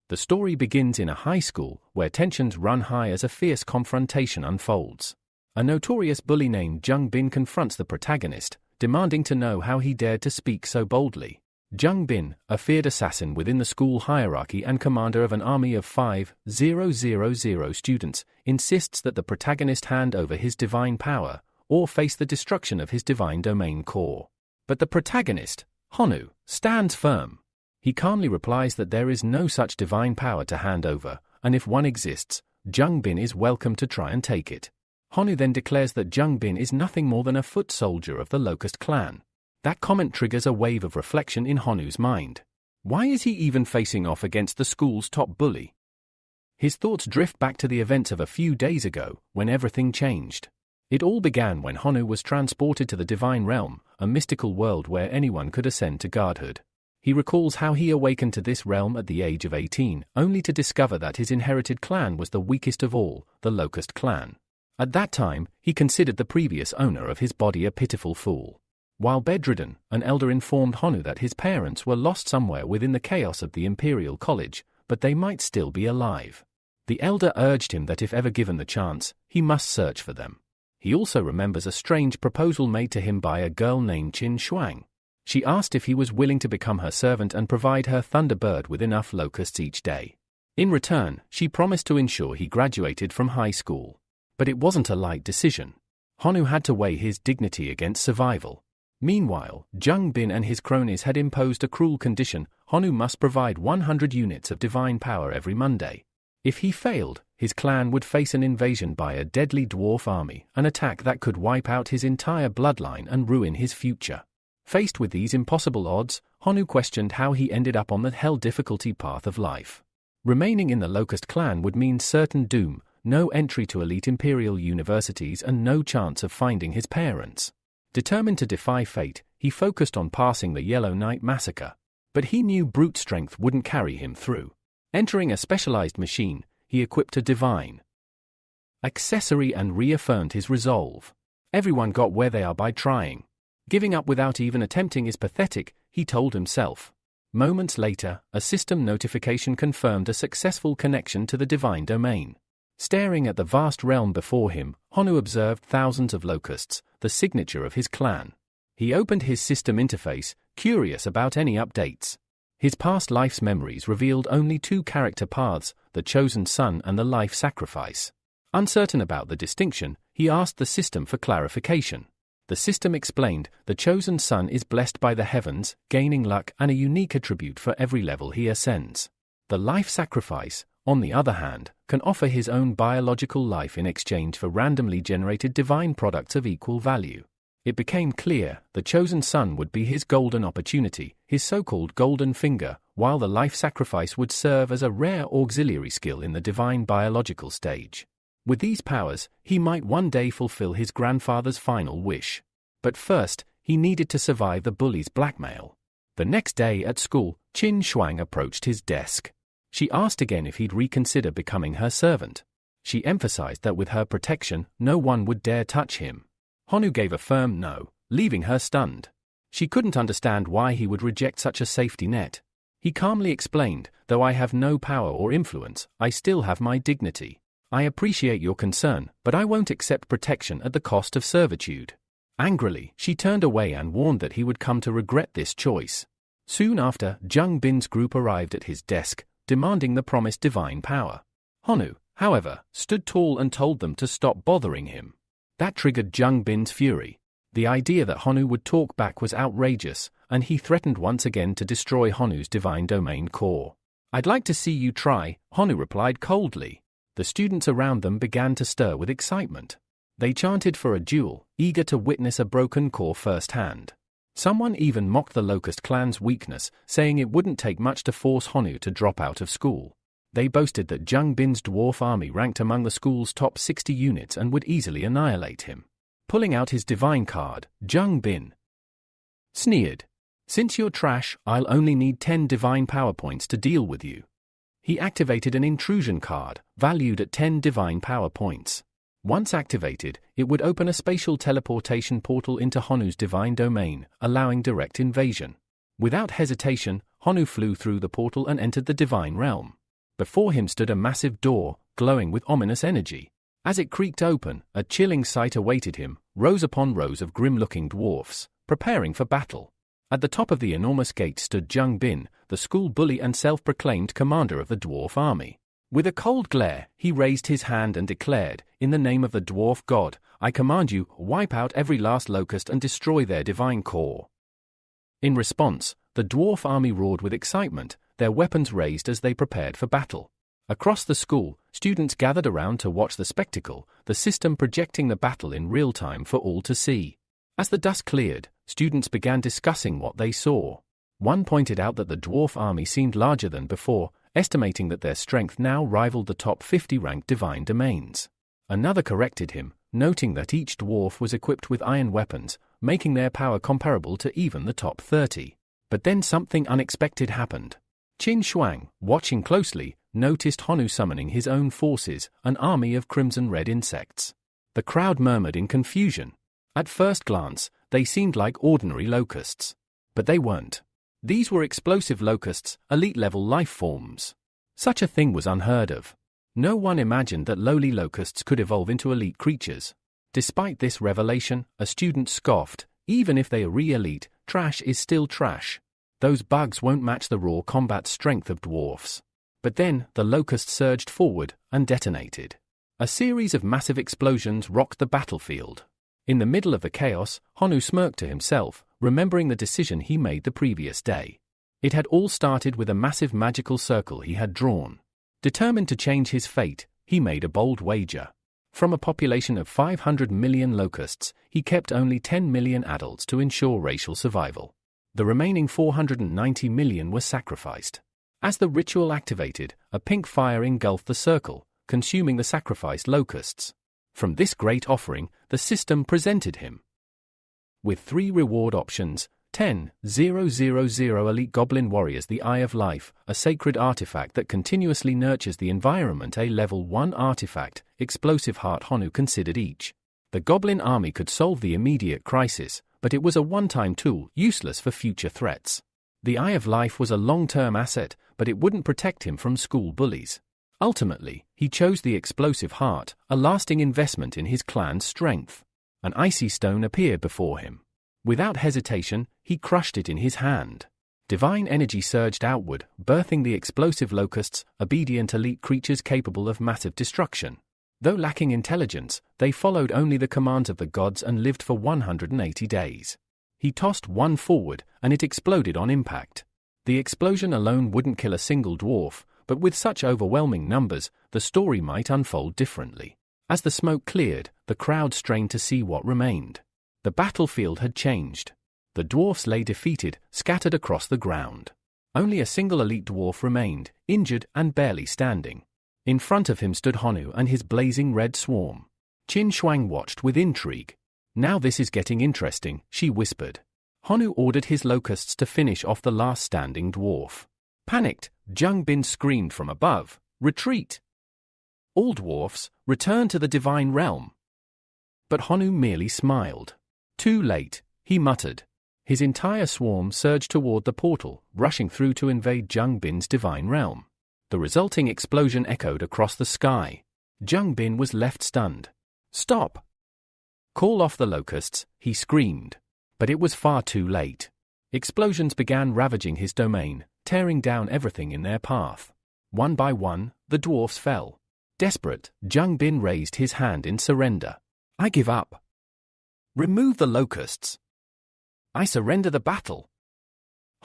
The story begins in a high school where tensions run high as a fierce confrontation unfolds. A notorious bully named Jung Bin confronts the protagonist, demanding to know how he dared to speak so boldly. Jung Bin, a feared assassin within the school hierarchy and commander of an army of 5,000 students, insists that the protagonist hand over his divine power, or face the destruction of his divine domain core. But the protagonist, Honu, stands firm. He calmly replies that there is no such divine power to hand over, and if one exists, Jung Bin is welcome to try and take it. Honu then declares that Jung Bin is nothing more than a foot soldier of the Locust clan. That comment triggers a wave of reflection in Honu's mind. Why is he even facing off against the school's top bully? His thoughts drift back to the events of a few days ago, when everything changed. It all began when Honu was transported to the Divine Realm, a mystical world where anyone could ascend to godhood. He recalls how he awakened to this realm at the age of 18, only to discover that his inherited clan was the weakest of all, the Locust clan. At that time, he considered the previous owner of his body a pitiful fool. While bedridden, an elder informed Honu that his parents were lost somewhere within the chaos of the Imperial College, but they might still be alive. The elder urged him that if ever given the chance, he must search for them. He also remembers a strange proposal made to him by a girl named Qin Shuang. She asked if he was willing to become her servant and provide her Thunderbird with enough locusts each day. In return, she promised to ensure he graduated from high school. But it wasn't a light decision. Honu had to weigh his dignity against survival. Meanwhile, Jung Bin and his cronies had imposed a cruel condition: Honu must provide 100 units of divine power every Monday. If he failed, his clan would face an invasion by a deadly dwarf army, an attack that could wipe out his entire bloodline and ruin his future. Faced with these impossible odds, Honu questioned how he ended up on the hell-difficulty path of life. Remaining in the Locust clan would mean certain doom, no entry to elite imperial universities and no chance of finding his parents. Determined to defy fate, he focused on passing the Yellow Knight massacre. But he knew brute strength wouldn't carry him through. Entering a specialized machine, he equipped a divine accessory and reaffirmed his resolve. Everyone got where they are by trying. Giving up without even attempting is pathetic, he told himself. Moments later, a system notification confirmed a successful connection to the divine domain. Staring at the vast realm before him, Honu observed thousands of locusts, the signature of his clan. He opened his system interface, curious about any updates. His past life's memories revealed only two character paths, the chosen son and the life sacrifice. Uncertain about the distinction, he asked the system for clarification. The system explained, the chosen son is blessed by the heavens, gaining luck and a unique attribute for every level he ascends. The life sacrifice, on the other hand, can offer his own biological life in exchange for randomly generated divine products of equal value. It became clear the chosen son would be his golden opportunity, his so-called golden finger, while the life sacrifice would serve as a rare auxiliary skill in the divine biological stage. With these powers, he might one day fulfill his grandfather's final wish. But first, he needed to survive the bully's blackmail. The next day at school, Qin Shuang approached his desk. She asked again if he'd reconsider becoming her servant. She emphasized that with her protection, no one would dare touch him. Honu gave a firm no, leaving her stunned. She couldn't understand why he would reject such a safety net. He calmly explained, though I have no power or influence, I still have my dignity. I appreciate your concern, but I won't accept protection at the cost of servitude. Angrily, she turned away and warned that he would come to regret this choice. Soon after, Jung Bin's group arrived at his desk, demanding the promised divine power. Honu, however, stood tall and told them to stop bothering him. That triggered Jung Bin's fury. The idea that Honu would talk back was outrageous, and he threatened once again to destroy Honu's divine domain core. I'd like to see you try, Honu replied coldly. The students around them began to stir with excitement. They chanted for a duel, eager to witness a broken core firsthand. Someone even mocked the Locust clan's weakness, saying it wouldn't take much to force Honu to drop out of school. They boasted that Jung Bin's dwarf army ranked among the school's top 60 units and would easily annihilate him. Pulling out his divine card, Jung Bin sneered. Since you're trash, I'll only need 10 divine power points to deal with you. He activated an intrusion card, valued at 10 divine power points. Once activated, it would open a spatial teleportation portal into Honu's divine domain, allowing direct invasion. Without hesitation, Honu flew through the portal and entered the divine realm. Before him stood a massive door, glowing with ominous energy. As it creaked open, a chilling sight awaited him, rows upon rows of grim-looking dwarfs, preparing for battle. At the top of the enormous gate stood Jung Bin, the school bully and self-proclaimed commander of the dwarf army. With a cold glare, he raised his hand and declared, "In the name of the dwarf god, I command you, wipe out every last locust and destroy their divine core." In response, the dwarf army roared with excitement, their weapons raised as they prepared for battle. Across the school, students gathered around to watch the spectacle, the system projecting the battle in real time for all to see. As the dust cleared, students began discussing what they saw. One pointed out that the dwarf army seemed larger than before, estimating that their strength now rivaled the top 50 ranked divine domains. Another corrected him, noting that each dwarf was equipped with iron weapons, making their power comparable to even the top 30. But then something unexpected happened. Qin Shuang, watching closely, noticed Honu summoning his own forces, an army of crimson-red insects. The crowd murmured in confusion. At first glance, they seemed like ordinary locusts. But they weren't. These were explosive locusts, elite-level life forms. Such a thing was unheard of. No one imagined that lowly locusts could evolve into elite creatures. Despite this revelation, a student scoffed, "Even if they are re-elite, trash is still trash. Those bugs won't match the raw combat strength of dwarfs." But then, the locust surged forward and detonated. A series of massive explosions rocked the battlefield. In the middle of the chaos, Honu smirked to himself, remembering the decision he made the previous day. It had all started with a massive magical circle he had drawn. Determined to change his fate, he made a bold wager. From a population of 500 million locusts, he kept only 10 million adults to ensure racial survival. The remaining 490 million were sacrificed. As the ritual activated, a pink fire engulfed the circle, consuming the sacrificed locusts. From this great offering, the system presented him with 3 reward options: 10,000 elite goblin warriors, the Eye of Life, a sacred artifact that continuously nurtures the environment, a level 1 artifact, explosive heart. Honu considered each. The goblin army could solve the immediate crisis, but it was a one-time tool, useless for future threats. The Eye of Life was a long-term asset, but it wouldn't protect him from school bullies. Ultimately, he chose the explosive heart, a lasting investment in his clan's strength. An icy stone appeared before him. Without hesitation, he crushed it in his hand. Divine energy surged outward, birthing the explosive locusts, obedient elite creatures capable of massive destruction. Though lacking intelligence, they followed only the commands of the gods and lived for 180 days. He tossed one forward, and it exploded on impact. The explosion alone wouldn't kill a single dwarf, but with such overwhelming numbers, the story might unfold differently. As the smoke cleared, the crowd strained to see what remained. The battlefield had changed. The dwarfs lay defeated, scattered across the ground. Only a single elite dwarf remained, injured and barely standing. In front of him stood Honu and his blazing red swarm. Qin Shuang watched with intrigue. "Now this is getting interesting," she whispered. Honu ordered his locusts to finish off the last standing dwarf. Panicked, Jung Bin screamed from above, "Retreat! All dwarfs, return to the divine realm." But Honu merely smiled. "Too late," he muttered. His entire swarm surged toward the portal, rushing through to invade Jung Bin's divine realm. The resulting explosion echoed across the sky. Jung Bin was left stunned. "Stop! Call off the locusts," he screamed. But it was far too late. Explosions began ravaging his domain, tearing down everything in their path. One by one, the dwarfs fell. Desperate, Jung Bin raised his hand in surrender. "I give up. Remove the locusts. I surrender the battle."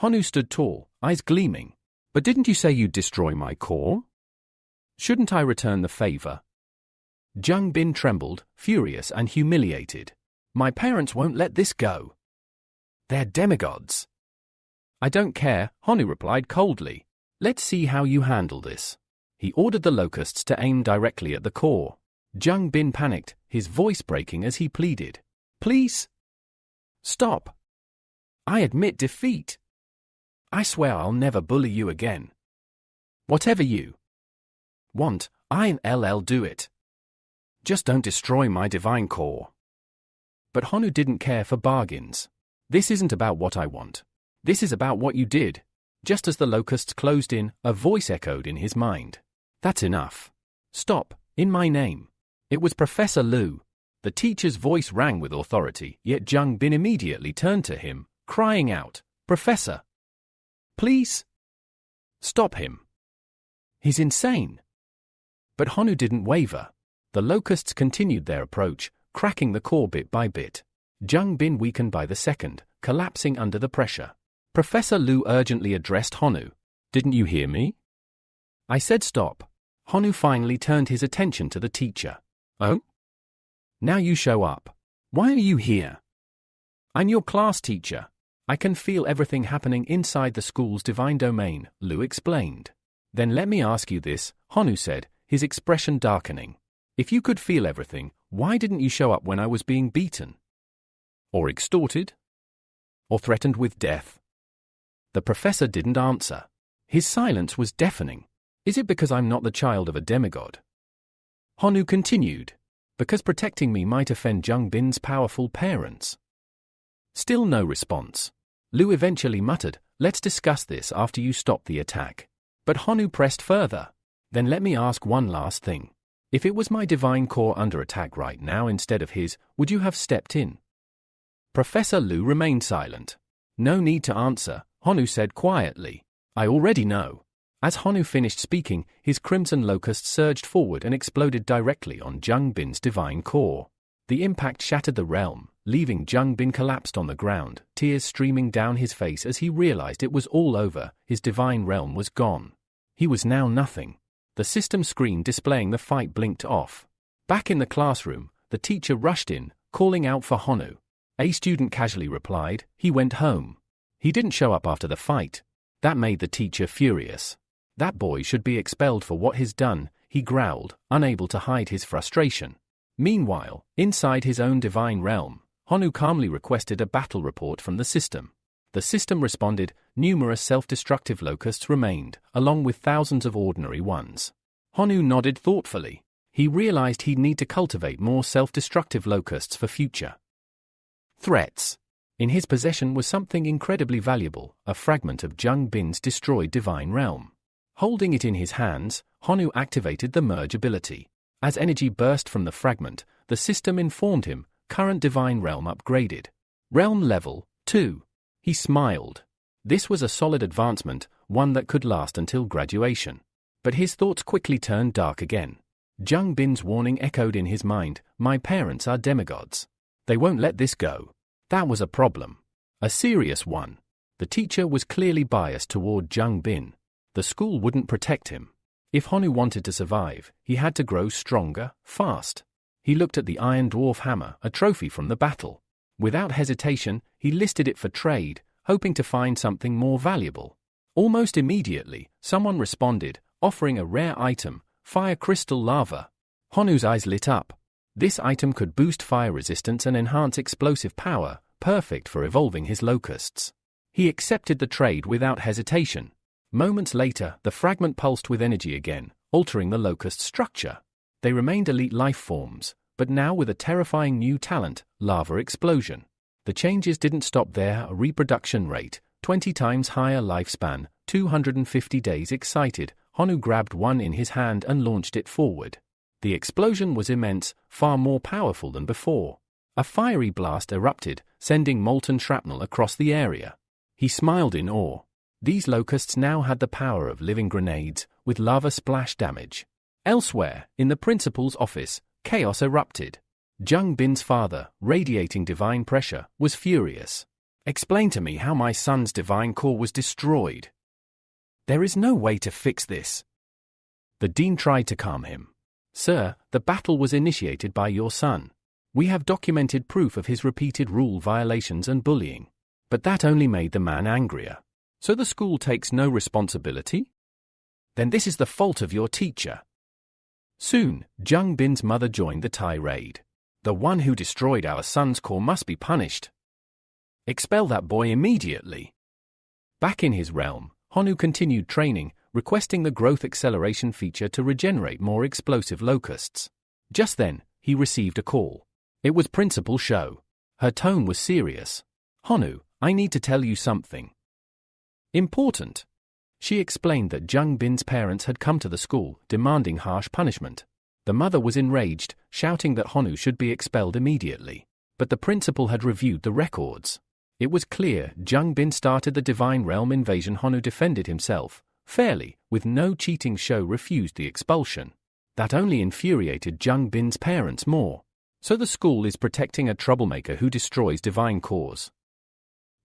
Honu stood tall, eyes gleaming. "But didn't you say you'd destroy my core? Shouldn't I return the favor?" Jung Bin trembled, furious and humiliated. "My parents won't let this go. They're demigods." "I don't care," Honu replied coldly. "Let's see how you handle this." He ordered the locusts to aim directly at the core. Jung Bin panicked, his voice breaking as he pleaded. "Please? Stop. I admit defeat. I swear I'll never bully you again. Whatever you want, I'll do it. Just don't destroy my divine core." But Honu didn't care for bargains. "This isn't about what I want. This is about what you did. Just as the locusts closed in, a voice echoed in his mind. "That's enough. Stop, in my name." It was Professor Lu. The teacher's voice rang with authority, yet Jung Bin immediately turned to him, crying out, "Professor! Please! Stop him. He's insane." But Honu didn't waver. The locusts continued their approach, cracking the core bit by bit. Jung Bin weakened by the second, collapsing under the pressure. Professor Lu urgently addressed Honu. "Didn't you hear me? I said stop." Honu finally turned his attention to the teacher. "Oh? Now you show up. Why are you here?" "I'm your class teacher. I can feel everything happening inside the school's divine domain," Lu explained. "Then let me ask you this," Honu said, his expression darkening. "If you could feel everything, why didn't you show up when I was being beaten? Or extorted? Or threatened with death?" The professor didn't answer. His silence was deafening. "Is it because I'm not the child of a demigod?" Honu continued. "Because protecting me might offend Jung Bin's powerful parents." Still no response. Lu eventually muttered, "Let's discuss this after you stop the attack." But Honu pressed further. "Then let me ask one last thing. If it was my divine core under attack right now instead of his, would you have stepped in?" Professor Lu remained silent. "No need to answer," Honu said quietly. "I already know." As Honu finished speaking, his crimson locust surged forward and exploded directly on Jung Bin's divine core. The impact shattered the realm, leaving Jung Bin collapsed on the ground, tears streaming down his face as he realized it was all over. His divine realm was gone. He was now nothing. The system screen displaying the fight blinked off. Back in the classroom, the teacher rushed in, calling out for Honu. A student casually replied, "He went home. He didn't show up after the fight." That made the teacher furious. "That boy should be expelled for what he's done," he growled, unable to hide his frustration. Meanwhile, inside his own divine realm, Honu calmly requested a battle report from the system. The system responded. Numerous self-destructive locusts remained, along with thousands of ordinary ones. Honu nodded thoughtfully. He realized he'd need to cultivate more self-destructive locusts for future threats. In his possession was something incredibly valuable, a fragment of Jung Bin's destroyed divine realm. Holding it in his hands, Honu activated the merge ability. As energy burst from the fragment, the system informed him, current divine realm upgraded. Realm level 2. He smiled. This was a solid advancement, one that could last until graduation. But his thoughts quickly turned dark again. Jung Bin's warning echoed in his mind, "My parents are demigods. They won't let this go." That was a problem. A serious one. The teacher was clearly biased toward Jung Bin. The school wouldn't protect him. If Honu wanted to survive, he had to grow stronger, fast. He looked at the Iron Dwarf hammer, a trophy from the battle. Without hesitation, he listed it for trade, hoping to find something more valuable. Almost immediately, someone responded, offering a rare item, fire crystal lava. Honu's eyes lit up. This item could boost fire resistance and enhance explosive power, perfect for evolving his locusts. He accepted the trade without hesitation. Moments later, the fragment pulsed with energy again, altering the locust structure. They remained elite life forms, but now with a terrifying new talent, lava explosion. The changes didn't stop there. A reproduction rate, 20 times higher lifespan, 250 days. Excited, Honu grabbed one in his hand and launched it forward. The explosion was immense, far more powerful than before. A fiery blast erupted, sending molten shrapnel across the area. He smiled in awe. These locusts now had the power of living grenades, with lava splash damage. Elsewhere, in the principal's office, chaos erupted. Jung Bin's father, radiating divine pressure, was furious. "Explain to me how my son's divine core was destroyed. There is no way to fix this." The dean tried to calm him. "Sir, the battle was initiated by your son. We have documented proof of his repeated rule violations and bullying." But that only made the man angrier. "So the school takes no responsibility? Then this is the fault of your teacher." Soon, Jung Bin's mother joined the tirade. "The one who destroyed our son's core must be punished. Expel that boy immediately." Back in his realm, Honu continued training, requesting the growth acceleration feature to regenerate more explosive locusts. Just then, he received a call. It was Principal Shou. Her tone was serious. "Honu, I need to tell you something important." She explained that Jung Bin's parents had come to the school, demanding harsh punishment. The mother was enraged, shouting that Honu should be expelled immediately. But the principal had reviewed the records. It was clear Jung Bin started the Divine Realm invasion. Honu defended himself, fairly, with no cheating. Show refused the expulsion. That only infuriated Jung Bin's parents more. So the school is protecting a troublemaker who destroys divine cause.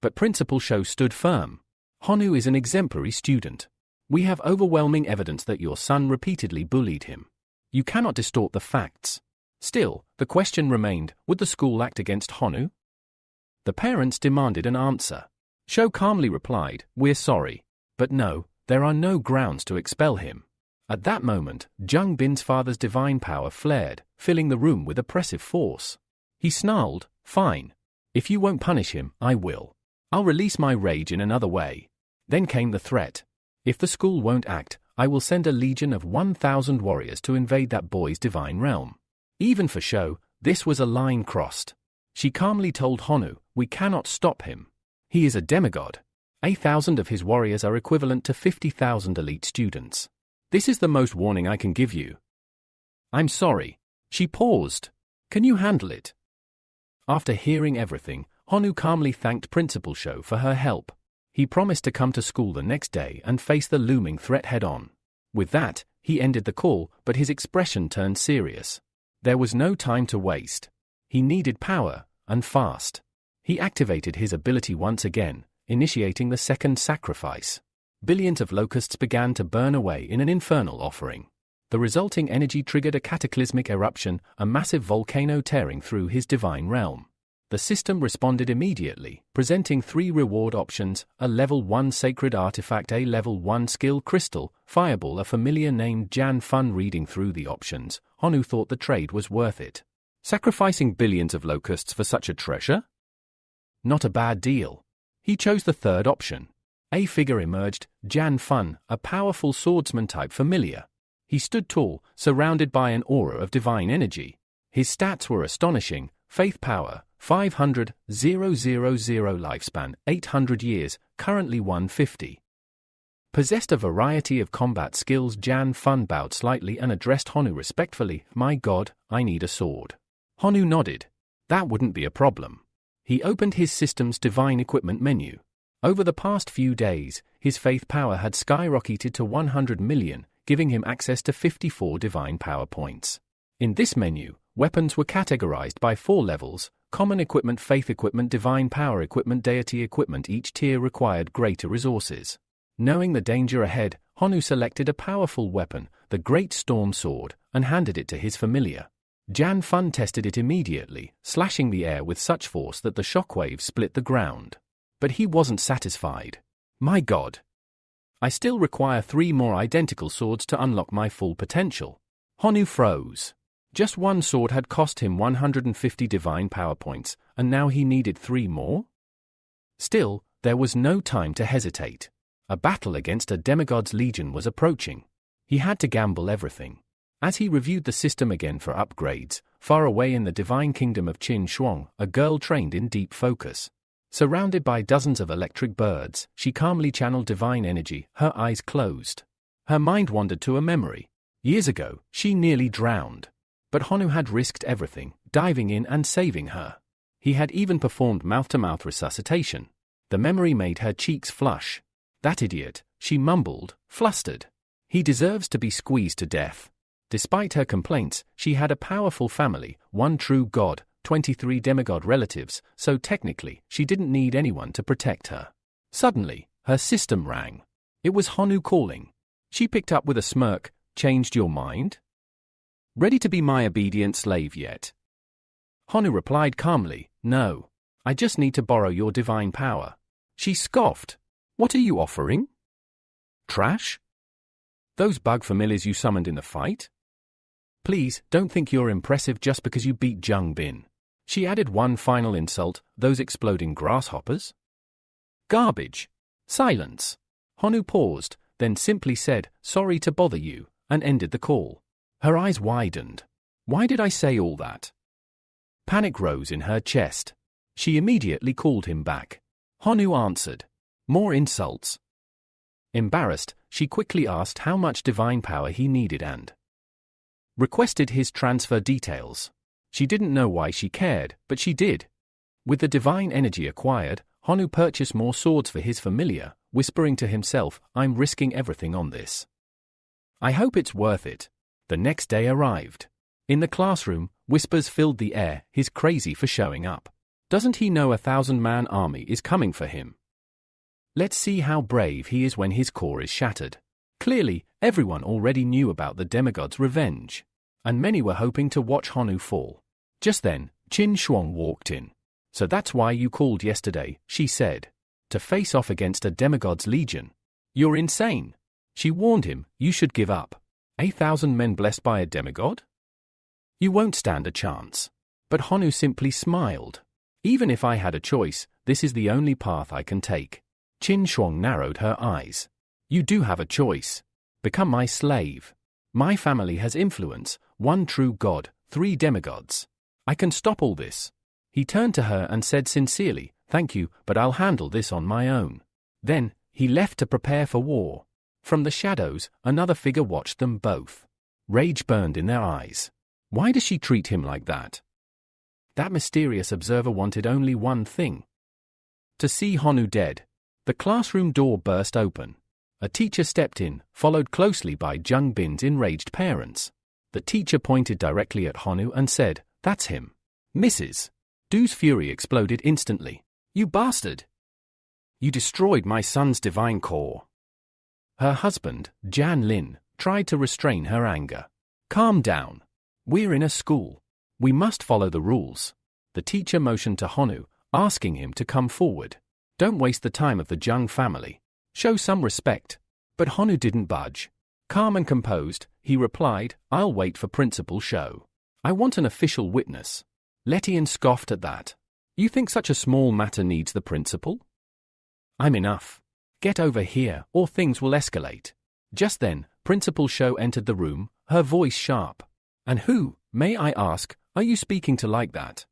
But Principal Shou stood firm. Honu is an exemplary student. We have overwhelming evidence that your son repeatedly bullied him. You cannot distort the facts. Still, the question remained, would the school act against Honu? The parents demanded an answer. Shou calmly replied, "We're sorry. But no, there are no grounds to expel him." At that moment, Jung Bin's father's divine power flared, filling the room with oppressive force. He snarled, "Fine. If you won't punish him, I will. I'll release my rage in another way." Then came the threat. "If the school won't act, I will send a legion of 1,000 warriors to invade that boy's divine realm." Even for Shou, this was a line crossed. She calmly told Honu, "We cannot stop him. He is a demigod. 1,000 of his warriors are equivalent to 50,000 elite students. This is the most warning I can give you." "I'm sorry." She paused. "Can you handle it?" After hearing everything, Honu calmly thanked Principal Shou for her help. He promised to come to school the next day and face the looming threat head-on. With that, he ended the call, but his expression turned serious. There was no time to waste. He needed power, and fast. He activated his ability once again, initiating the second sacrifice. Billions of locusts began to burn away in an infernal offering. The resulting energy triggered a cataclysmic eruption, a massive volcano tearing through his divine realm. The system responded immediately, presenting 3 reward options: a level 1 sacred artifact, a level 1 skill crystal, fireball, a familiar named Jan Fun. Reading through the options, Honu thought the trade was worth it. Sacrificing billions of locusts for such a treasure? Not a bad deal. He chose the third option. A figure emerged, Jan Fun, a powerful swordsman-type familiar. He stood tall, surrounded by an aura of divine energy. His stats were astonishing: faith power, 500, 000 lifespan, 800 years, currently 150. Possessed a variety of combat skills. Jan Fun bowed slightly and addressed Honu respectfully, "My god, I need a sword." Honu nodded. That wouldn't be a problem. He opened his system's divine equipment menu. Over the past few days, his faith power had skyrocketed to 100 million, giving him access to 54 divine power points. In this menu, weapons were categorized by 4 levels: common equipment, faith equipment, divine power equipment, deity equipment. Each tier required greater resources. Knowing the danger ahead, Honu selected a powerful weapon, the Great Storm Sword, and handed it to his familiar. Jan Fun tested it immediately, slashing the air with such force that the shockwaves split the ground. But he wasn't satisfied. "My god! I still require 3 more identical swords to unlock my full potential." Honu froze. Just one sword had cost him 150 divine power points, and now he needed 3 more? Still, there was no time to hesitate. A battle against a demigod's legion was approaching. He had to gamble everything. As he reviewed the system again for upgrades, far away in the divine kingdom of Qin Shuang, a girl trained in deep focus. Surrounded by dozens of electric birds, she calmly channeled divine energy, her eyes closed. Her mind wandered to a memory. Years ago, she nearly drowned. But Honu had risked everything, diving in and saving her. He had even performed mouth-to-mouth resuscitation. The memory made her cheeks flush. "That idiot," she mumbled, flustered. "He deserves to be squeezed to death." Despite her complaints, she had a powerful family, 1 true god, 23 demigod relatives, so technically, she didn't need anyone to protect her. Suddenly, her system rang. It was Honu calling. She picked up with a smirk. "Changed your mind? Ready to be my obedient slave yet?" Honu replied calmly, "No. I just need to borrow your divine power." She scoffed. "What are you offering? Trash? Those bug familiars you summoned in the fight? Please, don't think you're impressive just because you beat Jung Bin." She added one final insult, "Those exploding grasshoppers? Garbage." Silence. Honu paused, then simply said, "Sorry to bother you," and ended the call. Her eyes widened. Why did I say all that? Panic rose in her chest. She immediately called him back. Honu answered. More insults. Embarrassed, she quickly asked how much divine power he needed and requested his transfer details. She didn't know why she cared, but she did. With the divine energy acquired, Honu purchased more swords for his familiar, whispering to himself, "I'm risking everything on this. I hope it's worth it." The next day arrived. In the classroom, whispers filled the air, "He's crazy for showing up. Doesn't he know 1,000-man army is coming for him? Let's see how brave he is when his core is shattered." Clearly, everyone already knew about the demigod's revenge, and many were hoping to watch Honu fall. Just then, Qin Shuang walked in. "So that's why you called yesterday," she said. "To face off against a demigod's legion? You're insane." She warned him, "You should give up. 1,000 men blessed by a demigod? You won't stand a chance." But Honu simply smiled. "Even if I had a choice, this is the only path I can take." Qin Shuang narrowed her eyes. "You do have a choice. Become my slave. My family has influence, one true god, 3 demigods. I can stop all this." He turned to her and said sincerely, "Thank you, but I'll handle this on my own." Then, he left to prepare for war. From the shadows, another figure watched them both. Rage burned in their eyes. Why does she treat him like that? That mysterious observer wanted only one thing: to see Honu dead. The classroom door burst open. A teacher stepped in, followed closely by Zhang Bin's enraged parents. The teacher pointed directly at Honu and said, "That's him." "Mrs. Du's fury exploded instantly. "You bastard! You destroyed my son's divine core." Her husband, Jan Lin, tried to restrain her anger. "Calm down. We're in a school. We must follow the rules." The teacher motioned to Honu, asking him to come forward. "Don't waste the time of the Zhang family. Show some respect." But Honu didn't budge. Calm and composed, he replied, "I'll wait for Principal Shou. I want an official witness." Letian scoffed at that. "You think such a small matter needs the principal? I'm enough. Get over here, or things will escalate." Just then, Principal Shou entered the room, her voice sharp. "And who, may I ask, are you speaking to like that?"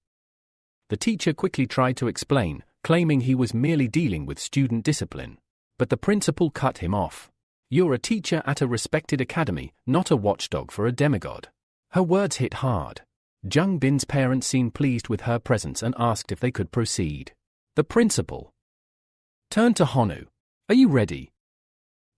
The teacher quickly tried to explain, claiming he was merely dealing with student discipline. But the principal cut him off. "You're a teacher at a respected academy, not a watchdog for a demigod." Her words hit hard. Zhang Bin's parents seemed pleased with her presence and asked if they could proceed. The principal turned to Honu. "Are you ready?"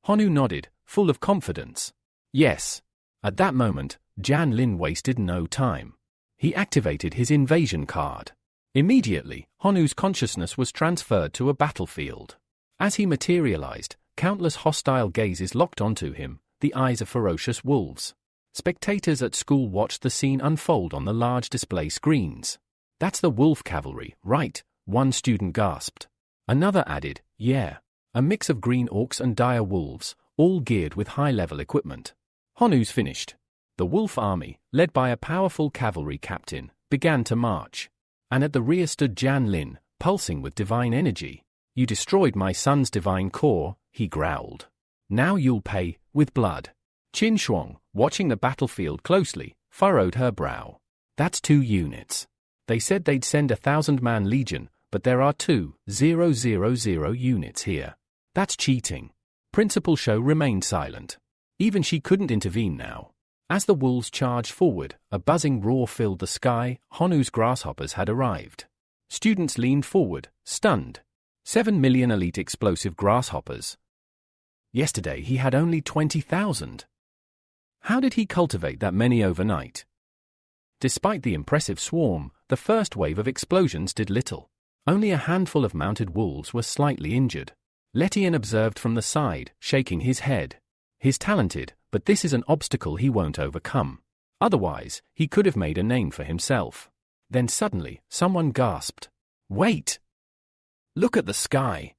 Honu nodded, full of confidence. "Yes." At that moment, Jan Lin wasted no time. He activated his invasion card. Immediately, Honu's consciousness was transferred to a battlefield. As he materialized, countless hostile gazes locked onto him, the eyes of ferocious wolves. Spectators at school watched the scene unfold on the large display screens. "That's the wolf cavalry, right?" one student gasped. Another added, "Yeah. A mix of green orcs and dire wolves, all geared with high-level equipment." Honu's finished. The wolf army, led by a powerful cavalry captain, began to march. And at the rear stood Jan Lin, pulsing with divine energy. "You destroyed my son's divine core," he growled. "Now you'll pay, with blood." Qin Shuang, watching the battlefield closely, furrowed her brow. "That's 2 units. They said they'd send 1,000-man legion, but there are 2,000 units here. That's cheating." Principal Shou remained silent. Even she couldn't intervene now. As the wolves charged forward, a buzzing roar filled the sky. Honu's grasshoppers had arrived. Students leaned forward, stunned. 7 million elite explosive grasshoppers. Yesterday he had only 20,000. How did he cultivate that many overnight? Despite the impressive swarm, the first wave of explosions did little. Only a handful of mounted wolves were slightly injured. Letian observed from the side, shaking his head. "He's talented, but this is an obstacle he won't overcome. Otherwise, he could have made a name for himself." Then suddenly, someone gasped. "Wait! Look at the sky!"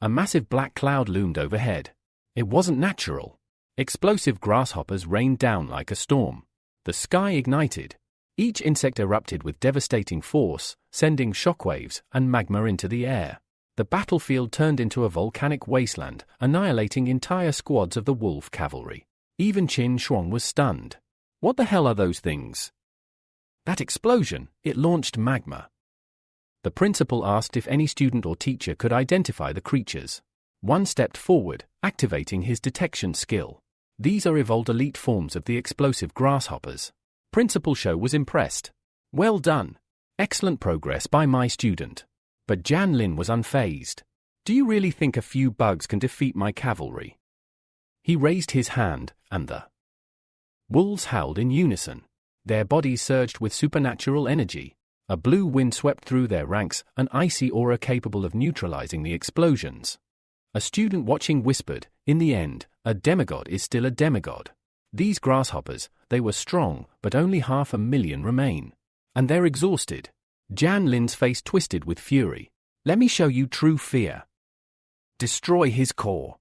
A massive black cloud loomed overhead. It wasn't natural. Explosive grasshoppers rained down like a storm. The sky ignited. Each insect erupted with devastating force, sending shockwaves and magma into the air. The battlefield turned into a volcanic wasteland, annihilating entire squads of the wolf cavalry. Even Qin Shuang was stunned. "What the hell are those things?" "That explosion, it launched magma." The principal asked if any student or teacher could identify the creatures. One stepped forward, activating his detection skill. These are evolved elite forms of the explosive grasshoppers. Principal Shou was impressed. Well done. Excellent progress by my student. But Jan Lin was unfazed. Do you really think a few bugs can defeat my cavalry? He raised his hand, and the wolves howled in unison. Their bodies surged with supernatural energy. A blue wind swept through their ranks, an icy aura capable of neutralizing the explosions. A student watching whispered, "In the end, a demigod is still a demigod. These grasshoppers, they were strong, but only 500,000 remain. And they're exhausted." Jan Lin's face twisted with fury. "Let me show you true fear. Destroy his core."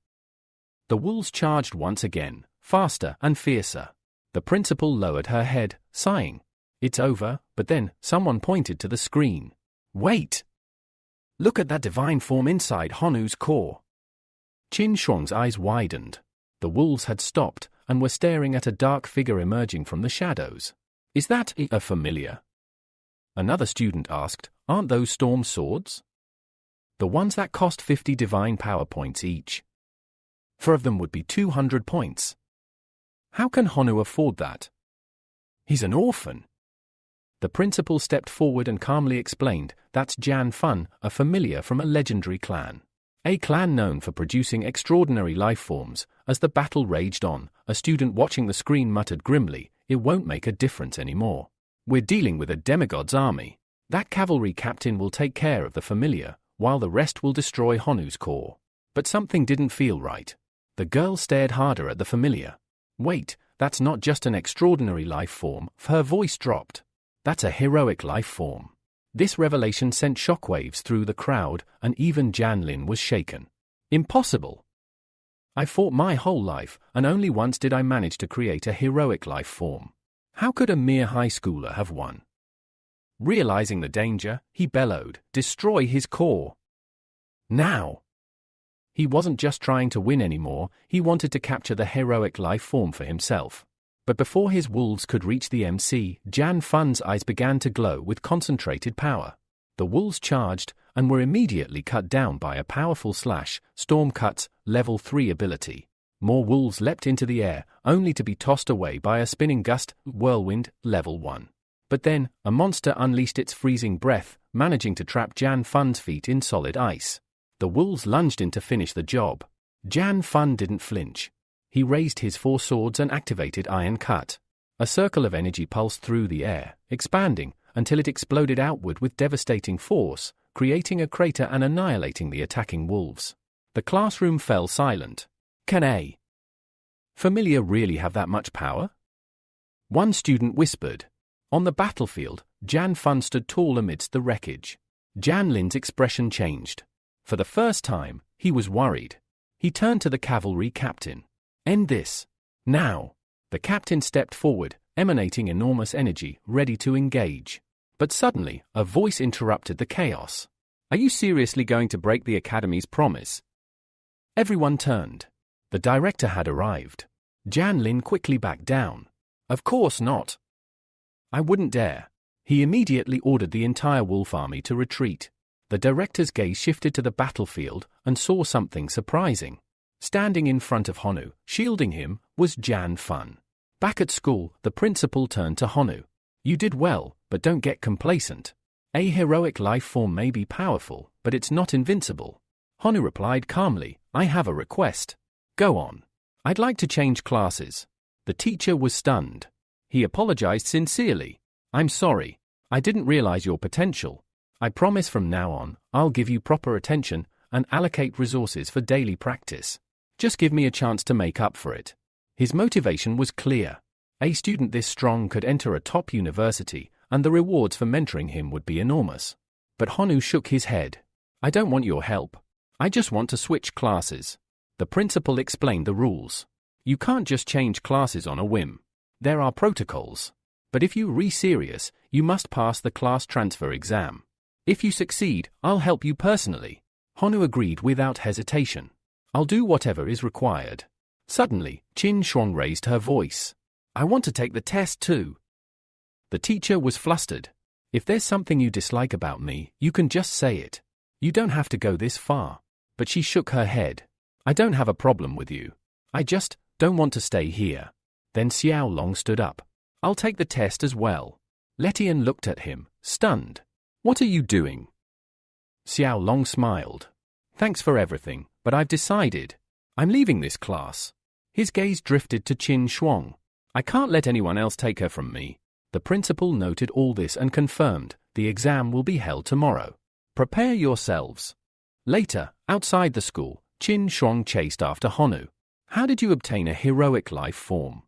The wolves charged once again, faster and fiercer. The principal lowered her head, sighing. It's over, but then someone pointed to the screen. Wait! Look at that divine form inside Honu's core. Qin Shuang's eyes widened. The wolves had stopped and were staring at a dark figure emerging from the shadows. Is that a familiar? Another student asked, aren't those storm swords? The ones that cost 50 divine power points each. 4 of them would be 200 points. How can Honu afford that? He's an orphan. The principal stepped forward and calmly explained, that's Jan Fun, a familiar from a legendary clan. A clan known for producing extraordinary life forms. As the battle raged on, a student watching the screen muttered grimly, it won't make a difference anymore. We're dealing with a demigod's army. That cavalry captain will take care of the familiar, while the rest will destroy Honu's core. But something didn't feel right. The girl stared harder at the familiar. Wait, that's not just an extraordinary life form, her voice dropped. That's a heroic life form. This revelation sent shockwaves through the crowd, and even Jan Lin was shaken. Impossible! I fought my whole life, and only once did I manage to create a heroic life form. How could a mere high schooler have won? Realizing the danger, he bellowed, destroy his core. Now! He wasn't just trying to win anymore, he wanted to capture the heroic life form for himself. But before his wolves could reach the MC, Jan Fun's eyes began to glow with concentrated power. The wolves charged, and were immediately cut down by a powerful slash, Storm Cut's level 3 ability. More wolves leapt into the air, only to be tossed away by a spinning gust, Whirlwind, level 1. But then, a monster unleashed its freezing breath, managing to trap Jan Fun's feet in solid ice. The wolves lunged in to finish the job. Jan Fun didn't flinch. He raised his 4 swords and activated Iron Cut. A circle of energy pulsed through the air, expanding, until it exploded outward with devastating force, creating a crater and annihilating the attacking wolves. The classroom fell silent. Can a familiar really have that much power? One student whispered. On the battlefield, Jan Fun stood tall amidst the wreckage. Jan Lin's expression changed. For the first time, he was worried. He turned to the cavalry captain. End this. Now. The captain stepped forward, emanating enormous energy, ready to engage. But suddenly, a voice interrupted the chaos. Are you seriously going to break the academy's promise? Everyone turned. The director had arrived. Jan Lin quickly backed down. Of course not. I wouldn't dare. He immediately ordered the entire wolf army to retreat. The director's gaze shifted to the battlefield and saw something surprising. Standing in front of Honu, shielding him, was Jan Fun. Back at school, the principal turned to Honu. You did well, but don't get complacent. A heroic life form may be powerful, but it's not invincible. Honu replied calmly, I have a request. Go on. I'd like to change classes. The teacher was stunned. He apologized sincerely. I'm sorry. I didn't realize your potential. I promise from now on, I'll give you proper attention and allocate resources for daily practice. Just give me a chance to make up for it. His motivation was clear. A student this strong could enter a top university, and the rewards for mentoring him would be enormous. But Honu shook his head. I don't want your help. I just want to switch classes. The principal explained the rules. You can't just change classes on a whim. There are protocols. But if you're serious, you must pass the class transfer exam. If you succeed, I'll help you personally. Honu agreed without hesitation. I'll do whatever is required. Suddenly, Qin Shuang raised her voice. I want to take the test too. The teacher was flustered. If there's something you dislike about me, you can just say it. You don't have to go this far. But she shook her head. I don't have a problem with you. I just don't want to stay here. Then Xiao Long stood up. I'll take the test as well. Letian looked at him, stunned. What are you doing? Xiao Long smiled. Thanks for everything, but I've decided. I'm leaving this class. His gaze drifted to Qin Shuang. I can't let anyone else take her from me. The principal noted all this and confirmed, the exam will be held tomorrow. Prepare yourselves. Later, outside the school, Qin Shuang chased after Honu. How did you obtain a heroic life form?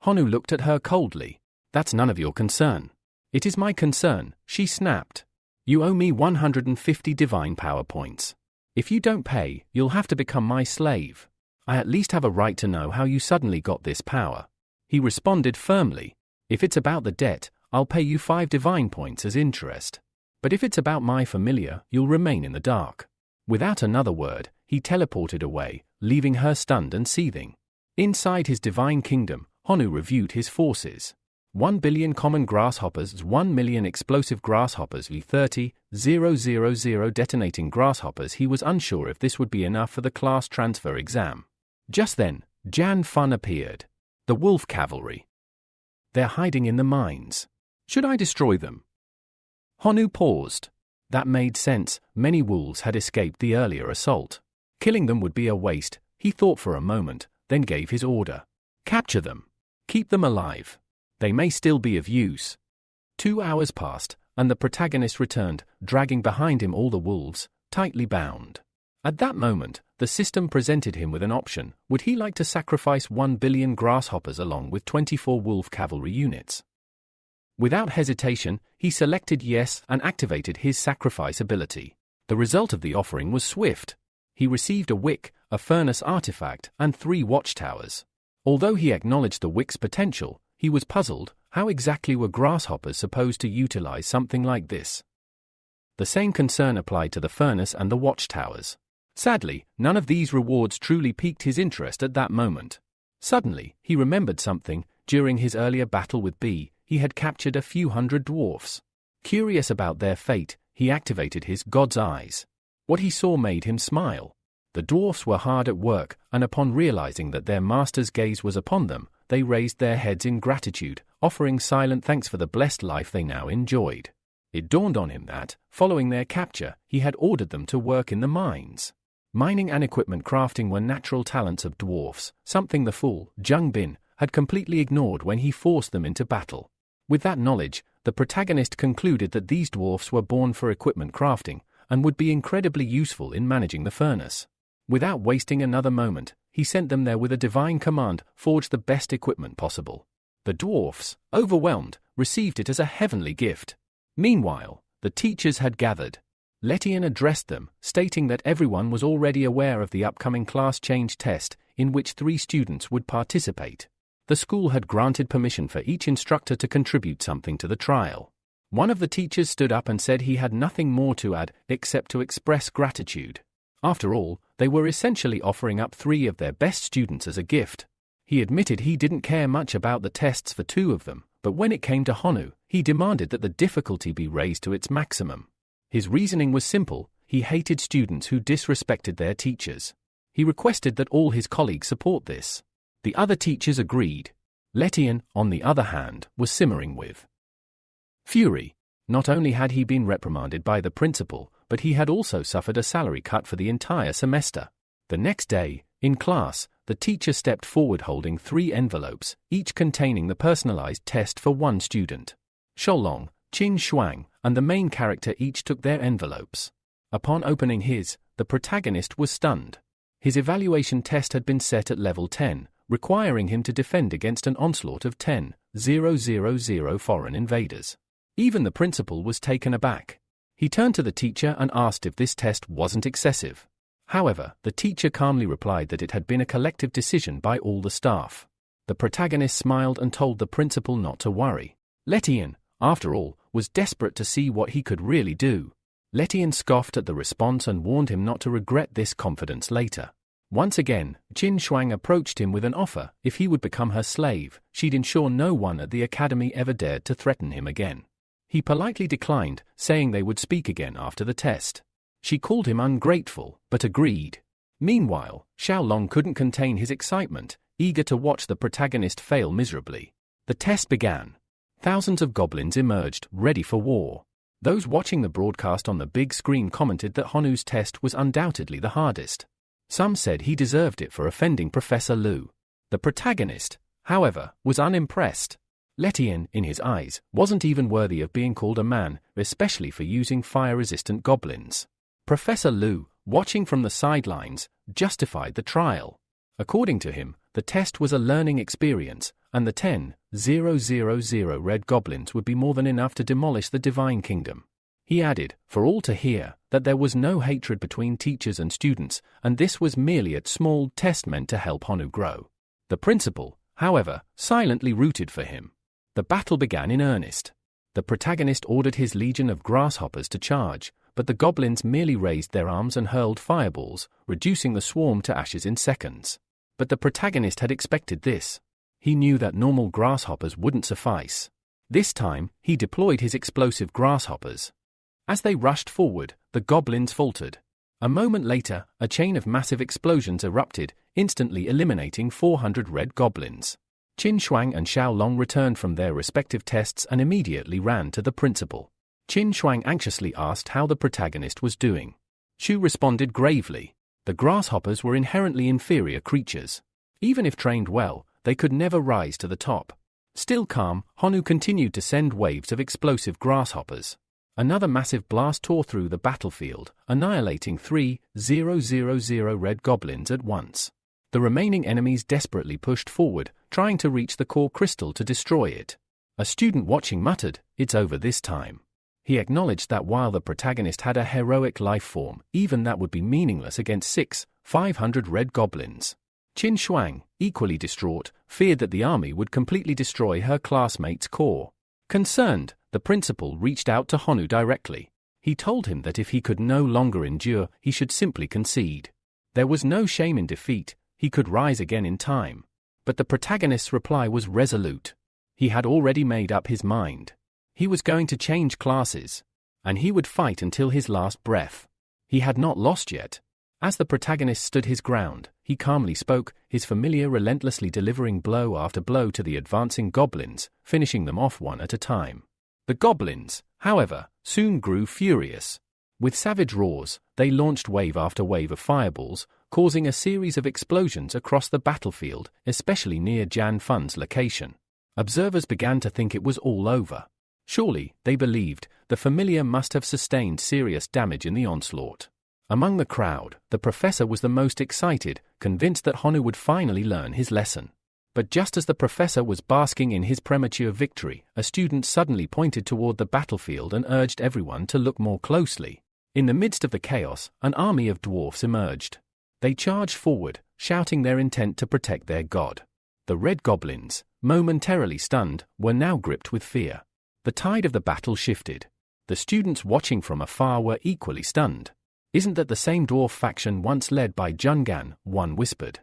Honu looked at her coldly. That's none of your concern. It is my concern, she snapped. You owe me 150 divine power points. If you don't pay, you'll have to become my slave. I at least have a right to know how you suddenly got this power. He responded firmly. If it's about the debt, I'll pay you 5 divine points as interest. But if it's about my familiar, you'll remain in the dark. Without another word, he teleported away, leaving her stunned and seething. Inside his divine kingdom, Honu reviewed his forces. 1 billion common grasshoppers, 1 million explosive grasshoppers, 30,000 detonating grasshoppers. He was unsure if this would be enough for the class transfer exam. Just then, Jan Fun appeared. The wolf cavalry. They're hiding in the mines. Should I destroy them? Honu paused. That made sense. Many wolves had escaped the earlier assault. Killing them would be a waste. He thought for a moment, then gave his order. Capture them. Keep them alive. They may still be of use. 2 hours passed, and the protagonist returned, dragging behind him all the wolves, tightly bound. At that moment, the system presented him with an option. Would he like to sacrifice 1 billion grasshoppers along with 24 wolf cavalry units? Without hesitation, he selected yes and activated his sacrifice ability. The result of the offering was swift. He received a wick, a furnace artifact, and 3 watchtowers. Although he acknowledged the wick's potential, he was puzzled. How exactly were grasshoppers supposed to utilize something like this? The same concern applied to the furnace and the watchtowers. Sadly, none of these rewards truly piqued his interest at that moment. Suddenly, he remembered something. During his earlier battle with B, he had captured a few hundred dwarfs. Curious about their fate, he activated his god's eyes. What he saw made him smile. The dwarfs were hard at work, and upon realizing that their master's gaze was upon them, they raised their heads in gratitude, offering silent thanks for the blessed life they now enjoyed. It dawned on him that, following their capture, he had ordered them to work in the mines. Mining and equipment crafting were natural talents of dwarfs, something the fool, Zheng Bin, had completely ignored when he forced them into battle. With that knowledge, the protagonist concluded that these dwarfs were born for equipment crafting, and would be incredibly useful in managing the furnace. Without wasting another moment, he sent them there with a divine command: forge the best equipment possible. The dwarfs, overwhelmed, received it as a heavenly gift. Meanwhile, the teachers had gathered. Letian addressed them, stating that everyone was already aware of the upcoming class change test, in which 3 students would participate. The school had granted permission for each instructor to contribute something to the trial. One of the teachers stood up and said he had nothing more to add except to express gratitude. After all, they were essentially offering up 3 of their best students as a gift. He admitted he didn't care much about the tests for 2 of them, but when it came to Honu, he demanded that the difficulty be raised to its maximum. His reasoning was simple: he hated students who disrespected their teachers. He requested that all his colleagues support this. The other teachers agreed. Letian, on the other hand, was simmering with fury. Not only had he been reprimanded by the principal, but he had also suffered a salary cut for the entire semester. The next day, in class, the teacher stepped forward holding 3 envelopes, each containing the personalized test for 1 student. Sholong, Qin Shuang, and the main character each took their envelopes. Upon opening his, the protagonist was stunned. His evaluation test had been set at level 10, requiring him to defend against an onslaught of 10,000 foreign invaders. Even the principal was taken aback. He turned to the teacher and asked if this test wasn't excessive. However, the teacher calmly replied that it had been a collective decision by all the staff. The protagonist smiled and told the principal not to worry. Letian, after all, was desperate to see what he could really do. Letian scoffed at the response and warned him not to regret this confidence later. Once again, Qin Shuang approached him with an offer. If he would become her slave, she'd ensure no one at the academy ever dared to threaten him again. He politely declined, saying they would speak again after the test. She called him ungrateful, but agreed. Meanwhile, Xiaolong couldn't contain his excitement, eager to watch the protagonist fail miserably. The test began. Thousands of goblins emerged, ready for war. Those watching the broadcast on the big screen commented that Honu's test was undoubtedly the hardest. Some said he deserved it for offending Professor Lu. The protagonist, however, was unimpressed. Letian, in his eyes, wasn't even worthy of being called a man, especially for using fire-resistant goblins. Professor Lu, watching from the sidelines, justified the trial. According to him, the test was a learning experience, and the 10,000 red goblins would be more than enough to demolish the Divine Kingdom. He added, for all to hear, that there was no hatred between teachers and students, and this was merely a small test meant to help Honu grow. The principal, however, silently rooted for him. The battle began in earnest. The protagonist ordered his legion of grasshoppers to charge, but the goblins merely raised their arms and hurled fireballs, reducing the swarm to ashes in seconds. But the protagonist had expected this. He knew that normal grasshoppers wouldn't suffice. This time, he deployed his explosive grasshoppers. As they rushed forward, the goblins faltered. A moment later, a chain of massive explosions erupted, instantly eliminating 400 red goblins. Qin Shuang and Xiaolong returned from their respective tests and immediately ran to the principal. Qin Shuang anxiously asked how the protagonist was doing. Xu responded gravely. The grasshoppers were inherently inferior creatures. Even if trained well, they could never rise to the top. Still calm, Honu continued to send waves of explosive grasshoppers. Another massive blast tore through the battlefield, annihilating 3,000 red goblins at once. The remaining enemies desperately pushed forward, trying to reach the core crystal to destroy it. A student watching muttered, "It's over this time." He acknowledged that while the protagonist had a heroic life form, even that would be meaningless against 500 red goblins. Qin Shuang, equally distraught, feared that the army would completely destroy her classmates' core. Concerned, the principal reached out to Honu directly. He told him that if he could no longer endure, he should simply concede. There was no shame in defeat, he could rise again in time. But the protagonist's reply was resolute. He had already made up his mind. He was going to change classes, and he would fight until his last breath. He had not lost yet. As the protagonist stood his ground, he calmly spoke, his familiar relentlessly delivering blow after blow to the advancing goblins, finishing them off one at a time. The goblins, however, soon grew furious. With savage roars, they launched wave after wave of fireballs, causing a series of explosions across the battlefield, especially near Jan Fun's location. Observers began to think it was all over. Surely, they believed, the familiar must have sustained serious damage in the onslaught. Among the crowd, the professor was the most excited, convinced that Honu would finally learn his lesson. But just as the professor was basking in his premature victory, a student suddenly pointed toward the battlefield and urged everyone to look more closely. In the midst of the chaos, an army of dwarfs emerged. They charged forward, shouting their intent to protect their god. The red goblins, momentarily stunned, were now gripped with fear. The tide of the battle shifted. The students watching from afar were equally stunned. "Isn't that the same dwarf faction once led by Jungan?" one whispered.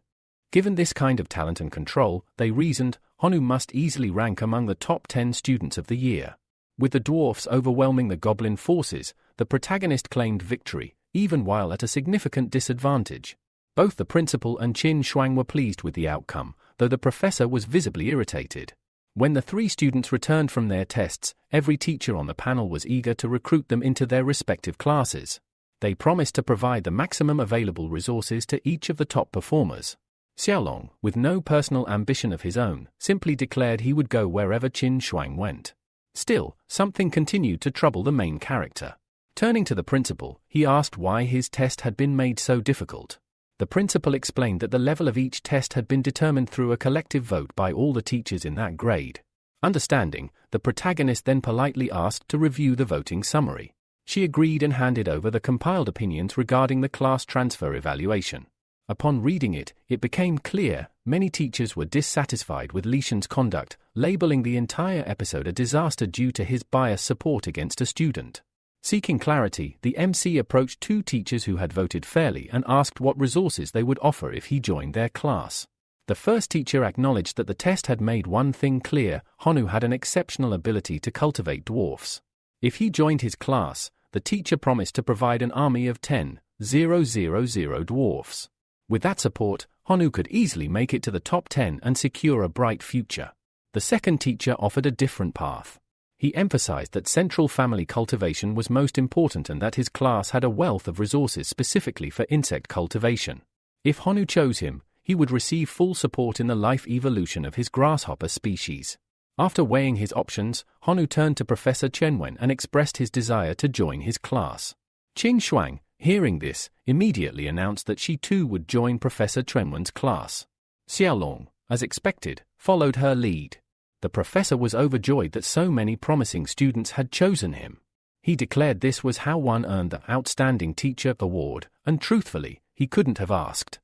Given this kind of talent and control, they reasoned, Honu must easily rank among the top 10 students of the year. With the dwarfs overwhelming the goblin forces, the protagonist claimed victory, even while at a significant disadvantage. Both the principal and Qin Shuang were pleased with the outcome, though the professor was visibly irritated. When the 3 students returned from their tests, every teacher on the panel was eager to recruit them into their respective classes. They promised to provide the maximum available resources to each of the top performers. Xiaolong, with no personal ambition of his own, simply declared he would go wherever Qin Shuang went. Still, something continued to trouble the main character. Turning to the principal, he asked why his test had been made so difficult. The principal explained that the level of each test had been determined through a collective vote by all the teachers in that grade. Understanding, the protagonist then politely asked to review the voting summary. She agreed and handed over the compiled opinions regarding the class transfer evaluation. Upon reading it, it became clear many teachers were dissatisfied with Li Shen's conduct, labeling the entire episode a disaster due to his biased support against a student. Seeking clarity, the MC approached 2 teachers who had voted fairly and asked what resources they would offer if he joined their class. The first teacher acknowledged that the test had made one thing clear: Honu had an exceptional ability to cultivate dwarfs. If he joined his class, the teacher promised to provide an army of 10,000 dwarfs. With that support, Honu could easily make it to the top 10 and secure a bright future. The second teacher offered a different path. He emphasized that central family cultivation was most important and that his class had a wealth of resources specifically for insect cultivation. If Honu chose him, he would receive full support in the life evolution of his grasshopper species. After weighing his options, Honu turned to Professor Chenwen and expressed his desire to join his class. Qing Shuang, hearing this, immediately announced that she too would join Professor Chenwen's class. Xiaolong, as expected, followed her lead. The professor was overjoyed that so many promising students had chosen him. He declared this was how one earned the Outstanding Teacher Award, and truthfully, he couldn't have asked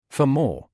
for more.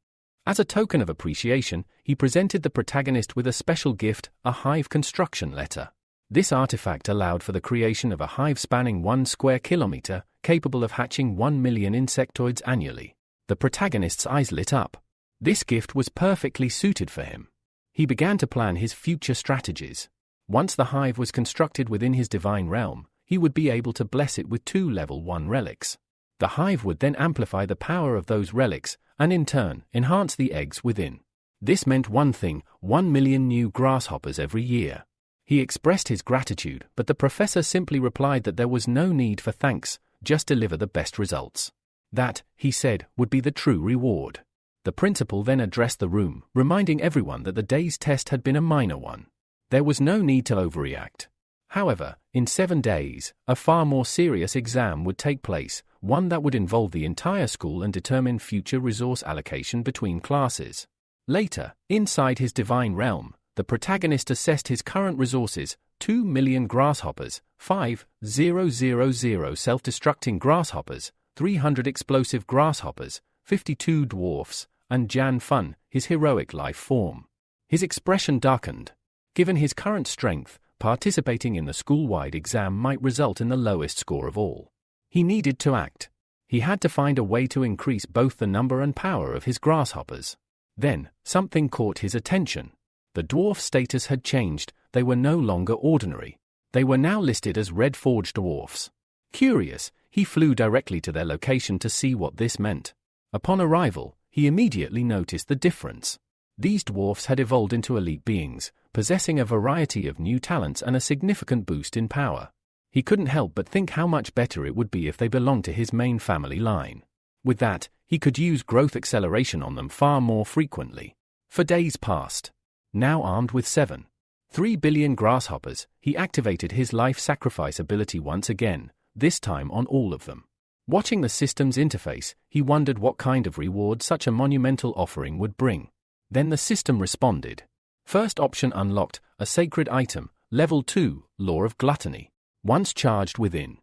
As a token of appreciation, he presented the protagonist with a special gift, a hive construction letter. This artifact allowed for the creation of a hive spanning 1 square kilometer, capable of hatching 1 million insectoids annually. The protagonist's eyes lit up. This gift was perfectly suited for him. He began to plan his future strategies. Once the hive was constructed within his divine realm, he would be able to bless it with 2 level 1 relics. The hive would then amplify the power of those relics, and in turn, enhance the eggs within. This meant one thing: 1 million new grasshoppers every year. He expressed his gratitude, but the professor simply replied that there was no need for thanks, just deliver the best results. That, he said, would be the true reward. The principal then addressed the room, reminding everyone that the day's test had been a minor one. There was no need to overreact. However, in 7 days, a far more serious exam would take place, one that would involve the entire school and determine future resource allocation between classes. Later, inside his divine realm, the protagonist assessed his current resources: 2 million grasshoppers, 5,000 self-destructing grasshoppers, 300 explosive grasshoppers, 52 dwarfs, and Jan Fun, his heroic life form. His expression darkened. Given his current strength, participating in the school-wide exam might result in the lowest score of all. He needed to act. He had to find a way to increase both the number and power of his grasshoppers. Then, something caught his attention. The dwarf status had changed. They were no longer ordinary. They were now listed as red forge dwarfs. Curious, he flew directly to their location to see what this meant. Upon arrival, he immediately noticed the difference. These dwarfs had evolved into elite beings, possessing a variety of new talents and a significant boost in power. He couldn't help but think how much better it would be if they belonged to his main family line. With that, he could use growth acceleration on them far more frequently. For days passed. Now armed with 7.3 billion grasshoppers, he activated his life sacrifice ability once again, this time on all of them. Watching the system's interface, he wondered what kind of reward such a monumental offering would bring. Then the system responded. First option unlocked, a sacred item, level 2, Law of Gluttony. Once charged within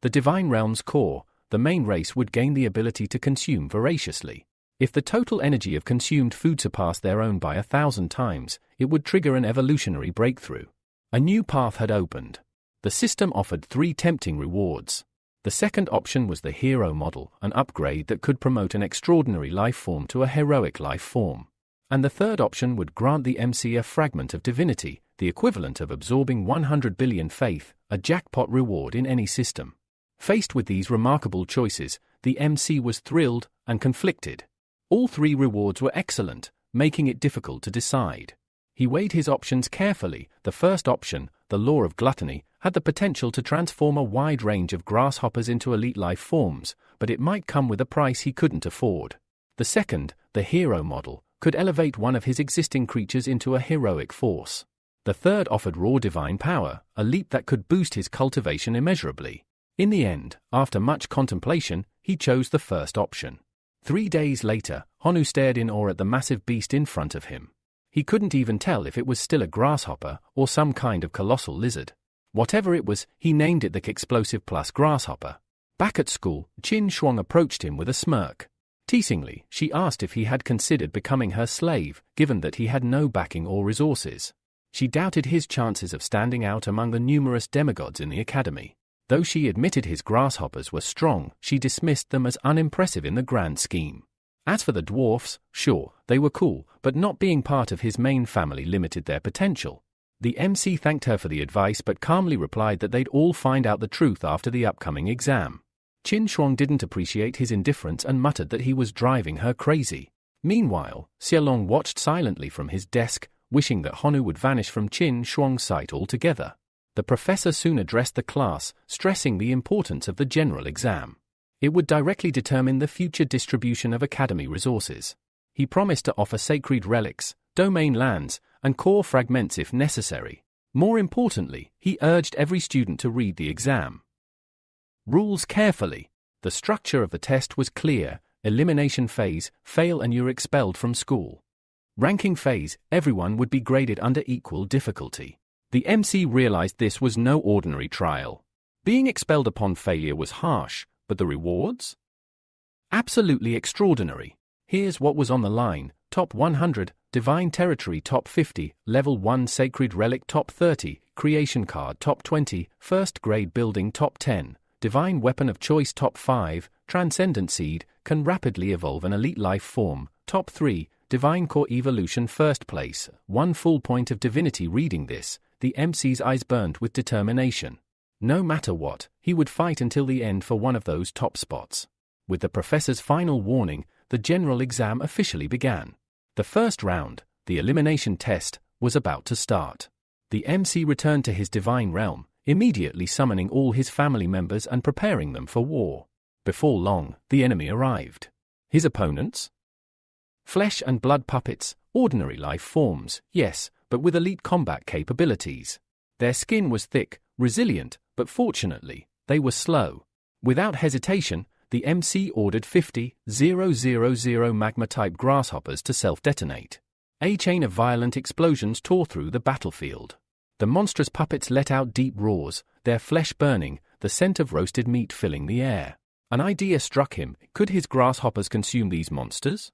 the Divine Realm's core, the main race would gain the ability to consume voraciously. If the total energy of consumed food surpassed their own by 1,000 times, it would trigger an evolutionary breakthrough. A new path had opened. The system offered 3 tempting rewards. The second option was the hero model, an upgrade that could promote an extraordinary life form to a heroic life form. And the third option would grant the MC a fragment of divinity, the equivalent of absorbing 100 billion faith, a jackpot reward in any system. Faced with these remarkable choices, the MC was thrilled and conflicted. All 3 rewards were excellent, making it difficult to decide. He weighed his options carefully. The first option, the Law of Gluttony, had the potential to transform a wide range of grasshoppers into elite life forms, but it might come with a price he couldn't afford. The second, the hero model, could elevate one of his existing creatures into a heroic force. The third offered raw divine power, a leap that could boost his cultivation immeasurably. In the end, after much contemplation, he chose the first option. 3 days later, Honu stared in awe at the massive beast in front of him. He couldn't even tell if it was still a grasshopper or some kind of colossal lizard. Whatever it was, he named it the Explosive Plus Grasshopper. Back at school, Qin Shuang approached him with a smirk. Teasingly, she asked if he had considered becoming her slave, given that he had no backing or resources. She doubted his chances of standing out among the numerous demigods in the academy. Though she admitted his grasshoppers were strong, she dismissed them as unimpressive in the grand scheme. As for the dwarfs, sure, they were cool, but not being part of his main family limited their potential. The MC thanked her for the advice but calmly replied that they'd all find out the truth after the upcoming exam. Qin Shuang didn't appreciate his indifference and muttered that he was driving her crazy. Meanwhile, Xialong watched silently from his desk, wishing that Honu would vanish from Qin Shuang's sight altogether. The professor soon addressed the class, stressing the importance of the general exam. It would directly determine the future distribution of academy resources. He promised to offer sacred relics, domain lands, and core fragments if necessary. More importantly, he urged every student to read the exam rules carefully. The structure of the test was clear: elimination phase, fail and you're expelled from school. Ranking phase, everyone would be graded under equal difficulty. The MC realized this was no ordinary trial. Being expelled upon failure was harsh, but the rewards? Absolutely extraordinary. Here's what was on the line: Top 100, Divine Territory Top 50, Level 1 Sacred Relic Top 30, Creation Card Top 20, First Grade Building Top 10, Divine Weapon of Choice Top 5, Transcendent Seed, can rapidly evolve an elite life form, Top 3, Divine Core Evolution First Place, 1 full point of divinity. Reading this, the MC's eyes burned with determination. No matter what, he would fight until the end for one of those top spots. With the professor's final warning, the general exam officially began. The first round, the elimination test, was about to start. The MC returned to his divine realm, immediately summoning all his family members and preparing them for war. Before long, the enemy arrived. His opponents? Flesh and blood puppets, ordinary life forms, yes, but with elite combat capabilities. Their skin was thick, resilient, but fortunately, they were slow. Without hesitation, the MC ordered 50,000 magma-type grasshoppers to self-detonate. A chain of violent explosions tore through the battlefield. The monstrous puppets let out deep roars, their flesh burning, the scent of roasted meat filling the air. An idea struck him: could his grasshoppers consume these monsters?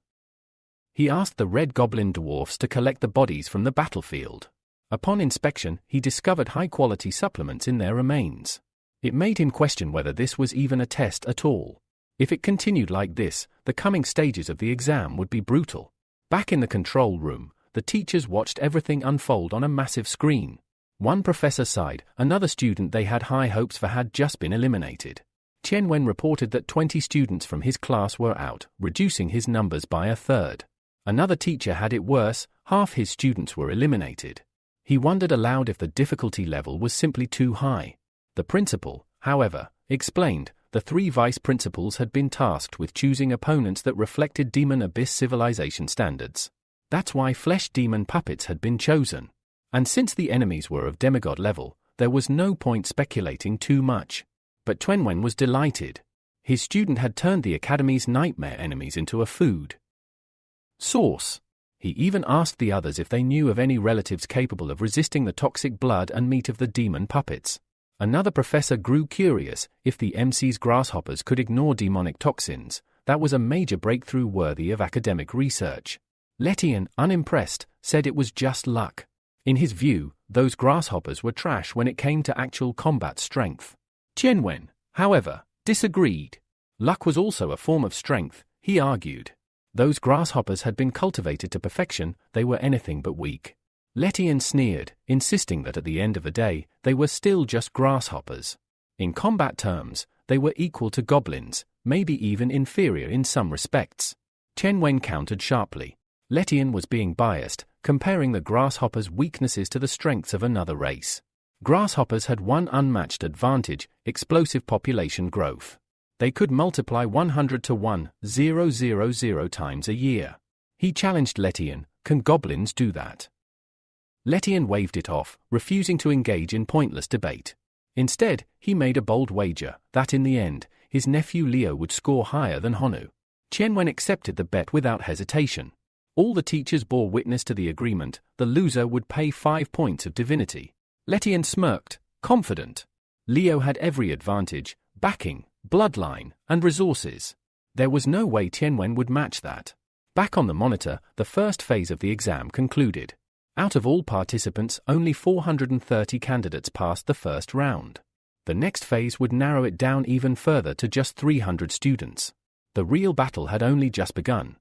He asked the red goblin dwarfs to collect the bodies from the battlefield. Upon inspection, he discovered high-quality supplements in their remains. It made him question whether this was even a test at all. If it continued like this, the coming stages of the exam would be brutal. Back in the control room, the teachers watched everything unfold on a massive screen. One professor sighed, another student they had high hopes for had just been eliminated. Chen Wen reported that 20 students from his class were out, reducing his numbers by a third. Another teacher had it worse: half his students were eliminated. He wondered aloud if the difficulty level was simply too high. The principal, however, explained, the 3 vice principals had been tasked with choosing opponents that reflected Demon Abyss civilization standards. That's why flesh demon puppets had been chosen. And since the enemies were of demigod level, there was no point speculating too much. But Twenwen was delighted. His student had turned the Academy's nightmare enemies into a food source. He even asked the others if they knew of any relatives capable of resisting the toxic blood and meat of the demon puppets. Another professor grew curious: if the MC's grasshoppers could ignore demonic toxins, that was a major breakthrough worthy of academic research. Letian, unimpressed, said it was just luck. In his view, those grasshoppers were trash when it came to actual combat strength. Qianwen, however, disagreed. Luck was also a form of strength, he argued. Those grasshoppers had been cultivated to perfection, they were anything but weak. Letian sneered, insisting that at the end of the day, they were still just grasshoppers. In combat terms, they were equal to goblins, maybe even inferior in some respects. Chen Wen countered sharply. Letian was being biased, comparing the grasshoppers' weaknesses to the strengths of another race. Grasshoppers had one unmatched advantage: explosive population growth. They could multiply 100 to 1,000 times a year. He challenged Letian: can goblins do that? Letian waved it off, refusing to engage in pointless debate. Instead, he made a bold wager that in the end, his nephew Leo would score higher than Honu. Qianwen accepted the bet without hesitation. All the teachers bore witness to the agreement: the loser would pay 5 points of divinity. Letian smirked, confident. Leo had every advantage: backing, bloodline, and resources. There was no way Tianwen would match that. Back on the monitor, the first phase of the exam concluded. Out of all participants, only 430 candidates passed the first round. The next phase would narrow it down even further to just 300 students. The real battle had only just begun.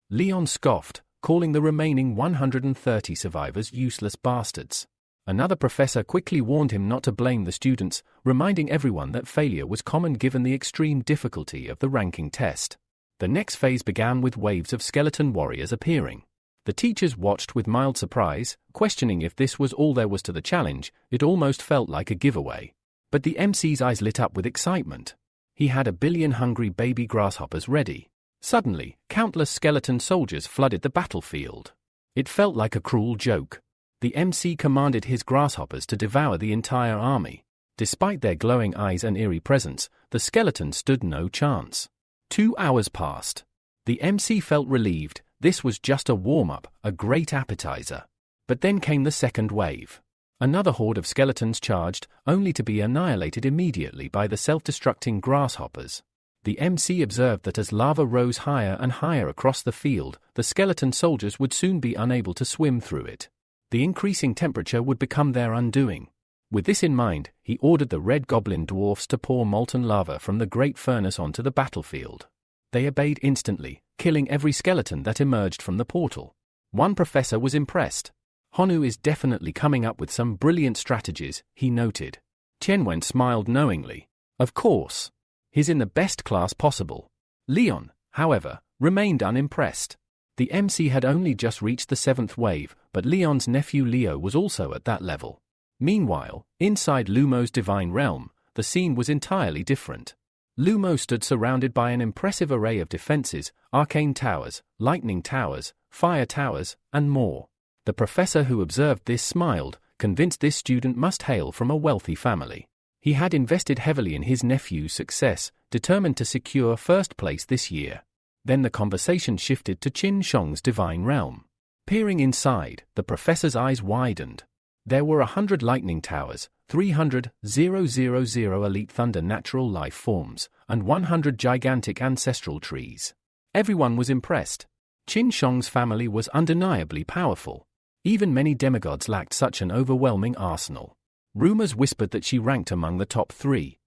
Leon scoffed, calling the remaining 130 survivors useless bastards. Another professor quickly warned him not to blame the students, reminding everyone that failure was common given the extreme difficulty of the ranking test. The next phase began with waves of skeleton warriors appearing. The teachers watched with mild surprise, questioning if this was all there was to the challenge. It almost felt like a giveaway. But the MC's eyes lit up with excitement. He had 1 billion hungry baby grasshoppers ready. Suddenly, countless skeleton soldiers flooded the battlefield. It felt like a cruel joke. The MC commanded his grasshoppers to devour the entire army. Despite their glowing eyes and eerie presence, the skeletons stood no chance. 2 hours passed. The MC felt relieved. This was just a warm-up, a great appetizer. But then came the second wave. Another horde of skeletons charged, only to be annihilated immediately by the self-destructing grasshoppers. The MC observed that as lava rose higher and higher across the field, the skeleton soldiers would soon be unable to swim through it. The increasing temperature would become their undoing. With this in mind, he ordered the red goblin dwarfs to pour molten lava from the great furnace onto the battlefield. They obeyed instantly, killing every skeleton that emerged from the portal. One professor was impressed. "Honu is definitely coming up with some brilliant strategies," he noted. Qianwen smiled knowingly. "Of course. He's in the best class possible." Leon, however, remained unimpressed. The MC had only just reached the 7th wave, but Leon's nephew Leo was also at that level. Meanwhile, inside Lumo's divine realm, the scene was entirely different. Lumo stood surrounded by an impressive array of defenses, arcane towers, lightning towers, fire towers, and more. The professor who observed this smiled, convinced this student must hail from a wealthy family. He had invested heavily in his nephew's success, determined to secure first place this year. Then the conversation shifted to Qin Shong's divine realm. Peering inside, the professor's eyes widened. There were 100 lightning towers, 300 000 elite thunder natural life forms, and 100 gigantic ancestral trees. Everyone was impressed. Qin Shong's family was undeniably powerful. Even many demigods lacked such an overwhelming arsenal. Rumors whispered that she ranked among the top 3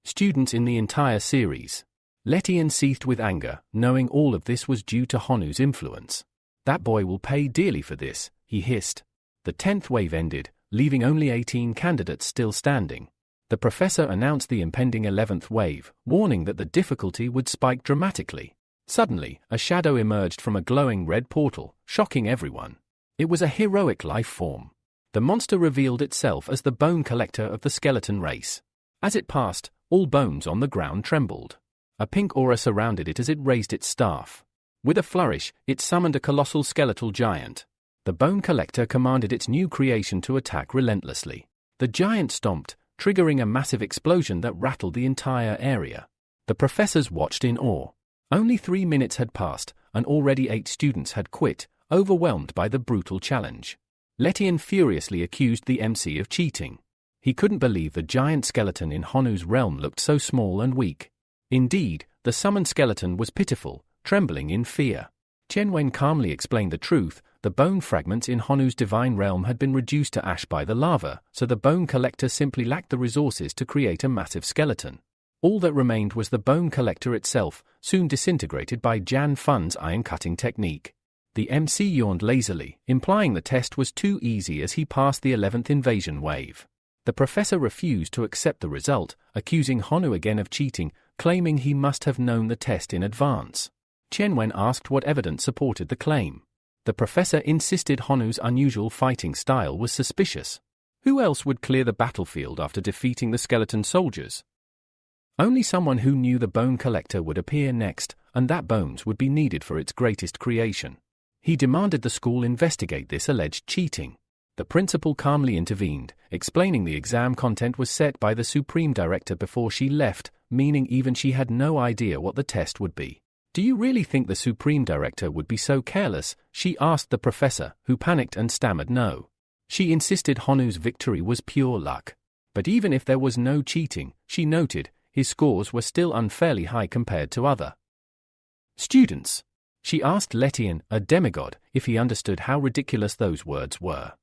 students in the entire series. Letian seethed with anger, knowing all of this was due to Honu's influence. "That boy will pay dearly for this," he hissed. The 10th wave ended, leaving only 18 candidates still standing. The professor announced the impending 11th wave, warning that the difficulty would spike dramatically. Suddenly, a shadow emerged from a glowing red portal, shocking everyone. It was a heroic life form. The monster revealed itself as the bone collector of the skeleton race. As it passed, all bones on the ground trembled. A pink aura surrounded it as it raised its staff. With a flourish, it summoned a colossal skeletal giant. The bone collector commanded its new creation to attack relentlessly. The giant stomped, triggering a massive explosion that rattled the entire area. The professors watched in awe. Only 3 minutes had passed, and already 8 students had quit, overwhelmed by the brutal challenge. Letian furiously accused the MC of cheating. He couldn't believe the giant skeleton in Honu's realm looked so small and weak. Indeed, the summoned skeleton was pitiful, trembling in fear. Qianwen calmly explained the truth. The bone fragments in Honu's divine realm had been reduced to ash by the lava, so the bone collector simply lacked the resources to create a massive skeleton. All that remained was the bone collector itself, soon disintegrated by Jan Fun's iron-cutting technique. The MC yawned lazily, implying the test was too easy as he passed the 11th invasion wave. The professor refused to accept the result, accusing Honu again of cheating, claiming he must have known the test in advance. Qianwen asked what evidence supported the claim. The professor insisted Honu's unusual fighting style was suspicious. Who else would clear the battlefield after defeating the skeleton soldiers? Only someone who knew the bone collector would appear next, and that bones would be needed for its greatest creation. He demanded the school investigate this alleged cheating. The principal calmly intervened, explaining the exam content was set by the supreme director before she left, meaning even she had no idea what the test would be. "Do you really think the supreme director would be so careless?" she asked the professor, who panicked and stammered no. She insisted Honu's victory was pure luck. But even if there was no cheating, she noted, his scores were still unfairly high compared to other students. She asked Letian, a demigod, if he understood how ridiculous those words were.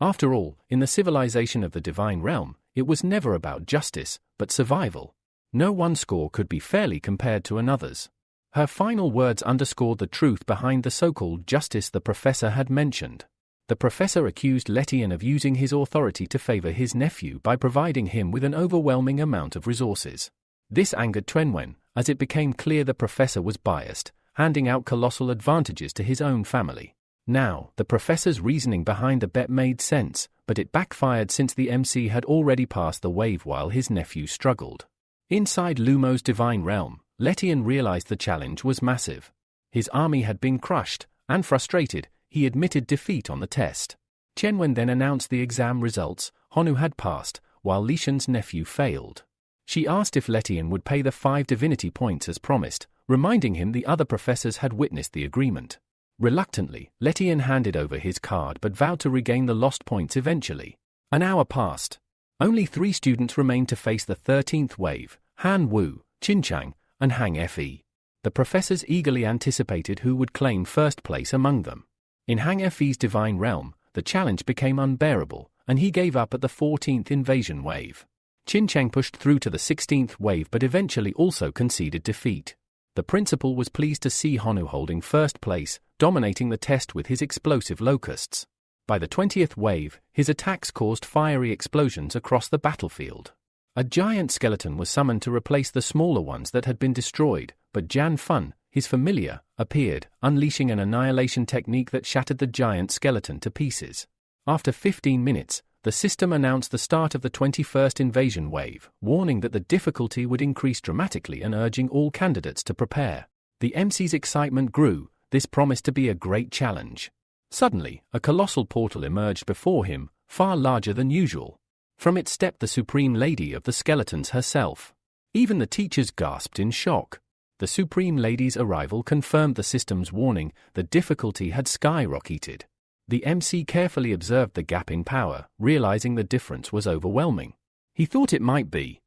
After all, in the civilization of the divine realm, it was never about justice, but survival. No one score could be fairly compared to another's. Her final words underscored the truth behind the so-called justice the professor had mentioned. The professor accused Letian of using his authority to favor his nephew by providing him with an overwhelming amount of resources. This angered Trenwen, as it became clear the professor was biased, handing out colossal advantages to his own family. Now, the professor's reasoning behind the bet made sense, but it backfired since the MC had already passed the wave while his nephew struggled. Inside Lumo's divine realm, Letian realized the challenge was massive. His army had been crushed, and frustrated, he admitted defeat on the test. Chenwen then announced the exam results. Honu had passed, while Lishan's nephew failed. She asked if Letian would pay the 5 divinity points as promised, reminding him the other professors had witnessed the agreement. Reluctantly, Letian handed over his card but vowed to regain the lost points eventually. An hour passed. Only 3 students remained to face the 13th wave: Han Wu, Qinchang, and Hang Fe. The professors eagerly anticipated who would claim first place among them. In Hang Fe's divine realm, the challenge became unbearable, and he gave up at the 14th invasion wave. Qinchang pushed through to the 16th wave but eventually also conceded defeat. The principal was pleased to see Honu holding first place, dominating the test with his explosive locusts. By the 20th wave, his attacks caused fiery explosions across the battlefield. A giant skeleton was summoned to replace the smaller ones that had been destroyed, but Jan Fun, his familiar, appeared, unleashing an annihilation technique that shattered the giant skeleton to pieces. After 15 minutes, the system announced the start of the 21st invasion wave, warning that the difficulty would increase dramatically and urging all candidates to prepare. The MC's excitement grew. This promised to be a great challenge. Suddenly, a colossal portal emerged before him, far larger than usual. From it stepped the Supreme Lady of the Skeletons herself. Even the teachers gasped in shock. The Supreme Lady's arrival confirmed the system's warning. The difficulty had skyrocketed. The MC carefully observed the gap in power, realizing the difference was overwhelming. He thought it might be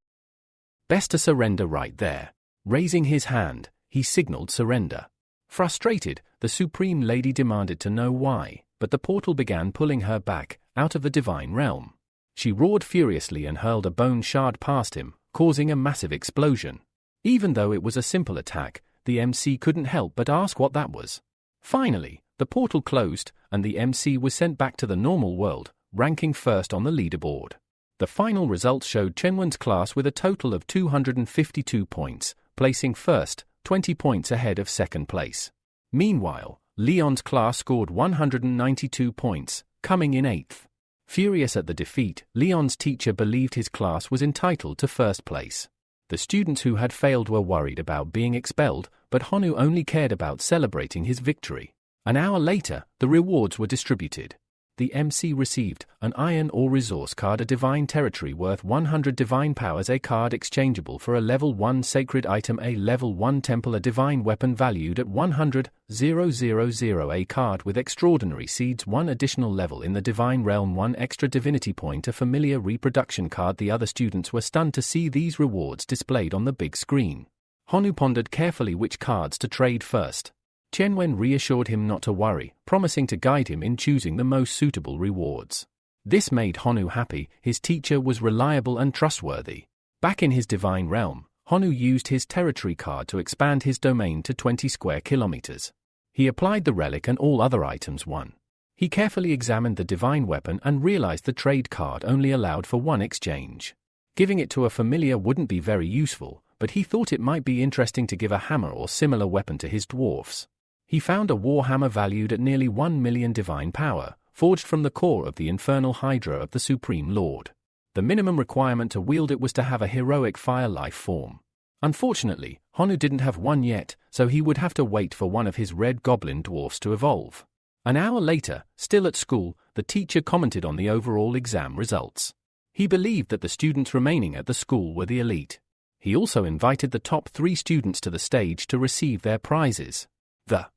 best to surrender right there. Raising his hand, he signaled surrender. Frustrated, the Supreme Lady demanded to know why, but the portal began pulling her back, out of the divine realm. She roared furiously and hurled a bone shard past him, causing a massive explosion. Even though it was a simple attack, the MC couldn't help but ask what that was. Finally, the portal closed, and the MC was sent back to the normal world, ranking first on the leaderboard. The final results showed Chenwen's class with a total of 252 points, placing first, 20 points ahead of second place. Meanwhile, Leon's class scored 192 points, coming in 8th. Furious at the defeat, Leon's teacher believed his class was entitled to first place. The students who had failed were worried about being expelled, but Honu only cared about celebrating his victory. An hour later, the rewards were distributed. The MC received an iron or resource card, a divine territory worth 100 divine powers, a card exchangeable for a level 1 sacred item, a level 1 temple, a divine weapon valued at 100,000, a card with extraordinary seeds, 1 additional level in the divine realm, 1 extra divinity point, a familiar reproduction card. The other students were stunned to see these rewards displayed on the big screen. Honu pondered carefully which cards to trade first. Chenwen reassured him not to worry, promising to guide him in choosing the most suitable rewards. This made Honu happy. His teacher was reliable and trustworthy. Back in his divine realm, Honu used his territory card to expand his domain to 20 square kilometers. He applied the relic and all other items won. He carefully examined the divine weapon and realized the trade card only allowed for 1 exchange. Giving it to a familiar wouldn't be very useful, but he thought it might be interesting to give a hammer or similar weapon to his dwarfs. He found a warhammer valued at nearly 1 million divine power, forged from the core of the infernal hydra of the Supreme Lord. The minimum requirement to wield it was to have a heroic fire life form. Unfortunately, Honu didn't have one yet, so he would have to wait for one of his red goblin dwarfs to evolve. An hour later, still at school, the teacher commented on the overall exam results. He believed that the students remaining at the school were the elite. He also invited the top 3 students to the stage to receive their prizes. The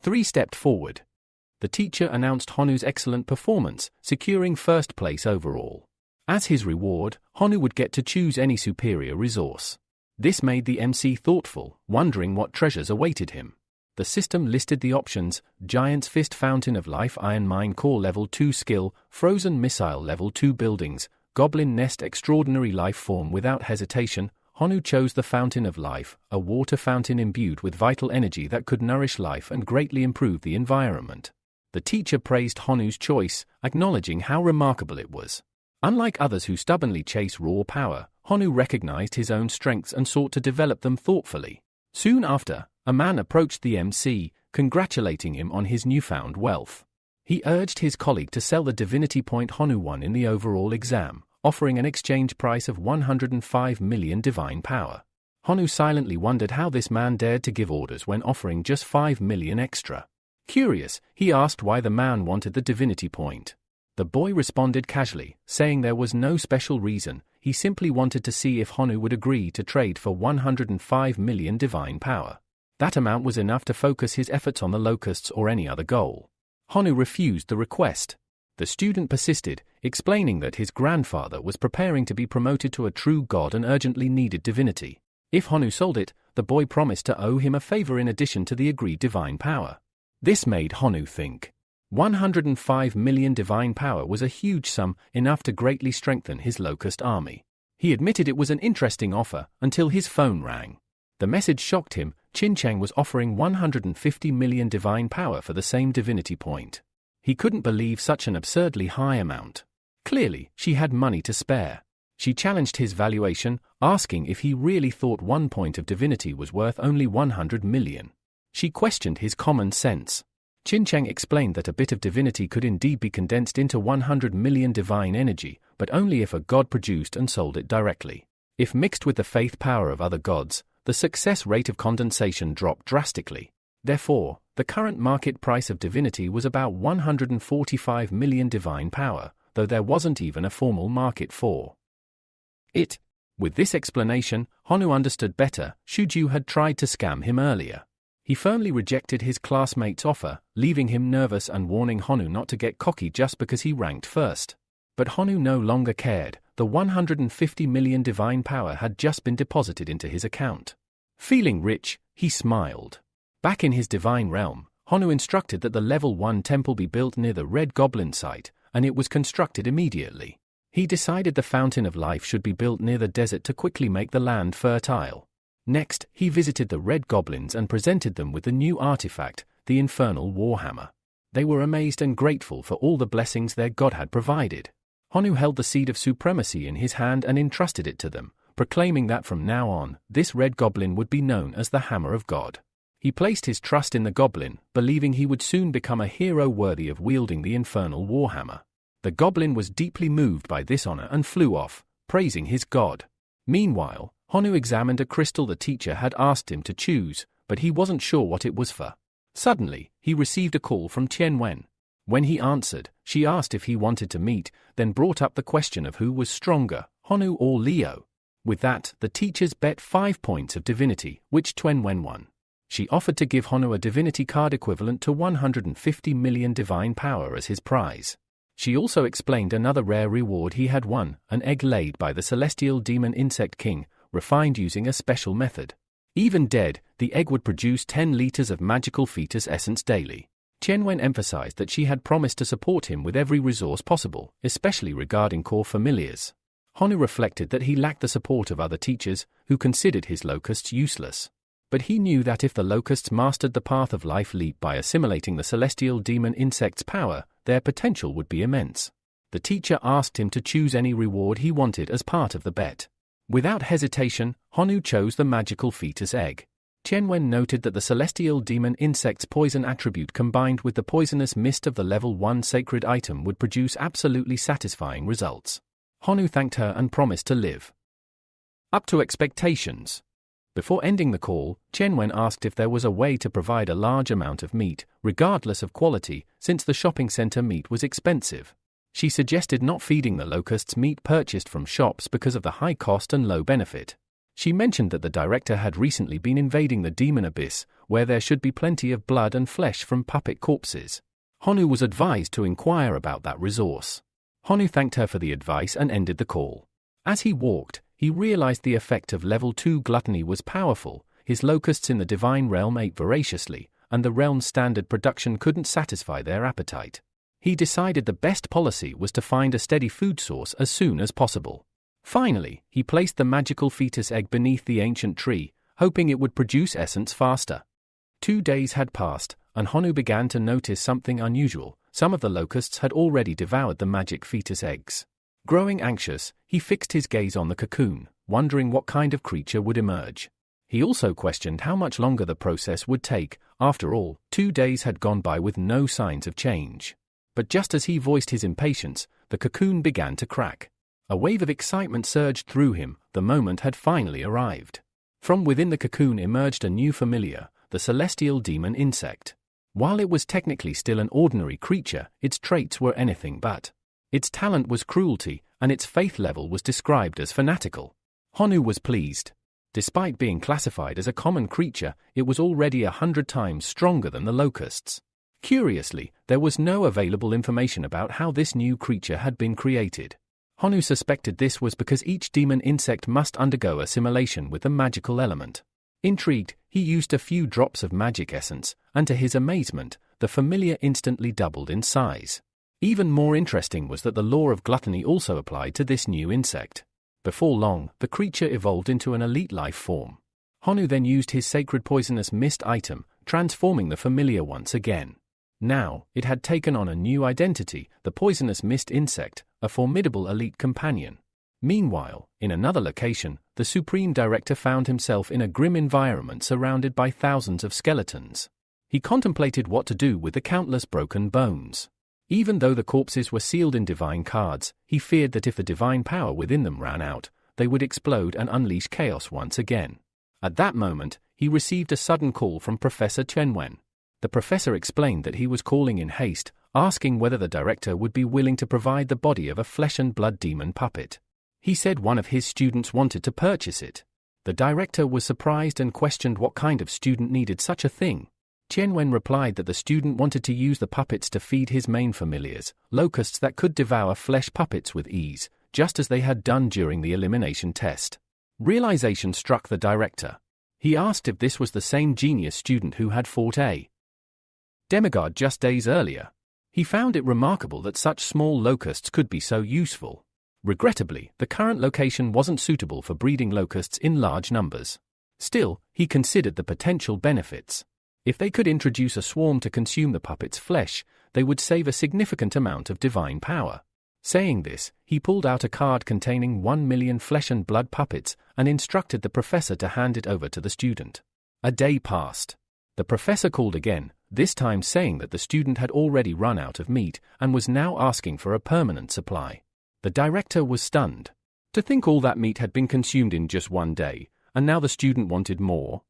3 stepped forward. The teacher announced Honu's excellent performance, securing first place overall. As his reward, Honu would get to choose any superior resource. This made the MC thoughtful, wondering what treasures awaited him. The system listed the options: Giant's Fist, Fountain of Life, Iron Mine Core Level 2 Skill, Frozen Missile Level 2 Buildings, Goblin Nest Extraordinary Life Form. Without hesitation, Honu chose the Fountain of Life, a water fountain imbued with vital energy that could nourish life and greatly improve the environment. The teacher praised Honu's choice, acknowledging how remarkable it was. Unlike others who stubbornly chase raw power, Honu recognized his own strengths and sought to develop them thoughtfully. Soon after, a man approached the MC, congratulating him on his newfound wealth. He urged his colleague to sell the divinity point Honu won in the overall exam, offering an exchange price of 105 million divine power. Honu silently wondered how this man dared to give orders when offering just 5 million extra. Curious, he asked why the man wanted the divinity point. The boy responded casually, saying there was no special reason, he simply wanted to see if Honu would agree to trade for 105 million divine power. That amount was enough to focus his efforts on the locusts or any other goal. Honu refused the request. The student persisted, explaining that his grandfather was preparing to be promoted to a true god and urgently needed divinity. If Honu sold it, the boy promised to owe him a favor in addition to the agreed divine power. This made Honu think. 105 million divine power was a huge sum, enough to greatly strengthen his locust army. He admitted it was an interesting offer until his phone rang. The message shocked him. Qin Cheng was offering 150 million divine power for the same divinity point. He couldn't believe such an absurdly high amount. Clearly, she had money to spare. She challenged his valuation, asking if he really thought 1 point of divinity was worth only 100 million. She questioned his common sense. Qin Cheng explained that a bit of divinity could indeed be condensed into 100 million divine energy, but only if a god produced and sold it directly. If mixed with the faith power of other gods, the success rate of condensation dropped drastically. Therefore, the current market price of divinity was about 145 million divine power, though there wasn't even a formal market for it. With this explanation, Honu understood better. Shuju had tried to scam him earlier. He firmly rejected his classmate's offer, leaving him nervous and warning Honu not to get cocky just because he ranked first. But Honu no longer cared. The 150 million divine power had just been deposited into his account. Feeling rich, he smiled. Back in his divine realm, Honu instructed that the level 1 temple be built near the Red Goblin site, and it was constructed immediately. He decided the Fountain of Life should be built near the desert to quickly make the land fertile. Next, he visited the Red Goblins and presented them with the new artifact, the Infernal Warhammer. They were amazed and grateful for all the blessings their god had provided. Honu held the seed of supremacy in his hand and entrusted it to them, proclaiming that from now on, this Red Goblin would be known as the Hammer of God. He placed his trust in the goblin, believing he would soon become a hero worthy of wielding the Infernal Warhammer. The goblin was deeply moved by this honor and flew off, praising his god. Meanwhile, Honu examined a crystal the teacher had asked him to choose, but he wasn't sure what it was for. Suddenly, he received a call from Tian Wen. When he answered, she asked if he wanted to meet, then brought up the question of who was stronger, Honu or Leo. With that, the teachers bet 5 points of divinity, which Tian Wen won. She offered to give Honu a divinity card equivalent to 150 million divine power as his prize. She also explained another rare reward he had won, an egg laid by the celestial demon insect king, refined using a special method. Even dead, the egg would produce 10 liters of magical fetus essence daily. Tian Wen emphasized that she had promised to support him with every resource possible, especially regarding core familiars. Honu reflected that he lacked the support of other teachers, who considered his locusts useless. But he knew that if the locusts mastered the path of life leap by assimilating the celestial demon insect's power, their potential would be immense. The teacher asked him to choose any reward he wanted as part of the bet. Without hesitation, Honu chose the magical fetus egg. Tian Wen noted that the celestial demon insect's poison attribute combined with the poisonous mist of the level 1 sacred item would produce absolutely satisfying results. Honu thanked her and promised to live up to expectations. Before ending the call, Tian Wen asked if there was a way to provide a large amount of meat, regardless of quality, since the shopping center meat was expensive. She suggested not feeding the locusts meat purchased from shops because of the high cost and low benefit. She mentioned that the director had recently been invading the demon abyss, where there should be plenty of blood and flesh from puppet corpses. Honu was advised to inquire about that resource. Honu thanked her for the advice and ended the call. As he walked, he realized the effect of level 2 gluttony was powerful. His locusts in the divine realm ate voraciously, and the realm's standard production couldn't satisfy their appetite. He decided the best policy was to find a steady food source as soon as possible. Finally, he placed the magical fetus egg beneath the ancient tree, hoping it would produce essence faster. 2 days had passed. and Honu began to notice something unusual. Some of the locusts had already devoured the magic fetus eggs. Growing anxious, he fixed his gaze on the cocoon, wondering what kind of creature would emerge. He also questioned how much longer the process would take. After all, 2 days had gone by with no signs of change. But just as he voiced his impatience, the cocoon began to crack. A wave of excitement surged through him. The moment had finally arrived. From within the cocoon emerged a new familiar, the celestial demon insect. While it was technically still an ordinary creature, its traits were anything but. Its talent was cruelty, and its faith level was described as fanatical. Honu was pleased. Despite being classified as a common creature, it was already 100 times stronger than the locusts. Curiously, there was no available information about how this new creature had been created. Honu suspected this was because each demon insect must undergo assimilation with the magical element. Intrigued, he used a few drops of magic essence, and to his amazement, the familiar instantly doubled in size. Even more interesting was that the law of gluttony also applied to this new insect. Before long, the creature evolved into an elite life form. Honu then used his sacred poisonous mist item, transforming the familiar once again. Now, it had taken on a new identity, the poisonous mist insect, a formidable elite companion. Meanwhile, in another location, the Supreme Director found himself in a grim environment surrounded by thousands of skeletons. He contemplated what to do with the countless broken bones. Even though the corpses were sealed in divine cards, he feared that if the divine power within them ran out, they would explode and unleash chaos once again. At that moment, he received a sudden call from Professor Chenwen. The professor explained that he was calling in haste, asking whether the director would be willing to provide the body of a flesh and blood demon puppet. He said one of his students wanted to purchase it. The director was surprised and questioned what kind of student needed such a thing. Qianwen replied that the student wanted to use the puppets to feed his main familiars, locusts that could devour flesh puppets with ease, just as they had done during the elimination test. Realization struck the director. He asked if this was the same genius student who had fought a demigod just days earlier. He found it remarkable that such small locusts could be so useful. Regrettably, the current location wasn't suitable for breeding locusts in large numbers. Still, he considered the potential benefits. If they could introduce a swarm to consume the puppet's flesh, they would save a significant amount of divine power. Saying this, he pulled out a card containing 1 million flesh and blood puppets and instructed the professor to hand it over to the student. A day passed. The professor called again, this time saying that the student had already run out of meat and was now asking for a permanent supply. The director was stunned. To think all that meat had been consumed in just one day, and now the student wanted more.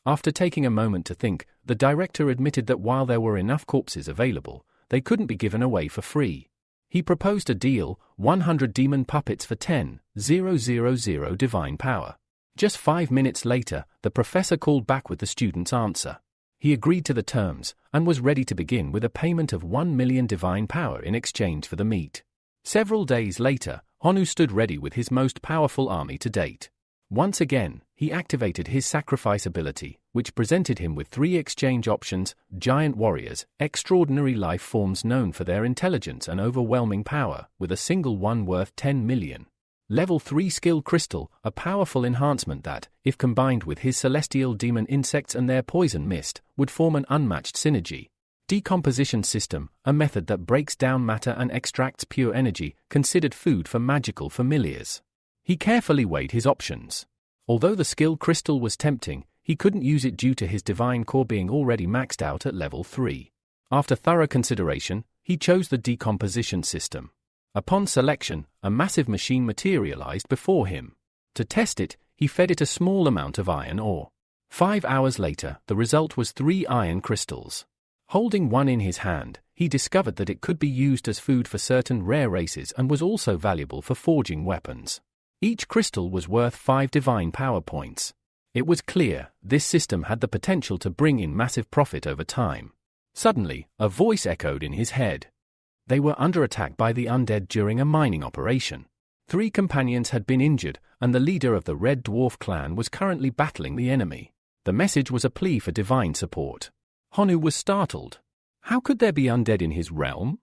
After taking a moment to think, the director admitted that while there were enough corpses available, they couldn't be given away for free. He proposed a deal, 100 demon puppets for 10,000 divine power. Just 5 minutes later, the professor called back with the student's answer. He agreed to the terms, and was ready to begin with a payment of 1 million divine power in exchange for the meat. Several days later, Honu stood ready with his most powerful army to date. Once again, he activated his sacrifice ability, which presented him with 3 exchange options: giant warriors, extraordinary life forms known for their intelligence and overwhelming power, with a single one worth 10 million. Level 3 skill crystal, a powerful enhancement that, if combined with his celestial demon insects and their poison mist, would form an unmatched synergy. Decomposition system, a method that breaks down matter and extracts pure energy, considered food for magical familiars. He carefully weighed his options. Although the skill crystal was tempting, he couldn't use it due to his divine core being already maxed out at level 3. After thorough consideration, he chose the decomposition system. Upon selection, a massive machine materialized before him. To test it, he fed it a small amount of iron ore. 5 hours later, the result was 3 iron crystals. Holding one in his hand, he discovered that it could be used as food for certain rare races and was also valuable for forging weapons. Each crystal was worth 5 divine power points. It was clear, this system had the potential to bring in massive profit over time. Suddenly, a voice echoed in his head. They were under attack by the undead during a mining operation. 3 companions had been injured, and the leader of the Red Dwarf clan was currently battling the enemy. The message was a plea for divine support. Honu was startled. How could there be undead in his realm?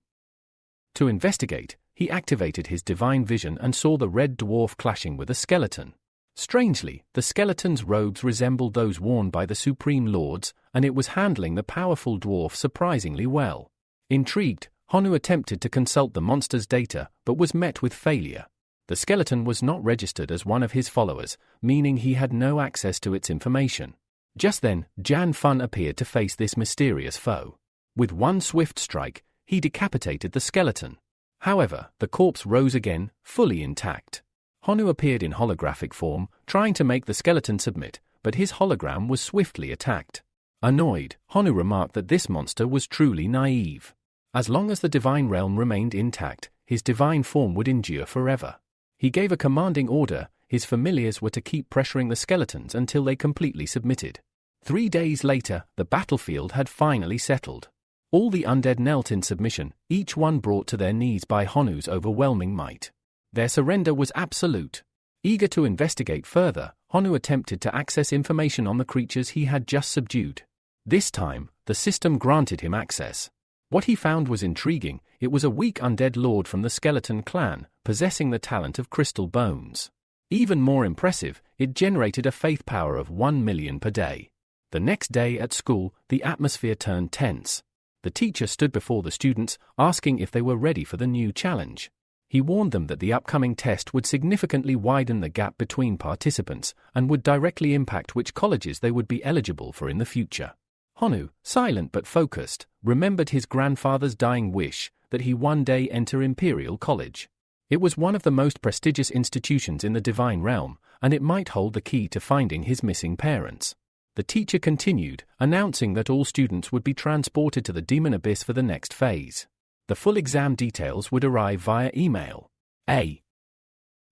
To investigate, he activated his divine vision and saw the Red Dwarf clashing with a skeleton. Strangely, the skeleton's robes resembled those worn by the Supreme Lords, and it was handling the powerful dwarf surprisingly well. Intrigued, Honu attempted to consult the monster's data, but was met with failure. The skeleton was not registered as one of his followers, meaning he had no access to its information. Just then, Jan Fun appeared to face this mysterious foe. With one swift strike, he decapitated the skeleton. However, the corpse rose again, fully intact. Honu appeared in holographic form, trying to make the skeleton submit, but his hologram was swiftly attacked. Annoyed, Honu remarked that this monster was truly naive. As long as the divine realm remained intact, his divine form would endure forever. He gave a commanding order. His familiars were to keep pressuring the skeletons until they completely submitted. 3 days later, the battlefield had finally settled. All the undead knelt in submission, each one brought to their knees by Honu's overwhelming might. Their surrender was absolute. Eager to investigate further, Honu attempted to access information on the creatures he had just subdued. This time, the system granted him access. What he found was intriguing. It was a weak undead lord from the skeleton clan, possessing the talent of crystal bones. Even more impressive, it generated a faith power of 1 million per day. The next day at school, the atmosphere turned tense. The teacher stood before the students, asking if they were ready for the new challenge. He warned them that the upcoming test would significantly widen the gap between participants and would directly impact which colleges they would be eligible for in the future. Honu, silent but focused, remembered his grandfather's dying wish that he one day enter Imperial College. It was one of the most prestigious institutions in the divine realm, and it might hold the key to finding his missing parents. The teacher continued, announcing that all students would be transported to the demon abyss for the next phase. The full exam details would arrive via email. A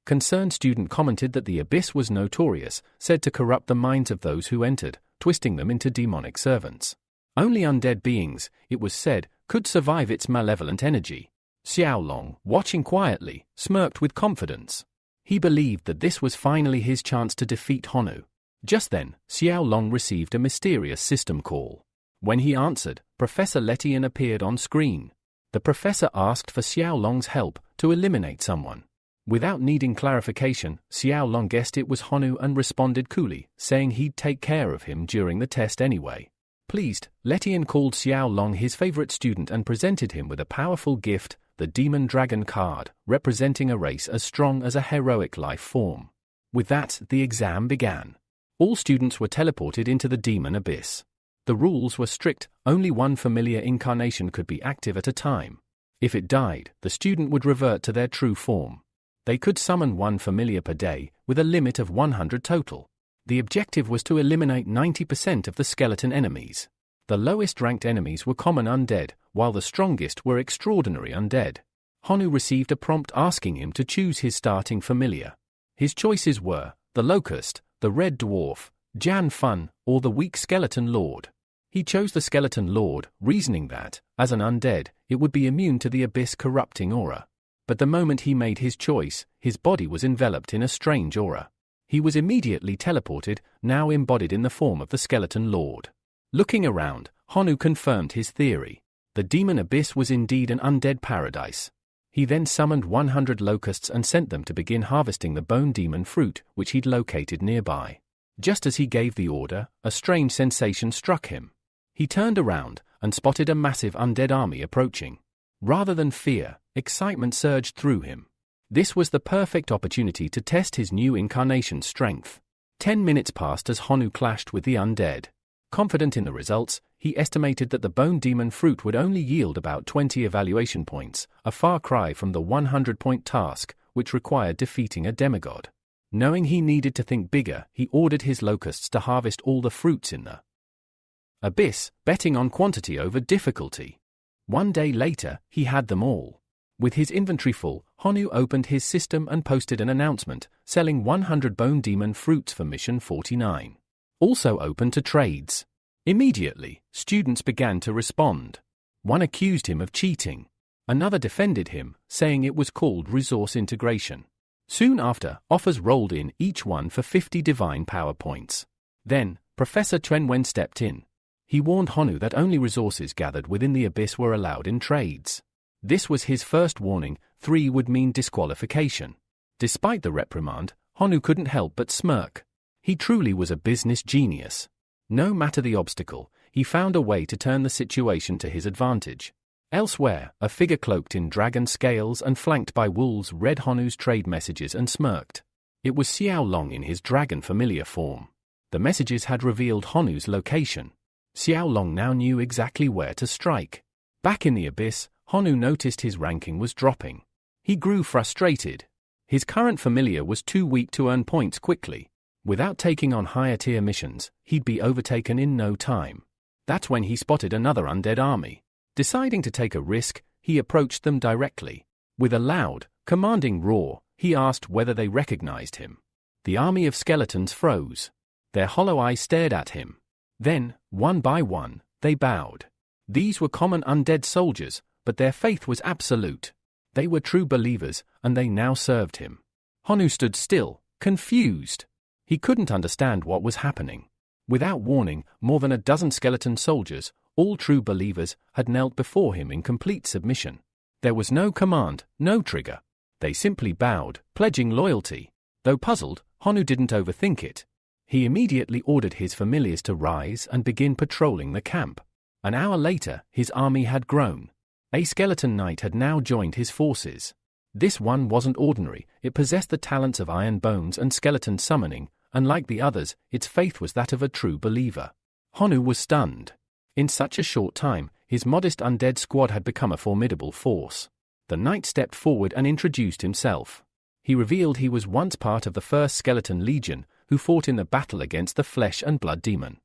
concerned student commented that the abyss was notorious, said to corrupt the minds of those who entered, twisting them into demonic servants. Only undead beings, it was said, could survive its malevolent energy. Xiaolong, watching quietly, smirked with confidence. He believed that this was finally his chance to defeat Honu. Just then, Xiaolong received a mysterious system call. When he answered, Professor Letian appeared on screen. The professor asked for Xiaolong's help to eliminate someone. Without needing clarification, Xiaolong guessed it was Honu and responded coolly, saying he'd take care of him during the test anyway. Pleased, Letian called Xiaolong his favorite student and presented him with a powerful gift, the Demon Dragon card, representing a race as strong as a heroic life form. With that, the exam began. All students were teleported into the demon abyss. The rules were strict, only one familiar incarnation could be active at a time. If it died, the student would revert to their true form. They could summon one familiar per day, with a limit of 100 total. The objective was to eliminate 90% of the skeleton enemies. The lowest-ranked enemies were common undead, while the strongest were extraordinary undead. Honu received a prompt asking him to choose his starting familiar. His choices were the Locust, the Red Dwarf, Jan Fun, or the Weak Skeleton Lord. He chose the Skeleton Lord, reasoning that, as an undead, it would be immune to the abyss corrupting aura. But the moment he made his choice, his body was enveloped in a strange aura. He was immediately teleported, now embodied in the form of the Skeleton Lord. Looking around, Honu confirmed his theory. The demon abyss was indeed an undead paradise. He then summoned 100 locusts and sent them to begin harvesting the bone demon fruit, which he'd located nearby. Just as he gave the order, a strange sensation struck him. He turned around and spotted a massive undead army approaching. Rather than fear, excitement surged through him. This was the perfect opportunity to test his new incarnation's strength. 10 minutes passed as Honu clashed with the undead. Confident in the results, he estimated that the bone demon fruit would only yield about 20 evaluation points, a far cry from the 100-point task, which required defeating a demigod. Knowing he needed to think bigger, he ordered his locusts to harvest all the fruits in the abyss, betting on quantity over difficulty. One day later, he had them all. With his inventory full, Honu opened his system and posted an announcement, selling 100 bone demon fruits for Mission 49. Also open to trades. Immediately, students began to respond. One accused him of cheating. Another defended him, saying it was called resource integration. Soon after, offers rolled in, each one for 50 divine power points. Then, Professor Trenwen stepped in. He warned Honu that only resources gathered within the abyss were allowed in trades. This was his first warning. 3 would mean disqualification. Despite the reprimand, Honu couldn't help but smirk. He truly was a business genius. No matter the obstacle, he found a way to turn the situation to his advantage. Elsewhere, a figure cloaked in dragon scales and flanked by wolves read Honu's trade messages and smirked. It was Xiao Long in his dragon familiar form. The messages had revealed Honu's location. Xiao Long now knew exactly where to strike. Back in the abyss, Honu noticed his ranking was dropping. He grew frustrated. His current familiar was too weak to earn points quickly. Without taking on higher-tier missions, he'd be overtaken in no time. That's when he spotted another undead army. Deciding to take a risk, he approached them directly. With a loud, commanding roar, he asked whether they recognized him. The army of skeletons froze. Their hollow eyes stared at him. Then, one by one, they bowed. These were common undead soldiers, but their faith was absolute. They were true believers, and they now served him. Honu stood still, confused. He couldn't understand what was happening. Without warning, more than a dozen skeleton soldiers, all true believers, had knelt before him in complete submission. There was no command, no trigger. They simply bowed, pledging loyalty. Though puzzled, Honu didn't overthink it. He immediately ordered his familiars to rise and begin patrolling the camp. An hour later, his army had grown. A skeleton knight had now joined his forces. This one wasn't ordinary, it possessed the talents of iron bones and skeleton summoning, and like the others, its faith was that of a true believer. Honu was stunned. In such a short time, his modest undead squad had become a formidable force. The knight stepped forward and introduced himself. He revealed he was once part of the first skeleton legion, who fought in the battle against the flesh and blood demon.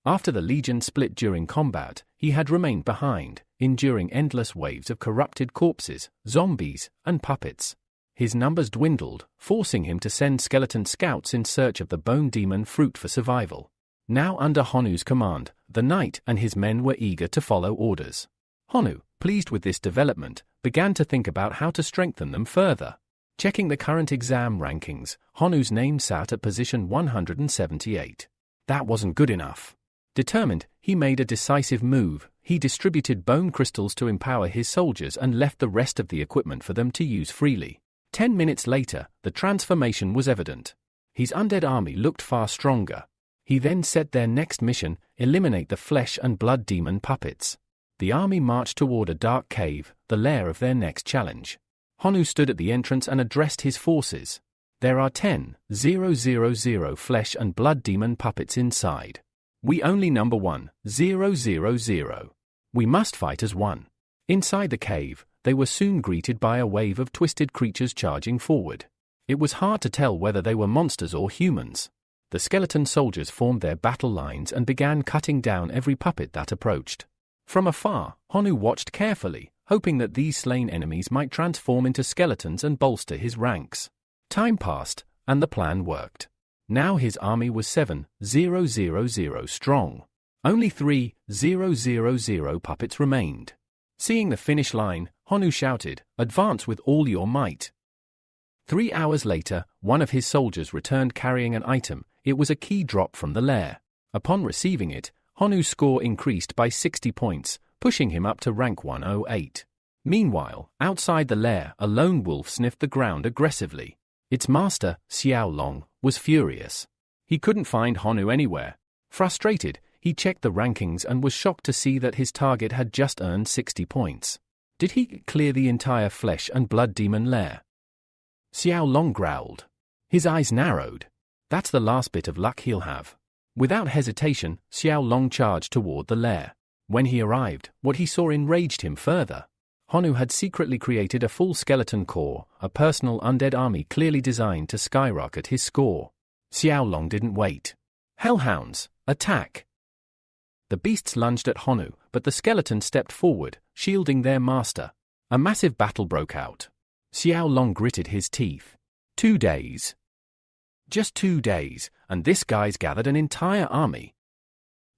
After the legion split during combat, he had remained behind, enduring endless waves of corrupted corpses, zombies, and puppets. His numbers dwindled, forcing him to send skeleton scouts in search of the bone demon fruit for survival. Now under Honu's command, the knight and his men were eager to follow orders. Honu, pleased with this development, began to think about how to strengthen them further. Checking the current exam rankings, Honu's name sat at position 178. That wasn't good enough. Determined, he made a decisive move. He distributed bone crystals to empower his soldiers and left the rest of the equipment for them to use freely. 10 minutes later, the transformation was evident. His undead army looked far stronger. He then set their next mission, eliminate the flesh and blood demon puppets. The army marched toward a dark cave, the lair of their next challenge. Honu stood at the entrance and addressed his forces. There are 10,000 flesh and blood demon puppets inside. We only number 1,000. We must fight as one. Inside the cave, they were soon greeted by a wave of twisted creatures charging forward. It was hard to tell whether they were monsters or humans. The skeleton soldiers formed their battle lines and began cutting down every puppet that approached. From afar, Honu watched carefully, hoping that these slain enemies might transform into skeletons and bolster his ranks. Time passed, and the plan worked. Now his army was 7,000 strong. Only 3,000 puppets remained. Seeing the finish line, Honu shouted, "Advance with all your might." 3 hours later, one of his soldiers returned carrying an item. It was a key drop from the lair. Upon receiving it, Honu's score increased by 60 points, pushing him up to rank 108. Meanwhile, outside the lair, a lone wolf sniffed the ground aggressively. Its master, Xiao Long, was furious. He couldn't find Honu anywhere. Frustrated, he checked the rankings and was shocked to see that his target had just earned 60 points. Did he clear the entire flesh and blood demon lair? Xiao Long growled. His eyes narrowed. That's the last bit of luck he'll have. Without hesitation, Xiao Long charged toward the lair. When he arrived, what he saw enraged him further. Honu had secretly created a full skeleton corps, a personal undead army clearly designed to skyrocket his score. Xiao Long didn't wait. Hellhounds, attack! The beasts lunged at Honu, but the skeleton stepped forward, shielding their master. A massive battle broke out. Xiao Long gritted his teeth. 2 days. Just 2 days, and this guy's gathered an entire army.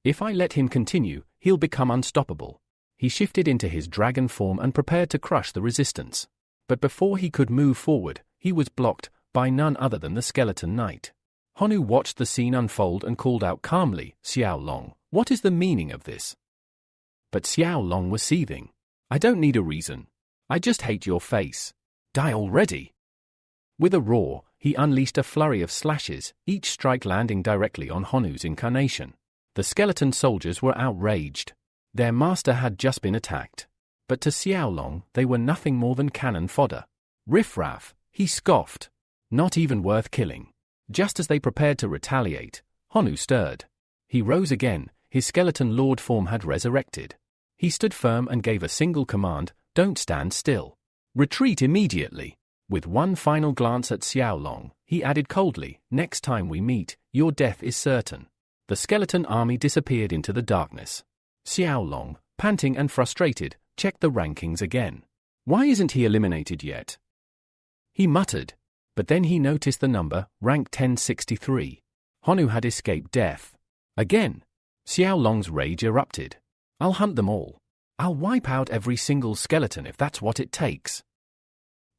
If I let him continue, he'll become unstoppable. He shifted into his dragon form and prepared to crush the resistance. But before he could move forward, he was blocked by none other than the skeleton knight. Honu watched the scene unfold and called out calmly, "Xiao Long, what is the meaning of this?" But Xiao Long was seething. "I don't need a reason. I just hate your face. Die already." With a roar, he unleashed a flurry of slashes, each strike landing directly on Honu's incarnation. The skeleton soldiers were outraged. Their master had just been attacked. But to Xiaolong, they were nothing more than cannon fodder. Riff-raff, he scoffed. Not even worth killing. Just as they prepared to retaliate, Honu stirred. He rose again, his skeleton lord form had resurrected. He stood firm and gave a single command, "Don't stand still. Retreat immediately." With one final glance at Xiaolong, he added coldly, "Next time we meet, your death is certain." The skeleton army disappeared into the darkness. Xiaolong, panting and frustrated, checked the rankings again. Why isn't he eliminated yet? He muttered. But then he noticed the number, rank 1063. Honu had escaped death. Again. Xiaolong's rage erupted. "I'll hunt them all. I'll wipe out every single skeleton if that's what it takes."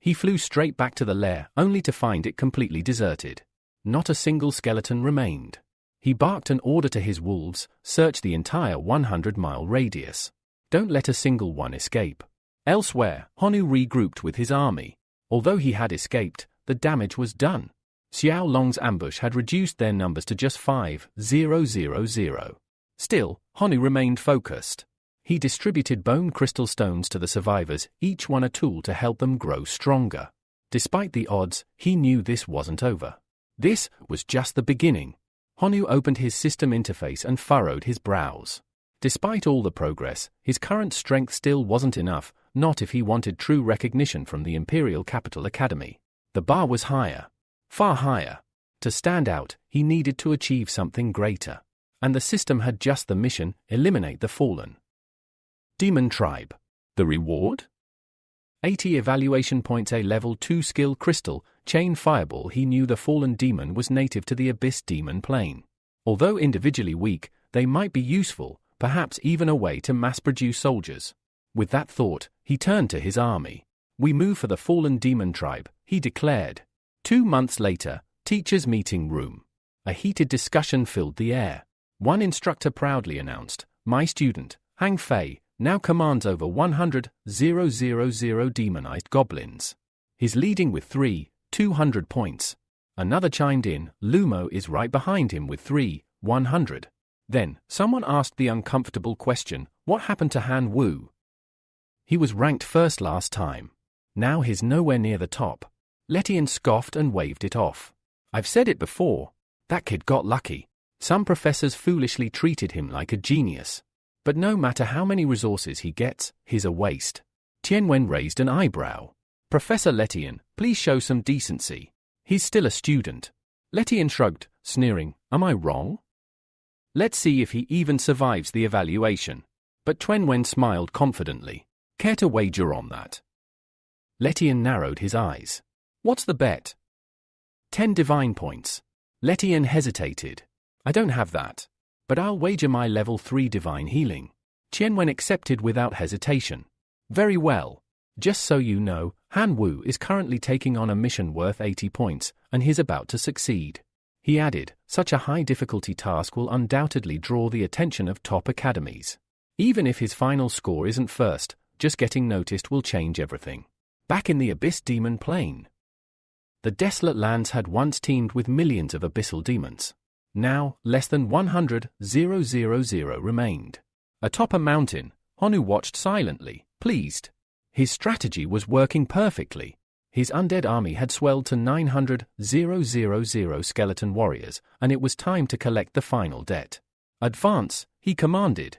He flew straight back to the lair, only to find it completely deserted. Not a single skeleton remained. He barked an order to his wolves, "Search the entire 100-mile radius. Don't let a single one escape." Elsewhere, Honu regrouped with his army. Although he had escaped, the damage was done. Xiaolong's ambush had reduced their numbers to just 5,000. Still, Honu remained focused. He distributed bone crystal stones to the survivors, each one a tool to help them grow stronger. Despite the odds, he knew this wasn't over. This was just the beginning. Honu opened his system interface and furrowed his brows. Despite all the progress, his current strength still wasn't enough, not if he wanted true recognition from the Imperial Capital Academy. The bar was higher. Far higher. To stand out, he needed to achieve something greater. And the system had just the mission, eliminate the fallen. Demon Tribe. The reward? 80 evaluation points. A level 2 skill crystal, chain fireball. He knew the fallen demon was native to the Abyss Demon Plane. Although individually weak, they might be useful, perhaps even a way to mass-produce soldiers. With that thought, he turned to his army. "We move for the fallen demon tribe," he declared. 2 months later, teachers' meeting room. A heated discussion filled the air. One instructor proudly announced, "My student, Hang Fei, now commands over 100,000 demonized goblins. He's leading with 200 points. Another chimed in, "Lumo is right behind him with 100. Then, someone asked the uncomfortable question, "What happened to Han Wu?" He was ranked first last time. Now he's nowhere near the top. Letian scoffed and waved it off. "I've said it before. That kid got lucky. Some professors foolishly treated him like a genius. But no matter how many resources he gets, he's a waste." Tianwen raised an eyebrow. "Professor Letian, please show some decency. He's still a student." Letian shrugged, sneering, "Am I wrong? Let's see if he even survives the evaluation." But Tianwen smiled confidently. "Care to wager on that?" Letian narrowed his eyes. "What's the bet?" 10 divine points. Letian hesitated. "I don't have that. But I'll wager my level 3 divine healing." Tianwen accepted without hesitation. "Very well. Just so you know, Han Wu is currently taking on a mission worth 80 points, and he's about to succeed." He added, "Such a high difficulty task will undoubtedly draw the attention of top academies. Even if his final score isn't first, just getting noticed will change everything." Back in the Abyss Demon Plane. The desolate lands had once teemed with millions of abyssal demons. Now, less than 100,000 remained. Atop a mountain, Honu watched silently, pleased. His strategy was working perfectly. His undead army had swelled to 900,000 skeleton warriors, and it was time to collect the final debt. "Advance," he commanded.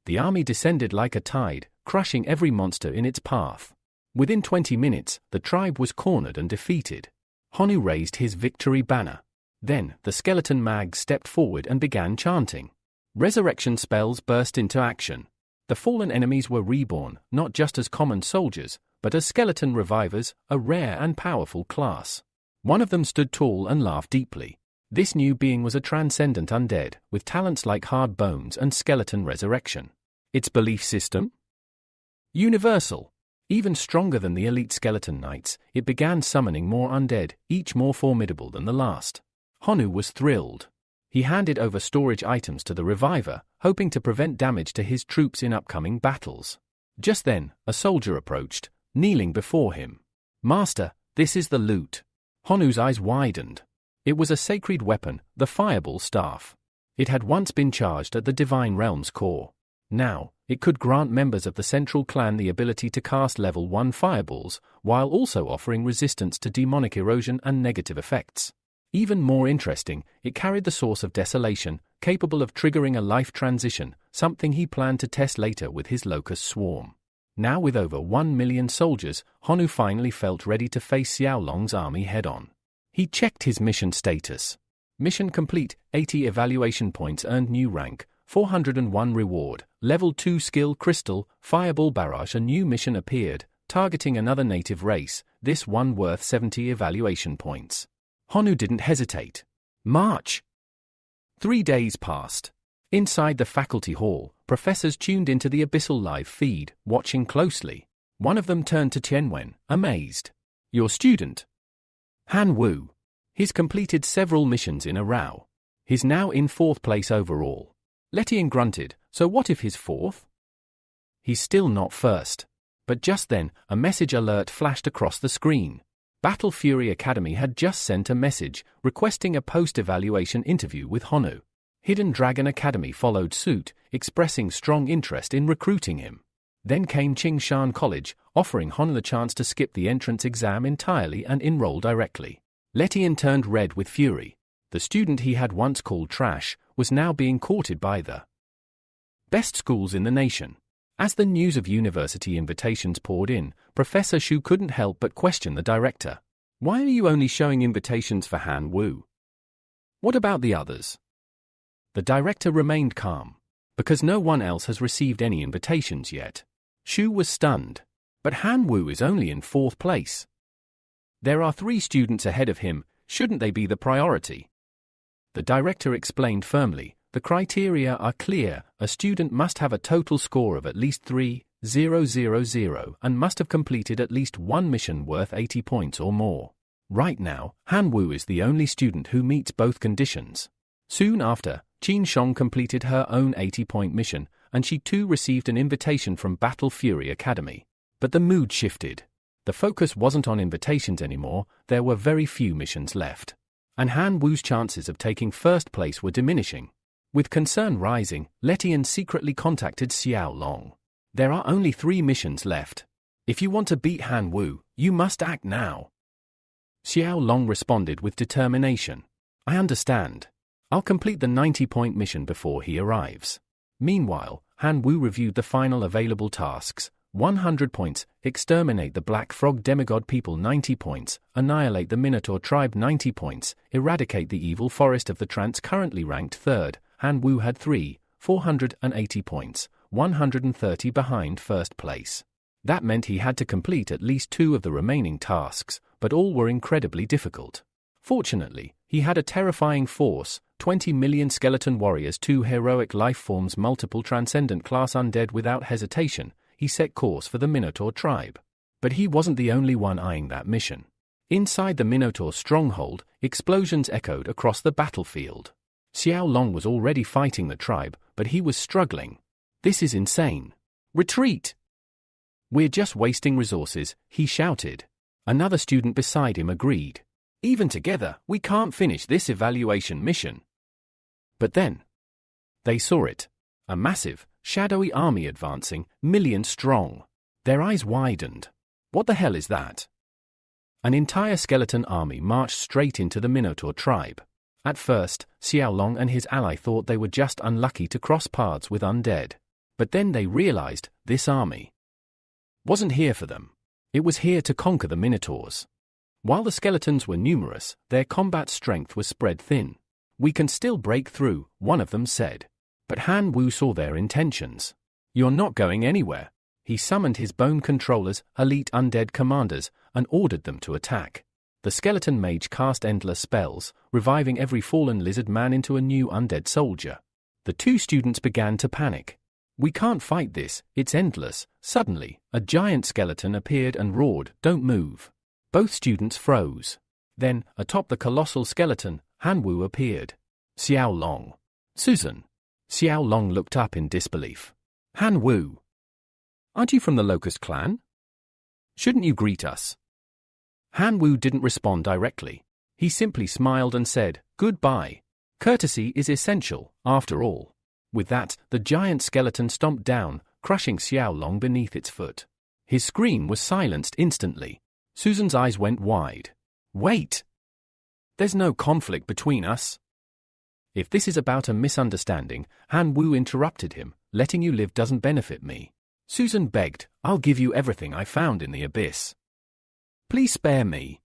The army descended like a tide, crushing every monster in its path. Within 20 minutes, the tribe was cornered and defeated. Honu raised his victory banner. Then, the skeleton mag stepped forward and began chanting. Resurrection spells burst into action. The fallen enemies were reborn, not just as common soldiers, but as skeleton revivers, a rare and powerful class. One of them stood tall and laughed deeply. This new being was a transcendent undead, with talents like hard bones and skeleton resurrection. Its belief system? Universal. Even stronger than the elite skeleton knights, it began summoning more undead, each more formidable than the last. Honu was thrilled. He handed over storage items to the reviver, hoping to prevent damage to his troops in upcoming battles. Just then, a soldier approached, kneeling before him. "Master, this is the loot." Honu's eyes widened. It was a sacred weapon, the fireball staff. It had once been charged at the Divine Realm's core. Now, it could grant members of the central clan the ability to cast level 1 fireballs, while also offering resistance to demonic erosion and negative effects. Even more interesting, it carried the source of desolation, capable of triggering a life transition, something he planned to test later with his locust swarm. Now with over 1 million soldiers, Honu finally felt ready to face Xiaolong's army head-on. He checked his mission status. Mission complete, 80 evaluation points earned new rank, 401 reward, level 2 skill crystal, fireball barrage. A new mission appeared, targeting another native race, this one worth 70 evaluation points. Honu didn't hesitate. March! 3 days passed. Inside the faculty hall, professors tuned into the Abyssal live feed, watching closely. One of them turned to Tianwen, amazed. Your student? Han Wu. He's completed several missions in a row. He's now in 4th place overall. Letian grunted, so what if he's 4th? He's still not 1st. But just then, a message alert flashed across the screen. Battle Fury Academy had just sent a message, requesting a post-evaluation interview with Honu. Hidden Dragon Academy followed suit, expressing strong interest in recruiting him. Then came Qingshan College, offering Honu the chance to skip the entrance exam entirely and enroll directly. Letian turned red with fury. The student he had once called trash was now being courted by the best schools in the nation. As the news of university invitations poured in, Professor Shu couldn't help but question the director. Why are you only showing invitations for Han Wu? What about the others? The director remained calm. Because no one else has received any invitations yet. Shu was stunned. But Han Wu is only in 4th place. There are 3 students ahead of him, shouldn't they be the priority? The director explained firmly, the criteria are clear, a student must have a total score of at least 3,000 and must have completed at least one mission worth 80 points or more. Right now, Han Wu is the only student who meets both conditions. Soon after, Qin Shong completed her own 80-point mission, and she too received an invitation from Battle Fury Academy. But the mood shifted. The focus wasn't on invitations anymore, there were very few missions left. And Han Wu's chances of taking 1st place were diminishing. With concern rising, Letian secretly contacted Xiaolong. There are only 3 missions left. If you want to beat Han Wu, you must act now. Xiaolong responded with determination. I understand. I'll complete the 90-point mission before he arrives. Meanwhile, Han Wu reviewed the final available tasks. 100 points, exterminate the Black Frog Demigod people 90 points, annihilate the Minotaur tribe 90 points, eradicate the evil forest of the Trance currently ranked 3rd. Han Wu had 480 points, 130 behind 1st place. That meant he had to complete at least 2 of the remaining tasks, but all were incredibly difficult. Fortunately, he had a terrifying force, 20 million skeleton warriors, 2 heroic life forms, multiple transcendent class undead. Without hesitation, he set course for the Minotaur tribe. But he wasn't the only one eyeing that mission. Inside the Minotaur stronghold, explosions echoed across the battlefield. Xiaolong was already fighting the tribe, but he was struggling. This is insane. Retreat! We're just wasting resources, he shouted. Another student beside him agreed. Even together, we can't finish this evaluation mission. But then, they saw it. A massive, shadowy army advancing, millions strong. Their eyes widened. What the hell is that? An entire skeleton army marched straight into the Minotaur tribe. At first, Xiaolong and his ally thought they were just unlucky to cross paths with undead. But then they realized, this army wasn't here for them. It was here to conquer the Minotaurs. While the skeletons were numerous, their combat strength was spread thin. We can still break through, one of them said. But Han Wu saw their intentions. You're not going anywhere. He summoned his bone controllers, elite undead commanders, and ordered them to attack. The skeleton mage cast endless spells, reviving every fallen lizard man into a new undead soldier. The 2 students began to panic. We can't fight this, it's endless. Suddenly, a giant skeleton appeared and roared, don't move. Both students froze. Then, atop the colossal skeleton, Han Wu appeared. Xiaolong. Susan. Xiaolong looked up in disbelief. Han Wu. Aren't you from the Locust clan? Shouldn't you greet us? Han Wu didn't respond directly. He simply smiled and said, "Goodbye. Courtesy is essential, after all." With that, the giant skeleton stomped down, crushing Xiao Long beneath its foot. His scream was silenced instantly. Susan's eyes went wide. "Wait! There's no conflict between us." "If this is about a misunderstanding," Han Wu interrupted him, "letting you live doesn't benefit me." Susan begged, "I'll give you everything I found in the abyss. Please spare me."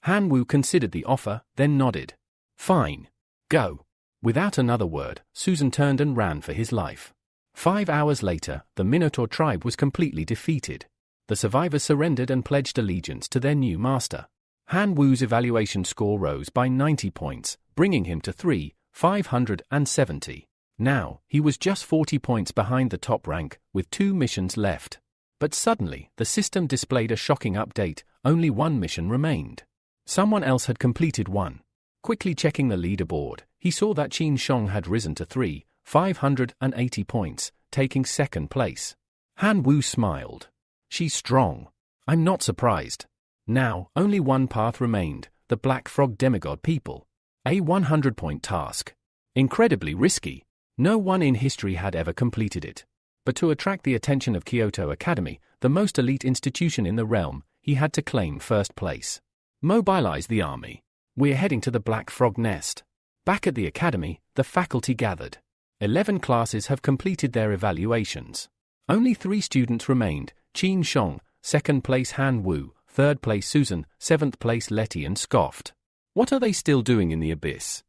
Han Wu considered the offer, then nodded. "Fine. Go." Without another word, Susan turned and ran for his life. 5 hours later, the Minotaur tribe was completely defeated. The survivors surrendered and pledged allegiance to their new master. Han Wu's evaluation score rose by 90 points, bringing him to 3,570. Now, he was just 40 points behind the top rank, with 2 missions left. But suddenly, the system displayed a shocking update. Only 1 mission remained. Someone else had completed one. Quickly checking the leaderboard, he saw that Qin Shong had risen to 3,580 points, taking second place. Han Wu smiled. "She's strong. I'm not surprised." Now, only one path remained, the Black Frog Demigod people. A 100-point task. Incredibly risky. No one in history had ever completed it. But to attract the attention of Kyoto Academy, the most elite institution in the realm, he had to claim first place. "Mobilize the army. We're heading to the Black Frog Nest." Back at the academy, the faculty gathered. 11 classes have completed their evaluations. Only 3 students remained: Qin Shong, second place Han Wu, third place Susan, seventh place Letty, and scoffed. "What are they still doing in the abyss?"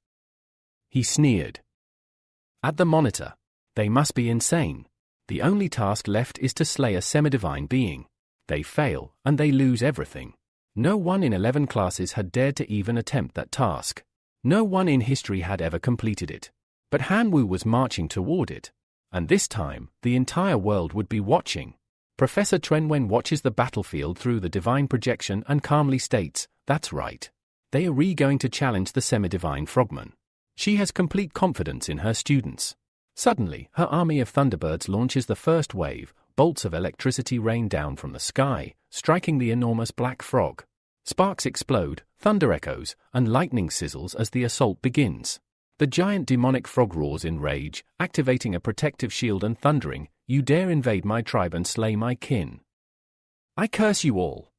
He sneered. At the monitor, "They must be insane. The only task left is to slay a semi-divine being. They fail, and they lose everything." No one in 11 classes had dared to even attempt that task. No one in history had ever completed it. But Han Wu was marching toward it. And this time, the entire world would be watching. Professor Trenwen watches the battlefield through the divine projection and calmly states, "That's right. They are going to challenge the semi-divine frogman." She has complete confidence in her students. Suddenly, her army of Thunderbirds launches the first wave. Bolts of electricity rain down from the sky, striking the enormous black frog. Sparks explode, thunder echoes, and lightning sizzles as the assault begins. The giant demonic frog roars in rage, activating a protective shield and thundering, "You dare invade my tribe and slay my kin. I curse you all."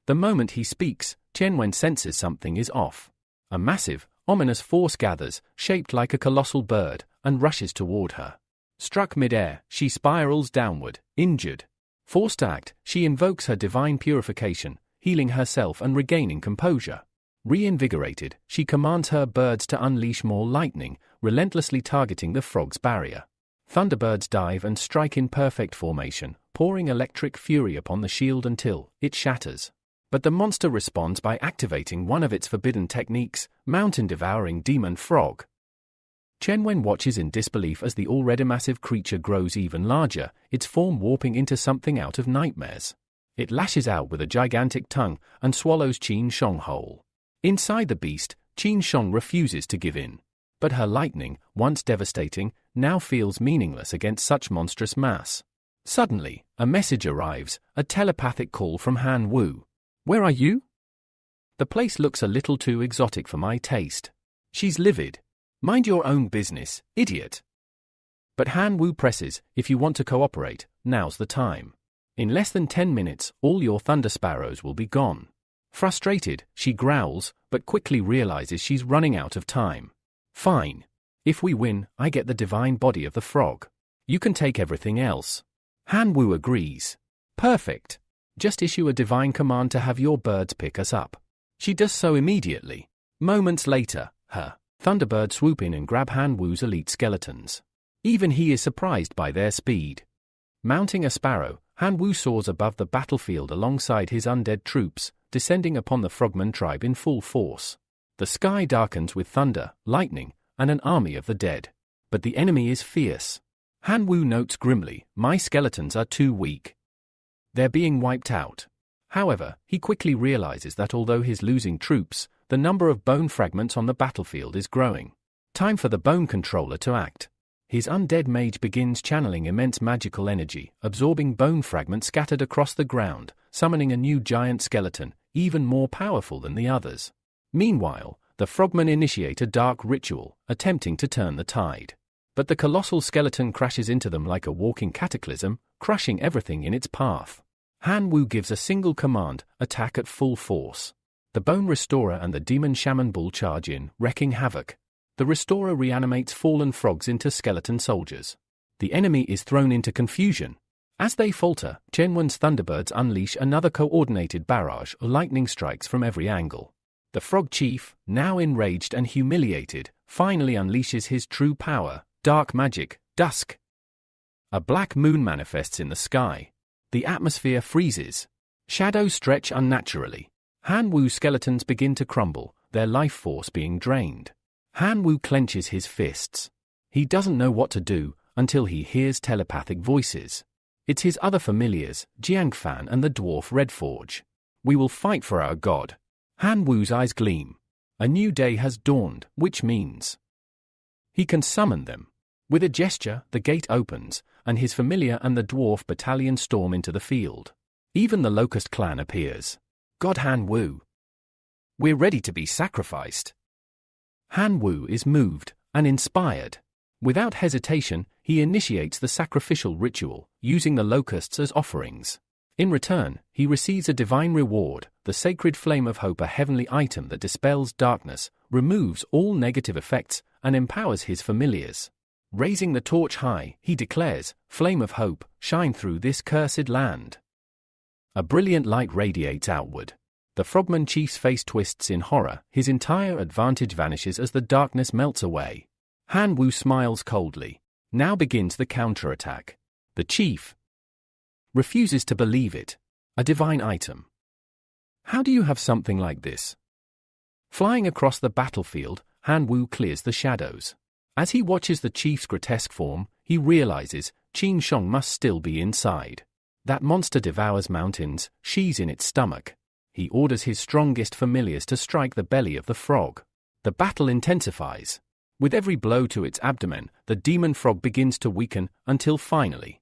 The moment he speaks, Chen senses something is off. A massive, ominous force gathers, shaped like a colossal bird, and rushes toward her. Struck mid-air, she spirals downward, injured. Forced to act, she invokes her divine purification, healing herself and regaining composure. Reinvigorated, she commands her birds to unleash more lightning, relentlessly targeting the frog's barrier. Thunderbirds dive and strike in perfect formation, pouring electric fury upon the shield until it shatters. But the monster responds by activating one of its forbidden techniques, mountain-devouring demon frog. Chen watches in disbelief as the already massive creature grows even larger, its form warping into something out of nightmares. It lashes out with a gigantic tongue and swallows Qin Shong whole. Inside the beast, Qin Shong refuses to give in. But her lightning, once devastating, now feels meaningless against such monstrous mass. Suddenly, a message arrives, a telepathic call from Han Wu. "Where are you?" "The place looks a little too exotic for my taste." She's livid. "Mind your own business, idiot." But Han Wu presses, "If you want to cooperate, now's the time. In less than 10 minutes, all your thunder sparrows will be gone." Frustrated, she growls, but quickly realizes she's running out of time. "Fine. If we win, I get the divine body of the frog. You can take everything else." Han Wu agrees. "Perfect. Just issue a divine command to have your birds pick us up." She does so immediately. Moments later, her Thunderbird swoop in and grab Han Wu's elite skeletons. Even he is surprised by their speed. Mounting a sparrow, Han Wu soars above the battlefield alongside his undead troops, descending upon the frogman tribe in full force. The sky darkens with thunder, lightning, and an army of the dead. But the enemy is fierce. Han Wu notes grimly, "My skeletons are too weak. They're being wiped out." However, he quickly realizes that although he's losing troops, the number of bone fragments on the battlefield is growing. Time for the bone controller to act. His undead mage begins channeling immense magical energy, absorbing bone fragments scattered across the ground, summoning a new giant skeleton, even more powerful than the others. Meanwhile, the frogmen initiate a dark ritual, attempting to turn the tide. But the colossal skeleton crashes into them like a walking cataclysm, crushing everything in its path. Han Wu gives a single command, attack at full force. The Bone Restorer and the Demon Shaman Bull charge in, wreaking havoc. The Restorer reanimates fallen frogs into skeleton soldiers. The enemy is thrown into confusion. As they falter, Chen Wen's Thunderbirds unleash another coordinated barrage of lightning strikes from every angle. The Frog Chief, now enraged and humiliated, finally unleashes his true power, dark magic, dusk. A black moon manifests in the sky. The atmosphere freezes. Shadows stretch unnaturally. Han Wu's skeletons begin to crumble, their life force being drained. Han Wu clenches his fists. He doesn't know what to do until he hears telepathic voices. It's his other familiars, Jiangfan and the dwarf Redforge. We will fight for our god. Han Wu's eyes gleam. A new day has dawned, which means he can summon them. With a gesture, the gate opens, and his familiar and the dwarf battalion storm into the field. Even the Locust clan appears. God Han Wu. We're ready to be sacrificed. Han Wu is moved and inspired. Without hesitation, he initiates the sacrificial ritual, using the locusts as offerings. In return, he receives a divine reward, the sacred flame of hope, a heavenly item that dispels darkness, removes all negative effects, and empowers his familiars. Raising the torch high, he declares, "Flame of hope, shine through this cursed land." A brilliant light radiates outward. The Frogman Chief's face twists in horror, his entire advantage vanishes as the darkness melts away. Han Wu smiles coldly. Now begins the counterattack. The chief refuses to believe it. A divine item. How do you have something like this? Flying across the battlefield, Han Wu clears the shadows. As he watches the chief's grotesque form, he realizes Qin Shong must still be inside. That monster devours mountains, she's in its stomach. He orders his strongest familiars to strike the belly of the frog. The battle intensifies. With every blow to its abdomen, the demon frog begins to weaken until finally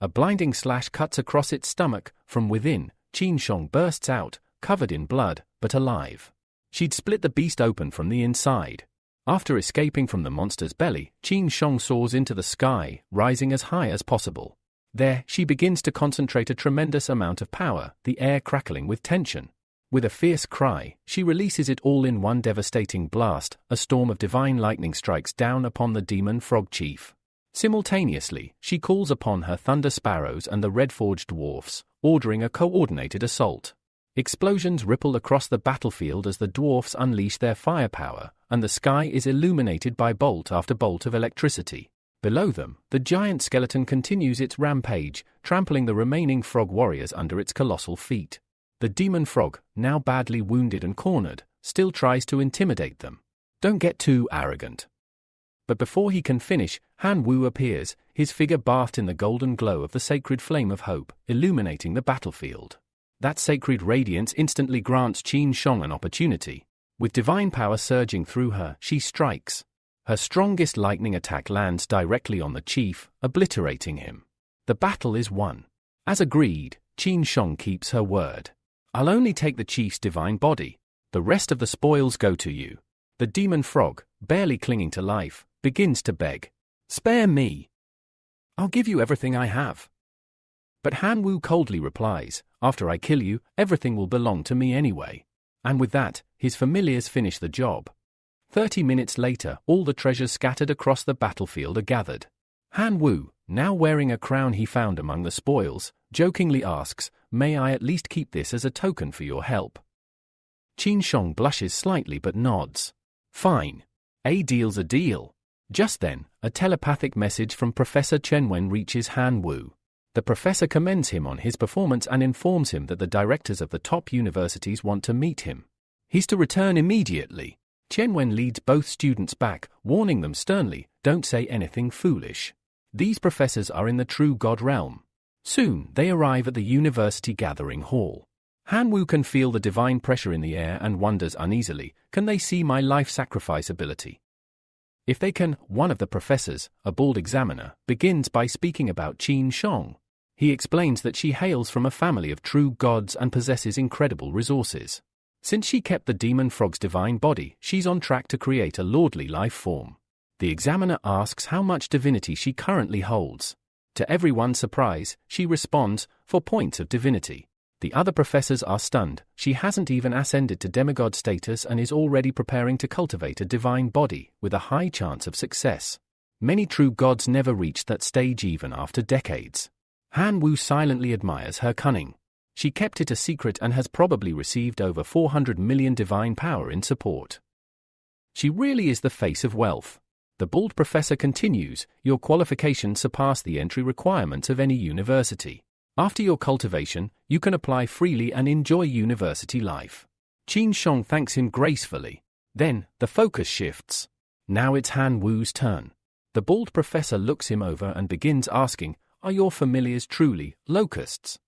a blinding slash cuts across its stomach. From within, Qin Shong bursts out, covered in blood, but alive. She'd split the beast open from the inside. After escaping from the monster's belly, Qin Shong soars into the sky, rising as high as possible. There, she begins to concentrate a tremendous amount of power, the air crackling with tension. With a fierce cry, she releases it all in one devastating blast. A storm of divine lightning strikes down upon the demon frog chief. Simultaneously, she calls upon her thunder sparrows and the red-forged dwarfs, ordering a coordinated assault. Explosions ripple across the battlefield as the dwarfs unleash their firepower, and the sky is illuminated by bolt after bolt of electricity. Below them, the giant skeleton continues its rampage, trampling the remaining frog warriors under its colossal feet. The demon frog, now badly wounded and cornered, still tries to intimidate them. Don't get too arrogant. But before he can finish, Han Wu appears, his figure bathed in the golden glow of the sacred flame of hope, illuminating the battlefield. That sacred radiance instantly grants Qin Shong an opportunity. With divine power surging through her, she strikes. Her strongest lightning attack lands directly on the chief, obliterating him. The battle is won. As agreed, Qin Shong keeps her word. I'll only take the chief's divine body. The rest of the spoils go to you. The demon frog, barely clinging to life, begins to beg. Spare me. I'll give you everything I have. But Han Wu coldly replies, after I kill you, everything will belong to me anyway. And with that, his familiars finish the job. 30 minutes later, all the treasures scattered across the battlefield are gathered. Han Wu, now wearing a crown he found among the spoils, jokingly asks, "May I at least keep this as a token for your help?" Qin Shong blushes slightly but nods. Fine. A deal's a deal. Just then, a telepathic message from Professor Chen Wen reaches Han Wu. The professor commends him on his performance and informs him that the directors of the top universities want to meet him. He's to return immediately. Chen Wen leads both students back, warning them sternly, don't say anything foolish. These professors are in the true God realm. Soon, they arrive at the university gathering hall. Han Wu can feel the divine pressure in the air and wonders uneasily, can they see my life sacrifice ability? If they can, one of the professors, a bald examiner, begins by speaking about Qin Shong. He explains that she hails from a family of true gods and possesses incredible resources. Since she kept the demon frog's divine body, she's on track to create a lordly life form. The examiner asks how much divinity she currently holds. To everyone's surprise, she responds, 4 points of divinity. The other professors are stunned. She hasn't even ascended to demigod status and is already preparing to cultivate a divine body, with a high chance of success. Many true gods never reached that stage even after decades. Han Wu silently admires her cunning. She kept it a secret and has probably received over 400 million divine power in support. She really is the face of wealth. The bald professor continues, your qualifications surpass the entry requirements of any university. After your cultivation, you can apply freely and enjoy university life. Qin Shong thanks him gracefully. Then, the focus shifts. Now it's Han Wu's turn. The bald professor looks him over and begins asking, are your familiars truly locusts?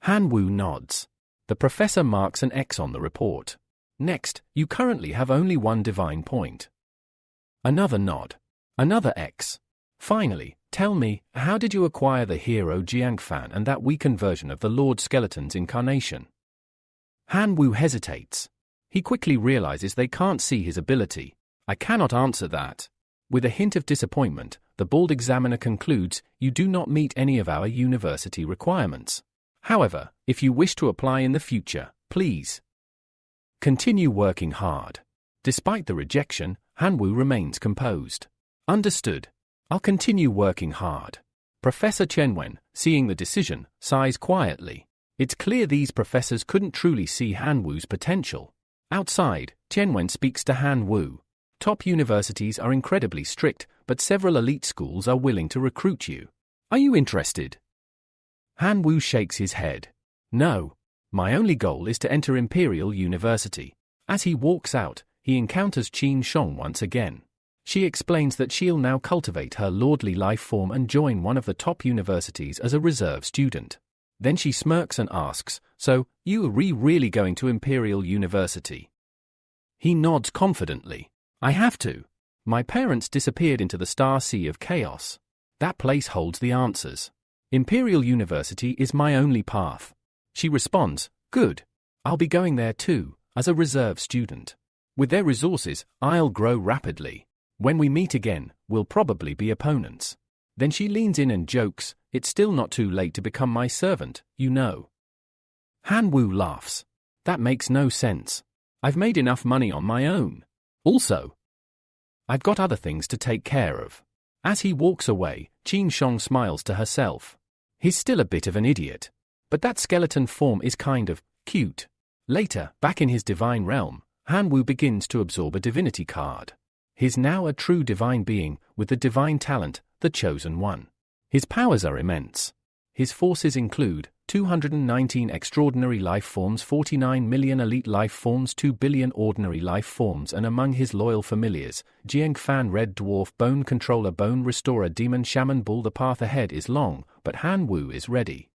Han Wu nods. The professor marks an X on the report. Next, you currently have only 1 divine point. Another nod. Another X. Finally, tell me, how did you acquire the hero Jiangfan and that weakened version of the Lord Skeleton's incarnation? Han Wu hesitates. He quickly realizes they can't see his ability. I cannot answer that. With a hint of disappointment, the bald examiner concludes, you do not meet any of our university requirements. However, if you wish to apply in the future, please continue working hard. Despite the rejection, Han Wu remains composed. Understood. I'll continue working hard. Professor Chen Wen, seeing the decision, sighs quietly. It's clear these professors couldn't truly see Han Wu's potential. Outside, Chen Wen speaks to Han Wu. Top universities are incredibly strict, but several elite schools are willing to recruit you. Are you interested? Han Wu shakes his head. No. My only goal is to enter Imperial University. As he walks out, he encounters Qin Shong once again. She explains that she'll now cultivate her lordly life form and join one of the top universities as a reserve student. Then she smirks and asks, so, you are really going to Imperial University? He nods confidently. I have to. My parents disappeared into the star sea of chaos. That place holds the answers. Imperial University is my only path. She responds, good. I'll be going there too, as a reserve student. With their resources, I'll grow rapidly. When we meet again, we'll probably be opponents. Then she leans in and jokes, it's still not too late to become my servant, you know. Han Wu laughs. That makes no sense. I've made enough money on my own. Also, I've got other things to take care of. As he walks away, Qin Shong smiles to herself. He's still a bit of an idiot. But that skeleton form is kind of cute. Later, back in his divine realm, Han Wu begins to absorb a divinity card. He's now a true divine being, with the divine talent, the Chosen One. His powers are immense. His forces include 219 extraordinary life forms, 49 million elite life forms, 2 billion ordinary life forms, and among his loyal familiars, Jiangfan Red Dwarf, Bone Controller, Bone Restorer, Demon Shaman Bull. The path ahead is long, but Han Wu is ready.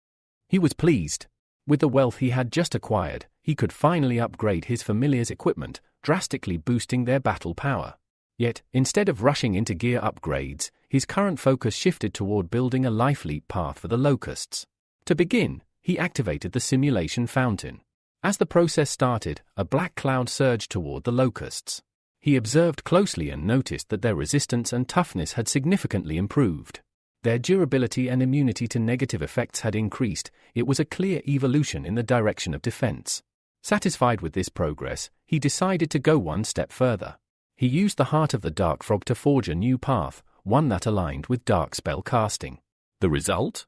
He was pleased. With the wealth he had just acquired, he could finally upgrade his familiars' equipment, drastically boosting their battle power. Yet, instead of rushing into gear upgrades, his current focus shifted toward building a life leap path for the locusts. To begin, he activated the simulation fountain. As the process started, a black cloud surged toward the locusts. He observed closely and noticed that their resistance and toughness had significantly improved. Their durability and immunity to negative effects had increased. It was a clear evolution in the direction of defense. Satisfied with this progress, he decided to go one step further. He used the heart of the Dark Frog to forge a new path, one that aligned with dark spell casting. The result?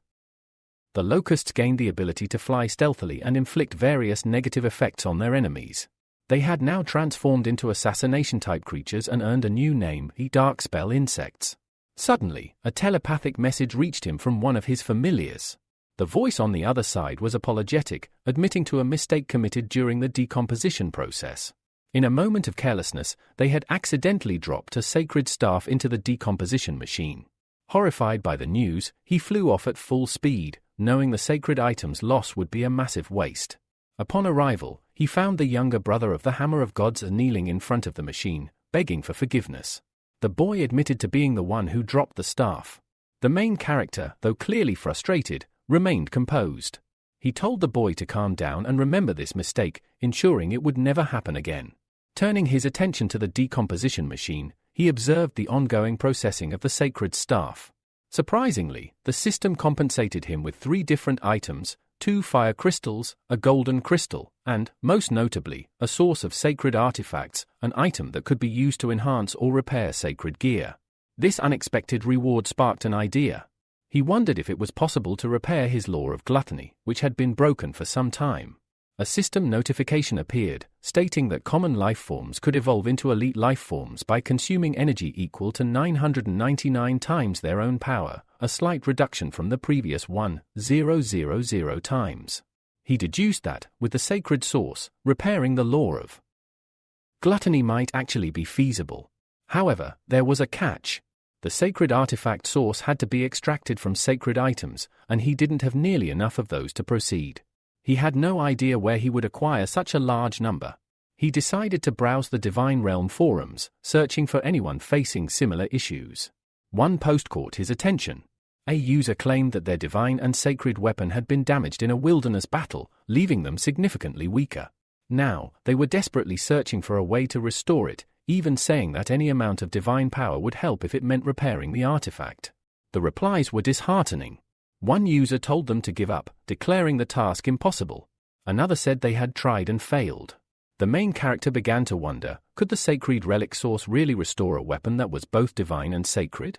The locusts gained the ability to fly stealthily and inflict various negative effects on their enemies. They had now transformed into assassination-type creatures and earned a new name, the Dark Spell Insects. Suddenly, a telepathic message reached him from one of his familiars. The voice on the other side was apologetic, admitting to a mistake committed during the decomposition process. In a moment of carelessness, they had accidentally dropped a sacred staff into the decomposition machine. Horrified by the news, he flew off at full speed, knowing the sacred item's loss would be a massive waste. Upon arrival, he found the younger brother of the Hammer of Gods kneeling in front of the machine, begging for forgiveness. The boy admitted to being the one who dropped the staff. The main character, though clearly frustrated, remained composed. He told the boy to calm down and remember this mistake, ensuring it would never happen again. Turning his attention to the decomposition machine, he observed the ongoing processing of the sacred staff. Surprisingly, the system compensated him with 3 different items: 2 fire crystals, a golden crystal, and, most notably, a source of sacred artifacts, an item that could be used to enhance or repair sacred gear. This unexpected reward sparked an idea. He wondered if it was possible to repair his law of gluttony, which had been broken for some time. A system notification appeared, stating that common life forms could evolve into elite life forms by consuming energy equal to 999 times their own power, a slight reduction from the previous 1,000 times. He deduced that, with the sacred source, repairing the law of gluttony might actually be feasible. However, there was a catch. The sacred artifact source had to be extracted from sacred items, and he didn't have nearly enough of those to proceed. He had no idea where he would acquire such a large number. He decided to browse the Divine Realm forums, searching for anyone facing similar issues. One post caught his attention. A user claimed that their divine and sacred weapon had been damaged in a wilderness battle, leaving them significantly weaker. Now, they were desperately searching for a way to restore it, even saying that any amount of divine power would help if it meant repairing the artifact. The replies were disheartening. One user told them to give up, declaring the task impossible. Another said they had tried and failed. The main character began to wonder, could the sacred relic source really restore a weapon that was both divine and sacred?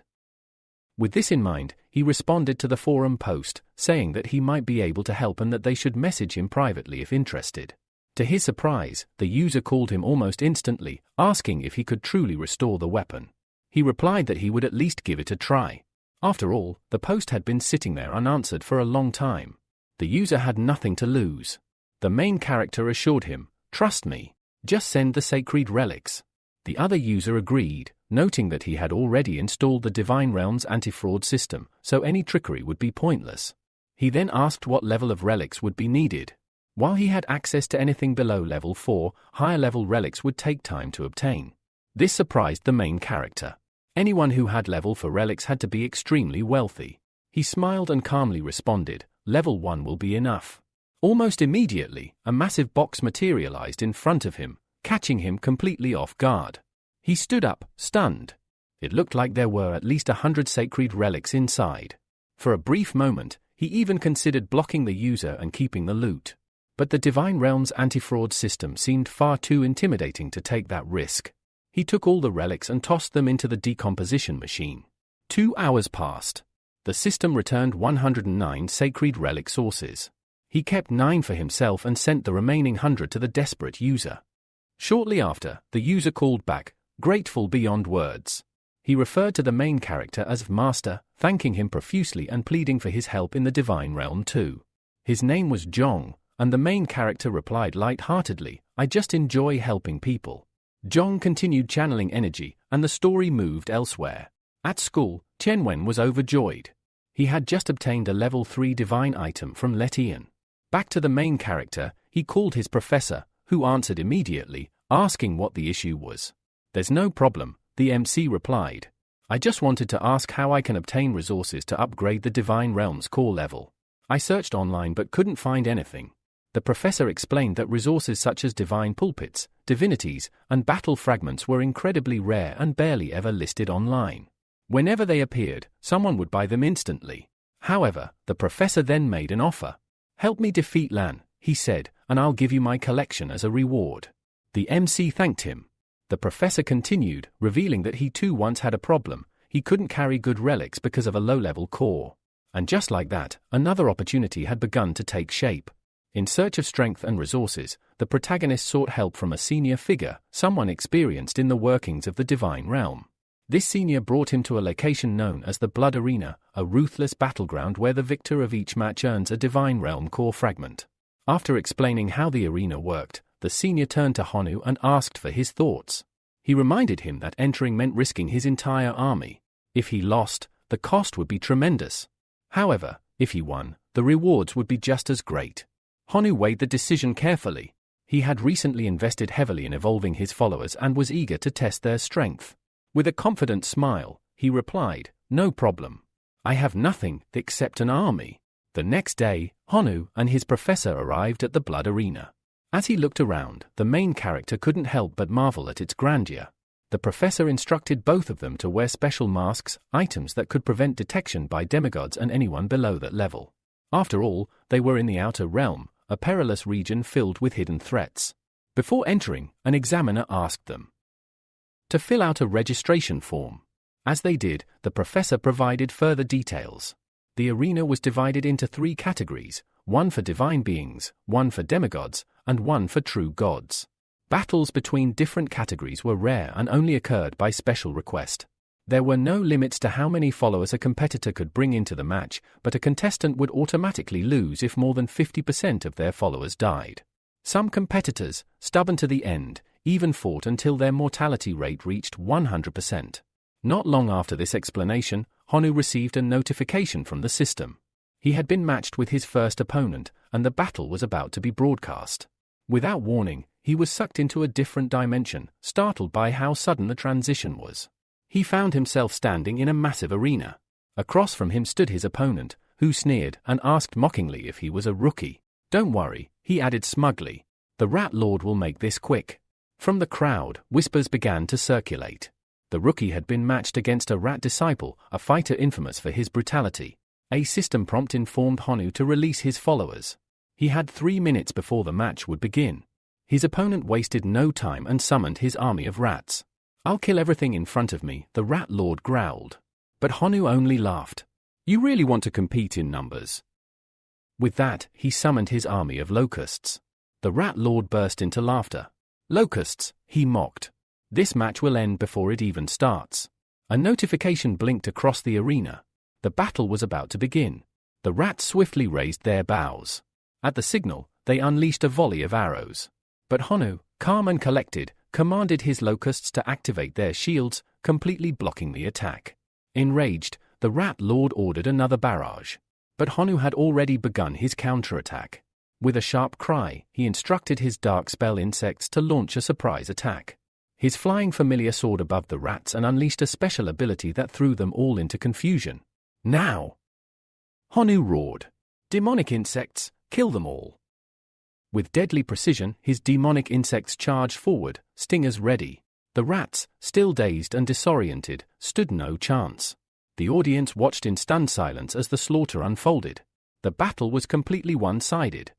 With this in mind, he responded to the forum post, saying that he might be able to help and that they should message him privately if interested. To his surprise, the user called him almost instantly, asking if he could truly restore the weapon. He replied that he would at least give it a try. After all, the post had been sitting there unanswered for a long time. The user had nothing to lose. The main character assured him, "Trust me. Just send the sacred relics." The other user agreed, noting that he had already installed the Divine Realm's anti-fraud system, so any trickery would be pointless. He then asked what level of relics would be needed. While he had access to anything below level 4, higher-level relics would take time to obtain. This surprised the main character. Anyone who had level 4 relics had to be extremely wealthy. He smiled and calmly responded, "Level 1 will be enough." Almost immediately, a massive box materialized in front of him, catching him completely off guard. He stood up, stunned. It looked like there were at least 100 sacred relics inside. For a brief moment, he even considered blocking the user and keeping the loot. But the Divine Realm's anti-fraud system seemed far too intimidating to take that risk. He took all the relics and tossed them into the decomposition machine. 2 hours passed. The system returned 109 sacred relic sources. He kept 9 for himself and sent the remaining 100 to the desperate user. Shortly after, the user called back, grateful beyond words. He referred to the main character as Master, thanking him profusely and pleading for his help in the Divine Realm too. His name was Jong, and the main character replied light-heartedly, "I just enjoy helping people." Jong continued channeling energy, and the story moved elsewhere. At school, Tianwen was overjoyed. He had just obtained a level 3 divine item from Letian. Back to the main character, he called his professor, who answered immediately, asking what the issue was. "There's no problem," the MC replied. "I just wanted to ask how I can obtain resources to upgrade the Divine Realm's core level. I searched online but couldn't find anything." The professor explained that resources such as divine pulpits, divinities, and battle fragments were incredibly rare and barely ever listed online. Whenever they appeared, someone would buy them instantly. However, the professor then made an offer. "Help me defeat Lan," he said, "and I'll give you my collection as a reward." The MC thanked him. The professor continued, revealing that he too once had a problem. He couldn't carry good relics because of a low-level core. And just like that, another opportunity had begun to take shape. In search of strength and resources, the protagonist sought help from a senior figure, someone experienced in the workings of the Divine Realm. This senior brought him to a location known as the Blood Arena, a ruthless battleground where the victor of each match earns a Divine Realm core fragment. After explaining how the arena worked, the senior turned to Honu and asked for his thoughts. He reminded him that entering meant risking his entire army. If he lost, the cost would be tremendous. However, if he won, the rewards would be just as great. Honu weighed the decision carefully. He had recently invested heavily in evolving his followers and was eager to test their strength. With a confident smile, he replied, "No problem. I have nothing except an army." The next day, Honu and his professor arrived at the blood arena. As he looked around, the main character couldn't help but marvel at its grandeur. The professor instructed both of them to wear special masks, items that could prevent detection by demigods and anyone below that level. After all, they were in the outer realm, a perilous region filled with hidden threats. Before entering, an examiner asked them to fill out a registration form. As they did, the professor provided further details. The arena was divided into 3 categories, one for divine beings, one for demigods, and one for true gods. Battles between different categories were rare and only occurred by special request. There were no limits to how many followers a competitor could bring into the match, but a contestant would automatically lose if more than 50% of their followers died. Some competitors, stubborn to the end, even fought until their mortality rate reached 100%. Not long after this explanation, Honu received a notification from the system. He had been matched with his first opponent, and the battle was about to be broadcast. Without warning, he was sucked into a different dimension, startled by how sudden the transition was. He found himself standing in a massive arena. Across from him stood his opponent, who sneered and asked mockingly if he was a rookie. "Don't worry," he added smugly. "The Rat Lord will make this quick." From the crowd, whispers began to circulate. The rookie had been matched against a rat disciple, a fighter infamous for his brutality. A system prompt informed Honu to release his followers. He had 3 minutes before the match would begin. His opponent wasted no time and summoned his army of rats. "I'll kill everything in front of me," the Rat Lord growled. But Honu only laughed. "You really want to compete in numbers?" With that, he summoned his army of locusts. The Rat Lord burst into laughter. "Locusts," he mocked. "This match will end before it even starts." A notification blinked across the arena. The battle was about to begin. The rats swiftly raised their bows. At the signal, they unleashed a volley of arrows. But Honu, calm and collected, commanded his locusts to activate their shields, completely blocking the attack. Enraged, the Rat Lord ordered another barrage. But Honu had already begun his counterattack. With a sharp cry, he instructed his dark spell insects to launch a surprise attack. His flying familiar soared above the rats and unleashed a special ability that threw them all into confusion. "Now!" Honu roared. "Demonic insects, kill them all!" With deadly precision, his demonic insects charged forward, stingers ready. The rats, still dazed and disoriented, stood no chance. The audience watched in stunned silence as the slaughter unfolded. The battle was completely one-sided.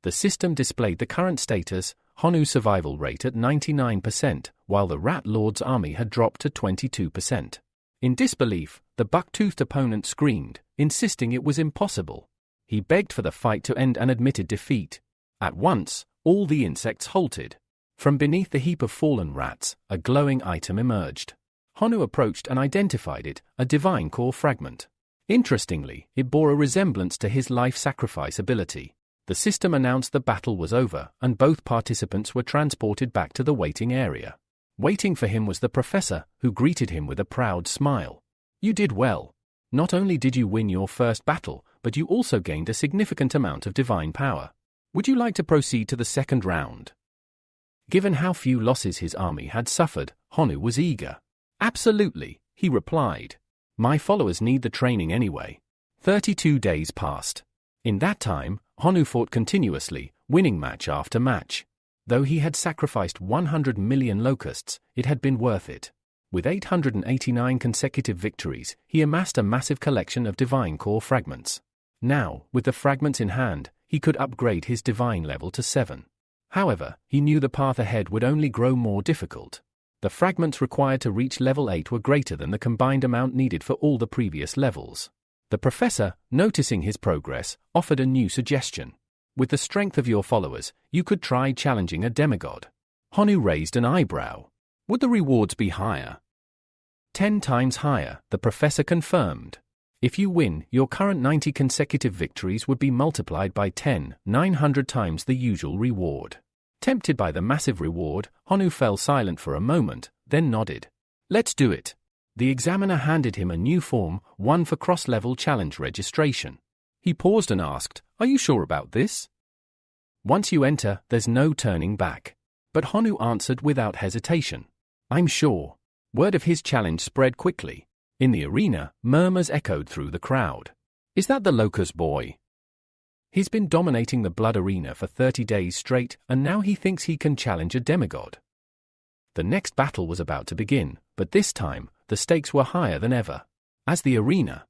The system displayed the current status, Honu's survival rate at 99%, while the Rat Lord's army had dropped to 22%. In disbelief, the buck-toothed opponent screamed, insisting it was impossible. He begged for the fight to end and admitted defeat. At once, all the insects halted. From beneath the heap of fallen rats, a glowing item emerged. Honu approached and identified it, a divine core fragment. Interestingly, it bore a resemblance to his life sacrifice ability. The system announced the battle was over, and both participants were transported back to the waiting area. Waiting for him was the professor, who greeted him with a proud smile. "You did well. Not only did you win your first battle, but you also gained a significant amount of divine power. Would you like to proceed to the second round?" Given how few losses his army had suffered, Honu was eager. "Absolutely," he replied. "My followers need the training anyway." 32 days passed. In that time, Honu fought continuously, winning match after match. Though he had sacrificed 100 million locusts, it had been worth it. With 889 consecutive victories, he amassed a massive collection of divine core fragments. Now, with the fragments in hand, he could upgrade his divine level to 7. However, he knew the path ahead would only grow more difficult. The fragments required to reach level 8 were greater than the combined amount needed for all the previous levels. The professor, noticing his progress, offered a new suggestion. "With the strength of your followers, you could try challenging a demigod." Honu raised an eyebrow. "Would the rewards be higher?" 10 times higher, the professor confirmed. "If you win, your current 90 consecutive victories would be multiplied by 10, 900 times the usual reward." Tempted by the massive reward, Honu fell silent for a moment, then nodded. "Let's do it." The examiner handed him a new form, one for cross-level challenge registration. He paused and asked, "Are you sure about this?" "Once you enter, there's no turning back." But Honu answered without hesitation. "I'm sure." Word of his challenge spread quickly. In the arena, murmurs echoed through the crowd. "Is that the locust boy?" He's been dominating the blood arena for 30 days straight, and now he thinks he can challenge a demigod. The next battle was about to begin, but this time, the stakes were higher than ever. As the arena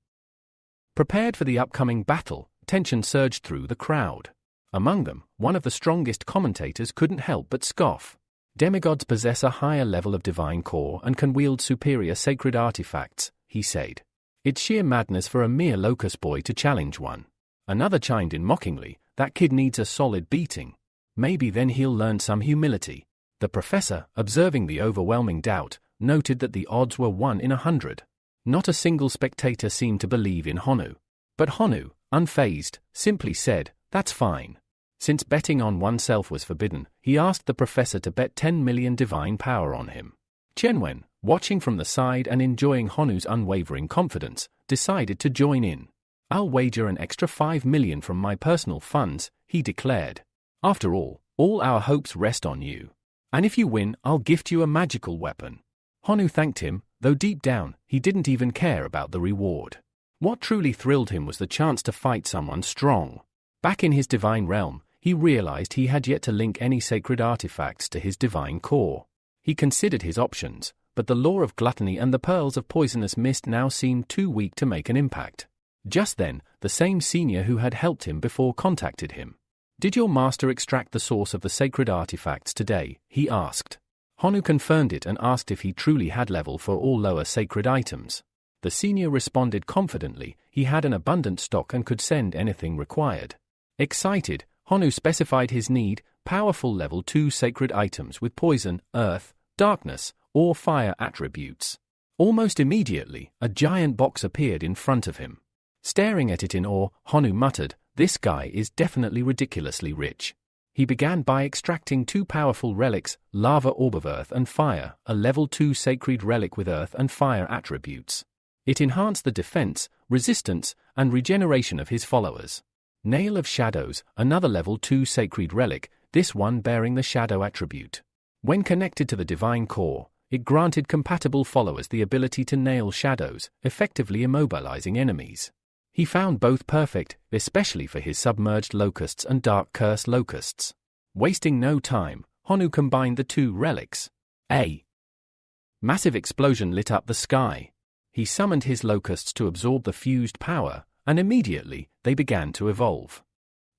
prepared for the upcoming battle, tension surged through the crowd. Among them, one of the strongest commentators couldn't help but scoff. Demigods possess a higher level of divine core and can wield superior sacred artifacts, he said. It's sheer madness for a mere locust boy to challenge one. Another chimed in mockingly, that kid needs a solid beating. Maybe then he'll learn some humility. The professor, observing the overwhelming doubt, noted that the odds were 1 in 100. Not a single spectator seemed to believe in Honu. But Honu, unfazed, simply said, "That's fine." Since betting on oneself was forbidden, he asked the professor to bet 10 million divine power on him. Qianwen, watching from the side and enjoying Honu's unwavering confidence, decided to join in. "I'll wager an extra 5 million from my personal funds," he declared. "After all our hopes rest on you. And if you win, I'll gift you a magical weapon." Honu thanked him, though deep down, he didn't even care about the reward. What truly thrilled him was the chance to fight someone strong. Back in his divine realm, he realized he had yet to link any sacred artifacts to his divine core. He considered his options, but the law of gluttony and the pearls of poisonous mist now seemed too weak to make an impact. Just then, the same senior who had helped him before contacted him. "Did your master extract the source of the sacred artifacts today?" he asked. Honu confirmed it and asked if he truly had level for all lower sacred items. The senior responded confidently he had an abundant stock and could send anything required. Excited, Honu specified his need: powerful level 2 sacred items with poison, earth, darkness, or fire attributes. Almost immediately, a giant box appeared in front of him. Staring at it in awe, Honu muttered, "This guy is definitely ridiculously rich." He began by extracting 2 powerful relics, Lava Orb of Earth and Fire, a level 2 sacred relic with earth and fire attributes. It enhanced the defense, resistance, and regeneration of his followers. Nail of Shadows, another level 2 sacred relic, this one bearing the shadow attribute. When connected to the divine core, it granted compatible followers the ability to nail shadows, effectively immobilizing enemies. He found both perfect, especially for his submerged locusts and dark curse locusts. Wasting no time, Honu combined the 2 relics. A massive explosion lit up the sky. He summoned his locusts to absorb the fused power, and immediately, they began to evolve.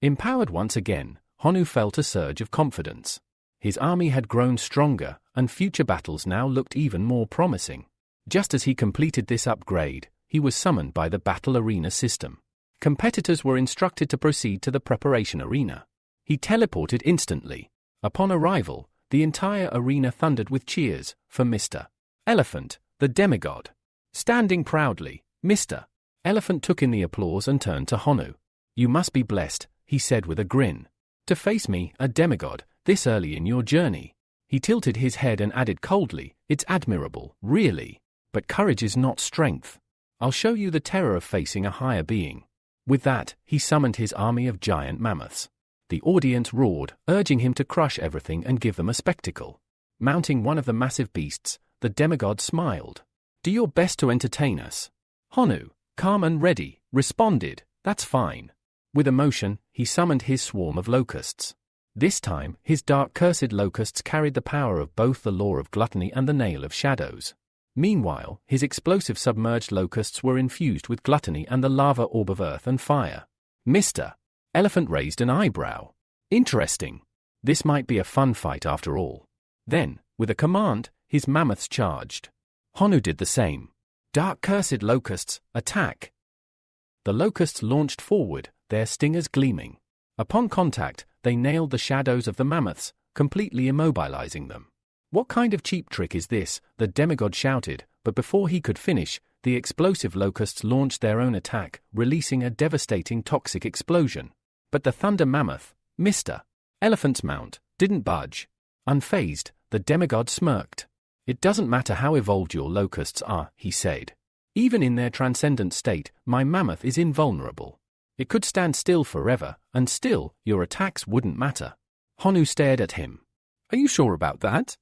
Empowered once again, Honu felt a surge of confidence. His army had grown stronger, and future battles now looked even more promising. Just as he completed this upgrade, he was summoned by the battle arena system. Competitors were instructed to proceed to the preparation arena. He teleported instantly. Upon arrival, the entire arena thundered with cheers for Mr. Elephant, the demigod. Standing proudly, Mr. Elephant took in the applause and turned to Honu. "You must be blessed," he said with a grin. "To face me, a demigod, this early in your journey." He tilted his head and added coldly, "It's admirable, really. But courage is not strength. I'll show you the terror of facing a higher being." With that, he summoned his army of giant mammoths. The audience roared, urging him to crush everything and give them a spectacle. Mounting one of the massive beasts, the demigod smiled. "Do your best to entertain us." Honu, calm and ready, responded, "That's fine." With emotion, he summoned his swarm of locusts. This time, his dark cursed locusts carried the power of both the law of gluttony and the nail of shadows. Meanwhile, his explosive submerged locusts were infused with gluttony and the lava orb of earth and fire. Mr. Elephant raised an eyebrow. Interesting. This might be a fun fight after all. Then, with a command, his mammoths charged. Honu did the same. "Dark cursed locusts, attack!" The locusts launched forward, their stingers gleaming. Upon contact, they nailed the shadows of the mammoths, completely immobilizing them. "What kind of cheap trick is this?" the demigod shouted, but before he could finish, the explosive locusts launched their own attack, releasing a devastating toxic explosion. But the thunder mammoth, Mr. Elephant's mount, didn't budge. Unfazed, the demigod smirked. "It doesn't matter how evolved your locusts are," he said. "Even in their transcendent state, my mammoth is invulnerable. It could stand still forever, and still, your attacks wouldn't matter." Honu stared at him. "Are you sure about that?"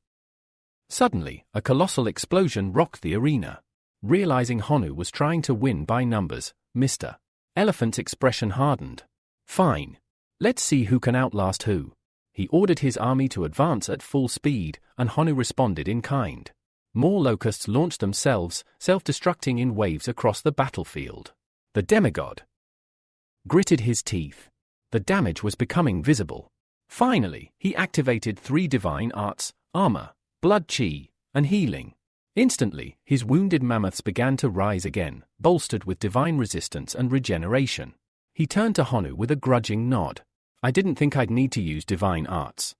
Suddenly, a colossal explosion rocked the arena. Realizing Honu was trying to win by numbers, Mr. Elephant's expression hardened. Fine. Let's see who can outlast who. He ordered his army to advance at full speed, and Honu responded in kind. More locusts launched themselves, self-destructing in waves across the battlefield. The demigod gritted his teeth. The damage was becoming visible. Finally, he activated 3 divine arts: armor, blood chi, and healing. Instantly, his wounded mammoths began to rise again, bolstered with divine resistance and regeneration. He turned to Honu with a grudging nod. I didn't think I'd need to use divine arts.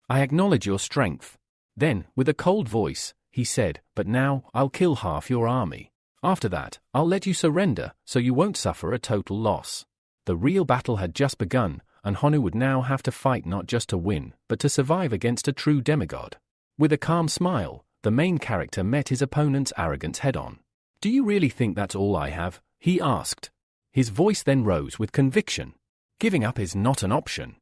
I acknowledge your strength. Then, with a cold voice, he said, but now, I'll kill half your army. After that, I'll let you surrender, so you won't suffer a total loss. The real battle had just begun, and Honu would now have to fight not just to win, but to survive against a true demigod. With a calm smile, the main character met his opponent's arrogance head-on. Do you really think that's all I have? He asked. His voice then rose with conviction. Giving up is not an option.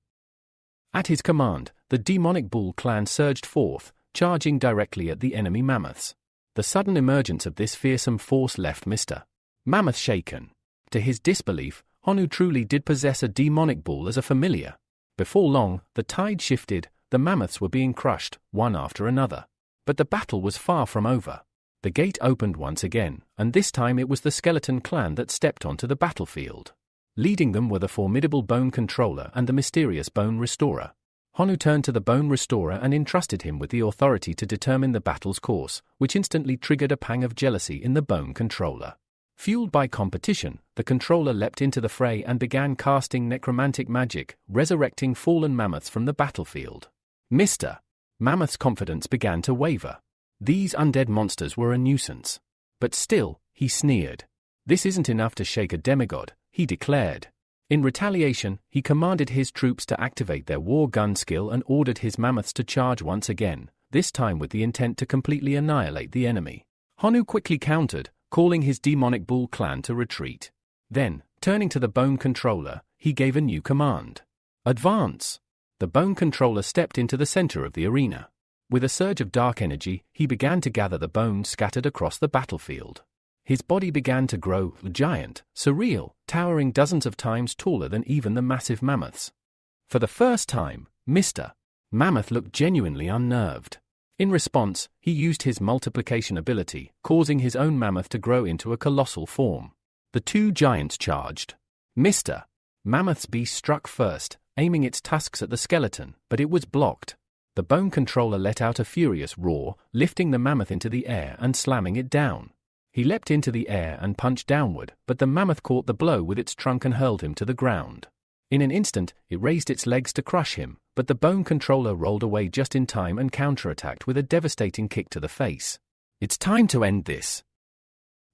At his command, the demonic bull clan surged forth, charging directly at the enemy mammoths. The sudden emergence of this fearsome force left Mr. Mammoth shaken. To his disbelief, Honu truly did possess a demonic bull as a familiar. Before long, the tide shifted, the mammoths were being crushed, one after another. But the battle was far from over. The gate opened once again, and this time it was the skeleton clan that stepped onto the battlefield. Leading them were the formidable Bone Controller and the mysterious Bone Restorer. Honu turned to the Bone Restorer and entrusted him with the authority to determine the battle's course, which instantly triggered a pang of jealousy in the Bone Controller. Fueled by competition, the controller leapt into the fray and began casting necromantic magic, resurrecting fallen mammoths from the battlefield. Mr. Mammoth's confidence began to waver. These undead monsters were a nuisance. But still, he sneered. This isn't enough to shake a demigod, he declared. In retaliation, he commanded his troops to activate their war gun skill and ordered his mammoths to charge once again, this time with the intent to completely annihilate the enemy. Honu quickly countered, calling his demonic bull clan to retreat. Then, turning to the Bone Controller, he gave a new command. Advance! The Bone Controller stepped into the center of the arena. With a surge of dark energy, he began to gather the bones scattered across the battlefield. His body began to grow giant, surreal, towering dozens of times taller than even the massive mammoths. For the first time, Mr. Mammoth looked genuinely unnerved. In response, he used his multiplication ability, causing his own mammoth to grow into a colossal form. The two giants charged. Mr. Mammoth's beast struck first, aiming its tusks at the skeleton, but it was blocked. The Bone Controller let out a furious roar, lifting the mammoth into the air and slamming it down. He leapt into the air and punched downward, but the mammoth caught the blow with its trunk and hurled him to the ground. In an instant, it raised its legs to crush him, but the Bone Controller rolled away just in time and counterattacked with a devastating kick to the face. It's time to end this.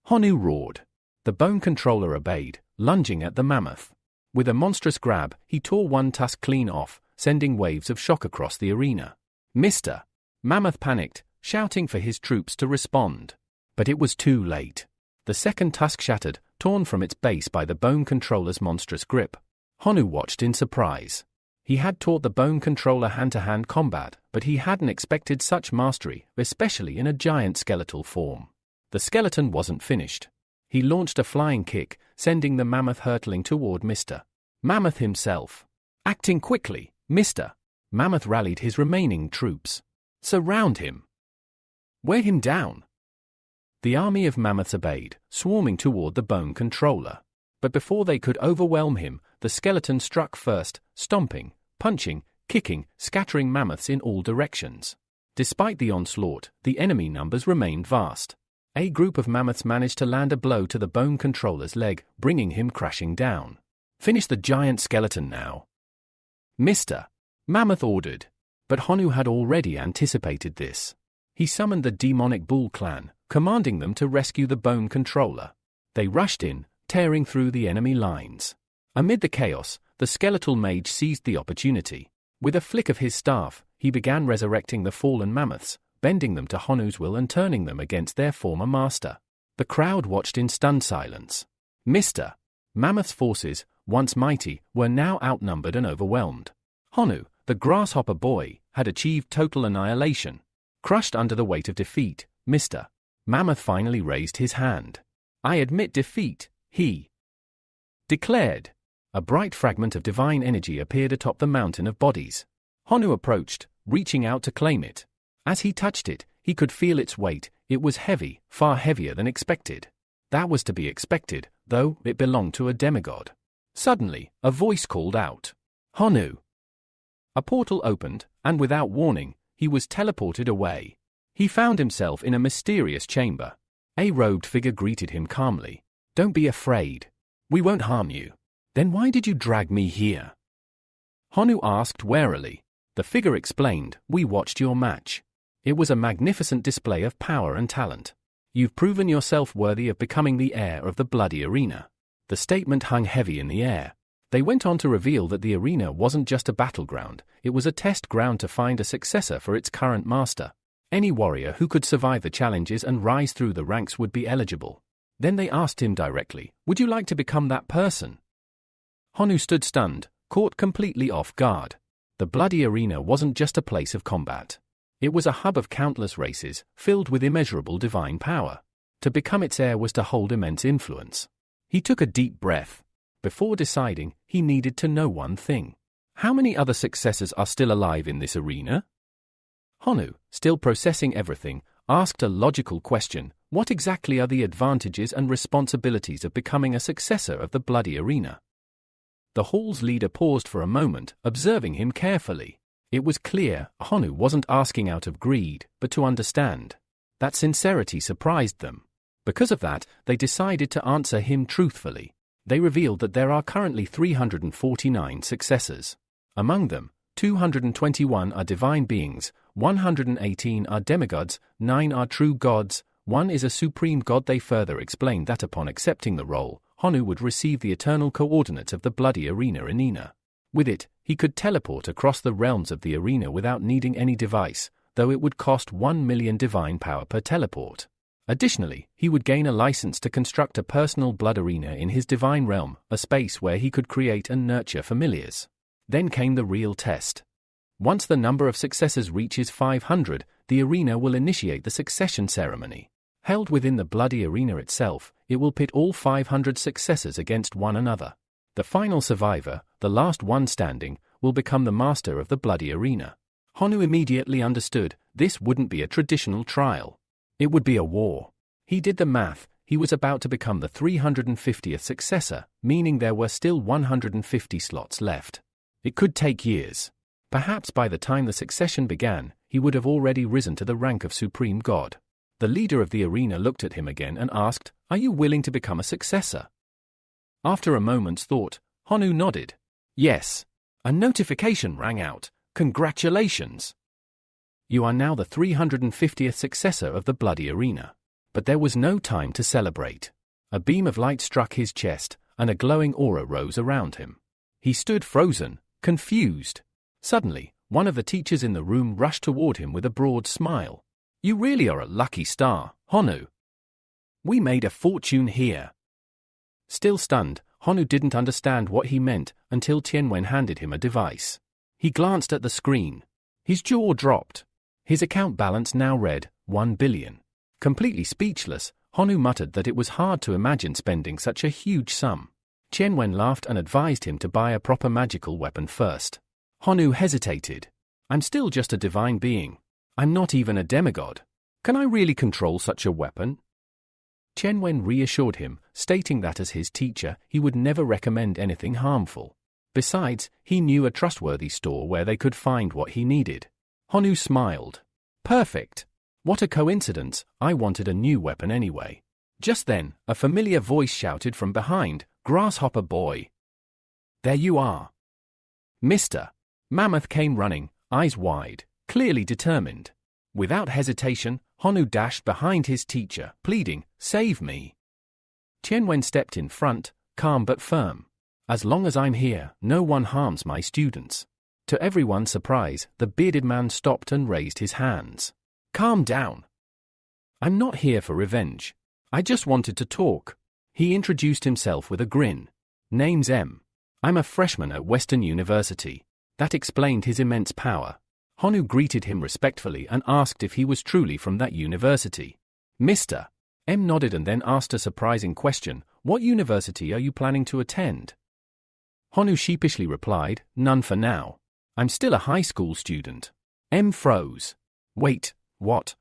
Honu roared. The Bone Controller obeyed, lunging at the mammoth. With a monstrous grab, he tore one tusk clean off, sending waves of shock across the arena. Mr. Mammoth panicked, shouting for his troops to respond. But it was too late. The second tusk shattered, torn from its base by the Bone Controller's monstrous grip. Honu watched in surprise. He had taught the Bone Controller hand-to-hand combat, but he hadn't expected such mastery, especially in a giant skeletal form. The skeleton wasn't finished. He launched a flying kick, sending the mammoth hurtling toward Mr. Mammoth himself. Acting quickly, Mr. Mammoth rallied his remaining troops. Surround him. Wear him down. The army of mammoths obeyed, swarming toward the Bone Controller. But before they could overwhelm him, the skeleton struck first, stomping, punching, kicking, scattering mammoths in all directions. Despite the onslaught, the enemy numbers remained vast. A group of mammoths managed to land a blow to the Bone Controller's leg, bringing him crashing down. Finish the giant skeleton now. Mr. Mammoth ordered. But Honu had already anticipated this. He summoned the demonic bull clan, commanding them to rescue the Bone Controller. They rushed in, tearing through the enemy lines. Amid the chaos, the skeletal mage seized the opportunity. With a flick of his staff, he began resurrecting the fallen mammoths, bending them to Honu's will and turning them against their former master. The crowd watched in stunned silence. Mr. Mammoth's forces, once mighty, were now outnumbered and overwhelmed. Honu, the grasshopper boy, had achieved total annihilation. Crushed under the weight of defeat, Mr. Mammoth finally raised his hand. I admit defeat, he declared. A bright fragment of divine energy appeared atop the mountain of bodies. Honu approached, reaching out to claim it. As he touched it, he could feel its weight. It was heavy, far heavier than expected. That was to be expected, though it belonged to a demigod. Suddenly, a voice called out, "Honu!" A portal opened, and without warning, he was teleported away. He found himself in a mysterious chamber. A robed figure greeted him calmly. "Don't be afraid. We won't harm you." "Then why did you drag me here?" Honu asked warily. The figure explained, "We watched your match. It was a magnificent display of power and talent. You've proven yourself worthy of becoming the heir of the bloody arena." The statement hung heavy in the air. They went on to reveal that the arena wasn't just a battleground, it was a test ground to find a successor for its current master. Any warrior who could survive the challenges and rise through the ranks would be eligible. Then they asked him directly, "Would you like to become that person?" Honu stood stunned, caught completely off guard. The bloody arena wasn't just a place of combat. It was a hub of countless races, filled with immeasurable divine power. To become its heir was to hold immense influence. He took a deep breath. Before deciding, he needed to know one thing. How many other successors are still alive in this arena? Honu, still processing everything, asked a logical question. What exactly are the advantages and responsibilities of becoming a successor of the bloody arena? The hall's leader paused for a moment, observing him carefully. It was clear Honu wasn't asking out of greed, but to understand. That sincerity surprised them. Because of that, they decided to answer him truthfully. They revealed that there are currently 349 successors. Among them, 221 are divine beings, 118 are demigods, 9 are true gods, 1 is a supreme god. They further explained that upon accepting the role, Honu would receive the eternal coordinates of the bloody arena in Ina. With it, he could teleport across the realms of the arena without needing any device, though it would cost 1 million divine power per teleport. Additionally, he would gain a license to construct a personal blood arena in his divine realm, a space where he could create and nurture familiars. Then came the real test. Once the number of successors reaches 500, the arena will initiate the succession ceremony. Held within the bloody arena itself, it will pit all 500 successors against one another. The final survivor, the last one standing, will become the master of the bloody arena. Honu immediately understood this wouldn't be a traditional trial. It would be a war. He did the math. He was about to become the 350th successor, meaning there were still 150 slots left. It could take years. Perhaps by the time the succession began, he would have already risen to the rank of supreme god. The leader of the arena looked at him again and asked, "Are you willing to become a successor?" After a moment's thought, Honu nodded. "Yes." A notification rang out. "Congratulations! You are now the 350th successor of the bloody arena." But there was no time to celebrate. A beam of light struck his chest, and a glowing aura rose around him. He stood frozen, confused. Suddenly, one of the teachers in the room rushed toward him with a broad smile. "You really are a lucky star, Honu. We made a fortune here." Still stunned, Honu didn't understand what he meant until Tianwen handed him a device. He glanced at the screen. His jaw dropped. His account balance now read 1 billion. Completely speechless, Honu muttered that it was hard to imagine spending such a huge sum. Tianwen laughed and advised him to buy a proper magical weapon first. Honu hesitated. "I'm still just a divine being. I'm not even a demigod. Can I really control such a weapon?" Tianwen reassured him, stating that as his teacher, he would never recommend anything harmful. Besides, he knew a trustworthy store where they could find what he needed. Honu smiled. "Perfect. What a coincidence, I wanted a new weapon anyway." Just then, a familiar voice shouted from behind, "Grasshopper boy! There you are." "Mister." Mammoth came running, eyes wide, clearly determined. Without hesitation, Honu dashed behind his teacher, pleading, "Save me." Tianwen stepped in front, calm but firm. "As long as I'm here, no one harms my students." To everyone's surprise, the bearded man stopped and raised his hands. "Calm down. I'm not here for revenge. I just wanted to talk." He introduced himself with a grin. "Name's M. I'm a freshman at Western University." That explained his immense power. Honu greeted him respectfully and asked if he was truly from that university. "Mister." M nodded and then asked a surprising question, "What university are you planning to attend?" Honu sheepishly replied, "None for now. I'm still a high school student." M froze. "Wait, what?"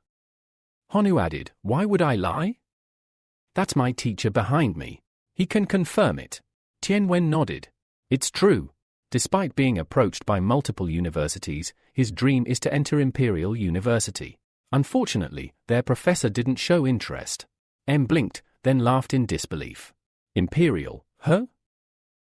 Honu added, "Why would I lie? That's my teacher behind me. He can confirm it." Tianwen nodded. "It's true. Despite being approached by multiple universities, his dream is to enter Imperial University. Unfortunately, their professor didn't show interest." M blinked, then laughed in disbelief. "Imperial, huh?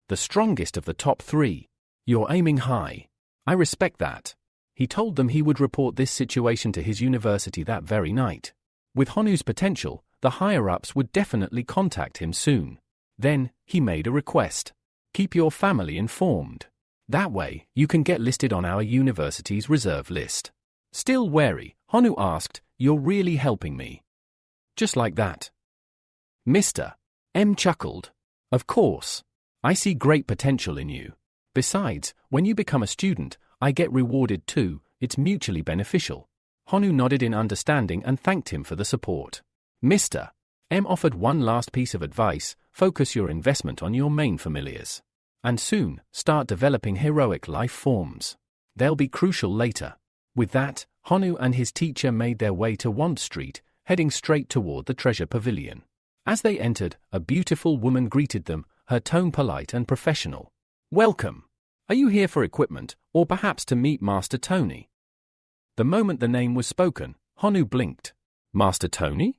The strongest of the top 3. You're aiming high. I respect that." He told them he would report this situation to his university that very night. With Honu's potential, the higher-ups would definitely contact him soon. Then, he made a request. "Keep your family informed. That way, you can get listed on our university's reserve list." Still wary, Honu asked, "You're really helping me?" "Just like that." "Mr. M chuckled. "Of course. I see great potential in you. Besides, when you become a student, I get rewarded too. It's mutually beneficial." Honu nodded in understanding and thanked him for the support. Mr. M offered one last piece of advice: focus your investment on your main familiars. And soon, start developing heroic life forms. They'll be crucial later. With that, Honu and his teacher made their way to Want Street, heading straight toward the treasure pavilion. As they entered, a beautiful woman greeted them, her tone polite and professional. "Welcome. Are you here for equipment, or perhaps to meet Master Tony?" The moment the name was spoken, Honu blinked. "Master Tony?"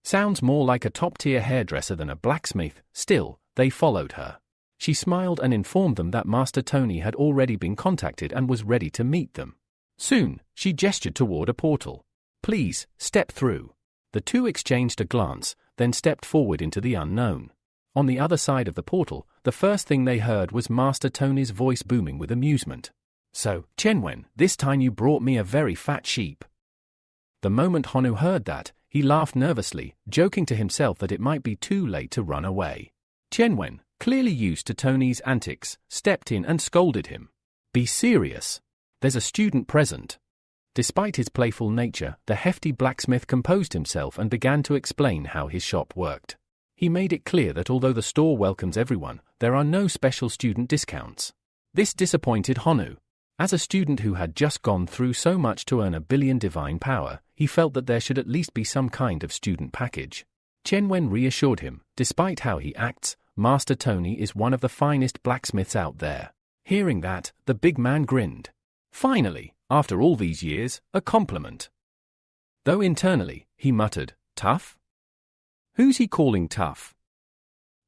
Sounds more like a top-tier hairdresser than a blacksmith. Still, they followed her. She smiled and informed them that Master Tony had already been contacted and was ready to meet them. Soon, she gestured toward a portal. "Please, step through." The two exchanged a glance, then stepped forward into the unknown. On the other side of the portal, the first thing they heard was Master Tony's voice booming with amusement. "So, Tianwen, this time you brought me a very fat sheep." The moment Honu heard that, he laughed nervously, joking to himself that it might be too late to run away. Tianwen, clearly used to Tony's antics, stepped in and scolded him. "Be serious. There's a student present." Despite his playful nature, the hefty blacksmith composed himself and began to explain how his shop worked. He made it clear that although the store welcomes everyone, there are no special student discounts. This disappointed Honu. As a student who had just gone through so much to earn 1 billion divine power, he felt that there should at least be some kind of student package. Tianwen reassured him, despite how he acts, Master Tony is one of the finest blacksmiths out there. Hearing that, the big man grinned. Finally, after all these years, a compliment. Though internally, he muttered, "Tough? Who's he calling tough?"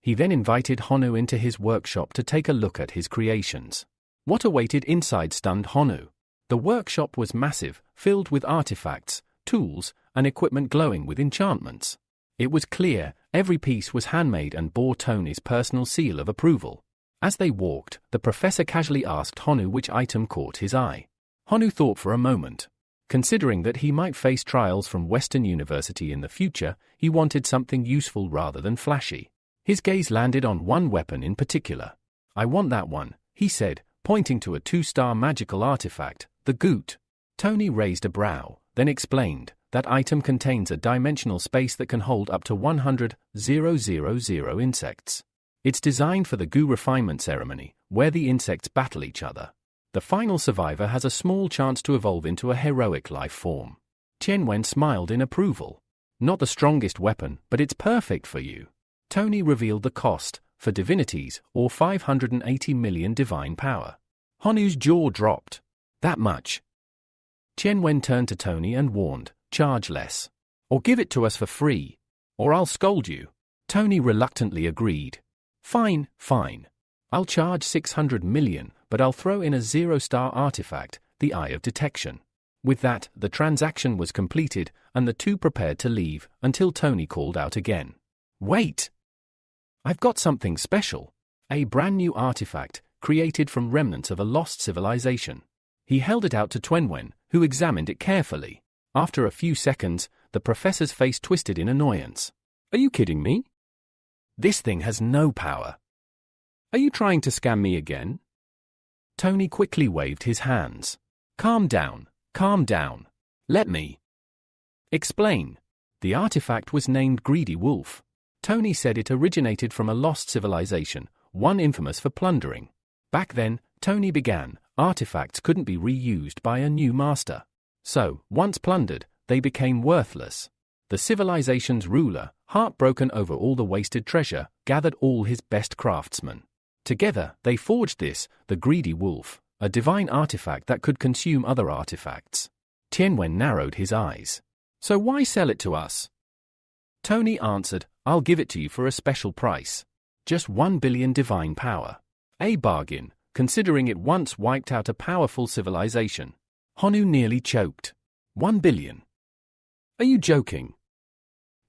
He then invited Honu into his workshop to take a look at his creations. What awaited inside stunned Honu. The workshop was massive, filled with artifacts, tools, and equipment glowing with enchantments. It was clear, every piece was handmade and bore Tony's personal seal of approval. As they walked, the professor casually asked Honu which item caught his eye. Honu thought for a moment. Considering that he might face trials from Western University in the future, he wanted something useful rather than flashy. His gaze landed on one weapon in particular. "I want that one," he said, pointing to a 2-star magical artifact, the Goot. Tony raised a brow, then explained, "That item contains a dimensional space that can hold up to 100,000 insects. It's designed for the goo refinement ceremony, where the insects battle each other. The final survivor has a small chance to evolve into a heroic life form." Tianwen smiled in approval. "Not the strongest weapon, but it's perfect for you." Tony revealed the cost, for divinities, or 580 million divine power. Honu's jaw dropped. "That much?" Tianwen turned to Tony and warned, "Charge less. Or give it to us for free. Or I'll scold you." Tony reluctantly agreed. Fine. I'll charge 600 million, but I'll throw in a 0-star artifact, the Eye of Detection." With that, the transaction was completed, and the two prepared to leave, until Tony called out again. "Wait! I've got something special. A brand new artifact, created from remnants of a lost civilization." He held it out to Tianwen, who examined it carefully. After a few seconds, the professor's face twisted in annoyance. "Are you kidding me? This thing has no power. Are you trying to scam me again?" Tony quickly waved his hands. Calm down. Let me explain." The artifact was named Greedy Wolf. Tony said it originated from a lost civilization, one infamous for plundering. Back then, Tony began, artifacts couldn't be reused by a new master. So, once plundered, they became worthless. The civilization's ruler, heartbroken over all the wasted treasure, gathered all his best craftsmen. Together, they forged this, the greedy wolf, a divine artifact that could consume other artifacts. Tianwen narrowed his eyes. So why sell it to us? Tony answered, I'll give it to you for a special price. Just 1 billion divine power. A bargain, considering it once wiped out a powerful civilization. Honu nearly choked. 1 billion. Are you joking?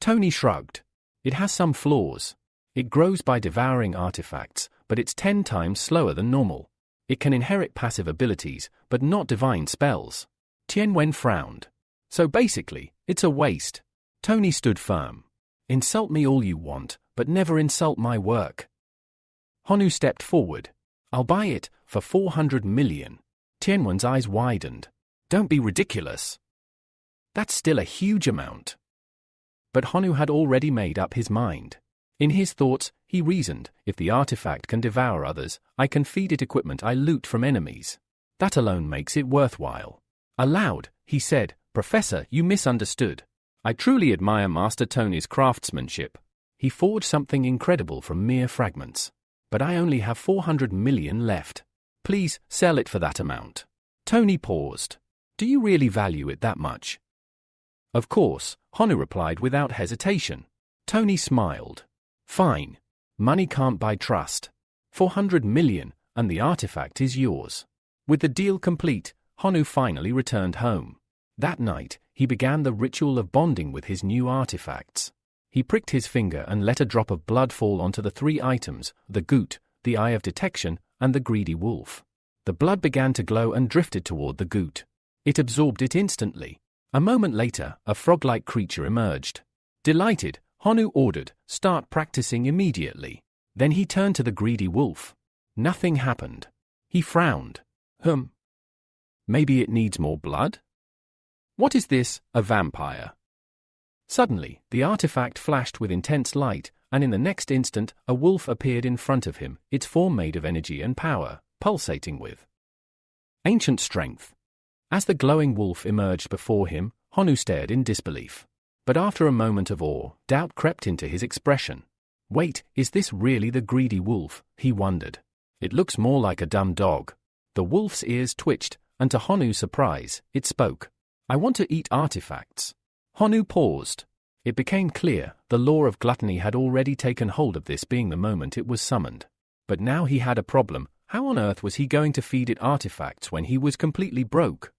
Tony shrugged. It has some flaws. It grows by devouring artifacts, but it's 10 times slower than normal. It can inherit passive abilities, but not divine spells. Tianwen frowned. So basically, it's a waste. Tony stood firm. Insult me all you want, but never insult my work. Honu stepped forward. I'll buy it for 400 million. Tianwen's eyes widened. Don't be ridiculous. That's still a huge amount. But Honu had already made up his mind. In his thoughts, he reasoned, if the artifact can devour others, I can feed it equipment I loot from enemies. That alone makes it worthwhile. Aloud, he said, Professor, you misunderstood. I truly admire Master Tony's craftsmanship. He forged something incredible from mere fragments. But I only have 400 million left. Please, sell it for that amount. Tony paused. Do you really value it that much? Of course, Honu replied without hesitation. Tony smiled. Fine. Money can't buy trust. 400 million, and the artifact is yours. With the deal complete, Honu finally returned home. That night, he began the ritual of bonding with his new artifacts. He pricked his finger and let a drop of blood fall onto the 3 items, the goot, the eye of detection, and the greedy wolf. The blood began to glow and drifted toward the goot. It absorbed it instantly. A moment later, a frog-like creature emerged. Delighted, Honu ordered, start practicing immediately. Then he turned to the greedy wolf. Nothing happened. He frowned. Maybe it needs more blood? What is this, a vampire? Suddenly, the artifact flashed with intense light, and in the next instant, a wolf appeared in front of him, its form made of energy and power, pulsating with ancient strength. As the glowing wolf emerged before him, Honu stared in disbelief. But after a moment of awe, doubt crept into his expression. Wait, is this really the greedy wolf? He wondered. It looks more like a dumb dog. The wolf's ears twitched, and to Honu's surprise, it spoke. I want to eat artifacts. Honu paused. It became clear, the law of gluttony had already taken hold of this being the moment it was summoned. But now he had a problem. How on earth was he going to feed it artifacts when he was completely broke?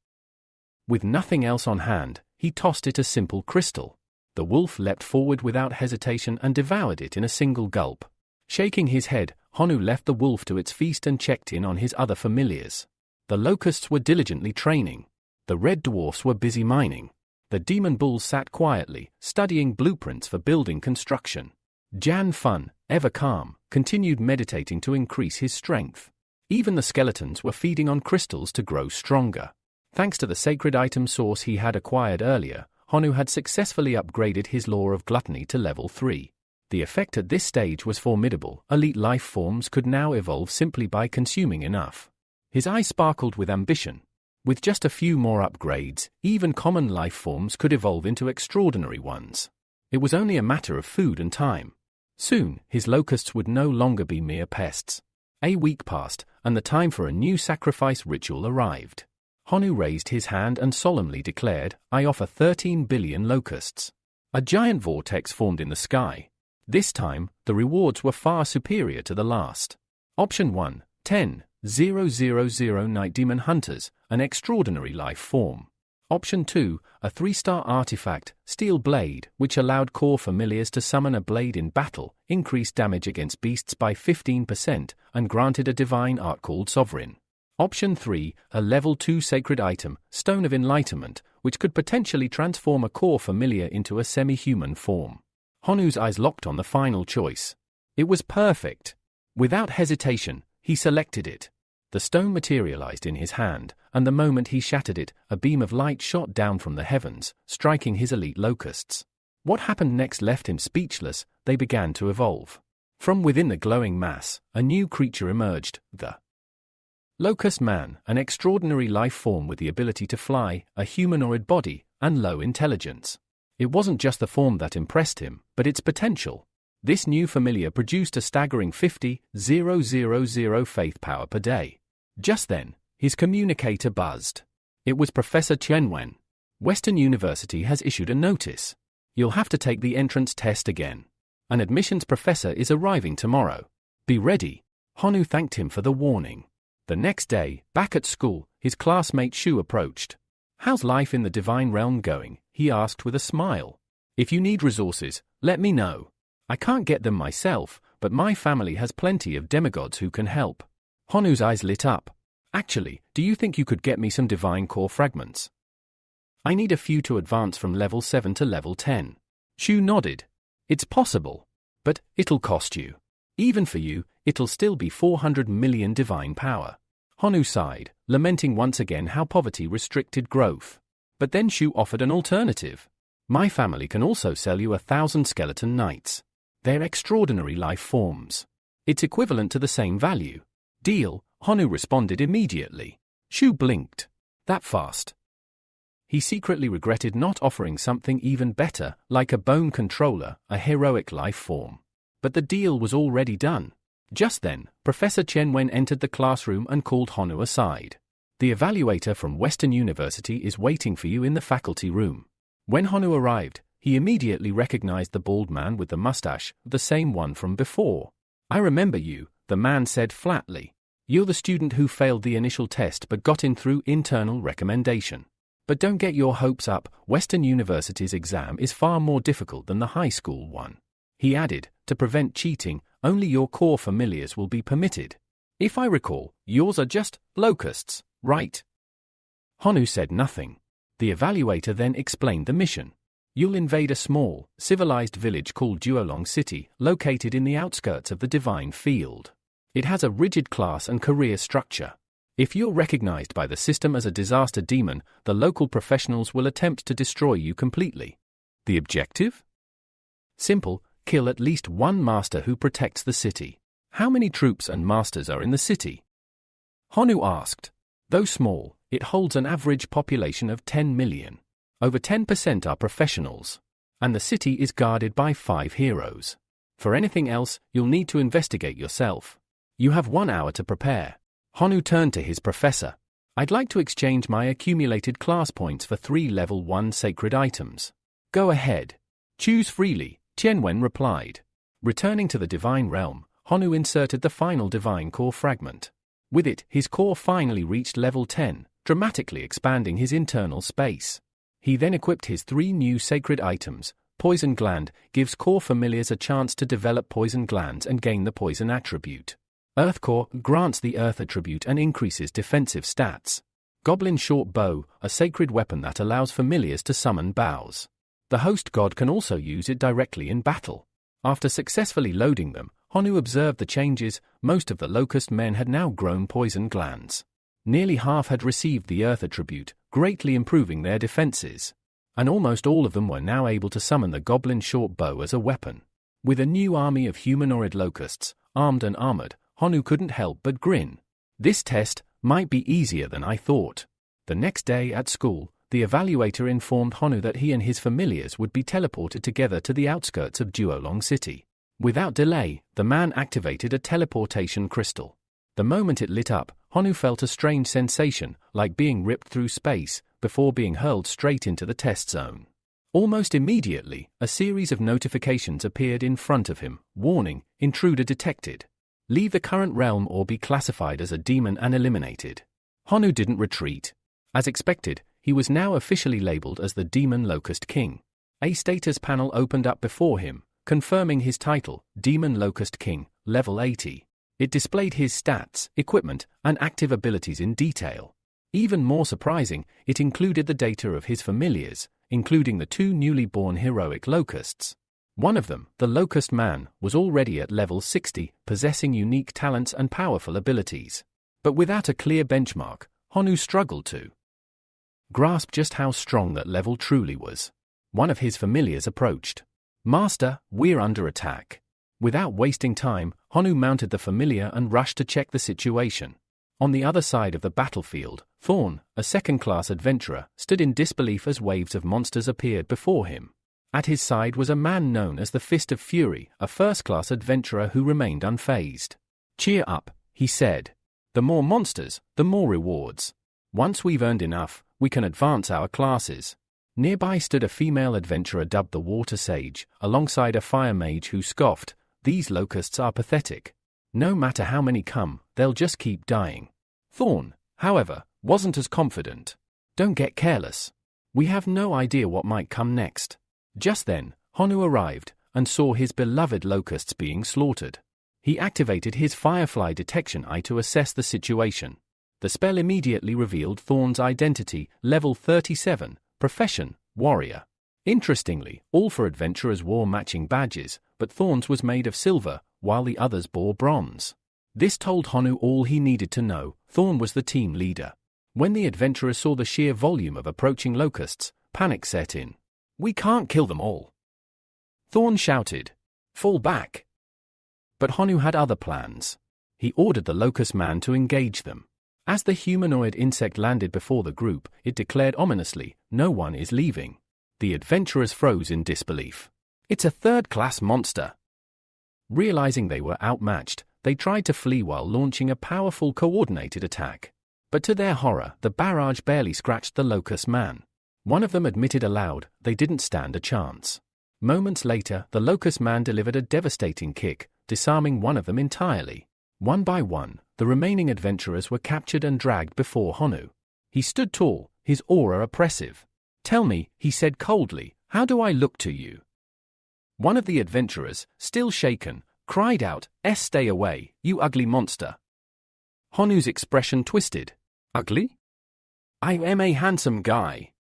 With nothing else on hand, he tossed it a simple crystal. The wolf leapt forward without hesitation and devoured it in a single gulp. Shaking his head, Honu left the wolf to its feast and checked in on his other familiars. The locusts were diligently training. The red dwarfs were busy mining. The demon bulls sat quietly, studying blueprints for building construction. Jan Fun, ever calm, continued meditating to increase his strength. Even the skeletons were feeding on crystals to grow stronger. Thanks to the sacred item source he had acquired earlier, Honu had successfully upgraded his law of gluttony to level 3. The effect at this stage was formidable. Elite life forms could now evolve simply by consuming enough. His eyes sparkled with ambition. With just a few more upgrades, even common life forms could evolve into extraordinary ones. It was only a matter of food and time. Soon, his locusts would no longer be mere pests. A week passed, and the time for a new sacrifice ritual arrived. Honu raised his hand and solemnly declared, I offer 13 billion locusts. A giant vortex formed in the sky. This time, the rewards were far superior to the last. Option 1, 10,000 Night Demon Hunters, an extraordinary life form. Option 2, a 3-star artifact, Steel Blade, which allowed core familiars to summon a blade in battle, increased damage against beasts by 15%, and granted a divine art called Sovereign. Option 3, a level 2 sacred item, Stone of Enlightenment, which could potentially transform a core familiar into a semi-human form. Honu's eyes locked on the final choice. It was perfect. Without hesitation, he selected it. The stone materialized in his hand, and the moment he shattered it, a beam of light shot down from the heavens, striking his elite locusts. What happened next left him speechless. They began to evolve. From within the glowing mass, a new creature emerged, the Locust Man, an extraordinary life form with the ability to fly, a humanoid body, and low intelligence. It wasn't just the form that impressed him, but its potential. This new familiar produced a staggering 50,000 faith power per day. Just then, his communicator buzzed. It was Professor Chen. Western University has issued a notice. You'll have to take the entrance test again. An admissions professor is arriving tomorrow. Be ready. Honu thanked him for the warning. The next day, back at school, his classmate Shu approached. How's life in the divine realm going? He asked with a smile. If you need resources, let me know. I can't get them myself, but my family has plenty of demigods who can help. Honu's eyes lit up. Actually, do you think you could get me some divine core fragments? I need a few to advance from level 7 to level 10. Shu nodded. It's possible. But it'll cost you. Even for you, it'll still be 400 million divine power. Honu sighed, lamenting once again how poverty restricted growth. But then Shu offered an alternative. My family can also sell you 1,000 skeleton knights. They're extraordinary life forms. It's equivalent to the same value. Deal, Honu responded immediately. Shu blinked. That fast. He secretly regretted not offering something even better, like a bone controller, a heroic life form. But the deal was already done. Just then, Professor Chen Wen entered the classroom and called Honu aside. The evaluator from Western University is waiting for you in the faculty room. When Honu arrived, he immediately recognized the bald man with the mustache, the same one from before. I remember you, the man said flatly. You're the student who failed the initial test but got in through internal recommendation. But don't get your hopes up, Western University's exam is far more difficult than the high school one. He added, to prevent cheating, only your core familiars will be permitted. If I recall, yours are just locusts, right? Honu said nothing. The evaluator then explained the mission. You'll invade a small, civilized village called Duolong City, located in the outskirts of the divine field. It has a rigid class and career structure. If you're recognized by the system as a disaster demon, the local professionals will attempt to destroy you completely. The objective? Simple, kill at least one master who protects the city. How many troops and masters are in the city? Honu asked. Though small, it holds an average population of 10 million. Over 10% are professionals. And the city is guarded by 5 heroes. For anything else, you'll need to investigate yourself. You have 1 hour to prepare. Honu turned to his professor. I'd like to exchange my accumulated class points for 3 level 1 sacred items. Go ahead. Choose freely, Qianwen replied. Returning to the divine realm, Honu inserted the final divine core fragment. With it, his core finally reached level 10, dramatically expanding his internal space. He then equipped his 3 new sacred items. Poison Gland gives core familiars a chance to develop poison glands and gain the poison attribute. Earth Core grants the earth attribute and increases defensive stats. Goblin Short Bow, a sacred weapon that allows familiars to summon bows. The host god can also use it directly in battle. After successfully loading them, Honu observed the changes. Most of the locust men had now grown poison glands. Nearly half had received the earth attribute, greatly improving their defenses. And almost all of them were now able to summon the goblin short bow as a weapon. With a new army of humanoid locusts, armed and armored, Honu couldn't help but grin. This test might be easier than I thought. The next day at school, the evaluator informed Honu that he and his familiars would be teleported together to the outskirts of Duolong City. Without delay, the man activated a teleportation crystal. The moment it lit up, Honu felt a strange sensation, like being ripped through space, before being hurled straight into the test zone. Almost immediately, a series of notifications appeared in front of him. Warning, intruder detected. Leave the current realm or be classified as a demon and eliminated. Honu didn't retreat. As expected, he was now officially labeled as the Demon Locust King. A status panel opened up before him, confirming his title, Demon Locust King, level 80. It displayed his stats, equipment, and active abilities in detail. Even more surprising, it included the data of his familiars, including the 2 newly born heroic locusts. One of them, the Locust Man, was already at level 60, possessing unique talents and powerful abilities. But without a clear benchmark, Honu struggled to grasp just how strong that level truly was. One of his familiars approached. Master, we're under attack. Without wasting time, Honu mounted the familiar and rushed to check the situation. On the other side of the battlefield, Thorn, a second-class adventurer, stood in disbelief as waves of monsters appeared before him. At his side was a man known as the Fist of Fury, a first-class adventurer who remained unfazed. "Cheer up," he said. "The more monsters, the more rewards. Once we've earned enough, we can advance our classes." Nearby stood a female adventurer dubbed the Water Sage, alongside a fire mage who scoffed, "These locusts are pathetic. No matter how many come, they'll just keep dying." Thorn, however, wasn't as confident. "Don't get careless. We have no idea what might come next." Just then, Honu arrived and saw his beloved locusts being slaughtered. He activated his firefly detection eye to assess the situation. The spell immediately revealed Thorn's identity, level 37, profession, warrior. Interestingly, all four adventurers wore matching badges, but Thorn's was made of silver, while the others bore bronze. This told Honu all he needed to know. Thorn was the team leader. When the adventurers saw the sheer volume of approaching locusts, panic set in. "We can't kill them all!" Thorn shouted. "Fall back!" But Honu had other plans. He ordered the locust man to engage them. As the humanoid insect landed before the group, it declared ominously, "No one is leaving." The adventurers froze in disbelief. "It's a third-class monster." Realizing they were outmatched, they tried to flee while launching a powerful coordinated attack. But to their horror, the barrage barely scratched the locust man. One of them admitted aloud they didn't stand a chance. Moments later, the locust man delivered a devastating kick, disarming one of them entirely. One by one, the remaining adventurers were captured and dragged before Honu. He stood tall, his aura oppressive. "Tell me," he said coldly, "how do I look to you?" One of the adventurers, still shaken, cried out, "Stay away, you ugly monster." Honu's expression twisted. "Ugly? I am a handsome guy.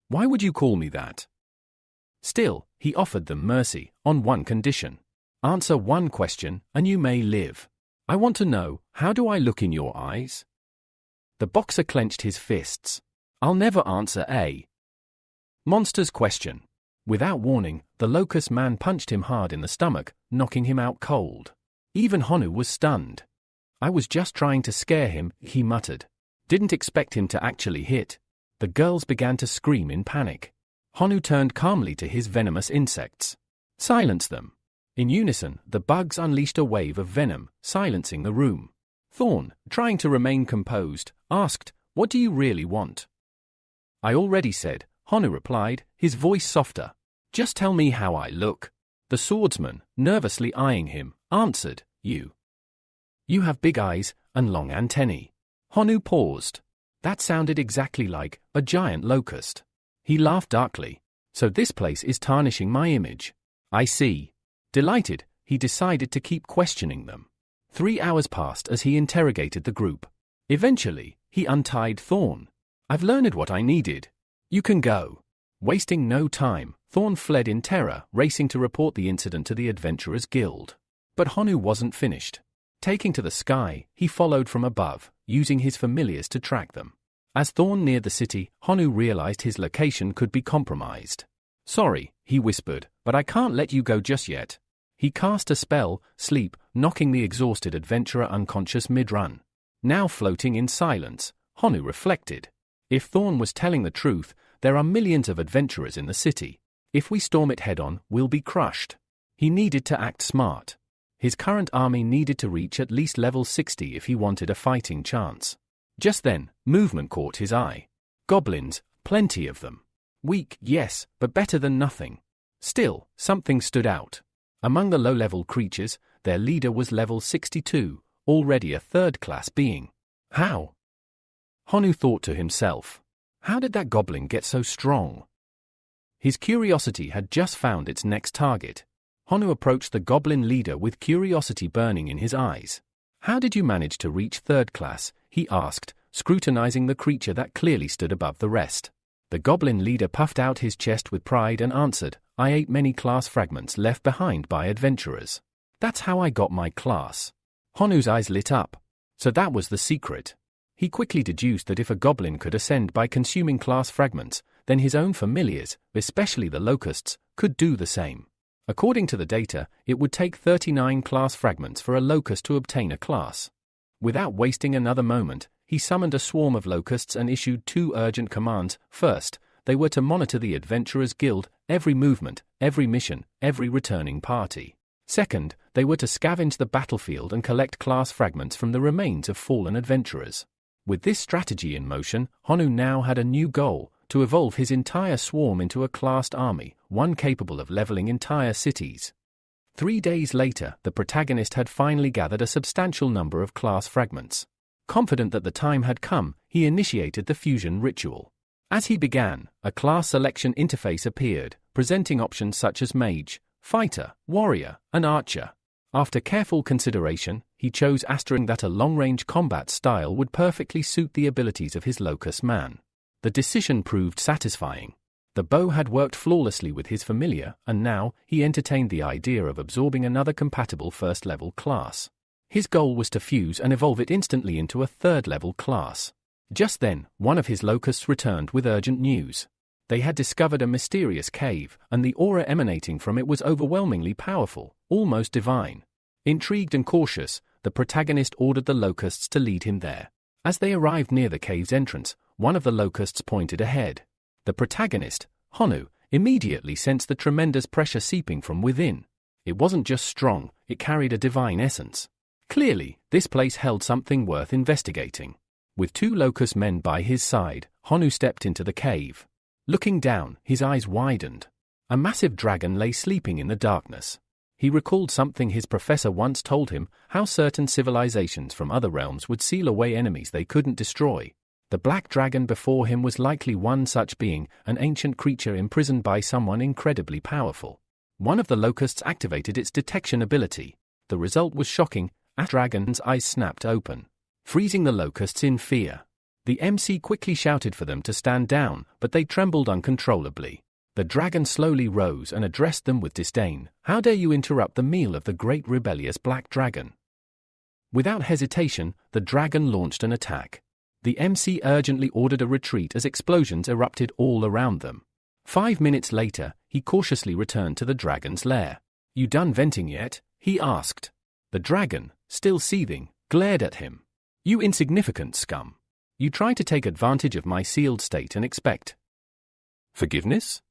Why would you call me that?" Still, he offered them mercy, on one condition. "Answer one question, and you may live. I want to know, how do I look in your eyes?" The boxer clenched his fists. "I'll never answer a monster's question." Without warning, the locust man punched him hard in the stomach, knocking him out cold. Even Honu was stunned. "I was just trying to scare him," he muttered. "Didn't expect him to actually hit." The girls began to scream in panic. Honu turned calmly to his venomous insects. "Silence them." In unison, the bugs unleashed a wave of venom, silencing the room. Thorn, trying to remain composed, asked, "What do you really want?" "I already said," Honu replied, his voice softer. "Just tell me how I look." The swordsman, nervously eyeing him, answered, You have big eyes and long antennae." Honu paused. That sounded exactly like a giant locust. He laughed darkly. "So this place is tarnishing my image. I see." Delighted, he decided to keep questioning them. 3 hours passed as he interrogated the group. Eventually, he untied Thorn. "I've learned what I needed. You can go." Wasting no time, Thorn fled in terror, racing to report the incident to the Adventurers Guild. But Honu wasn't finished. Taking to the sky, he followed from above, using his familiars to track them. As Thorn neared the city, Honu realized his location could be compromised. "Sorry," he whispered, "but I can't let you go just yet." He cast a spell, Sleep, knocking the exhausted adventurer unconscious mid-run. Now floating in silence, Honu reflected. If Thorn was telling the truth, there are millions of adventurers in the city. If we storm it head-on, we'll be crushed. He needed to act smart. His current army needed to reach at least level 60 if he wanted a fighting chance. Just then, movement caught his eye. Goblins, plenty of them. Weak, yes, but better than nothing. Still, something stood out. Among the low-level creatures, their leader was level 62, already a third-class being. How? Honu thought to himself. How did that goblin get so strong? His curiosity had just found its next target. Honu approached the goblin leader with curiosity burning in his eyes. "How did you manage to reach third class?" he asked, scrutinizing the creature that clearly stood above the rest. The goblin leader puffed out his chest with pride and answered, "I ate many class fragments left behind by adventurers. That's how I got my class." Honu's eyes lit up. So that was the secret. He quickly deduced that if a goblin could ascend by consuming class fragments, then his own familiars, especially the locusts, could do the same. According to the data, it would take 39 class fragments for a locust to obtain a class. Without wasting another moment, he summoned a swarm of locusts and issued 2 urgent commands. First, they were to monitor the Adventurers Guild, every movement, every mission, every returning party. Second, they were to scavenge the battlefield and collect class fragments from the remains of fallen adventurers. With this strategy in motion, Honu now had a new goal: to evolve his entire swarm into a classed army, one capable of leveling entire cities. 3 days later, the protagonist had finally gathered a substantial number of class fragments. Confident that the time had come, he initiated the fusion ritual. As he began, a class selection interface appeared, presenting options such as mage, fighter, warrior, and archer. After careful consideration, he chose asterisk that a long-range combat style would perfectly suit the abilities of his locust man. The decision proved satisfying. The bow had worked flawlessly with his familiar, and now he entertained the idea of absorbing another compatible first-level class. His goal was to fuse and evolve it instantly into a third-level class. Just then, one of his locusts returned with urgent news. They had discovered a mysterious cave, and the aura emanating from it was overwhelmingly powerful, almost divine. Intrigued and cautious, the protagonist ordered the locusts to lead him there. As they arrived near the cave's entrance, one of the locusts pointed ahead. The protagonist, Honu, immediately sensed the tremendous pressure seeping from within. It wasn't just strong, it carried a divine essence. Clearly, this place held something worth investigating. With 2 locust men by his side, Honu stepped into the cave. Looking down, his eyes widened. A massive dragon lay sleeping in the darkness. He recalled something his professor once told him, how certain civilizations from other realms would seal away enemies they couldn't destroy. The black dragon before him was likely one such being, an ancient creature imprisoned by someone incredibly powerful. One of the locusts activated its detection ability. The result was shocking, as the dragon's eyes snapped open, freezing the locusts in fear. The MC quickly shouted for them to stand down, but they trembled uncontrollably. The dragon slowly rose and addressed them with disdain. "How dare you interrupt the meal of the great rebellious black dragon?" Without hesitation, the dragon launched an attack. The MC urgently ordered a retreat as explosions erupted all around them. 5 minutes later, he cautiously returned to the dragon's lair. "You done venting yet?" he asked. The dragon, still seething, glared at him. "You insignificant scum. You try to take advantage of my sealed state and expect forgiveness?"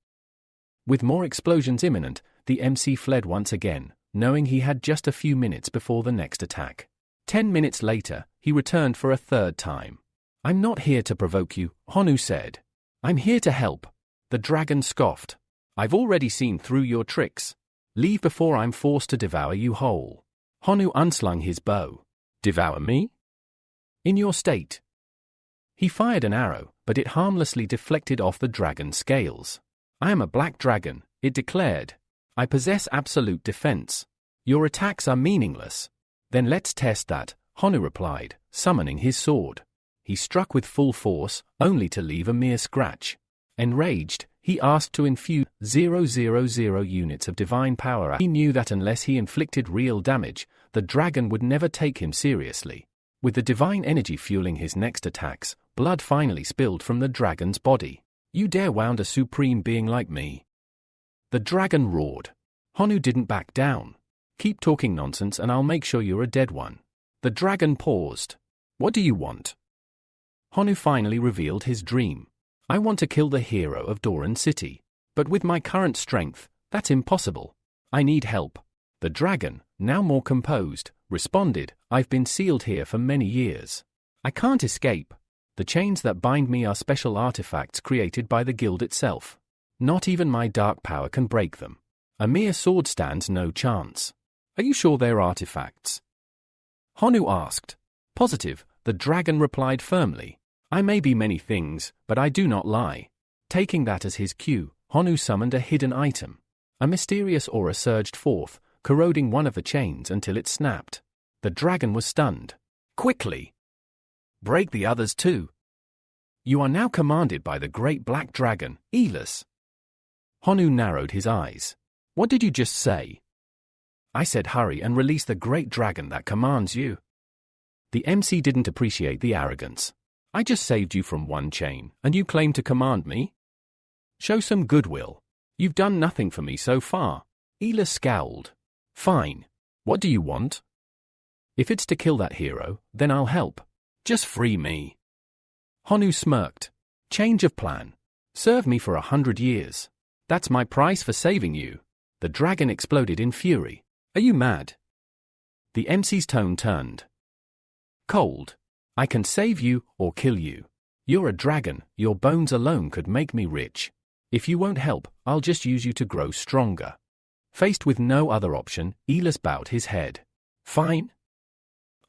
With more explosions imminent, the MC fled once again, knowing he had just a few minutes before the next attack. 10 minutes later, he returned for a third time. "I'm not here to provoke you," Honu said. "I'm here to help." The dragon scoffed. "I've already seen through your tricks. Leave before I'm forced to devour you whole." Honu unslung his bow. "Devour me? In your state?" He fired an arrow, but it harmlessly deflected off the dragon's scales. "I am a black dragon," it declared. "I possess absolute defense. Your attacks are meaningless." "Then let's test that," Honu replied, summoning his sword. He struck with full force, only to leave a mere scratch. Enraged, he asked to infuse 000 units of divine power. He knew that unless he inflicted real damage, the dragon would never take him seriously. With the divine energy fueling his next attacks, blood finally spilled from the dragon's body. "You dare wound a supreme being like me?" The dragon roared. Honu didn't back down. "Keep talking nonsense and I'll make sure you're a dead one." The dragon paused. "What do you want?" Honu finally revealed his dream. "I want to kill the hero of Doran City. But with my current strength, that's impossible. I need help." The dragon, now more composed, responded, "I've been sealed here for many years. I can't escape. The chains that bind me are special artifacts created by the guild itself. Not even my dark power can break them. A mere sword stands no chance." "Are you sure they're artifacts?" Honu asked. "Positive," the dragon replied firmly. "I may be many things, but I do not lie." Taking that as his cue, Honu summoned a hidden item. A mysterious aura surged forth, corroding one of the chains until it snapped. The dragon was stunned. "Quickly! Break the others too. You are now commanded by the great black dragon, Elis." Honu narrowed his eyes. "What did you just say?" "I said hurry and release the great dragon that commands you." The MC didn't appreciate the arrogance. "I just saved you from one chain, and you claim to command me? Show some goodwill. You've done nothing for me so far." Elis scowled. Fine. What do you want? If it's to kill that hero, then I'll help. Just free me. Honu smirked. Change of plan. Serve me for 100 years. That's my price for saving you. The dragon exploded in fury. Are you mad? The MC's tone turned cold. I can save you or kill you. You're a dragon, your bones alone could make me rich. If you won't help, I'll just use you to grow stronger. Faced with no other option, Elis bowed his head. Fine.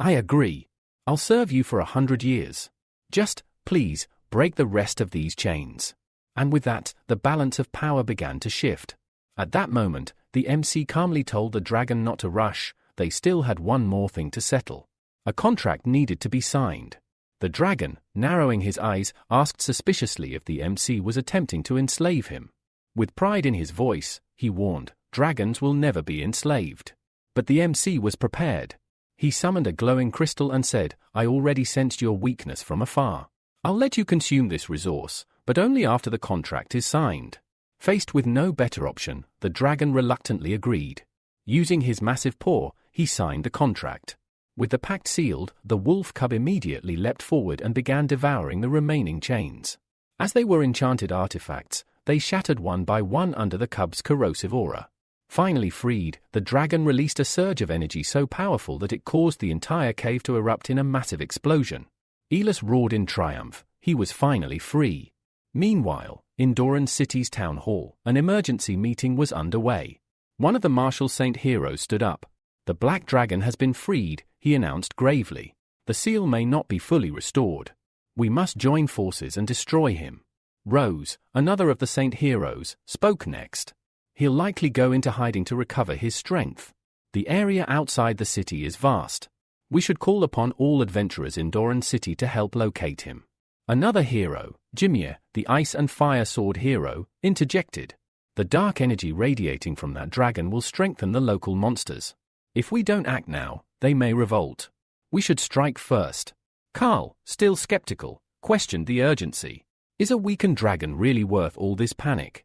I agree. I'll serve you for 100 years. Just, please, break the rest of these chains. And with that, the balance of power began to shift. At that moment, the MC calmly told the dragon not to rush. They still had one more thing to settle. A contract needed to be signed. The dragon, narrowing his eyes, asked suspiciously if the MC was attempting to enslave him. With pride in his voice, he warned, dragons will never be enslaved. But the MC was prepared. He summoned a glowing crystal and said, I already sensed your weakness from afar. I'll let you consume this resource, but only after the contract is signed. Faced with no better option, the dragon reluctantly agreed. Using his massive paw, he signed the contract. With the pact sealed, the wolf cub immediately leapt forward and began devouring the remaining chains. As they were enchanted artifacts, they shattered one by one under the cub's corrosive aura. Finally freed, the dragon released a surge of energy so powerful that it caused the entire cave to erupt in a massive explosion. Elis roared in triumph. He was finally free. Meanwhile, in Doran City's town hall, an emergency meeting was underway. One of the martial saint heroes stood up. The black dragon has been freed, he announced gravely. The seal may not be fully restored. We must join forces and destroy him. Rose, another of the saint heroes, spoke next. He'll likely go into hiding to recover his strength. The area outside the city is vast. We should call upon all adventurers in Doran City to help locate him. Another hero, Jimir, the ice and fire sword hero, interjected. The dark energy radiating from that dragon will strengthen the local monsters. If we don't act now, they may revolt. We should strike first. Carl, still skeptical, questioned the urgency. Is a weakened dragon really worth all this panic?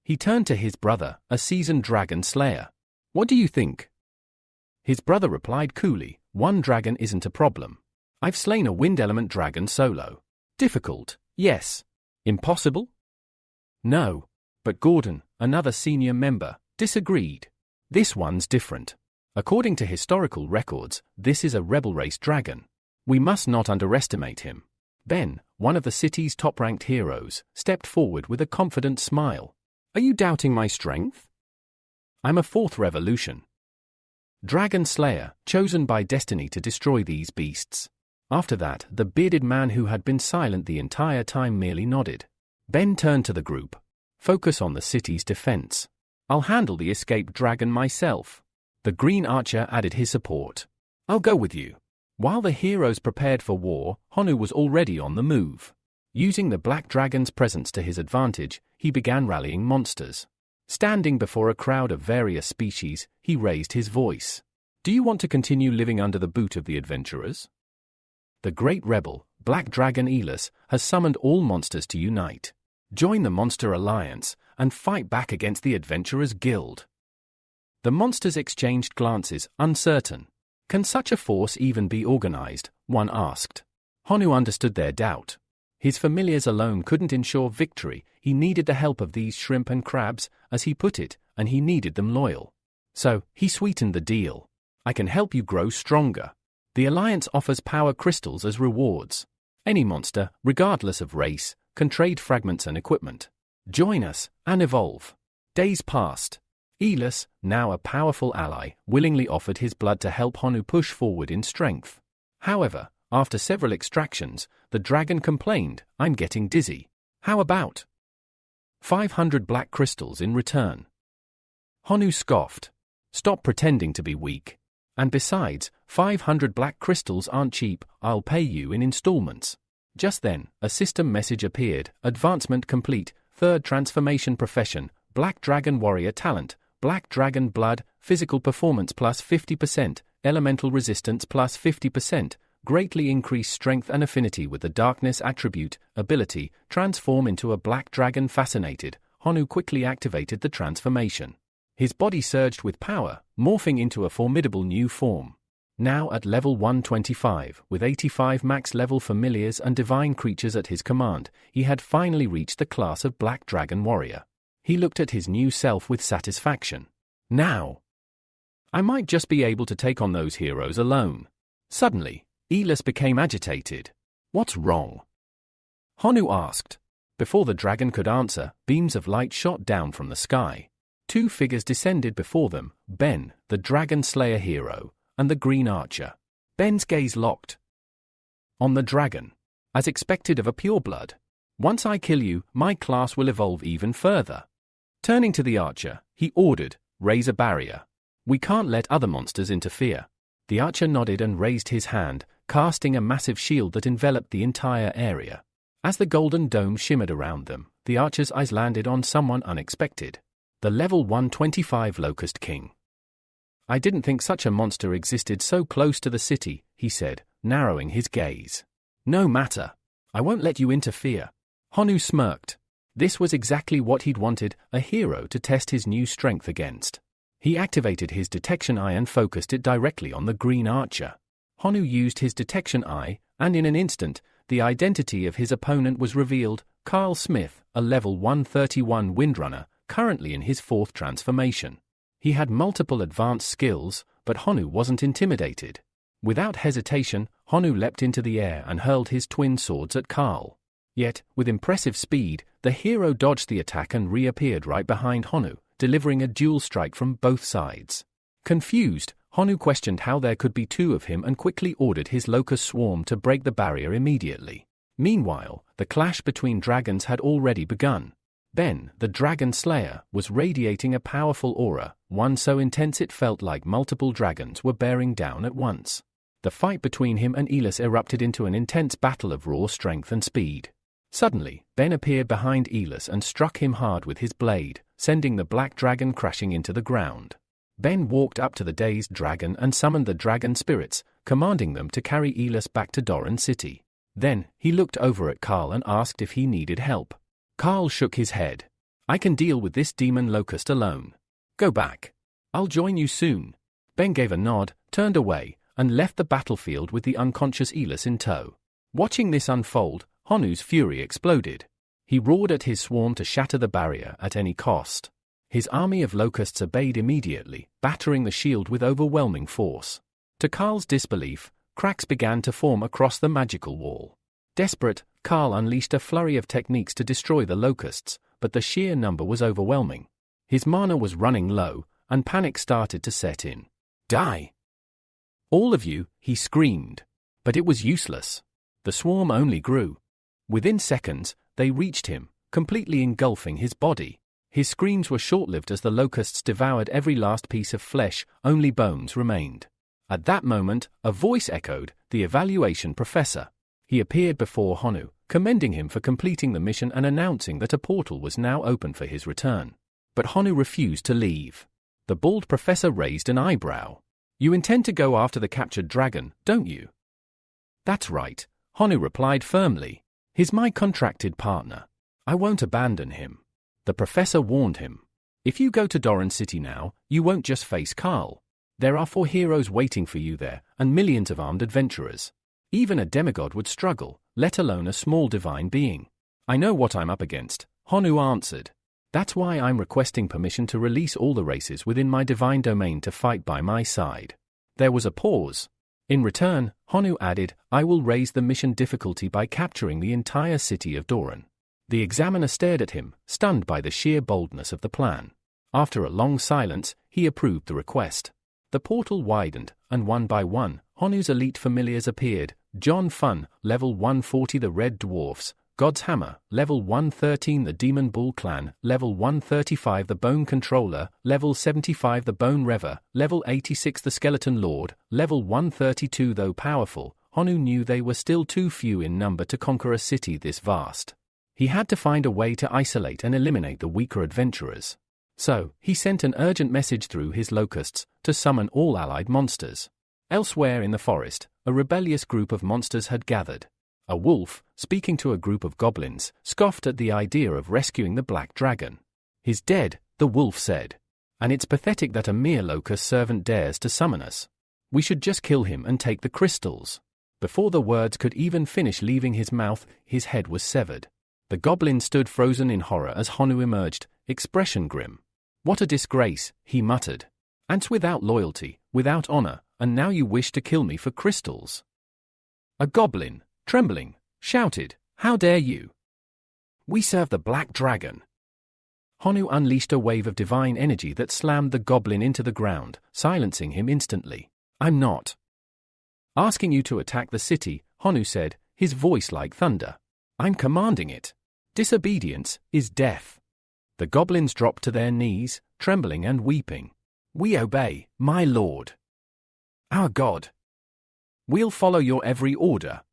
He turned to his brother, a seasoned dragon slayer. What do you think? His brother replied coolly, one dragon isn't a problem. I've slain a wind element dragon solo. Difficult, yes. Impossible? No. But Gordon, another senior member, disagreed. This one's different. According to historical records, this is a rebel race dragon. We must not underestimate him. Ben, one of the city's top-ranked heroes, stepped forward with a confident smile. Are you doubting my strength? I'm a fourth revolution. Dragon Slayer, chosen by destiny to destroy these beasts. After that, the bearded man who had been silent the entire time merely nodded. Ben turned to the group. Focus on the city's defense. I'll handle the escaped dragon myself. The Green Archer added his support. I'll go with you. While the heroes prepared for war, Honu was already on the move. Using the Black Dragon's presence to his advantage, he began rallying monsters. Standing before a crowd of various species, he raised his voice. Do you want to continue living under the boot of the adventurers? The great rebel, Black Dragon Elis, has summoned all monsters to unite. Join the Monster Alliance and fight back against the Adventurers Guild. The monsters exchanged glances, uncertain. Can such a force even be organized? One asked. Honu understood their doubt. His familiars alone couldn't ensure victory. He needed the help of these shrimp and crabs, as he put it, and he needed them loyal. So, he sweetened the deal. I can help you grow stronger. The Alliance offers power crystals as rewards. Any monster, regardless of race, can trade fragments and equipment. Join us and evolve. Days passed. Elis, now a powerful ally, willingly offered his blood to help Honu push forward in strength. However, after several extractions, the dragon complained, I'm getting dizzy. How about 500 black crystals in return? Honu scoffed. Stop pretending to be weak. And besides, 500 black crystals aren't cheap, I'll pay you in installments. Just then, a system message appeared, advancement complete, third transformation profession, Black Dragon Warrior talent, Black Dragon Blood, physical performance plus 50%, elemental resistance plus 50%, greatly increased strength and affinity with the darkness attribute, ability, transform into a black dragon fascinated. Honu quickly activated the transformation. His body surged with power, morphing into a formidable new form. Now at level 125, with 85 max-level familiars and divine creatures at his command, he had finally reached the class of Black Dragon Warrior. He looked at his new self with satisfaction. Now, I might just be able to take on those heroes alone. Suddenly, Elis became agitated. What's wrong? Honu asked. Before the dragon could answer, beams of light shot down from the sky. Two figures descended before them, Ben, the Dragon Slayer hero, and the Green Archer. Ben's gaze locked on the dragon. As expected of a pureblood. Once I kill you, my class will evolve even further. Turning to the archer, he ordered, raise a barrier. We can't let other monsters interfere. The archer nodded and raised his hand, casting a massive shield that enveloped the entire area. As the golden dome shimmered around them, the archer's eyes landed on someone unexpected. The level 125 Locust King. I didn't think such a monster existed so close to the city, he said, narrowing his gaze. No matter. I won't let you interfere. Honu smirked. This was exactly what he'd wanted, a hero to test his new strength against. He activated his detection eye and focused it directly on the Green Archer. Honu used his detection eye, and in an instant, the identity of his opponent was revealed, Carl Smith, a level 131 Windrunner, currently in his 4th transformation. He had multiple advanced skills, but Honu wasn't intimidated. Without hesitation, Honu leapt into the air and hurled his twin swords at Carl. Yet, with impressive speed, the hero dodged the attack and reappeared right behind Honu, delivering a dual strike from both sides. Confused, Honu questioned how there could be two of him and quickly ordered his locust swarm to break the barrier immediately. Meanwhile, the clash between dragons had already begun. Ben, the Dragon Slayer, was radiating a powerful aura, one so intense it felt like multiple dragons were bearing down at once. The fight between him and Elis erupted into an intense battle of raw strength and speed. Suddenly, Ben appeared behind Elis and struck him hard with his blade, sending the black dragon crashing into the ground. Ben walked up to the dazed dragon and summoned the dragon spirits, commanding them to carry Elis back to Doran City. Then, he looked over at Carl and asked if he needed help. Carl shook his head. I can deal with this demon locust alone. Go back. I'll join you soon. Ben gave a nod, turned away, and left the battlefield with the unconscious Elis in tow. Watching this unfold, Honu's fury exploded. He roared at his swarm to shatter the barrier at any cost. His army of locusts obeyed immediately, battering the shield with overwhelming force. To Carl's disbelief, cracks began to form across the magical wall. Desperate, Carl unleashed a flurry of techniques to destroy the locusts, but the sheer number was overwhelming. His mana was running low, and panic started to set in. Die! All of you, he screamed. But it was useless. The swarm only grew. Within seconds, they reached him, completely engulfing his body. His screams were short-lived as the locusts devoured every last piece of flesh, only bones remained. At that moment, a voice echoed, the evaluation professor. He appeared before Honu, commending him for completing the mission and announcing that a portal was now open for his return. But Honu refused to leave. The bald professor raised an eyebrow. You intend to go after the captured dragon, don't you? That's right, Honu replied firmly. He's my contracted partner. I won't abandon him. The professor warned him. If you go to Doran City now, you won't just face Carl. There are 4 heroes waiting for you there, and millions of armed adventurers. Even a demigod would struggle, let alone a small divine being. I know what I'm up against, Honu answered. That's why I'm requesting permission to release all the races within my divine domain to fight by my side. There was a pause. In return, Honu added, I will raise the mission difficulty by capturing the entire city of Doran. The examiner stared at him, stunned by the sheer boldness of the plan. After a long silence, he approved the request. The portal widened, and one by one, Honu's elite familiars appeared. John Fun, level 140 the Red Dwarfs, God's Hammer, level 113 the Demon Bull Clan, level 135 the Bone Controller, level 75 the Bone Rever, level 86 the Skeleton Lord, level 132 though powerful, Honu knew they were still too few in number to conquer a city this vast. He had to find a way to isolate and eliminate the weaker adventurers. So, he sent an urgent message through his locusts to summon all allied monsters. Elsewhere in the forest, a rebellious group of monsters had gathered. A wolf, speaking to a group of goblins, scoffed at the idea of rescuing the black dragon. He's dead, the wolf said. And it's pathetic that a mere locust servant dares to summon us. We should just kill him and take the crystals. Before the words could even finish leaving his mouth, his head was severed. The goblin stood frozen in horror as Honu emerged, expression grim. What a disgrace, he muttered. Ants without loyalty, without honor, and now you wish to kill me for crystals. A goblin, trembling, shouted, "How dare you? We serve the black dragon." Honu unleashed a wave of divine energy that slammed the goblin into the ground, silencing him instantly. "I'm not asking you to attack the city," Honu said, his voice like thunder. "I'm commanding it. Disobedience is death." The goblins dropped to their knees, trembling and weeping. "We obey, my lord. Our god. We'll follow your every order."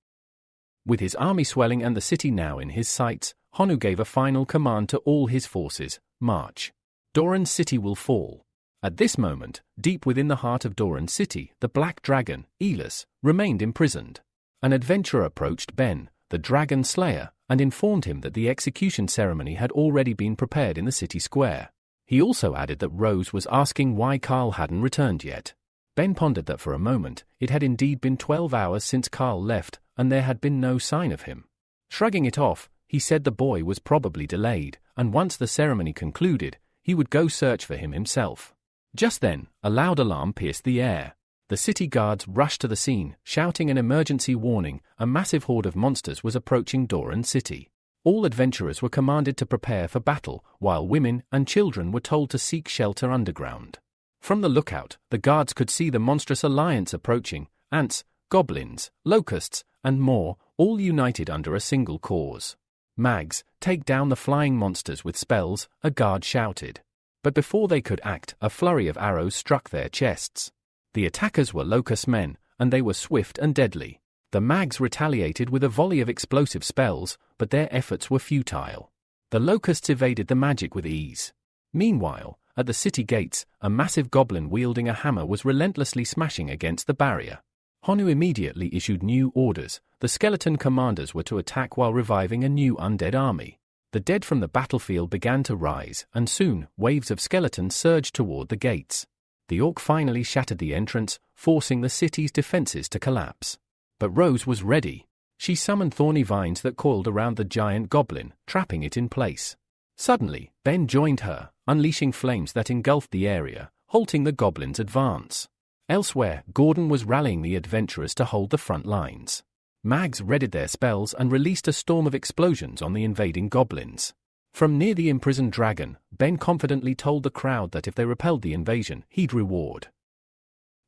With his army swelling and the city now in his sights, Honu gave a final command to all his forces: march. Doran's city will fall. At this moment, deep within the heart of Doran's city, the black dragon, Elis, remained imprisoned. An adventurer approached Ben, the dragon slayer, and informed him that the execution ceremony had already been prepared in the city square. He also added that Rose was asking why Carl hadn't returned yet. Ben pondered that for a moment. It had indeed been 12 hours since Carl left, and there had been no sign of him. Shrugging it off, he said the boy was probably delayed, and once the ceremony concluded, he would go search for him himself. Just then, a loud alarm pierced the air. The city guards rushed to the scene, shouting an emergency warning. A massive horde of monsters was approaching Doran City. All adventurers were commanded to prepare for battle, while women and children were told to seek shelter underground. From the lookout, the guards could see the monstrous alliance approaching: ants, goblins, locusts, and more, all united under a single cause. "Mags, take down the flying monsters with spells," a guard shouted. But before they could act, a flurry of arrows struck their chests. The attackers were locust men, and they were swift and deadly. The mags retaliated with a volley of explosive spells, but their efforts were futile. The locusts evaded the magic with ease. Meanwhile, at the city gates, a massive goblin wielding a hammer was relentlessly smashing against the barrier. Honu immediately issued new orders. The skeleton commanders were to attack while reviving a new undead army. The dead from the battlefield began to rise, and soon, waves of skeletons surged toward the gates. The orc finally shattered the entrance, forcing the city's defenses to collapse. But Rose was ready. She summoned thorny vines that coiled around the giant goblin, trapping it in place. Suddenly, Ben joined her, unleashing flames that engulfed the area, halting the goblin's advance. Elsewhere, Gordon was rallying the adventurers to hold the front lines. Mags readied their spells and released a storm of explosions on the invading goblins. From near the imprisoned dragon, Ben confidently told the crowd that if they repelled the invasion, he'd reward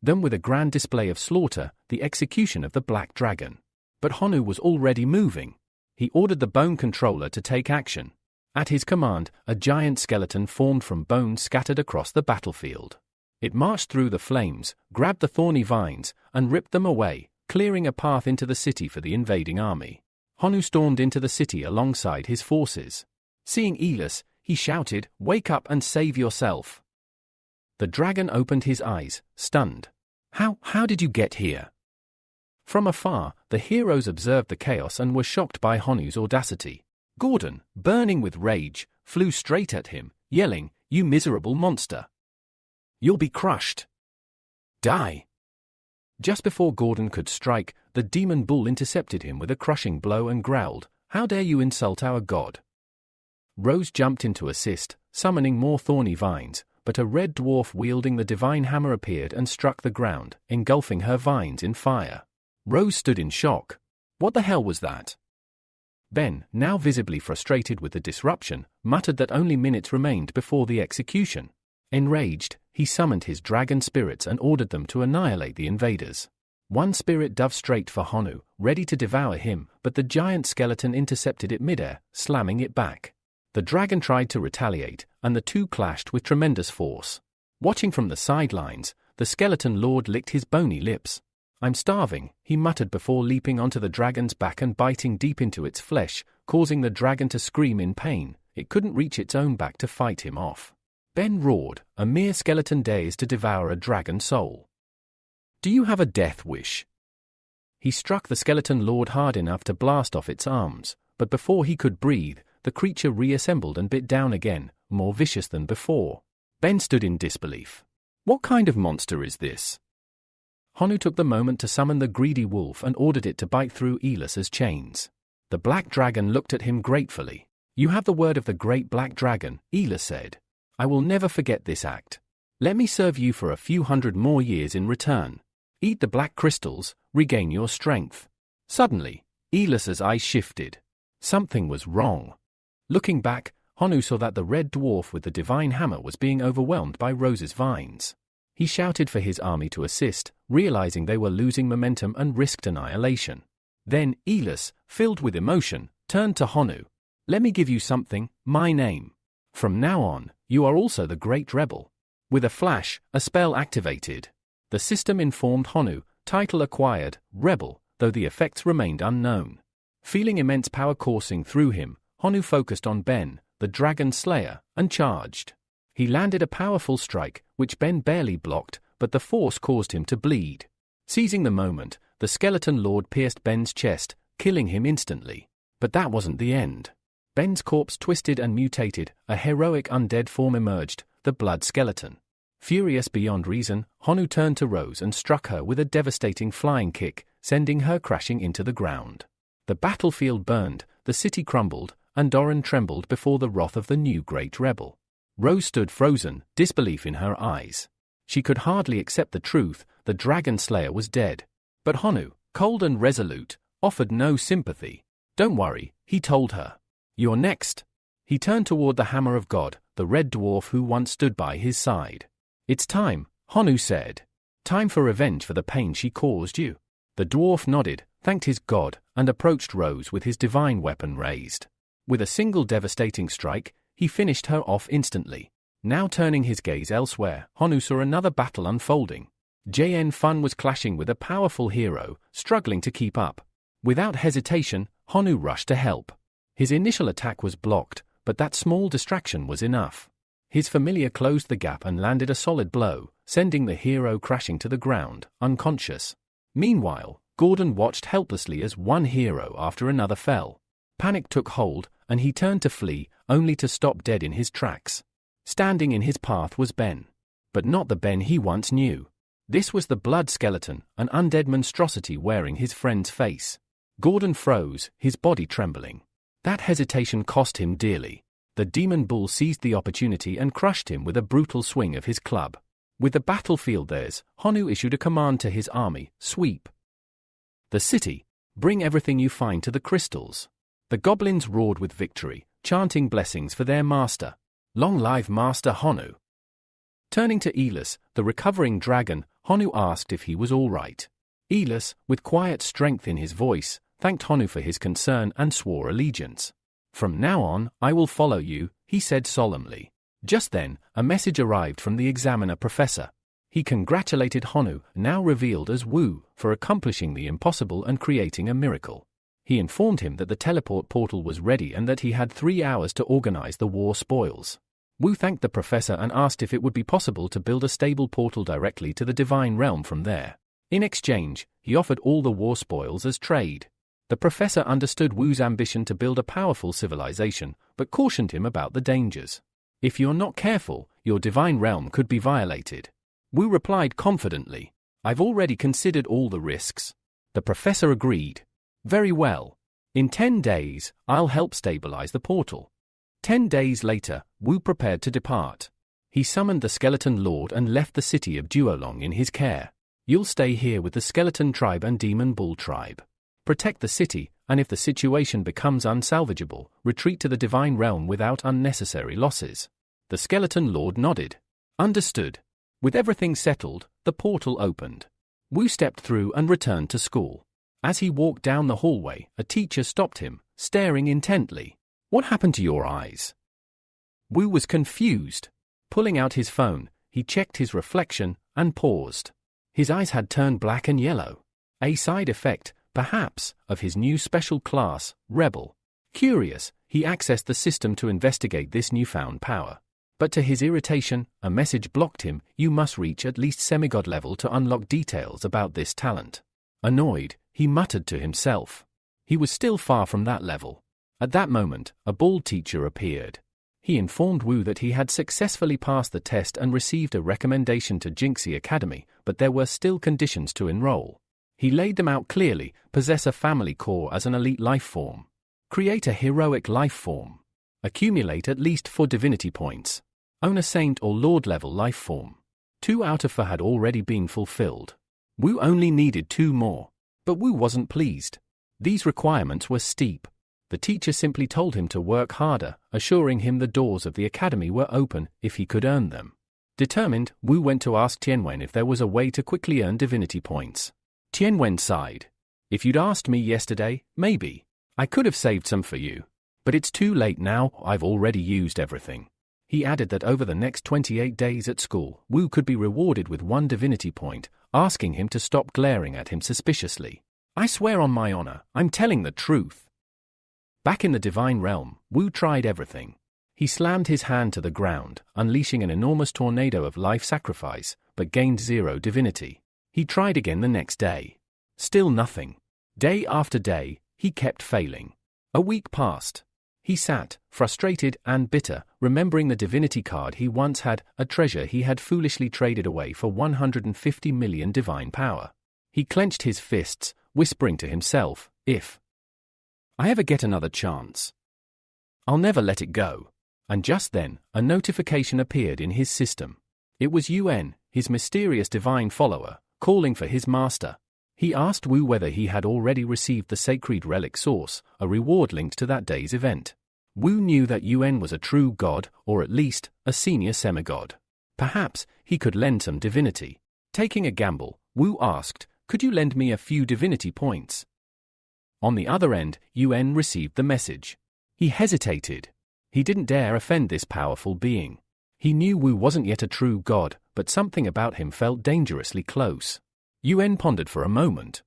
them with a grand display of slaughter, the execution of the black dragon. But Honu was already moving. He ordered the bone controller to take action. At his command, a giant skeleton formed from bones scattered across the battlefield. It marched through the flames, grabbed the thorny vines, and ripped them away, clearing a path into the city for the invading army. Honu stormed into the city alongside his forces. Seeing Elis, he shouted, "Wake up and save yourself." The dragon opened his eyes, stunned. How did you get here?" From afar, the heroes observed the chaos and were shocked by Honu's audacity. Gordon, burning with rage, flew straight at him, yelling, "You miserable monster! You'll be crushed! Die!" Just before Gordon could strike, the demon bull intercepted him with a crushing blow and growled, "How dare you insult our god?" Rose jumped in to assist, summoning more thorny vines, but a red dwarf wielding the divine hammer appeared and struck the ground, engulfing her vines in fire. Rose stood in shock. What the hell was that? Ben, now visibly frustrated with the disruption, muttered that only minutes remained before the execution. Enraged, he summoned his dragon spirits and ordered them to annihilate the invaders. One spirit dove straight for Honu, ready to devour him, but the giant skeleton intercepted it midair, slamming it back. The dragon tried to retaliate, and the two clashed with tremendous force. Watching from the sidelines, the skeleton lord licked his bony lips. "I'm starving," he muttered before leaping onto the dragon's back and biting deep into its flesh, causing the dragon to scream in pain. It couldn't reach its own back to fight him off. Ben roared, "A mere skeleton dares to devour a dragon soul. Do you have a death wish?" He struck the skeleton lord hard enough to blast off its arms, but before he could breathe, the creature reassembled and bit down again, more vicious than before. Ben stood in disbelief. What kind of monster is this? Honu took the moment to summon the greedy wolf and ordered it to bite through Elis's chains. The black dragon looked at him gratefully. You have the word of the great black dragon, Elis said. I will never forget this act. Let me serve you for a few hundred more years in return. Eat the black crystals, regain your strength. Suddenly, Elis's eyes shifted. Something was wrong. Looking back, Honu saw that the red dwarf with the divine hammer was being overwhelmed by Rose's vines. He shouted for his army to assist, realizing they were losing momentum and risked annihilation. Then Elis, filled with emotion, turned to Honu. Let me give you something, my name. From now on, you are also the great rebel. With a flash, a spell activated. The system informed Honu, title acquired, rebel, though the effects remained unknown. Feeling immense power coursing through him, Honu focused on Ben, the dragon slayer, and charged. He landed a powerful strike, which Ben barely blocked, but the force caused him to bleed. Seizing the moment, the skeleton lord pierced Ben's chest, killing him instantly. But that wasn't the end. Ben's corpse twisted and mutated, a heroic undead form emerged, the blood skeleton. Furious beyond reason, Honu turned to Rose and struck her with a devastating flying kick, sending her crashing into the ground. The battlefield burned, the city crumbled, and Doran trembled before the wrath of the new great rebel. Rose stood frozen, disbelief in her eyes. She could hardly accept the truth, the dragon slayer was dead. But Honu, cold and resolute, offered no sympathy. Don't worry, he told her. You're next. He turned toward the hammer of God, the red dwarf who once stood by his side. It's time, Honu said. Time for revenge for the pain she caused you. The dwarf nodded, thanked his god, and approached Rose with his divine weapon raised. With a single devastating strike, he finished her off instantly. Now turning his gaze elsewhere, Honu saw another battle unfolding. JN Fun was clashing with a powerful hero, struggling to keep up. Without hesitation, Honu rushed to help. His initial attack was blocked, but that small distraction was enough. His familiar closed the gap and landed a solid blow, sending the hero crashing to the ground, unconscious. Meanwhile, Gordon watched helplessly as one hero after another fell. Panic took hold, and he turned to flee, only to stop dead in his tracks. Standing in his path was Ben. But not the Ben he once knew. This was the blood skeleton, an undead monstrosity wearing his friend's face. Gordon froze, his body trembling. That hesitation cost him dearly. The demon bull seized the opportunity and crushed him with a brutal swing of his club. With the battlefield theirs, Honu issued a command to his army, sweep the city. Bring everything you find to the crystals. The goblins roared with victory, chanting blessings for their master. Long live Master Honu. Turning to Elis, the recovering dragon, Honu asked if he was all right. Elis, with quiet strength in his voice, thanked Honu for his concern and swore allegiance. From now on, I will follow you, he said solemnly. Just then, a message arrived from the examiner professor. He congratulated Honu, now revealed as Wu, for accomplishing the impossible and creating a miracle. He informed him that the teleport portal was ready and that he had 3 hours to organize the war spoils. Wu thanked the professor and asked if it would be possible to build a stable portal directly to the divine realm from there. In exchange, he offered all the war spoils as trade. The professor understood Wu's ambition to build a powerful civilization, but cautioned him about the dangers. If you're not careful, your divine realm could be violated. Wu replied confidently, I've already considered all the risks. The professor agreed. Very well. In 10 days, I'll help stabilize the portal. 10 days later, Wu prepared to depart. He summoned the skeleton lord and left the city of Duolong in his care. You'll stay here with the skeleton tribe and demon bull tribe. Protect the city, and if the situation becomes unsalvageable, retreat to the divine realm without unnecessary losses. The skeleton lord nodded. Understood. With everything settled, the portal opened. Wu stepped through and returned to school. As he walked down the hallway, a teacher stopped him, staring intently. What happened to your eyes? Wu was confused. Pulling out his phone, he checked his reflection and paused. His eyes had turned black and yellow. A side effect, perhaps, of his new special class, Rebel. Curious, he accessed the system to investigate this newfound power. But to his irritation, a message blocked him. You must reach at least semigod level to unlock details about this talent. Annoyed, he muttered to himself. He was still far from that level. At that moment, a bald teacher appeared. He informed Wu that he had successfully passed the test and received a recommendation to Jinxie Academy, but there were still conditions to enroll. He laid them out clearly: possess a family core as an elite life form, create a heroic life form, accumulate at least 4 divinity points, own a saint or lord level life form. 2 out of 4 had already been fulfilled. Wu only needed 2 more. But Wu wasn't pleased. These requirements were steep. The teacher simply told him to work harder, assuring him the doors of the academy were open if he could earn them. Determined, Wu went to ask Tianwen if there was a way to quickly earn divinity points. Tianwen sighed. If you'd asked me yesterday, maybe. I could have saved some for you. But it's too late now, I've already used everything. He added that over the next 28 days at school, Wu could be rewarded with 1 divinity point, asking him to stop glaring at him suspiciously. I swear on my honor, I'm telling the truth. Back in the divine realm, Wu tried everything. He slammed his hand to the ground, unleashing an enormous tornado of life sacrifice, but gained 0 divinity. He tried again the next day. Still nothing. Day after day, he kept failing. A week passed. He sat, frustrated and bitter, remembering the divinity card he once had, a treasure he had foolishly traded away for 150 million divine power. He clenched his fists, whispering to himself, if I ever get another chance, I'll never let it go. And just then, a notification appeared in his system. It was Yuan, his mysterious divine follower, calling for his master. He asked Wu whether he had already received the sacred relic source, a reward linked to that day's event. Wu knew that Yuan was a true god, or at least, a senior semigod. Perhaps, he could lend some divinity. Taking a gamble, Wu asked, could you lend me a few divinity points? On the other end, Yuan received the message. He hesitated. He didn't dare offend this powerful being. He knew Wu wasn't yet a true god, but something about him felt dangerously close. Yuan pondered for a moment,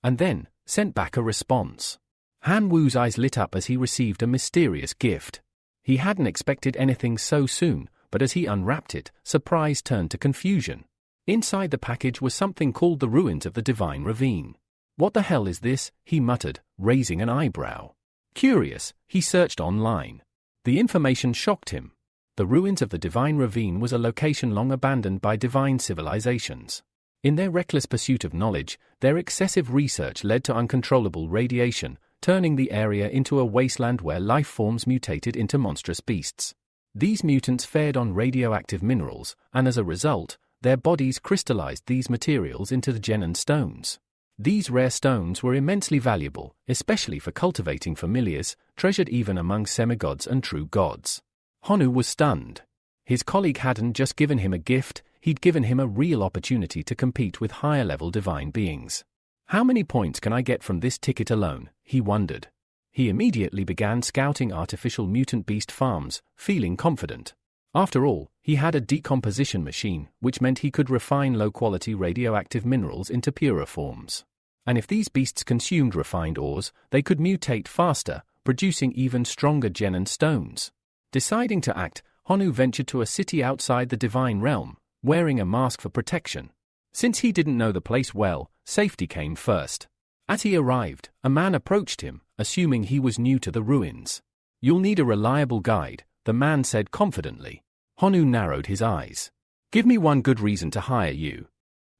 and then sent back a response. Han Wu's eyes lit up as he received a mysterious gift. He hadn't expected anything so soon, but as he unwrapped it, surprise turned to confusion. Inside the package was something called the ruins of the Divine Ravine. What the hell is this? He muttered, raising an eyebrow. Curious, he searched online. The information shocked him. The ruins of the Divine Ravine was a location long abandoned by divine civilizations. In their reckless pursuit of knowledge, their excessive research led to uncontrollable radiation, turning the area into a wasteland where life forms mutated into monstrous beasts. These mutants fed on radioactive minerals, and as a result, their bodies crystallized these materials into the Genon stones. These rare stones were immensely valuable, especially for cultivating familiars, treasured even among semigods and true gods. Honu was stunned. His colleague hadn't just given him a gift, he'd given him a real opportunity to compete with higher-level divine beings. How many points can I get from this ticket alone? He wondered. He immediately began scouting artificial mutant beast farms, feeling confident. After all, he had a decomposition machine, which meant he could refine low-quality radioactive minerals into purer forms. And if these beasts consumed refined ores, they could mutate faster, producing even stronger Genon stones. Deciding to act, Honu ventured to a city outside the divine realm, wearing a mask for protection. Since he didn't know the place well, safety came first. As he arrived, a man approached him, assuming he was new to the ruins. You'll need a reliable guide, the man said confidently. Honu narrowed his eyes. Give me one good reason to hire you.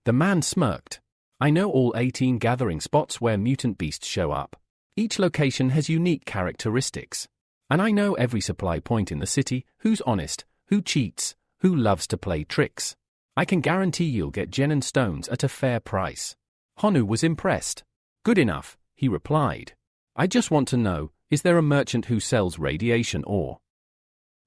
The man smirked. I know all 18 gathering spots where mutant beasts show up. Each location has unique characteristics. And I know every supply point in the city, who's honest, who cheats, who loves to play tricks. I can guarantee you'll get Genon stones at a fair price. Honu was impressed. Good enough, he replied. I just want to know, is there a merchant who sells radiation ore?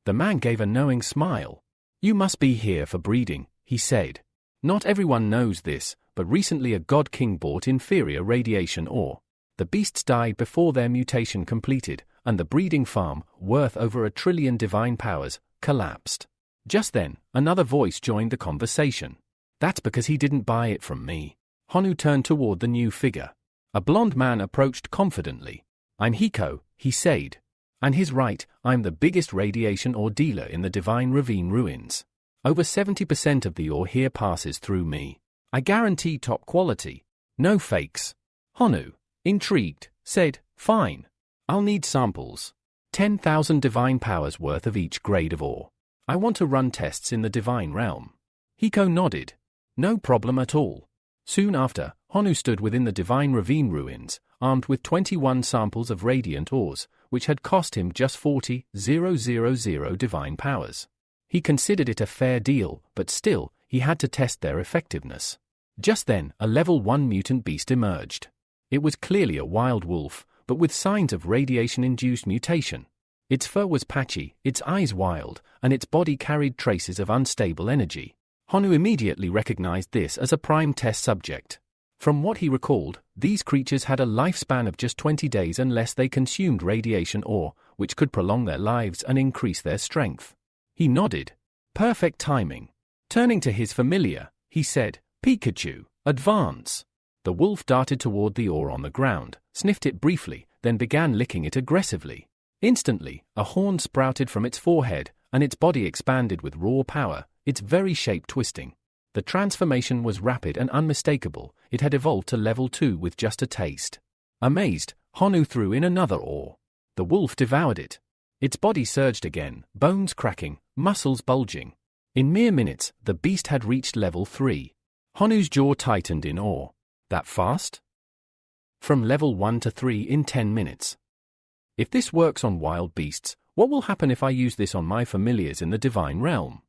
The man gave a knowing smile. You must be here for breeding, he said. Not everyone knows this, but recently a god king bought inferior radiation ore. The beasts died before their mutation completed, and the breeding farm, worth over 1 trillion divine powers, collapsed. Just then, another voice joined the conversation. That's because he didn't buy it from me. Honu turned toward the new figure. A blond man approached confidently. I'm Hiko, he said. And he's right, I'm the biggest radiation ore dealer in the Divine Ravine ruins. Over 70% of the ore here passes through me. I guarantee top quality. No fakes. Honu, intrigued, said, fine. I'll need samples. 10,000 divine powers worth of each grade of ore. I want to run tests in the divine realm. Hiko nodded. No problem at all. Soon after, Honu stood within the divine ravine ruins, armed with 21 samples of radiant ores, which had cost him just 40,000 divine powers. He considered it a fair deal, but still, he had to test their effectiveness. Just then, a level 1 mutant beast emerged. It was clearly a wild wolf, but with signs of radiation-induced mutation. Its fur was patchy, its eyes wild, and its body carried traces of unstable energy. Honu immediately recognized this as a prime test subject. From what he recalled, these creatures had a lifespan of just 20 days unless they consumed radiation ore, which could prolong their lives and increase their strength. He nodded. Perfect timing. Turning to his familiar, he said, "Pikachu, advance." The wolf darted toward the ore on the ground, sniffed it briefly, then began licking it aggressively. Instantly, a horn sprouted from its forehead, and its body expanded with raw power, its very shape twisting. The transformation was rapid and unmistakable. It had evolved to level 2 with just a taste. Amazed, Honu threw in another ore. The wolf devoured it. Its body surged again, bones cracking, muscles bulging. In mere minutes, the beast had reached level 3. Honu's jaw tightened in awe. That fast? From level 1 to 3 in 10 minutes. If this works on wild beasts, what will happen if I use this on my familiars in the divine realm?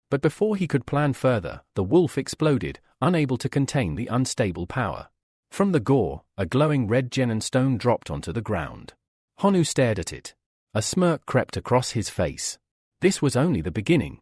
But before he could plan further, the wolf exploded, unable to contain the unstable power. From the gore, a glowing red genin stone dropped onto the ground. Honu stared at it. A smirk crept across his face. This was only the beginning.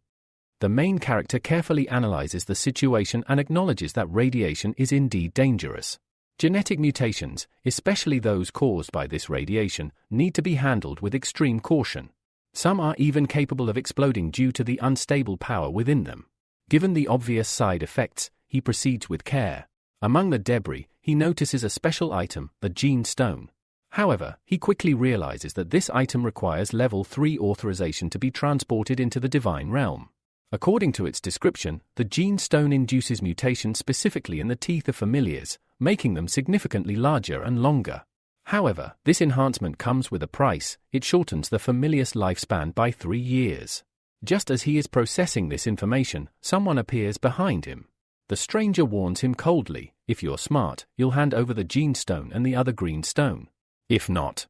The main character carefully analyzes the situation and acknowledges that radiation is indeed dangerous. Genetic mutations, especially those caused by this radiation, need to be handled with extreme caution. Some are even capable of exploding due to the unstable power within them. Given the obvious side effects, he proceeds with care. Among the debris, he notices a special item, the Gene Stone. However, he quickly realizes that this item requires level 3 authorization to be transported into the divine realm. According to its description, the Gene Stone induces mutations specifically in the teeth of familiars, making them significantly larger and longer. However, this enhancement comes with a price. It shortens the familiar's lifespan by 3 years. Just as he is processing this information, someone appears behind him. The stranger warns him coldly, "If you're smart, you'll hand over the Gene Stone and the other green stone. If not,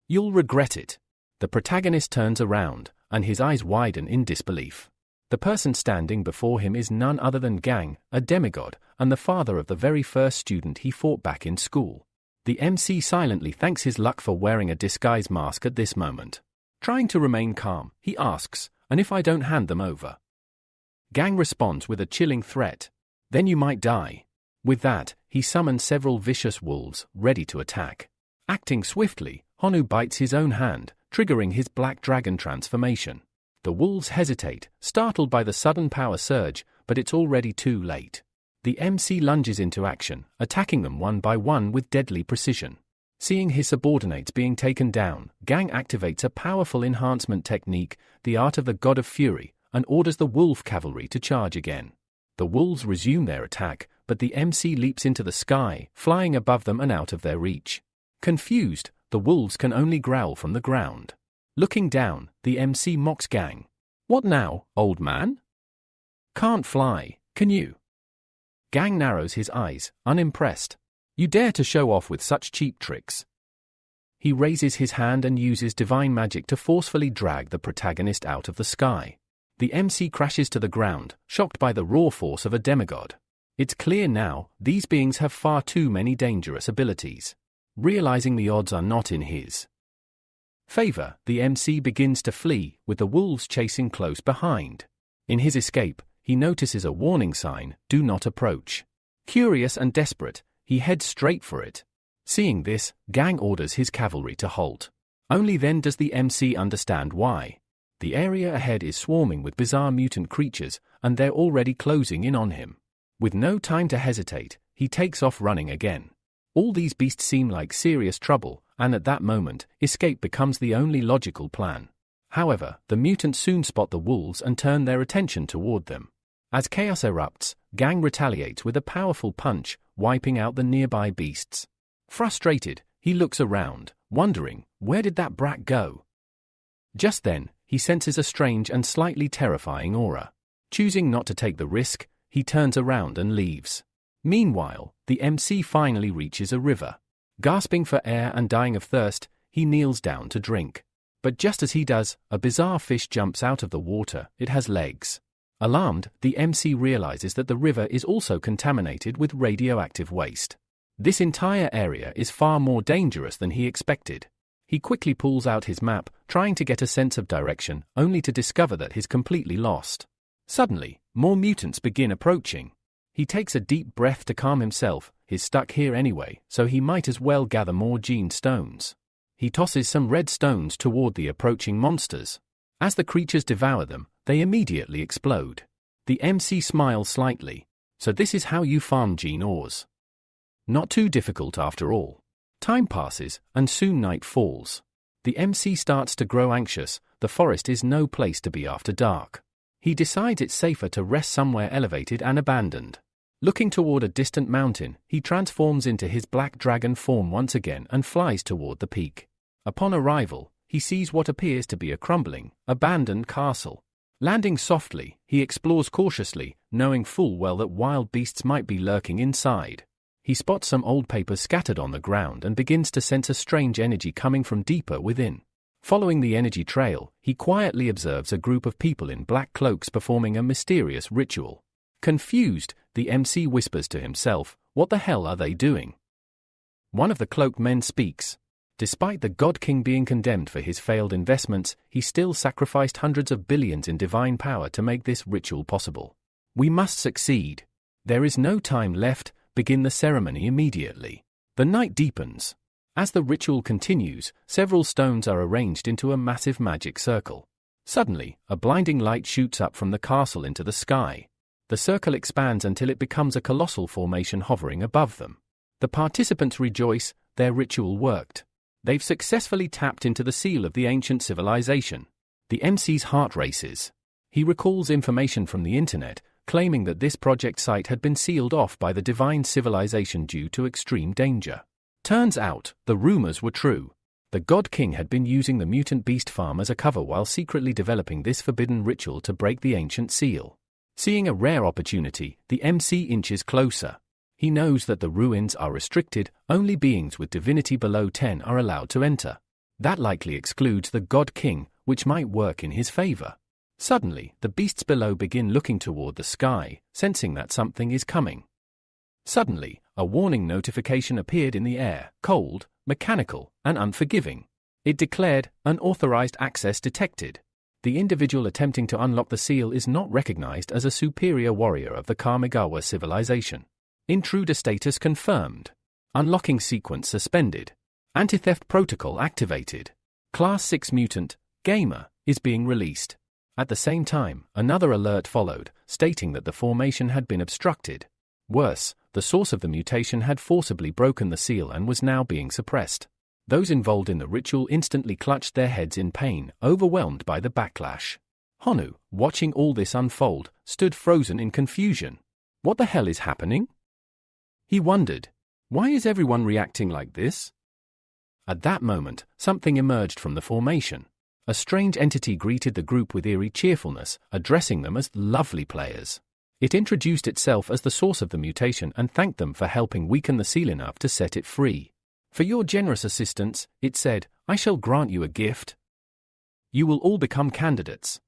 you'll regret it." The protagonist turns around, and his eyes widen in disbelief. The person standing before him is none other than Gang, a demigod, and the father of the very first student he fought back in school. The MC silently thanks his luck for wearing a disguise mask at this moment. Trying to remain calm, he asks, "And if I don't hand them over?" Gang responds with a chilling threat. "Then you might die." With that, he summons several vicious wolves, ready to attack. Acting swiftly, Honu bites his own hand, triggering his black dragon transformation. The wolves hesitate, startled by the sudden power surge, but it's already too late. The MC lunges into action, attacking them one by one with deadly precision. Seeing his subordinates being taken down, Gang activates a powerful enhancement technique, the art of the God of Fury, and orders the wolf cavalry to charge again. The wolves resume their attack, but the MC leaps into the sky, flying above them and out of their reach. Confused, the wolves can only growl from the ground. Looking down, the MC mocks Gang. "What now, old man? Can't fly, can you?" Gang narrows his eyes, unimpressed. "You dare to show off with such cheap tricks?" He raises his hand and uses divine magic to forcefully drag the protagonist out of the sky. The MC crashes to the ground, shocked by the raw force of a demigod. It's clear now, these beings have far too many dangerous abilities. Realizing the odds are not in his favor, the MC begins to flee, with the wolves chasing close behind. In his escape, he notices a warning sign, "Do not approach." Curious and desperate, he heads straight for it. Seeing this, Gang orders his cavalry to halt. Only then does the MC understand why. The area ahead is swarming with bizarre mutant creatures, and they're already closing in on him. With no time to hesitate, he takes off running again. All these beasts seem like serious trouble, and at that moment, escape becomes the only logical plan. However, the mutants soon spot the wolves and turn their attention toward them. As chaos erupts, Gang retaliates with a powerful punch, wiping out the nearby beasts. Frustrated, He looks around, wondering, where did that brat go? Just then, he senses a strange and slightly terrifying aura. Choosing not to take the risk, he turns around and leaves. Meanwhile, the MC finally reaches a river. Gasping for air and dying of thirst, he kneels down to drink. But just as he does, a bizarre fish jumps out of the water. It has legs. Alarmed, the MC realizes that the river is also contaminated with radioactive waste. This entire area is far more dangerous than he expected. He quickly pulls out his map, trying to get a sense of direction, only to discover that he's completely lost. Suddenly, more mutants begin approaching. He takes a deep breath to calm himself. He's stuck here anyway, so he might as well gather more gene stones. He tosses some red stones toward the approaching monsters. As the creatures devour them, they immediately explode. The MC smiles slightly. So this is how you farm gene ores. Not too difficult after all. Time passes, and soon night falls. The MC starts to grow anxious. The forest is no place to be after dark. He decides it's safer to rest somewhere elevated and abandoned. Looking toward a distant mountain, he transforms into his black dragon form once again and flies toward the peak. Upon arrival, he sees what appears to be a crumbling, abandoned castle. Landing softly, he explores cautiously, knowing full well that wild beasts might be lurking inside. He spots some old papers scattered on the ground and begins to sense a strange energy coming from deeper within. Following the energy trail, he quietly observes a group of people in black cloaks performing a mysterious ritual. Confused, the MC whispers to himself, "What the hell are they doing?" One of the cloaked men speaks. Despite the God King being condemned for his failed investments, he still sacrificed hundreds of billions in divine power to make this ritual possible. "We must succeed. There is no time left. Begin the ceremony immediately." The night deepens. As the ritual continues, several stones are arranged into a massive magic circle. Suddenly, a blinding light shoots up from the castle into the sky. The circle expands until it becomes a colossal formation hovering above them. The participants rejoice. Their ritual worked. They've successfully tapped into the seal of the ancient civilization. The MC's heart races. He recalls information from the internet, claiming that this project site had been sealed off by the divine civilization due to extreme danger. Turns out, the rumors were true. The God King had been using the mutant beast farm as a cover while secretly developing this forbidden ritual to break the ancient seal. Seeing a rare opportunity, the MC inches closer. He knows that the ruins are restricted. Only beings with divinity below 10 are allowed to enter. That likely excludes the God King, which might work in his favor. Suddenly, the beasts below begin looking toward the sky, sensing that something is coming. Suddenly, a warning notification appeared in the air, cold, mechanical, and unforgiving. It declared, "Unauthorized access detected." The individual attempting to unlock the seal is not recognized as a superior warrior of the Kamigawa civilization. Intruder status confirmed. Unlocking sequence suspended. Anti-theft protocol activated. Class 6 mutant, gamer, is being released. At the same time, another alert followed, stating that the formation had been obstructed. Worse, the source of the mutation had forcibly broken the seal and was now being suppressed. Those involved in the ritual instantly clutched their heads in pain, overwhelmed by the backlash. Honu, watching all this unfold, stood frozen in confusion. What the hell is happening? He wondered. Why is everyone reacting like this? At that moment, something emerged from the formation. A strange entity greeted the group with eerie cheerfulness, addressing them as lovely players. It introduced itself as the source of the mutation and thanked them for helping weaken the seal enough to set it free. "For your generous assistance," it said, "I shall grant you a gift. You will all become candidates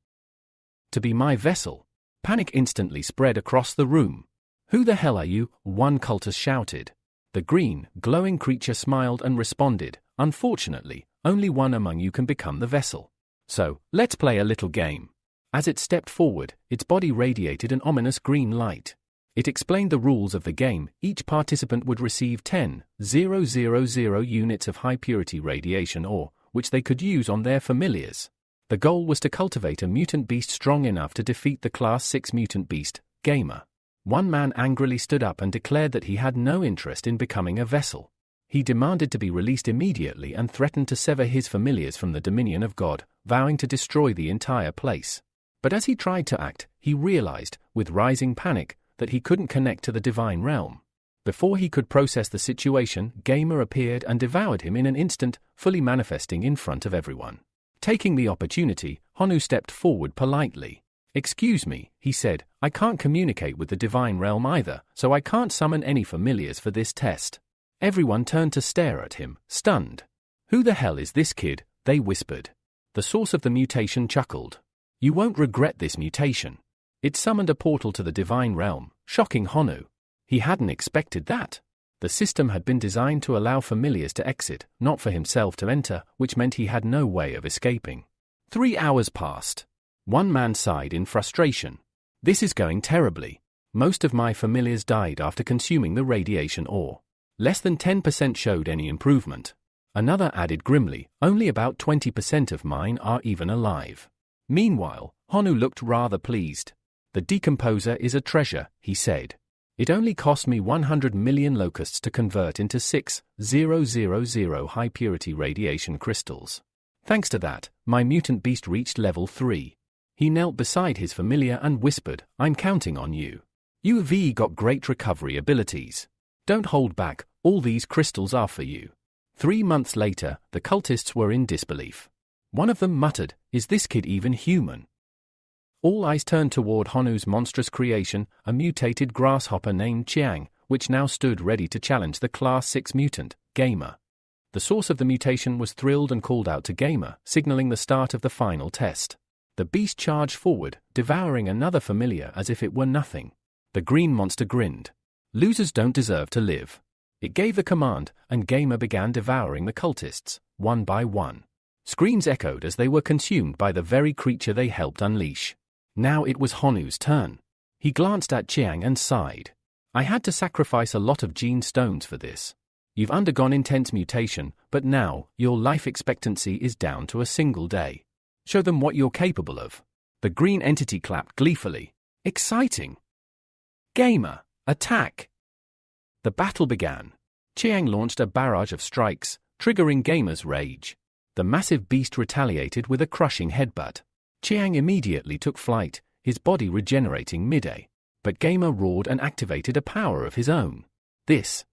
to be my vessel." Panic instantly spread across the room. "Who the hell are you?" one cultist shouted. The green, glowing creature smiled and responded, "Unfortunately, only one among you can become the vessel. So, let's play a little game." As it stepped forward, its body radiated an ominous green light. It explained the rules of the game. Each participant would receive 10,000 units of high-purity radiation ore, which they could use on their familiars. The goal was to cultivate a mutant beast strong enough to defeat the Class 6 mutant beast, Gamer. One man angrily stood up and declared that he had no interest in becoming a vessel. He demanded to be released immediately and threatened to sever his familiars from the dominion of God, vowing to destroy the entire place. But as he tried to act, he realized, with rising panic, that he couldn't connect to the divine realm. Before he could process the situation, Gamer appeared and devoured him in an instant, fully manifesting in front of everyone. Taking the opportunity, Honu stepped forward politely. "Excuse me," he said, "I can't communicate with the divine realm either, so I can't summon any familiars for this test." Everyone turned to stare at him, stunned. "Who the hell is this kid?" they whispered. The source of the mutation chuckled. "You won't regret this mutation." It summoned a portal to the divine realm, shocking Honu. He hadn't expected that. The system had been designed to allow familiars to exit, not for himself to enter, which meant he had no way of escaping. 3 hours passed. One man sighed in frustration. "This is going terribly. Most of my familiars died after consuming the radiation ore. Less than 10% showed any improvement." Another added grimly, "Only about 20% of mine are even alive." Meanwhile, Honu looked rather pleased. "The decomposer is a treasure," he said. "It only cost me 100 million locusts to convert into 6,000 high-purity radiation crystals. Thanks to that, my mutant beast reached level 3. He knelt beside his familiar and whispered, "I'm counting on you. You've got great recovery abilities. Don't hold back, all these crystals are for you." 3 months later, the cultists were in disbelief. One of them muttered, "Is this kid even human?" All eyes turned toward Honu's monstrous creation, a mutated grasshopper named Chiang, which now stood ready to challenge the Class 6 mutant, Gamer. The source of the mutation was thrilled and called out to Gamer, signaling the start of the final test. The beast charged forward, devouring another familiar as if it were nothing. The green monster grinned. "Losers don't deserve to live." It gave the command, and Gamer began devouring the cultists, one by one. Screams echoed as they were consumed by the very creature they helped unleash. Now it was Honu's turn. He glanced at Chiang and sighed. "I had to sacrifice a lot of gene stones for this. You've undergone intense mutation, but now, your life expectancy is down to a single day. Show them what you're capable of." The green entity clapped gleefully. "Exciting! Gamer, attack!" The battle began. Chiang launched a barrage of strikes, triggering Gamer's rage. The massive beast retaliated with a crushing headbutt. Chiang immediately took flight, his body regenerating mid-air. But Gamer roared and activated a power of his own. "This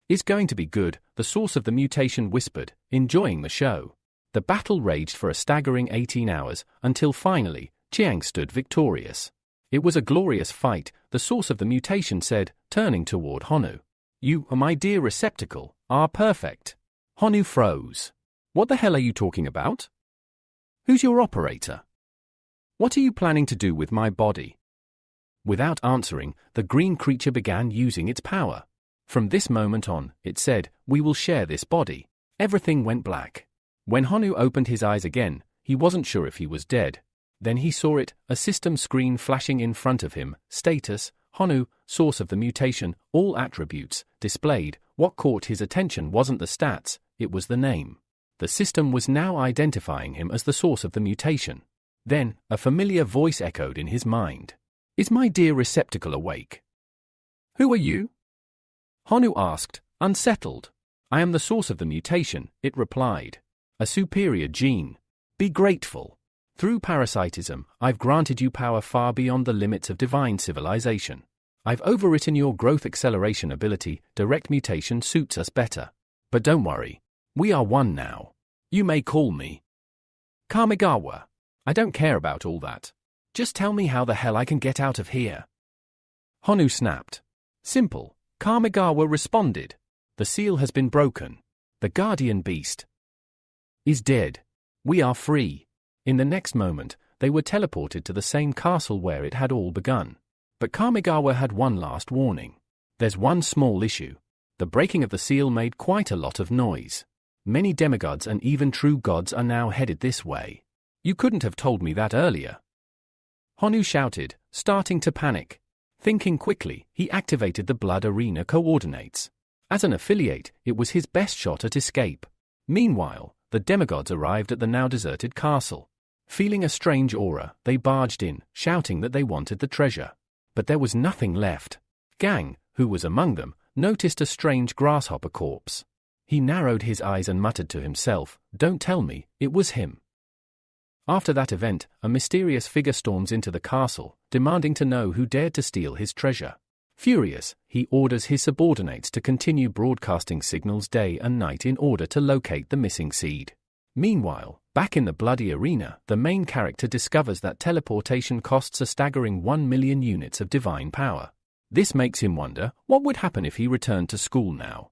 is going to be good," the source of the mutation whispered, enjoying the show. The battle raged for a staggering 18 hours, until finally, Chiang stood victorious. "It was a glorious fight," the source of the mutation said, turning toward Honu. "You, my dear receptacle, are perfect." Honu froze. "What the hell are you talking about? Who's your operator? What are you planning to do with my body?" Without answering, the green creature began using its power. "From this moment on," it said, "we will share this body." Everything went black. When Honu opened his eyes again, he wasn't sure if he was dead. Then he saw it, a system screen flashing in front of him, status, Honu, source of the mutation, all attributes, displayed. What caught his attention wasn't the stats, it was the name. The system was now identifying him as the source of the mutation. Then, a familiar voice echoed in his mind. "Is my dear receptacle awake?" "Who are you?" Honu asked, unsettled. "I am the source of the mutation," it replied. "A superior gene. Be grateful. Through parasitism, I've granted you power far beyond the limits of divine civilization. I've overwritten your growth acceleration ability, direct mutation suits us better. But don't worry. We are one now. You may call me Kamigawa. I don't care about all that. Just tell me how the hell I can get out of here." Honu snapped. "Simple," Kamigawa responded. "The seal has been broken. The guardian beast is dead. We are free." In the next moment, they were teleported to the same castle where it had all begun. But Kamigawa had one last warning. "There's one small issue. The breaking of the seal made quite a lot of noise. Many demigods and even true gods are now headed this way. You couldn't have told me that earlier." Honu shouted, starting to panic. Thinking quickly, he activated the blood arena coordinates. As an affiliate, it was his best shot at escape. Meanwhile, the demigods arrived at the now deserted castle. Feeling a strange aura, they barged in, shouting that they wanted the treasure. But there was nothing left. Gang, who was among them, noticed a strange grasshopper corpse. He narrowed his eyes and muttered to himself, "Don't tell me, it was him." After that event, a mysterious figure storms into the castle, demanding to know who dared to steal his treasure. Furious, he orders his subordinates to continue broadcasting signals day and night in order to locate the missing seed. Meanwhile, back in the bloody arena, the main character discovers that teleportation costs a staggering 1 million units of divine power. This makes him wonder what would happen if he returned to school now.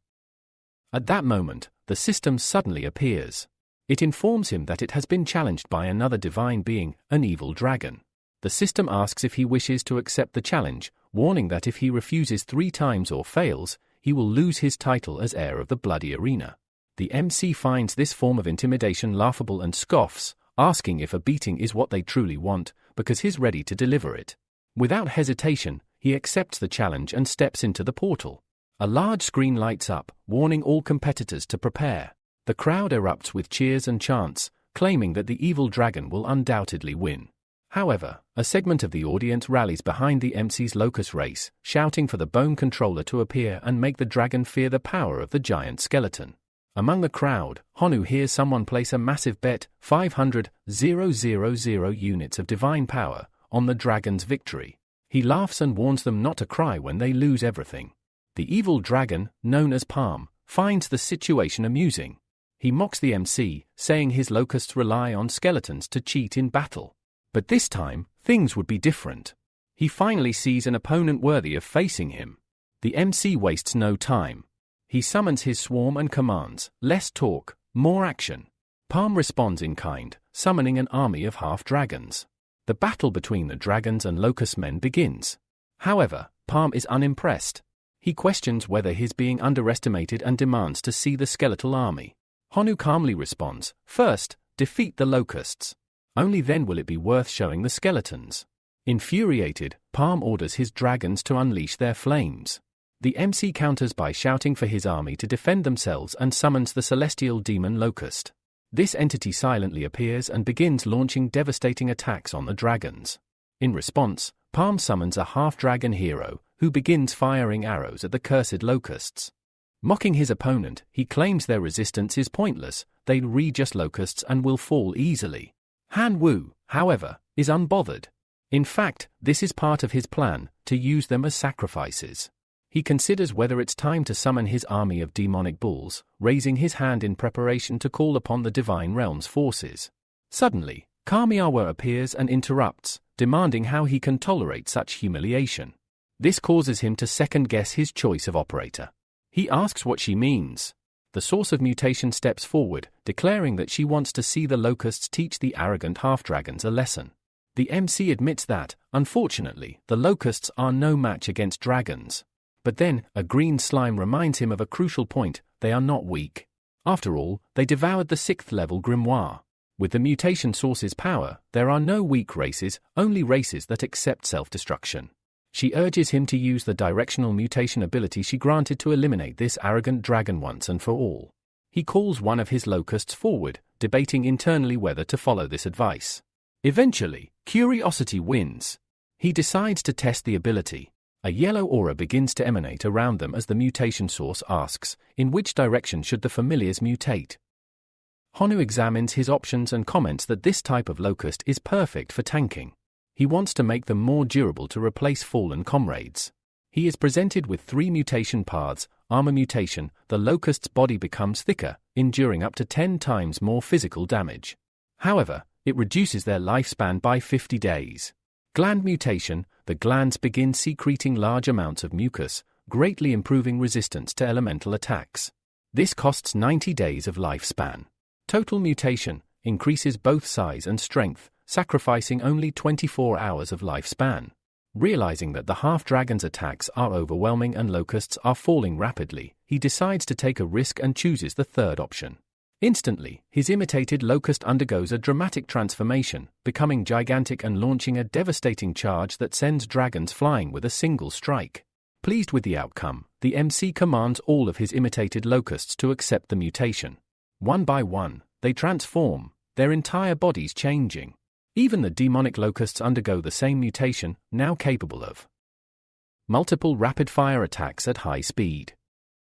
At that moment, the system suddenly appears. It informs him that it has been challenged by another divine being, an evil dragon. The system asks if he wishes to accept the challenge, warning that if he refuses 3 times or fails, he will lose his title as heir of the bloody arena. The MC finds this form of intimidation laughable and scoffs, asking if a beating is what they truly want, because he's ready to deliver it. Without hesitation, he accepts the challenge and steps into the portal. A large screen lights up, warning all competitors to prepare. The crowd erupts with cheers and chants, claiming that the evil dragon will undoubtedly win. However, a segment of the audience rallies behind the MC's locust race, shouting for the bone controller to appear and make the dragon fear the power of the giant skeleton. Among the crowd, Honu hears someone place a massive bet, 500,000 units of divine power, on the dragon's victory. He laughs and warns them not to cry when they lose everything. The evil dragon, known as Palm, finds the situation amusing. He mocks the MC, saying his locusts rely on skeletons to cheat in battle. But this time, things would be different. He finally sees an opponent worthy of facing him. The MC wastes no time. He summons his swarm and commands, "Less talk, more action." Palm responds in kind, summoning an army of half-dragons. The battle between the dragons and locust men begins. However, Palm is unimpressed. He questions whether he's being underestimated and demands to see the skeletal army. Honu calmly responds, "First, defeat the locusts. Only then will it be worth showing the skeletons." Infuriated, Palm orders his dragons to unleash their flames. The MC counters by shouting for his army to defend themselves and summons the celestial demon Locust. This entity silently appears and begins launching devastating attacks on the dragons. In response, Palm summons a half-dragon hero, who begins firing arrows at the cursed locusts. Mocking his opponent, he claims their resistance is pointless, they'll read just locusts and will fall easily. Han Wu, however, is unbothered. In fact, this is part of his plan, to use them as sacrifices. He considers whether it's time to summon his army of demonic bulls, raising his hand in preparation to call upon the divine realm's forces. Suddenly, Kamiawa appears and interrupts, demanding how he can tolerate such humiliation. This causes him to second-guess his choice of operator. He asks what she means. The source of mutation steps forward, declaring that she wants to see the locusts teach the arrogant half-dragons a lesson. The MC admits that, unfortunately, the locusts are no match against dragons. But then, a green slime reminds him of a crucial point: they are not weak. After all, they devoured the 6th-level grimoire. With the mutation source's power, there are no weak races, only races that accept self-destruction. She urges him to use the directional mutation ability she granted to eliminate this arrogant dragon once and for all. He calls one of his locusts forward, debating internally whether to follow this advice. Eventually, curiosity wins. He decides to test the ability. A yellow aura begins to emanate around them as the mutation source asks, in which direction should the familiars mutate? Honu examines his options and comments that this type of locust is perfect for tanking. He wants to make them more durable to replace fallen comrades. He is presented with 3 mutation paths. Armor mutation: the locust's body becomes thicker, enduring up to 10 times more physical damage. However, it reduces their lifespan by 50 days. Gland mutation: the glands begin secreting large amounts of mucus, greatly improving resistance to elemental attacks. This costs 90 days of lifespan. Total mutation: increases both size and strength, sacrificing only 24 hours of lifespan. Realizing that the half-dragon's attacks are overwhelming and locusts are falling rapidly, he decides to take a risk and chooses the third option. Instantly, his imitated locust undergoes a dramatic transformation, becoming gigantic and launching a devastating charge that sends dragons flying with a single strike. Pleased with the outcome, the MC commands all of his imitated locusts to accept the mutation. One by one, they transform, their entire bodies changing. Even the demonic locusts undergo the same mutation, now capable of multiple rapid-fire attacks at high speed.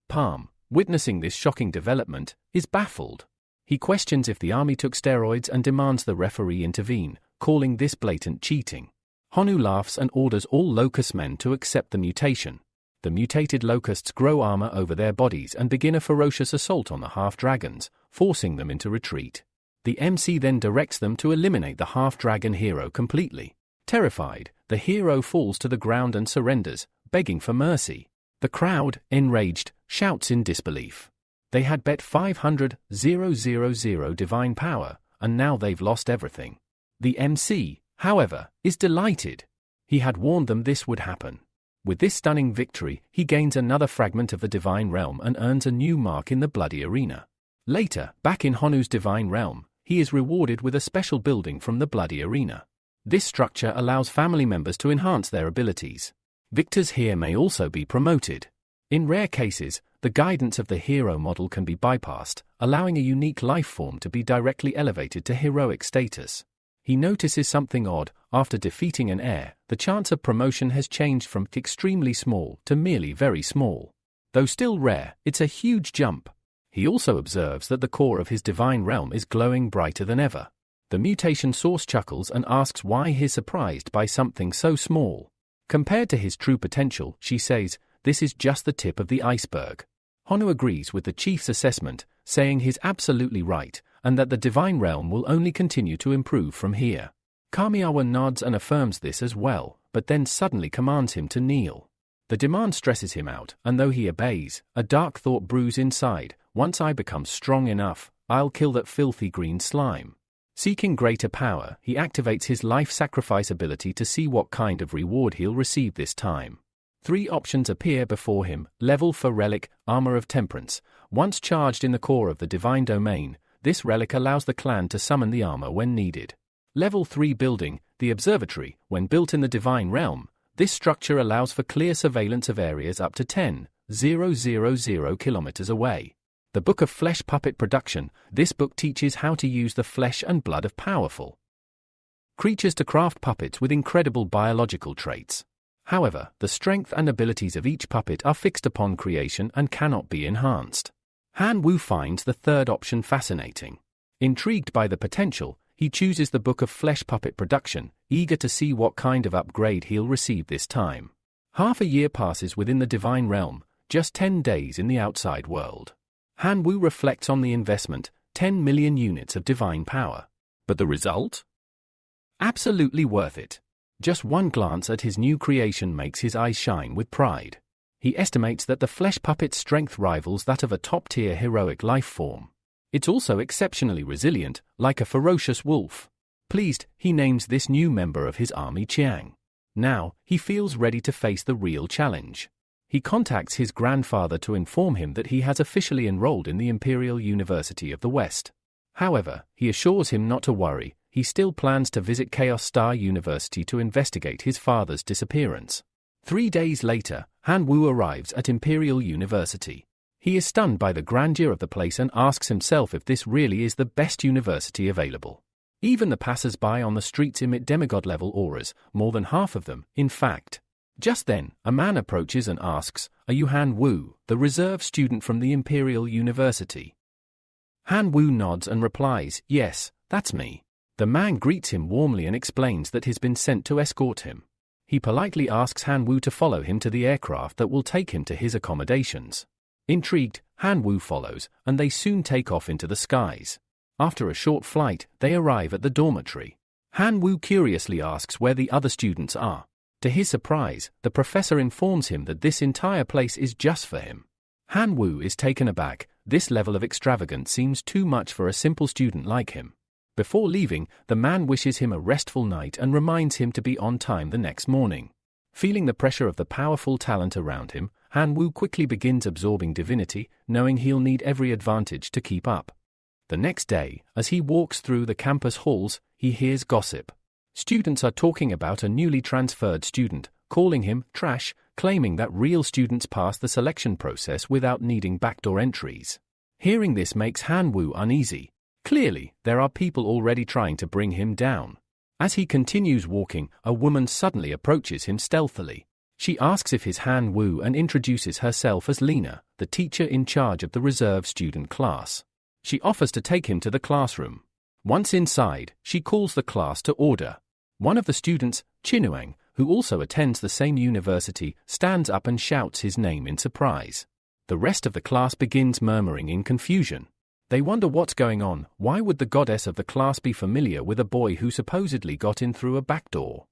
Palm, witnessing this shocking development, is baffled. He questions if the army took steroids and demands the referee intervene, calling this blatant cheating. Honu laughs and orders all locust men to accept the mutation. The mutated locusts grow armor over their bodies and begin a ferocious assault on the half-dragons, forcing them into retreat. The MC then directs them to eliminate the half-dragon hero completely. Terrified, the hero falls to the ground and surrenders, begging for mercy. The crowd, enraged, shouts in disbelief. They had bet 500,000 divine power, and now they've lost everything. The MC, however, is delighted. He had warned them this would happen. With this stunning victory, he gains another fragment of the divine realm and earns a new mark in the bloody arena. Later, back in Honu's divine realm, he is rewarded with a special building from the bloody arena. This structure allows family members to enhance their abilities. Victors here may also be promoted. In rare cases, the guidance of the hero model can be bypassed, allowing a unique life form to be directly elevated to heroic status. He notices something odd. After defeating an heir, the chance of promotion has changed from extremely small to merely very small. Though still rare, it's a huge jump. He also observes that the core of his divine realm is glowing brighter than ever. The mutation source chuckles and asks why he's surprised by something so small. Compared to his true potential, she says, this is just the tip of the iceberg. Honu agrees with the chief's assessment, saying he's absolutely right, and that the divine realm will only continue to improve from here. Kamiawa nods and affirms this as well, but then suddenly commands him to kneel. The demand stresses him out, and though he obeys, a dark thought brews inside. Once I become strong enough, I'll kill that filthy green slime. Seeking greater power, he activates his life sacrifice ability to see what kind of reward he'll receive this time. 3 options appear before him. Level for relic, Armor of Temperance. Once charged in the core of the divine domain, this relic allows the clan to summon the armor when needed. Level 3 building, the Observatory. When built in the divine realm, this structure allows for clear surveillance of areas up to 10,000 kilometers away. The Book of Flesh Puppet Production. This book teaches how to use the flesh and blood of powerful creatures to craft puppets with incredible biological traits. However, the strength and abilities of each puppet are fixed upon creation and cannot be enhanced. Han Wu finds the third option fascinating. Intrigued by the potential, he chooses the Book of Flesh Puppet Production, eager to see what kind of upgrade he'll receive this time. Half a year passes within the divine realm, just 10 days in the outside world. Han Wu reflects on the investment, 10 million units of divine power. But the result? Absolutely worth it. Just one glance at his new creation makes his eyes shine with pride. He estimates that the flesh puppet's strength rivals that of a top-tier heroic life form. It's also exceptionally resilient, like a ferocious wolf. Pleased, he names this new member of his army Chiang. Now, he feels ready to face the real challenge. He contacts his grandfather to inform him that he has officially enrolled in the Imperial University of the West. However, he assures him not to worry. He still plans to visit Chaos Star University to investigate his father's disappearance. 3 days later, Han Wu arrives at Imperial University. He is stunned by the grandeur of the place and asks himself if this really is the best university available. Even the passers-by on the streets emit demigod-level auras, more than half of them, in fact. Just then, a man approaches and asks, "Are you Han Wu, the reserve student from the Imperial University?" Han Wu nods and replies, "Yes, that's me." The man greets him warmly and explains that he's been sent to escort him. He politely asks Han Wu to follow him to the aircraft that will take him to his accommodations. Intrigued, Han Wu follows, and they soon take off into the skies. After a short flight, they arrive at the dormitory. Han Wu curiously asks where the other students are. To his surprise, the professor informs him that this entire place is just for him. Han Wu is taken aback. This level of extravagance seems too much for a simple student like him. Before leaving, the man wishes him a restful night and reminds him to be on time the next morning. Feeling the pressure of the powerful talent around him, Han Wu quickly begins absorbing divinity, knowing he'll need every advantage to keep up. The next day, as he walks through the campus halls, he hears gossip. Students are talking about a newly transferred student, calling him trash, claiming that real students pass the selection process without needing backdoor entries. Hearing this makes Han Wu uneasy. Clearly, there are people already trying to bring him down. As he continues walking, a woman suddenly approaches him stealthily. She asks if he's Han Wu and introduces herself as Lena, the teacher in charge of the reserve student class. She offers to take him to the classroom. Once inside, she calls the class to order. One of the students, Chinuang, who also attends the same university, stands up and shouts his name in surprise. The rest of the class begins murmuring in confusion. They wonder what's going on. Why would the goddess of the class be familiar with a boy who supposedly got in through a back door?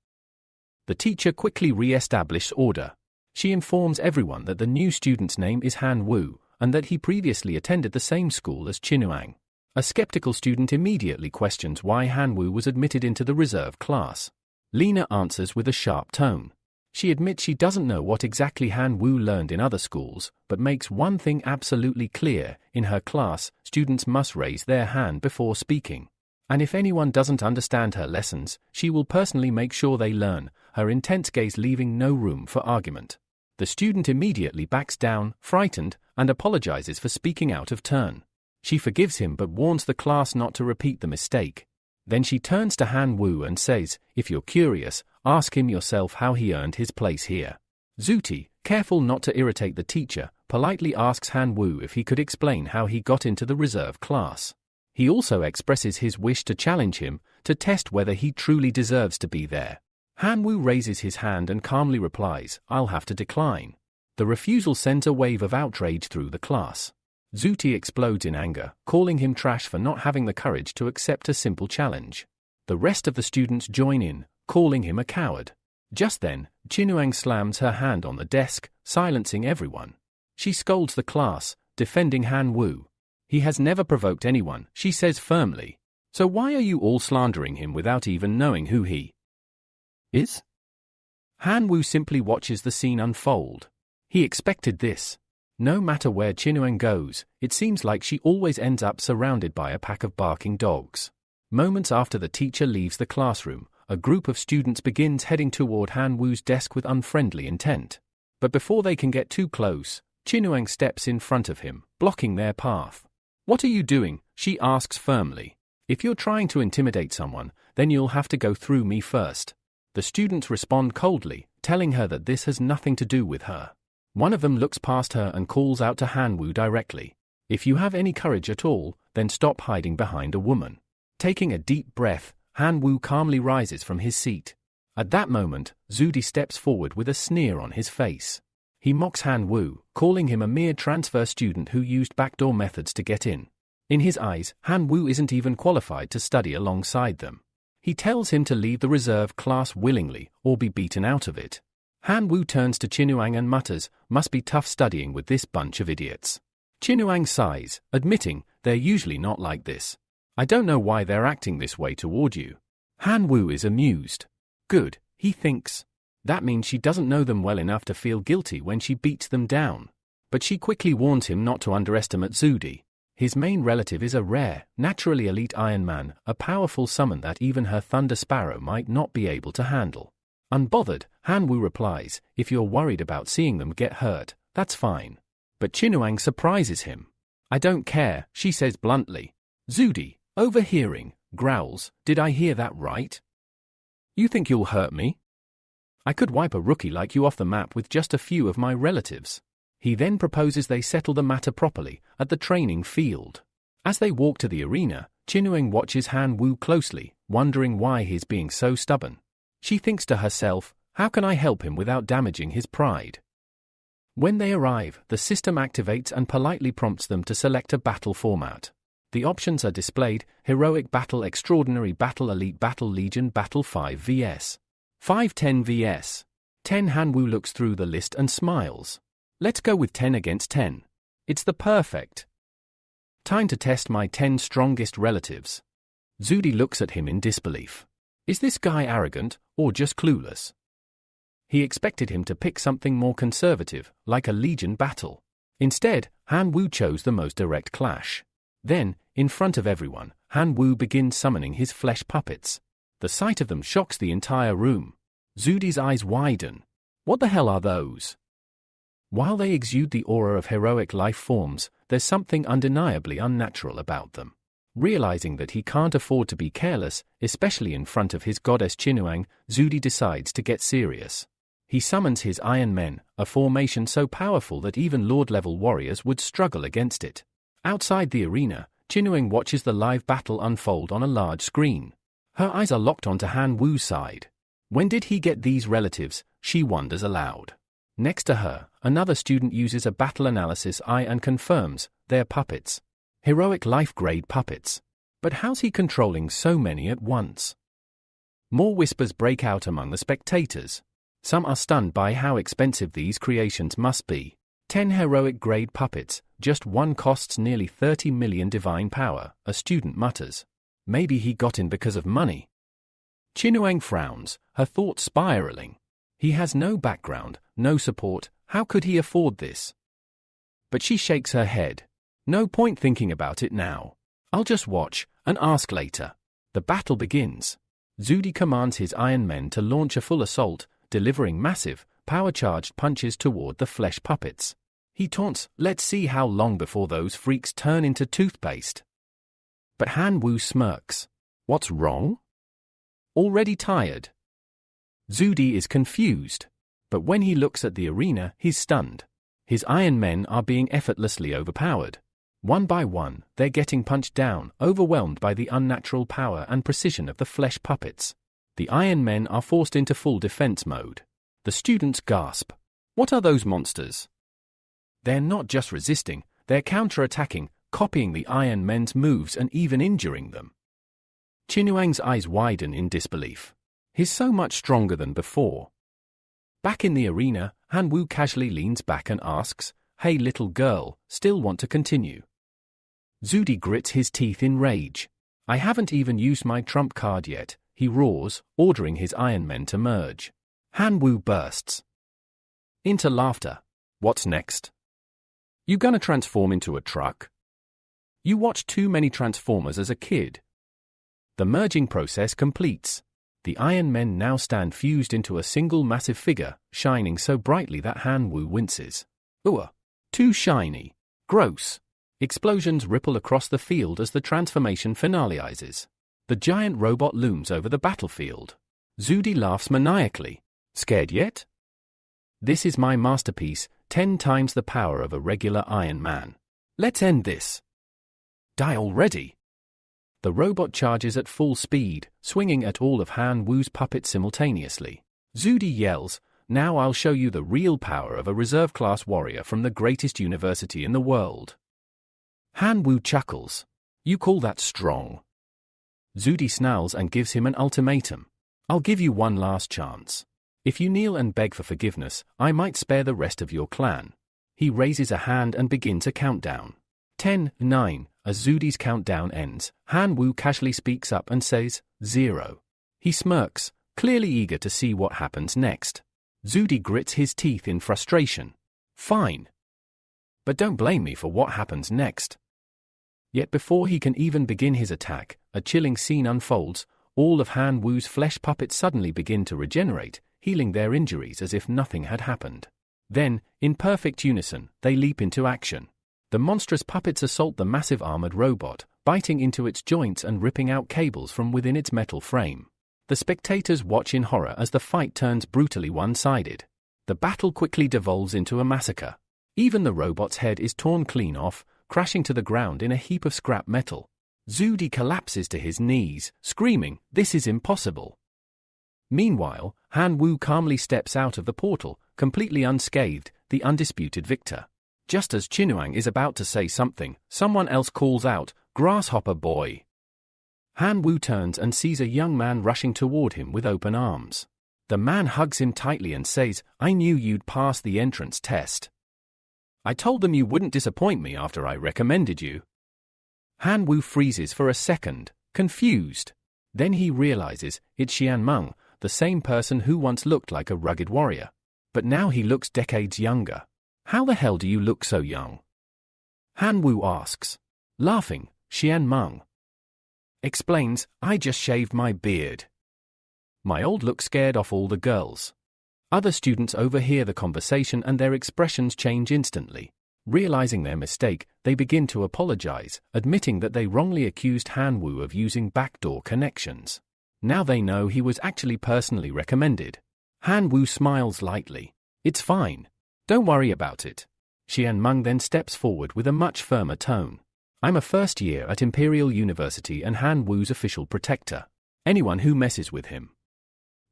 The teacher quickly re-establishes order. She informs everyone that the new student's name is Han Wu, and that he previously attended the same school as Qinuang. A skeptical student immediately questions why Han Wu was admitted into the reserve class. Lena answers with a sharp tone. She admits she doesn't know what exactly Han Wu learned in other schools, but makes one thing absolutely clear: in her class, students must raise their hand before speaking. And if anyone doesn't understand her lessons, she will personally make sure they learn, her intense gaze leaving no room for argument. The student immediately backs down, frightened, and apologizes for speaking out of turn. She forgives him but warns the class not to repeat the mistake. Then she turns to Han Wu and says, "If you're curious, ask him yourself how he earned his place here." Zuti, careful not to irritate the teacher, politely asks Han Wu if he could explain how he got into the reserve class. He also expresses his wish to challenge him, to test whether he truly deserves to be there. Han Wu raises his hand and calmly replies, "I'll have to decline." The refusal sends a wave of outrage through the class. Zuti explodes in anger, calling him trash for not having the courage to accept a simple challenge. The rest of the students join in, calling him a coward. Just then, Qinuang slams her hand on the desk, silencing everyone. She scolds the class, defending Han Wu. "He has never provoked anyone," she says firmly. "So why are you all slandering him without even knowing who he is?" Han Wu simply watches the scene unfold. He expected this. No matter where Qinuang goes, it seems like she always ends up surrounded by a pack of barking dogs. Moments after the teacher leaves the classroom, a group of students begins heading toward Han Wu's desk with unfriendly intent. But before they can get too close, Qinuang steps in front of him, blocking their path. "What are you doing?" she asks firmly. "If you're trying to intimidate someone, then you'll have to go through me first." The students respond coldly, telling her that this has nothing to do with her. One of them looks past her and calls out to Han Wu directly. "If you have any courage at all, then stop hiding behind a woman." Taking a deep breath, Han Wu calmly rises from his seat. At that moment, Zudi steps forward with a sneer on his face. He mocks Han Wu, calling him a mere transfer student who used backdoor methods to get in. In his eyes, Han Wu isn't even qualified to study alongside them. He tells him to leave the reserve class willingly, or be beaten out of it. Han Wu turns to Qinuang and mutters, "Must be tough studying with this bunch of idiots." Qinuang sighs, admitting, "They're usually not like this. I don't know why they're acting this way toward you." Han Wu is amused. Good, he thinks. That means she doesn't know them well enough to feel guilty when she beats them down. But she quickly warns him not to underestimate Zudi. His main relative is a rare, naturally elite Iron Man, a powerful summon that even her Thunder Sparrow might not be able to handle. Unbothered, Han Wu replies, "If you're worried about seeing them get hurt, that's fine." But Qinuang surprises him. "I don't care," she says bluntly. Zudi, overhearing, growls, "Did I hear that right? You think you'll hurt me? I could wipe a rookie like you off the map with just a few of my relatives." He then proposes they settle the matter properly, at the training field. As they walk to the arena, Qinuang watches Han Wu closely, wondering why he's being so stubborn. She thinks to herself, how can I help him without damaging his pride? When they arrive, the system activates and politely prompts them to select a battle format. The options are displayed: Heroic Battle, Extraordinary Battle, Elite Battle, Legion Battle, 5 vs. 5, 10 vs. 10. Han Wu looks through the list and smiles. Let's go with 10 against 10. It's the perfect time to test my 10 strongest relatives. Zudi looks at him in disbelief. Is this guy arrogant, or just clueless? He expected him to pick something more conservative, like a Legion battle. Instead, Han Wu chose the most direct clash. Then, in front of everyone, Han Wu begins summoning his flesh puppets. The sight of them shocks the entire room. Zudi's eyes widen. What the hell are those? While they exude the aura of heroic life forms, there's something undeniably unnatural about them. Realizing that he can't afford to be careless, especially in front of his goddess Qinuang, Zudi decides to get serious. He summons his Iron Men, a formation so powerful that even Lord-level warriors would struggle against it. Outside the arena, Qinuang watches the live battle unfold on a large screen. Her eyes are locked onto Han Wu's side. When did he get these relatives? She wonders aloud. Next to her, another student uses a battle analysis eye and confirms they're puppets. Heroic life-grade puppets. But how's he controlling so many at once? More whispers break out among the spectators. Some are stunned by how expensive these creations must be. 10 heroic-grade puppets, just one costs nearly 30 million divine power, a student mutters. Maybe he got in because of money. Chinuang frowns, her thoughts spiraling. He has no background, no support, how could he afford this? But she shakes her head. No point thinking about it now. I'll just watch, and ask later. The battle begins. Zudi commands his Iron Men to launch a full assault, delivering massive, power-charged punches toward the flesh puppets. He taunts, let's see how long before those freaks turn into toothpaste. But Han Wu smirks. What's wrong? Already tired. Zudi is confused. But when he looks at the arena, he's stunned. His Iron Men are being effortlessly overpowered. One by one, they're getting punched down, overwhelmed by the unnatural power and precision of the flesh puppets. The Iron Men are forced into full defense mode. The students gasp. What are those monsters? They're not just resisting, they're counter-attacking, copying the Iron Men's moves and even injuring them. Chinuang's eyes widen in disbelief. He's so much stronger than before. Back in the arena, Han Wu casually leans back and asks, hey little girl, still want to continue? Zudi grits his teeth in rage. I haven't even used my trump card yet, he roars, ordering his Iron Men to merge. Han Wu bursts into laughter. What's next? You gonna transform into a truck? You watched too many Transformers as a kid. The merging process completes. The Iron Men now stand fused into a single massive figure, shining so brightly that Han Wu winces. Ugh, too shiny. Gross. Explosions ripple across the field as the transformation finalizes. The giant robot looms over the battlefield. Zudi laughs maniacally. Scared yet? This is my masterpiece, 10 times the power of a regular Iron Man. Let's end this. Die already. The robot charges at full speed, swinging at all of Han Wu's puppets simultaneously. Zudi yells, now I'll show you the real power of a reserve-class warrior from the greatest university in the world. Han Wu chuckles. You call that strong? Zudi snarls and gives him an ultimatum. I'll give you one last chance. If you kneel and beg for forgiveness, I might spare the rest of your clan. He raises a hand and begins a countdown. 10, 9, as Zudi's countdown ends, Han Wu casually speaks up and says, 0. He smirks, clearly eager to see what happens next. Zudi grits his teeth in frustration. Fine. But don't blame me for what happens next. Yet before he can even begin his attack, a chilling scene unfolds. All of Han Wu's flesh puppets suddenly begin to regenerate, healing their injuries as if nothing had happened. Then, in perfect unison, they leap into action. The monstrous puppets assault the massive armored robot, biting into its joints and ripping out cables from within its metal frame. The spectators watch in horror as the fight turns brutally one-sided. The battle quickly devolves into a massacre. Even the robot's head is torn clean off, crashing to the ground in a heap of scrap metal. Zudi collapses to his knees, screaming, "This is impossible." Meanwhile, Han Wu calmly steps out of the portal, completely unscathed, the undisputed victor. Just as Chinuang is about to say something, someone else calls out, "Grasshopper boy!" Han Wu turns and sees a young man rushing toward him with open arms. The man hugs him tightly and says, "I knew you'd pass the entrance test. I told them you wouldn't disappoint me after I recommended you." Han Wu freezes for a second, confused. Then he realizes it's Xian Meng, the same person who once looked like a rugged warrior. But now he looks decades younger. How the hell do you look so young? Han Wu asks. Laughing, Xian Meng explains, "I just shaved my beard. My old look scared off all the girls." Other students overhear the conversation and their expressions change instantly. Realizing their mistake, they begin to apologize, admitting that they wrongly accused Han Wu of using backdoor connections. Now they know he was actually personally recommended. Han Wu smiles lightly. "It's fine. Don't worry about it." Xian Meng then steps forward with a much firmer tone. "I'm a first year at Imperial University and Han Wu's official protector. Anyone who messes with him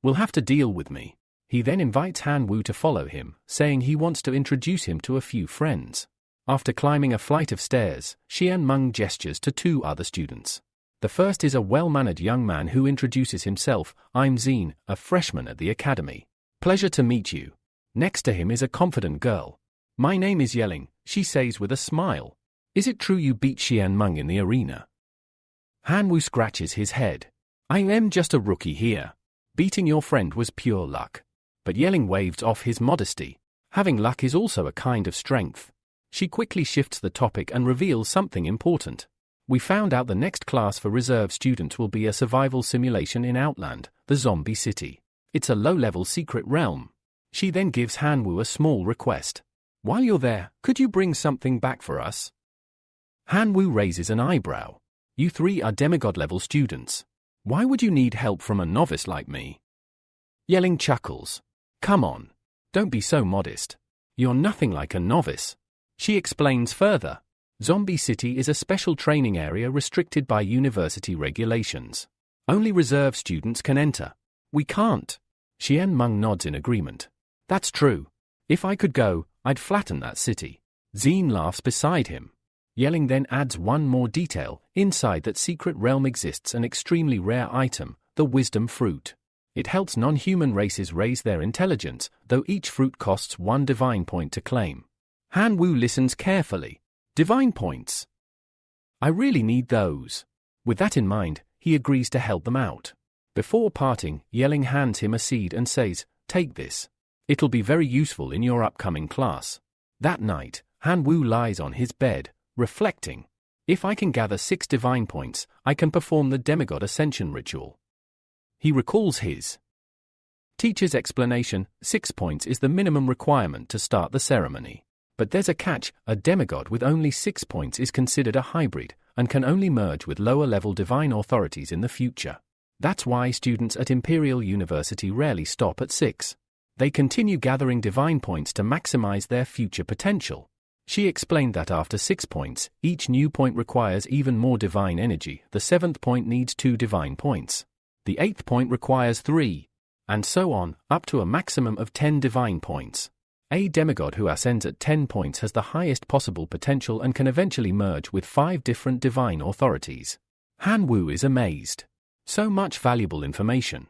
Will have to deal with me. He then invites Han Wu to follow him, saying he wants to introduce him to a few friends. After climbing a flight of stairs, Xian Meng gestures to two other students. The first is a well-mannered young man who introduces himself. I'm Zine, a freshman at the academy. Pleasure to meet you. Next to him is a confident girl. My name is Yeling, she says with a smile. Is it true you beat Xian Meng in the arena? Han Wu scratches his head. I am just a rookie here. Beating your friend was pure luck. But Yeling waves off his modesty. Having luck is also a kind of strength. She quickly shifts the topic and reveals something important. We found out the next class for reserve students will be a survival simulation in Outland, the zombie city. It's a low-level secret realm. She then gives Han Wu a small request. While you're there, could you bring something back for us? Han Wu raises an eyebrow. You three are demigod-level students. Why would you need help from a novice like me? Yeling chuckles. Come on. Don't be so modest. You're nothing like a novice. She explains further. Zombie City is a special training area restricted by university regulations. Only reserve students can enter. We can't. Xian Meng nods in agreement. That's true. If I could go, I'd flatten that city. Zine laughs beside him. Yeling then adds one more detail. Inside that secret realm exists an extremely rare item, the wisdom fruit. It helps non-human races raise their intelligence, though each fruit costs 1 divine point to claim. Han Wu listens carefully. Divine points. I really need those. With that in mind, he agrees to help them out. Before parting, Yeling hands him a seed and says, take this. It'll be very useful in your upcoming class. That night, Han Wu lies on his bed, reflecting. If I can gather 6 divine points, I can perform the demigod ascension ritual. He recalls his teacher's explanation. 6 points is the minimum requirement to start the ceremony. But there's a catch. A demigod with only 6 points is considered a hybrid and can only merge with lower-level divine authorities in the future. That's why students at Imperial University rarely stop at 6. They continue gathering divine points to maximize their future potential. She explained that after 6 points, each new point requires even more divine energy. The 7th point needs 2 divine points. The 8th point requires 3. And so on, up to a maximum of 10 divine points. A demigod who ascends at 10 points has the highest possible potential and can eventually merge with 5 different divine authorities. Han Wu is amazed. So much valuable information.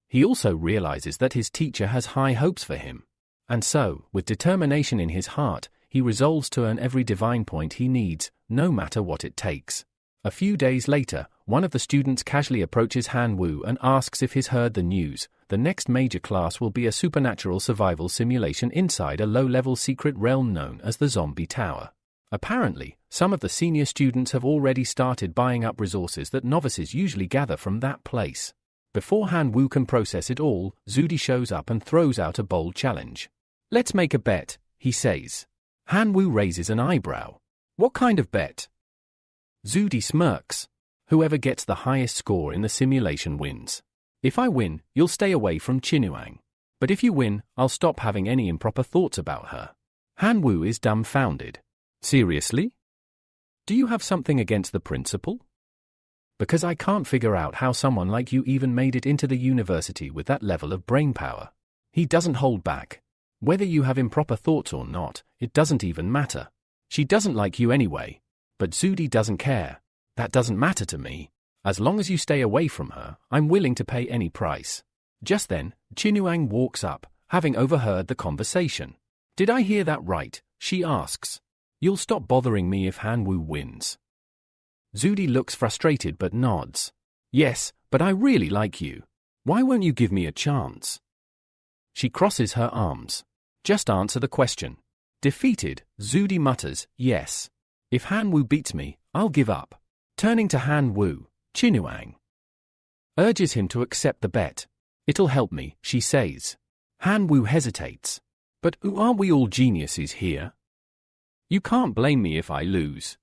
He also realizes that his teacher has high hopes for him. And so, with determination in his heart, he resolves to earn every divine point he needs, no matter what it takes. A few days later, one of the students casually approaches Han Wu and asks if he's heard the news. The next major class will be a supernatural survival simulation inside a low-level secret realm known as the Zombie Tower. Apparently, some of the senior students have already started buying up resources that novices usually gather from that place. Before Han Wu can process it all, Zudi shows up and throws out a bold challenge. Let's make a bet, he says. Han Wu raises an eyebrow. What kind of bet? Zudi smirks. Whoever gets the highest score in the simulation wins. If I win, you'll stay away from Qinyuan. But if you win, I'll stop having any improper thoughts about her. Han Wu is dumbfounded. Seriously? Do you have something against the principal? Because I can't figure out how someone like you even made it into the university with that level of brainpower. He doesn't hold back. Whether you have improper thoughts or not, it doesn't even matter. She doesn't like you anyway. But Zudi doesn't care. That doesn't matter to me. As long as you stay away from her, I'm willing to pay any price. Just then, Qinyuan walks up, having overheard the conversation. Did I hear that right? She asks. You'll stop bothering me if Han Wu wins. Zudi looks frustrated but nods. Yes, but I really like you. Why won't you give me a chance? She crosses her arms. Just answer the question. Defeated, Zudi mutters, yes. If Han Wu beats me, I'll give up. Turning to Han Wu, Qinyuan urges him to accept the bet. It'll help me, she says. Han Wu hesitates. But aren't we all geniuses here? You can't blame me if I lose.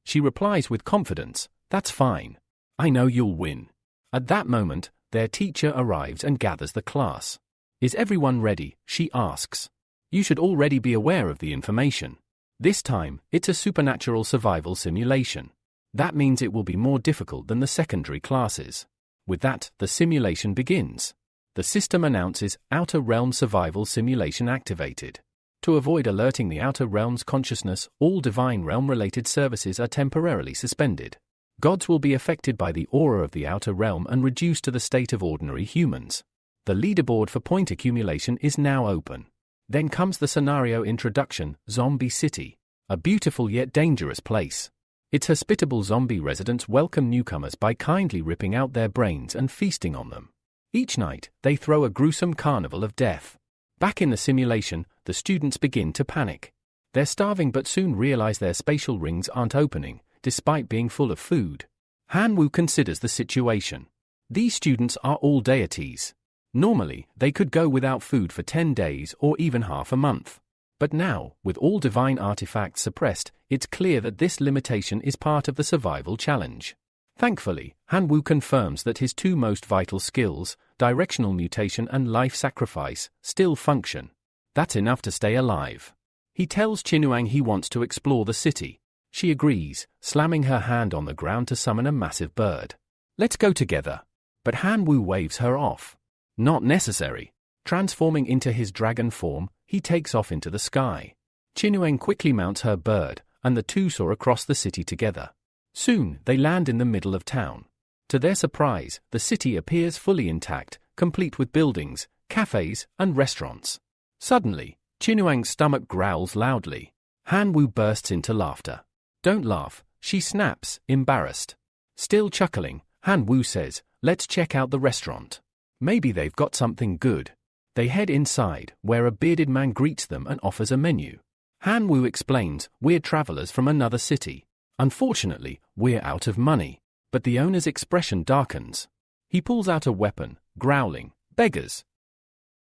She replies with confidence, that's fine. I know you'll win. At that moment, their teacher arrives and gathers the class. Is everyone ready? She asks. You should already be aware of the information. This time, it's a supernatural survival simulation. That means it will be more difficult than the secondary classes. With that, the simulation begins. The system announces Outer Realm Survival Simulation activated. To avoid alerting the Outer Realm's consciousness, all Divine Realm-related services are temporarily suspended. Gods will be affected by the aura of the Outer Realm and reduced to the state of ordinary humans. The leaderboard for point accumulation is now open. Then comes the scenario introduction, Zombie City, a beautiful yet dangerous place. Its hospitable zombie residents welcome newcomers by kindly ripping out their brains and feasting on them. Each night, they throw a gruesome carnival of death. Back in the simulation, the students begin to panic. They're starving but soon realize their spatial rings aren't opening, despite being full of food. Han Wu considers the situation. These students are all deities. Normally, they could go without food for 10 days or even half a month. But now, with all divine artifacts suppressed, it's clear that this limitation is part of the survival challenge. Thankfully, Han Wu confirms that his two most vital skills, directional mutation and life sacrifice, still function. That's enough to stay alive. He tells Qinuang he wants to explore the city. She agrees, slamming her hand on the ground to summon a massive bird. Let's go together. But Han Wu waves her off. Not necessary. Transforming into his dragon form, he takes off into the sky. Qinuang quickly mounts her bird, and the two soar across the city together. Soon, they land in the middle of town. To their surprise, the city appears fully intact, complete with buildings, cafes, and restaurants. Suddenly, Qinuang's stomach growls loudly. Han Wu bursts into laughter. Don't laugh, she snaps, embarrassed. Still chuckling, Han Wu says, let's check out the restaurant. Maybe they've got something good. They head inside, where a bearded man greets them and offers a menu. Han Wu explains, we're travelers from another city. Unfortunately, we're out of money. But the owner's expression darkens. He pulls out a weapon, growling, beggars.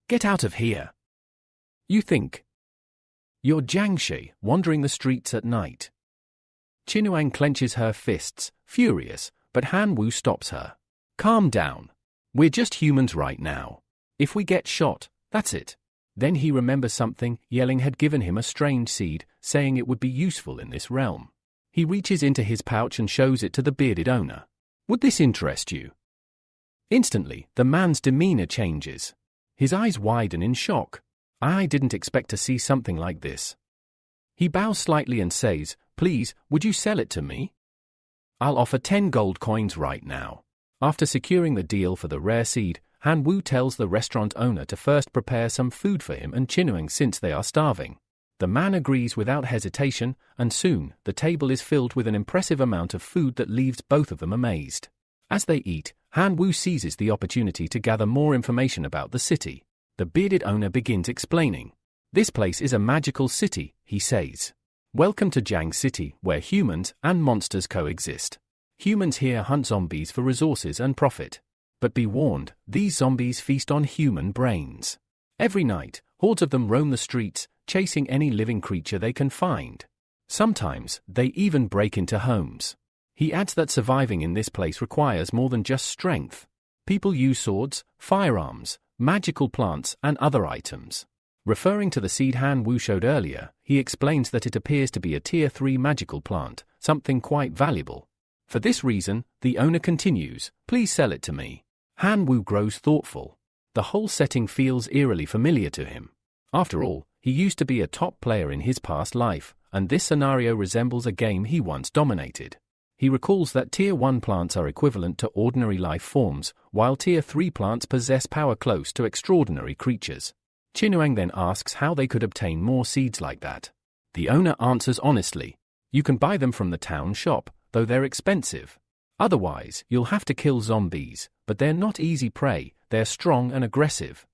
Get out of here. You think you're Jiang Shi, wandering the streets at night. Qinuang clenches her fists, furious, but Han Wu stops her. Calm down. We're just humans right now. If we get shot, that's it. Then he remembers something. Yelling had given him a strange seed, saying it would be useful in this realm. He reaches into his pouch and shows it to the bearded owner. Would this interest you? Instantly, the man's demeanor changes. His eyes widen in shock. I didn't expect to see something like this. He bows slightly and says, please, would you sell it to me? I'll offer 10 gold coins right now. After securing the deal for the rare seed, Han Wu tells the restaurant owner to first prepare some food for him and Qinuang since they are starving. The man agrees without hesitation, and soon, the table is filled with an impressive amount of food that leaves both of them amazed. As they eat, Han Wu seizes the opportunity to gather more information about the city. The bearded owner begins explaining. This place is a magical city, he says. Welcome to Jiang City, where humans and monsters coexist. Humans here hunt zombies for resources and profit. But be warned, these zombies feast on human brains. Every night, hordes of them roam the streets, chasing any living creature they can find. Sometimes, they even break into homes. He adds that surviving in this place requires more than just strength. People use swords, firearms, magical plants, and other items. Referring to the seed Han Wu showed earlier, he explains that it appears to be a Tier 3 magical plant, something quite valuable. For this reason, the owner continues, please sell it to me. Han Wu grows thoughtful. The whole setting feels eerily familiar to him. After all, he used to be a top player in his past life, and this scenario resembles a game he once dominated. He recalls that Tier 1 plants are equivalent to ordinary life forms, while Tier 3 plants possess power close to extraordinary creatures. Qinuang then asks how they could obtain more seeds like that. The owner answers honestly, you can buy them from the town shop, though they're expensive. Otherwise, you'll have to kill zombies, but they're not easy prey, they're strong and aggressive.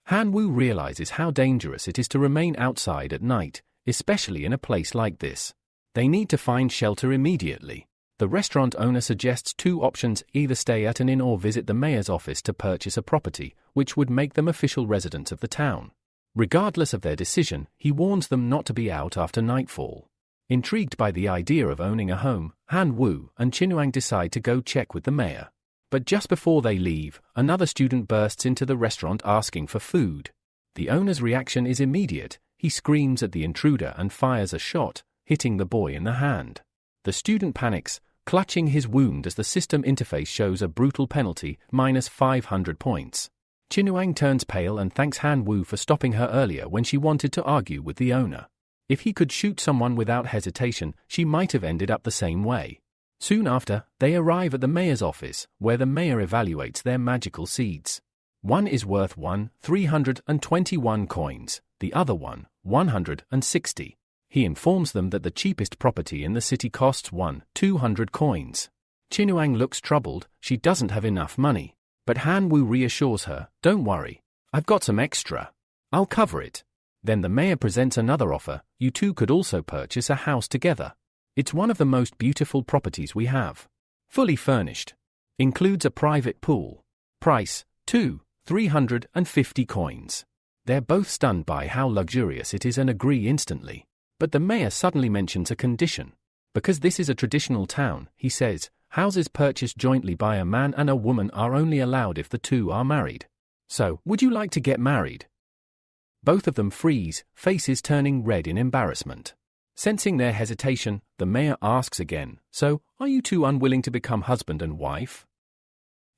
Han Wu realizes how dangerous it is to remain outside at night, especially in a place like this. They need to find shelter immediately. The restaurant owner suggests two options: either stay at an inn or visit the mayor's office to purchase a property, which would make them official residents of the town. Regardless of their decision, he warns them not to be out after nightfall. Intrigued by the idea of owning a home, Han Wu and Qinuang decide to go check with the mayor. But just before they leave, another student bursts into the restaurant asking for food. The owner's reaction is immediate. He screams at the intruder and fires a shot, hitting the boy in the hand. The student panics, clutching his wound as the system interface shows a brutal penalty, -500 points. Chinuang turns pale and thanks Han Wu for stopping her earlier when she wanted to argue with the owner. If he could shoot someone without hesitation, she might have ended up the same way. Soon after, they arrive at the mayor's office, where the mayor evaluates their magical seeds. One is worth 321 coins, the other one, 160. He informs them that the cheapest property in the city costs 200 coins. Chinuang looks troubled, she doesn't have enough money. But Han Wu reassures her, don't worry, I've got some extra. I'll cover it. Then the mayor presents another offer, you two could also purchase a house together. It's one of the most beautiful properties we have. Fully furnished. Includes a private pool. Price, 350 coins. They're both stunned by how luxurious it is and agree instantly. But the mayor suddenly mentions a condition. Because this is a traditional town, he says, houses purchased jointly by a man and a woman are only allowed if the two are married. So, would you like to get married? Both of them freeze, faces turning red in embarrassment. Sensing their hesitation, the mayor asks again, so, are you two unwilling to become husband and wife?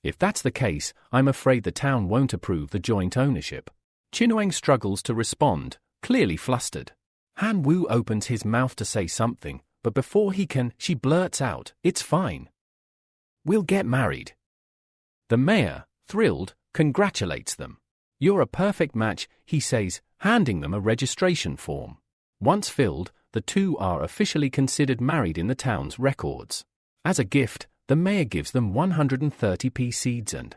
If that's the case, I'm afraid the town won't approve the joint ownership. Chinuang struggles to respond, clearly flustered. Han Wu opens his mouth to say something, but before he can, she blurts out, it's fine. We'll get married. The mayor, thrilled, congratulates them. You're a perfect match, he says, handing them a registration form. Once filled, the two are officially considered married in the town's records. As a gift, the mayor gives them 130 pea seeds and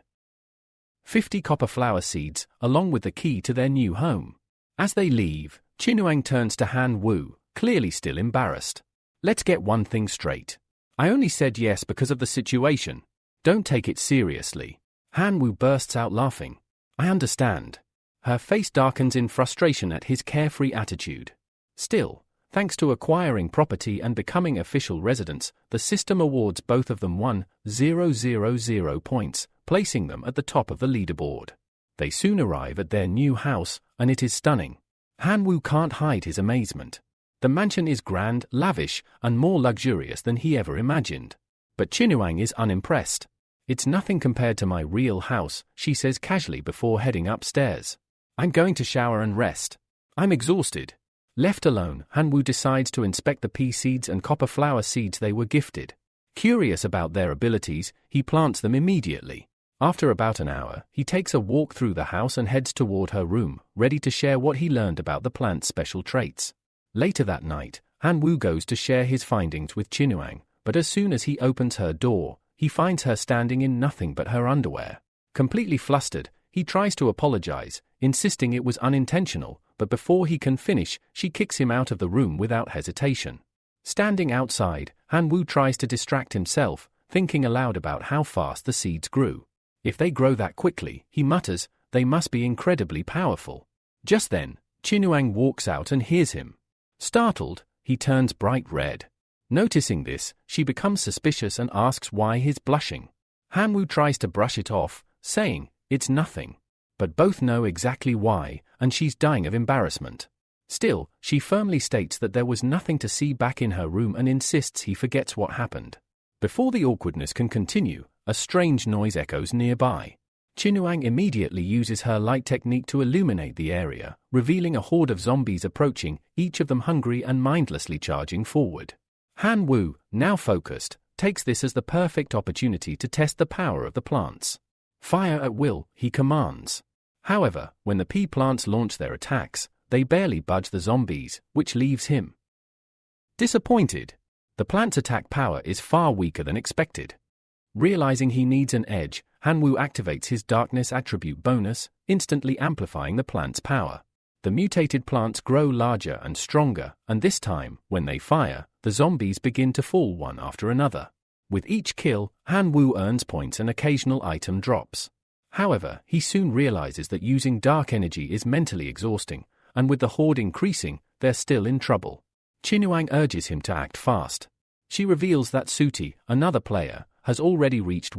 50 copper flower seeds, along with the key to their new home. As they leave, Chinuang turns to Han Wu, clearly still embarrassed. Let's get one thing straight. I only said yes because of the situation. Don't take it seriously. Han Wu bursts out laughing. I understand. Her face darkens in frustration at his carefree attitude. Still, thanks to acquiring property and becoming official residents, the system awards both of them 1,000 points, placing them at the top of the leaderboard. They soon arrive at their new house, and it is stunning. Han Wu can't hide his amazement. The mansion is grand, lavish, and more luxurious than he ever imagined. But Chinuang is unimpressed. It's nothing compared to my real house, she says casually before heading upstairs. I'm going to shower and rest. I'm exhausted. Left alone, Han Wu decides to inspect the pea seeds and copper flower seeds they were gifted. Curious about their abilities, he plants them immediately. After about an hour, he takes a walk through the house and heads toward her room, ready to share what he learned about the plant's special traits. Later that night, Han Wu goes to share his findings with Chinuang, but as soon as he opens her door, he finds her standing in nothing but her underwear. Completely flustered, he tries to apologize, insisting it was unintentional, but before he can finish, she kicks him out of the room without hesitation. Standing outside, Han Wu tries to distract himself, thinking aloud about how fast the seeds grew. If they grow that quickly, he mutters, they must be incredibly powerful. Just then, Chinuang walks out and hears him. Startled, he turns bright red. Noticing this, she becomes suspicious and asks why he's blushing. Han Wu tries to brush it off, saying, it's nothing. But both know exactly why, and she's dying of embarrassment. Still, she firmly states that there was nothing to see back in her room and insists he forgets what happened. Before the awkwardness can continue, a strange noise echoes nearby. Chinuang immediately uses her light technique to illuminate the area, revealing a horde of zombies approaching, each of them hungry and mindlessly charging forward. Han Wu, now focused, takes this as the perfect opportunity to test the power of the plants. Fire at will, he commands. However, when the pea plants launch their attacks, they barely budge the zombies, which leaves him disappointed. The plant's attack power is far weaker than expected. Realizing he needs an edge, Han Wu activates his darkness attribute bonus, instantly amplifying the plant's power. The mutated plants grow larger and stronger, and this time, when they fire, the zombies begin to fall one after another. With each kill, Han Wu earns points and occasional item drops. However, he soon realizes that using dark energy is mentally exhausting, and with the horde increasing, they're still in trouble. Chinuang urges him to act fast. She reveals that Suti, another player, has already reached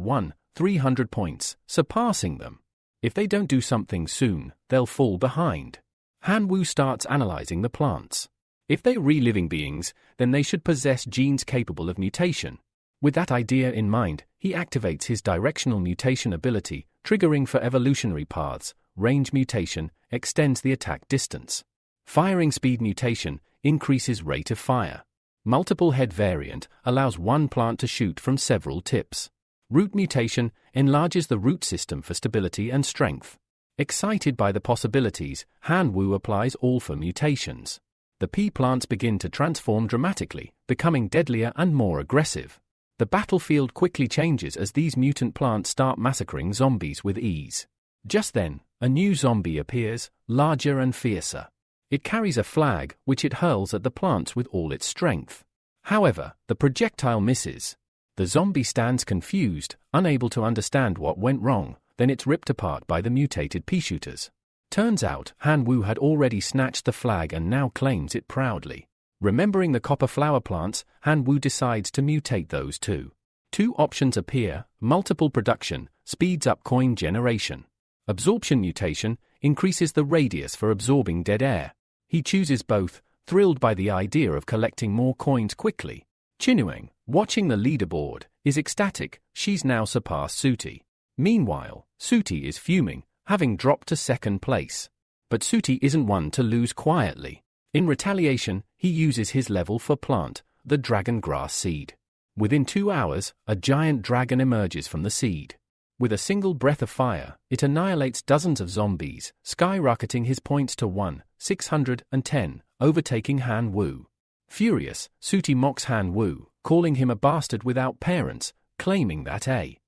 300 points, surpassing them. If they don't do something soon, they'll fall behind. Han Wu starts analyzing the plants. If they're reliving beings, then they should possess genes capable of mutation. With that idea in mind, he activates his directional mutation ability, triggering for evolutionary paths. Range mutation extends the attack distance. Firing speed mutation increases rate of fire. Multiple head variant allows one plant to shoot from several tips. Root mutation enlarges the root system for stability and strength. Excited by the possibilities, Han Wu applies all for mutations. The pea plants begin to transform dramatically, becoming deadlier and more aggressive. The battlefield quickly changes as these mutant plants start massacring zombies with ease. Just then, a new zombie appears, larger and fiercer. It carries a flag, which it hurls at the plants with all its strength. However, the projectile misses. The zombie stands confused, unable to understand what went wrong, then it's ripped apart by the mutated pea shooters. Turns out, Han Wu had already snatched the flag and now claims it proudly. Remembering the copper flower plants, Han Wu decides to mutate those too. Two options appear: multiple production speeds up coin generation. Absorption mutation increases the radius for absorbing dead air. He chooses both, thrilled by the idea of collecting more coins quickly. Chinuang, watching the leaderboard, is ecstatic. She's now surpassed Suti. Meanwhile, Suti is fuming, having dropped to second place. But Suti isn't one to lose quietly. In retaliation, he uses his level for plant, the dragon grass seed. Within 2 hours, a giant dragon emerges from the seed. With a single breath of fire, it annihilates dozens of zombies, skyrocketing his points to 1,610, overtaking Han Wu. Furious, Suti mocks Han Wu, calling him a bastard without parents, claiming that a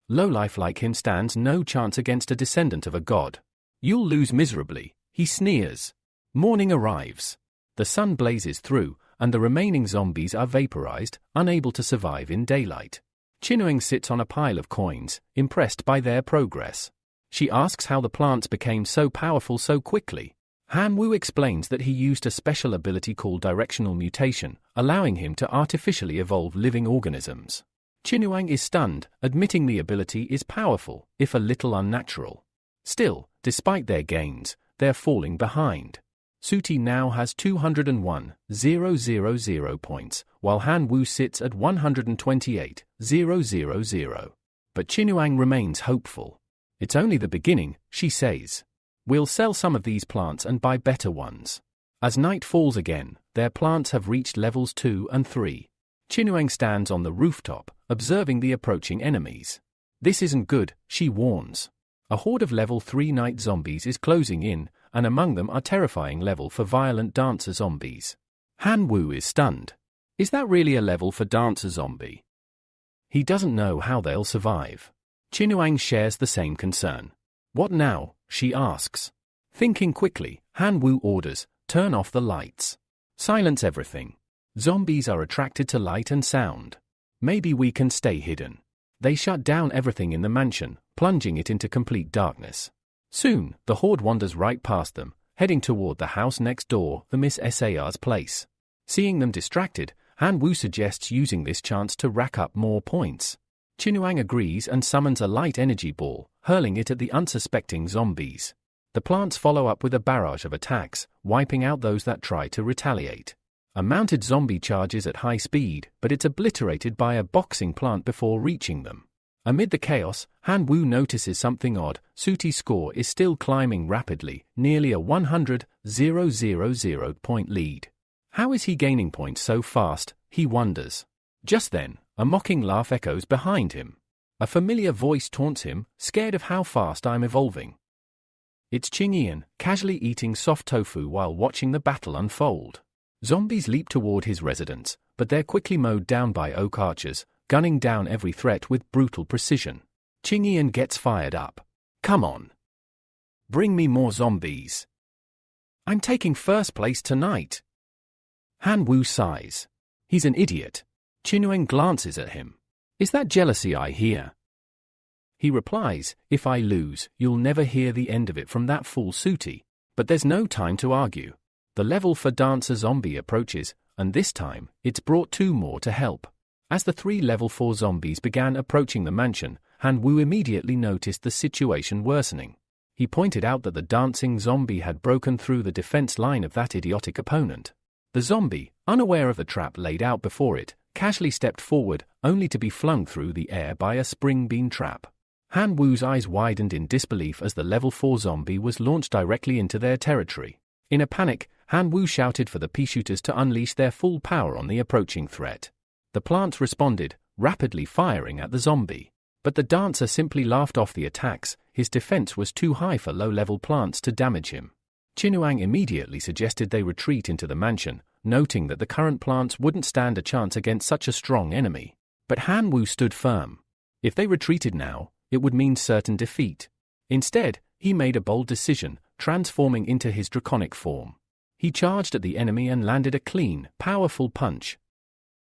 lowlife like him stands no chance against a descendant of a god. You'll lose miserably, he sneers. Morning arrives. The sun blazes through, and the remaining zombies are vaporized, unable to survive in daylight. Chinuang sits on a pile of coins, impressed by their progress. She asks how the plants became so powerful so quickly. Han Wu explains that he used a special ability called directional mutation, allowing him to artificially evolve living organisms. Chinuang is stunned, admitting the ability is powerful, if a little unnatural. Still, despite their gains, they're falling behind. Suti now has 201,000 points, while Han Wu sits at 128,000. But Chinuang remains hopeful. It's only the beginning, she says. We'll sell some of these plants and buy better ones. As night falls again, their plants have reached levels 2 and 3. Chinuang stands on the rooftop, observing the approaching enemies. This isn't good, she warns. A horde of level 3 night zombies is closing in, and among them are terrifying level for violent dancer zombies. Han Wu is stunned. Is that really a level for dancer zombie? He doesn't know how they'll survive. Chinuang shares the same concern. What now? She asks. Thinking quickly, Han Wu orders, turn off the lights. Silence everything. Zombies are attracted to light and sound. Maybe we can stay hidden. They shut down everything in the mansion, plunging it into complete darkness. Soon, the horde wanders right past them, heading toward the house next door, the Miss SAR's place. Seeing them distracted, Han Wu suggests using this chance to rack up more points. Chinuang agrees and summons a light energy ball, hurling it at the unsuspecting zombies. The plants follow up with a barrage of attacks, wiping out those that try to retaliate. A mounted zombie charges at high speed, but it's obliterated by a boxing plant before reaching them. Amid the chaos, Han Wu notices something odd. Suti's score is still climbing rapidly, nearly a 100,000 point lead. How is he gaining points so fast, he wonders. Just then, a mocking laugh echoes behind him. A familiar voice taunts him, scared of how fast I'm evolving. It's Qingyan, casually eating soft tofu while watching the battle unfold. Zombies leap toward his residence, but they're quickly mowed down by oak archers, gunning down every threat with brutal precision. Qingyan gets fired up. Come on. Bring me more zombies. I'm taking first place tonight. Han Wu sighs. He's an idiot. Chinuang glances at him. Is that jealousy I hear? He replies, if I lose, you'll never hear the end of it from that fool Suti. But there's no time to argue. The level for Dancer Zombie approaches, and this time, it's brought 2 more to help. As the 3 level 4 zombies began approaching the mansion, Han Wu immediately noticed the situation worsening. He pointed out that the dancing zombie had broken through the defense line of that idiotic opponent. The zombie, unaware of the trap laid out before it, casually stepped forward, only to be flung through the air by a spring bean trap. Han Wu's eyes widened in disbelief as the level 4 zombie was launched directly into their territory. In a panic, Han Wu shouted for the pea shooters to unleash their full power on the approaching threat. The plants responded, rapidly firing at the zombie. But the dancer simply laughed off the attacks. His defense was too high for low-level plants to damage him. Qinuang immediately suggested they retreat into the mansion, noting that the current plants wouldn't stand a chance against such a strong enemy. But Han Wu stood firm. If they retreated now, it would mean certain defeat. Instead, he made a bold decision, transforming into his draconic form. He charged at the enemy and landed a clean, powerful punch.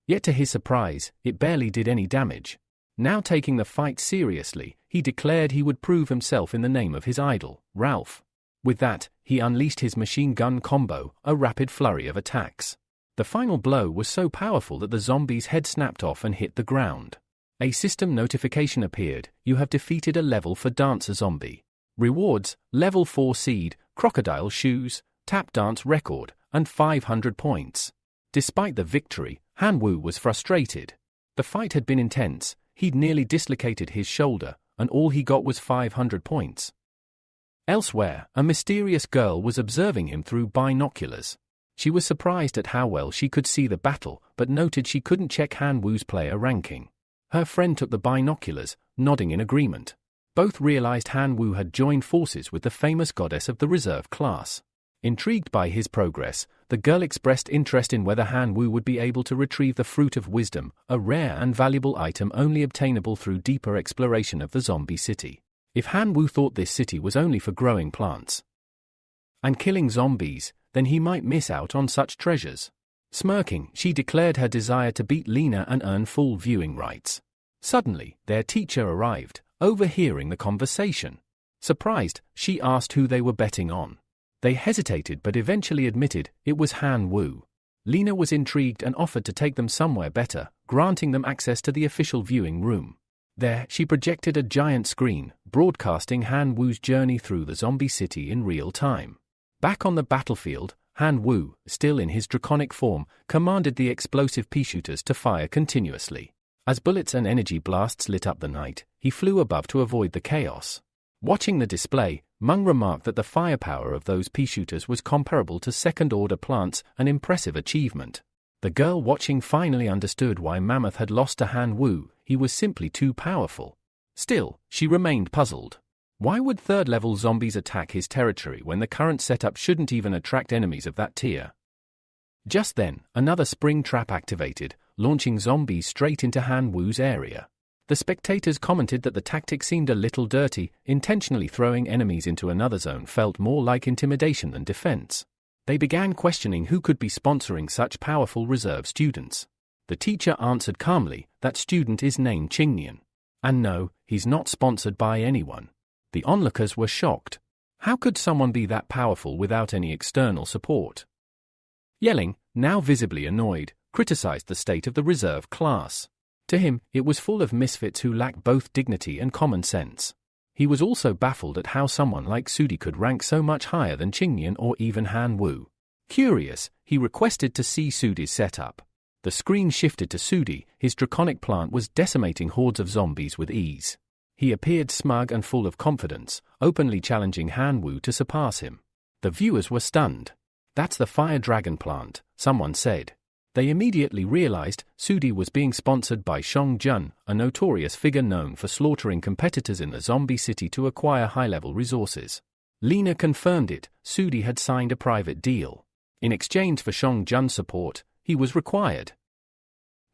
Yet to his surprise, it barely did any damage. Now taking the fight seriously, he declared he would prove himself in the name of his idol, Ralph. With that, he unleashed his machine gun combo, a rapid flurry of attacks. The final blow was so powerful that the zombie's head snapped off and hit the ground. A system notification appeared. You have defeated a level for Dancer Zombie. Rewards, level 4 seed, crocodile shoes, tap dance record, and 500 points. Despite the victory, Han Wu was frustrated. The fight had been intense. He'd nearly dislocated his shoulder, and all he got was 500 points. Elsewhere, a mysterious girl was observing him through binoculars. She was surprised at how well she could see the battle, but noted she couldn't check Han Wu's player ranking. Her friend took the binoculars, nodding in agreement. Both realized Han Wu had joined forces with the famous goddess of the reserve class. Intrigued by his progress, the girl expressed interest in whether Han Wu would be able to retrieve the Fruit of Wisdom, a rare and valuable item only obtainable through deeper exploration of the zombie city. If Han Wu thought this city was only for growing plants and killing zombies, then he might miss out on such treasures. Smirking, she declared her desire to beat Lina and earn full viewing rights. Suddenly, their teacher arrived, overhearing the conversation. Surprised, she asked who they were betting on. They hesitated but eventually admitted it was Han Wu. Lina was intrigued and offered to take them somewhere better, granting them access to the official viewing room. There, she projected a giant screen, broadcasting Han Wu's journey through the zombie city in real time. Back on the battlefield, Han Wu, still in his draconic form, commanded the explosive pea shooters to fire continuously. As bullets and energy blasts lit up the night, he flew above to avoid the chaos. Watching the display, Meng remarked that the firepower of those pea shooters was comparable to second-order plants, an impressive achievement. The girl watching finally understood why Mammoth had lost to Han Wu. He was simply too powerful. Still, she remained puzzled. Why would third-level zombies attack his territory when the current setup shouldn't even attract enemies of that tier? Just then, another spring trap activated, launching zombies straight into Han Wu's area. The spectators commented that the tactic seemed a little dirty. Intentionally throwing enemies into another zone felt more like intimidation than defense. They began questioning who could be sponsoring such powerful reserve students. The teacher answered calmly, that student is named Qingnian. And no, he's not sponsored by anyone. The onlookers were shocked. How could someone be that powerful without any external support? Yelling, now visibly annoyed, criticized the state of the reserve class. To him, it was full of misfits who lacked both dignity and common sense. He was also baffled at how someone like Sudi could rank so much higher than Qingnian or even Han Wu. Curious, he requested to see Sudi's setup. The screen shifted to Sudi. His draconic plant was decimating hordes of zombies with ease. He appeared smug and full of confidence, openly challenging Han Wu to surpass him. The viewers were stunned. That's the fire dragon plant, someone said. They immediately realized Sudi was being sponsored by Shang Jun, a notorious figure known for slaughtering competitors in the zombie city to acquire high-level resources. Lina confirmed it. Sudi had signed a private deal. In exchange for Shang Jun's support, he was required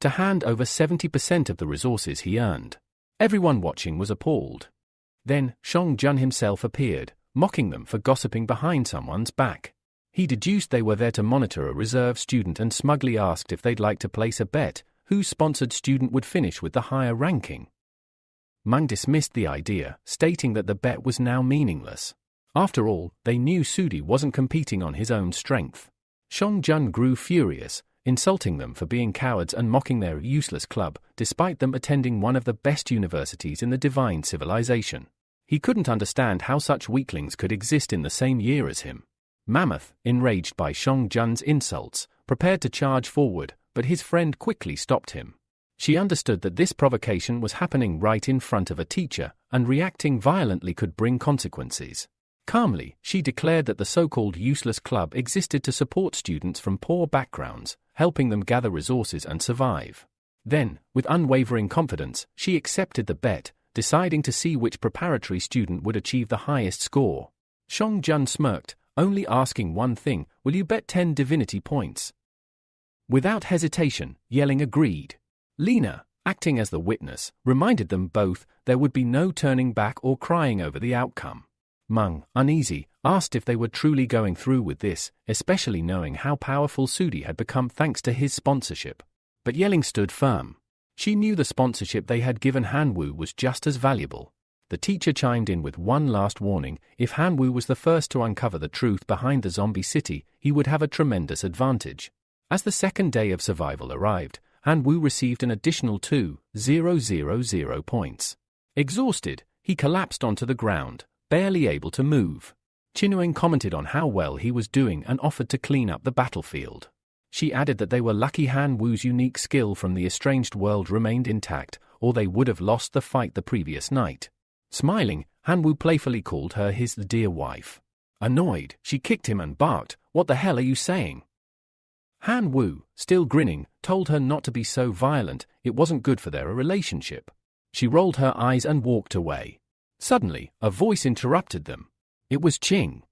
to hand over 70% of the resources he earned. Everyone watching was appalled. Then, Shang Jun himself appeared, mocking them for gossiping behind someone's back. He deduced they were there to monitor a reserve student and smugly asked if they'd like to place a bet whose sponsored student would finish with the higher ranking. Meng dismissed the idea, stating that the bet was now meaningless. After all, they knew Sudi wasn't competing on his own strength. Shang Jun grew furious, insulting them for being cowards and mocking their useless club, despite them attending one of the best universities in the divine civilization. He couldn't understand how such weaklings could exist in the same year as him. Mammoth, enraged by Shang Jun's insults, prepared to charge forward, but his friend quickly stopped him. She understood that this provocation was happening right in front of a teacher, and reacting violently could bring consequences. Calmly, she declared that the so-called useless club existed to support students from poor backgrounds, helping them gather resources and survive. Then, with unwavering confidence, she accepted the bet, deciding to see which preparatory student would achieve the highest score. Song Jun smirked, only asking one thing, "Will you bet 10 divinity points?" Without hesitation, Yelling agreed. Lena, acting as the witness, reminded them both there would be no turning back or crying over the outcome. Meng, uneasy, asked if they were truly going through with this, especially knowing how powerful Sudi had become thanks to his sponsorship. But Yelling stood firm. She knew the sponsorship they had given Hanwoo was just as valuable. The teacher chimed in with one last warning: if Hanwoo was the first to uncover the truth behind the zombie city, he would have a tremendous advantage. As the second day of survival arrived, Hanwoo received an additional 2,000 points. Exhausted, he collapsed onto the ground, barely able to move. Chinuang commented on how well he was doing and offered to clean up the battlefield. She added that they were lucky Hanwoo's unique skill from the estranged world remained intact, or they would have lost the fight the previous night. Smiling, Hanwoo playfully called her his dear wife. Annoyed, she kicked him and barked, "What the hell are you saying?" Hanwoo, still grinning, told her not to be so violent, it wasn't good for their relationship. She rolled her eyes and walked away. Suddenly, a voice interrupted them. It was Ching.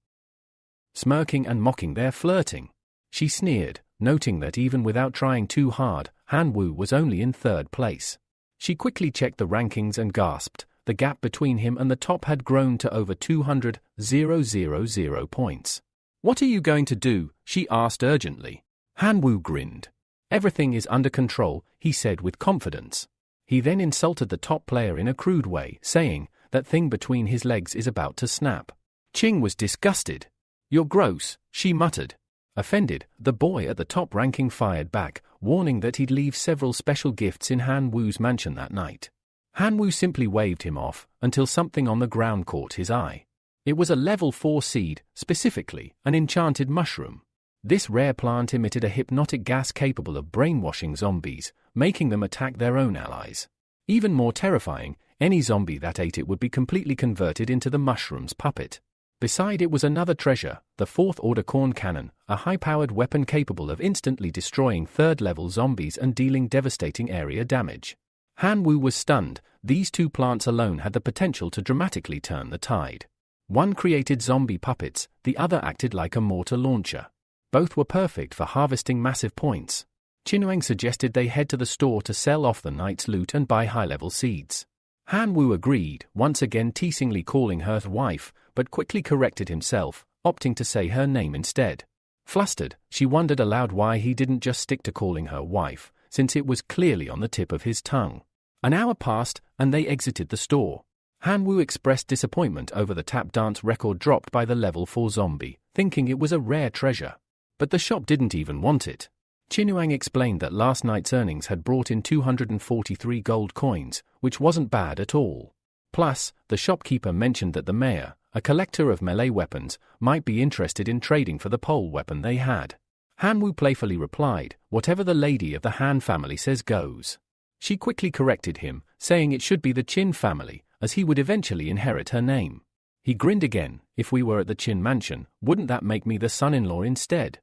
Smirking and mocking their flirting. She sneered, noting that even without trying too hard, Hanwoo was only in third place. She quickly checked the rankings and gasped. The gap between him and the top had grown to over 200,000 points. "What are you going to do?" she asked urgently. Hanwoo grinned. "Everything is under control," he said with confidence. He then insulted the top player in a crude way, saying, "That thing between his legs is about to snap." Ching was disgusted. "You're gross," she muttered. Offended, the boy at the top ranking fired back, warning that he'd leave several special gifts in Hanwoo's mansion that night. Hanwoo simply waved him off, until something on the ground caught his eye. It was a level 4 seed, specifically, an enchanted mushroom. This rare plant emitted a hypnotic gas capable of brainwashing zombies, making them attack their own allies. Even more terrifying, any zombie that ate it would be completely converted into the mushroom's puppet. Beside it was another treasure, the 4th-order corn cannon, a high-powered weapon capable of instantly destroying 3rd-level zombies and dealing devastating area damage. Hanwoo was stunned. These two plants alone had the potential to dramatically turn the tide. One created zombie puppets, the other acted like a mortar launcher. Both were perfect for harvesting massive points. Chinuang suggested they head to the store to sell off the night's loot and buy high-level seeds. Hanwoo agreed, once again teasingly calling her wife, but quickly corrected himself, opting to say her name instead. Flustered, she wondered aloud why he didn't just stick to calling her wife, since it was clearly on the tip of his tongue. An hour passed, and they exited the store. Hanwoo expressed disappointment over the tap dance record dropped by the level 4 zombie, thinking it was a rare treasure. But the shop didn't even want it. Chinuang explained that last night's earnings had brought in 243 gold coins, which wasn't bad at all. Plus, the shopkeeper mentioned that the mayor, a collector of melee weapons, might be interested in trading for the pole weapon they had. Hanwoo playfully replied, "Whatever the lady of the Han family says goes." She quickly corrected him, saying it should be the Chin family, as he would eventually inherit her name. He grinned again. "If we were at the Chin mansion, wouldn't that make me the son-in-law instead?"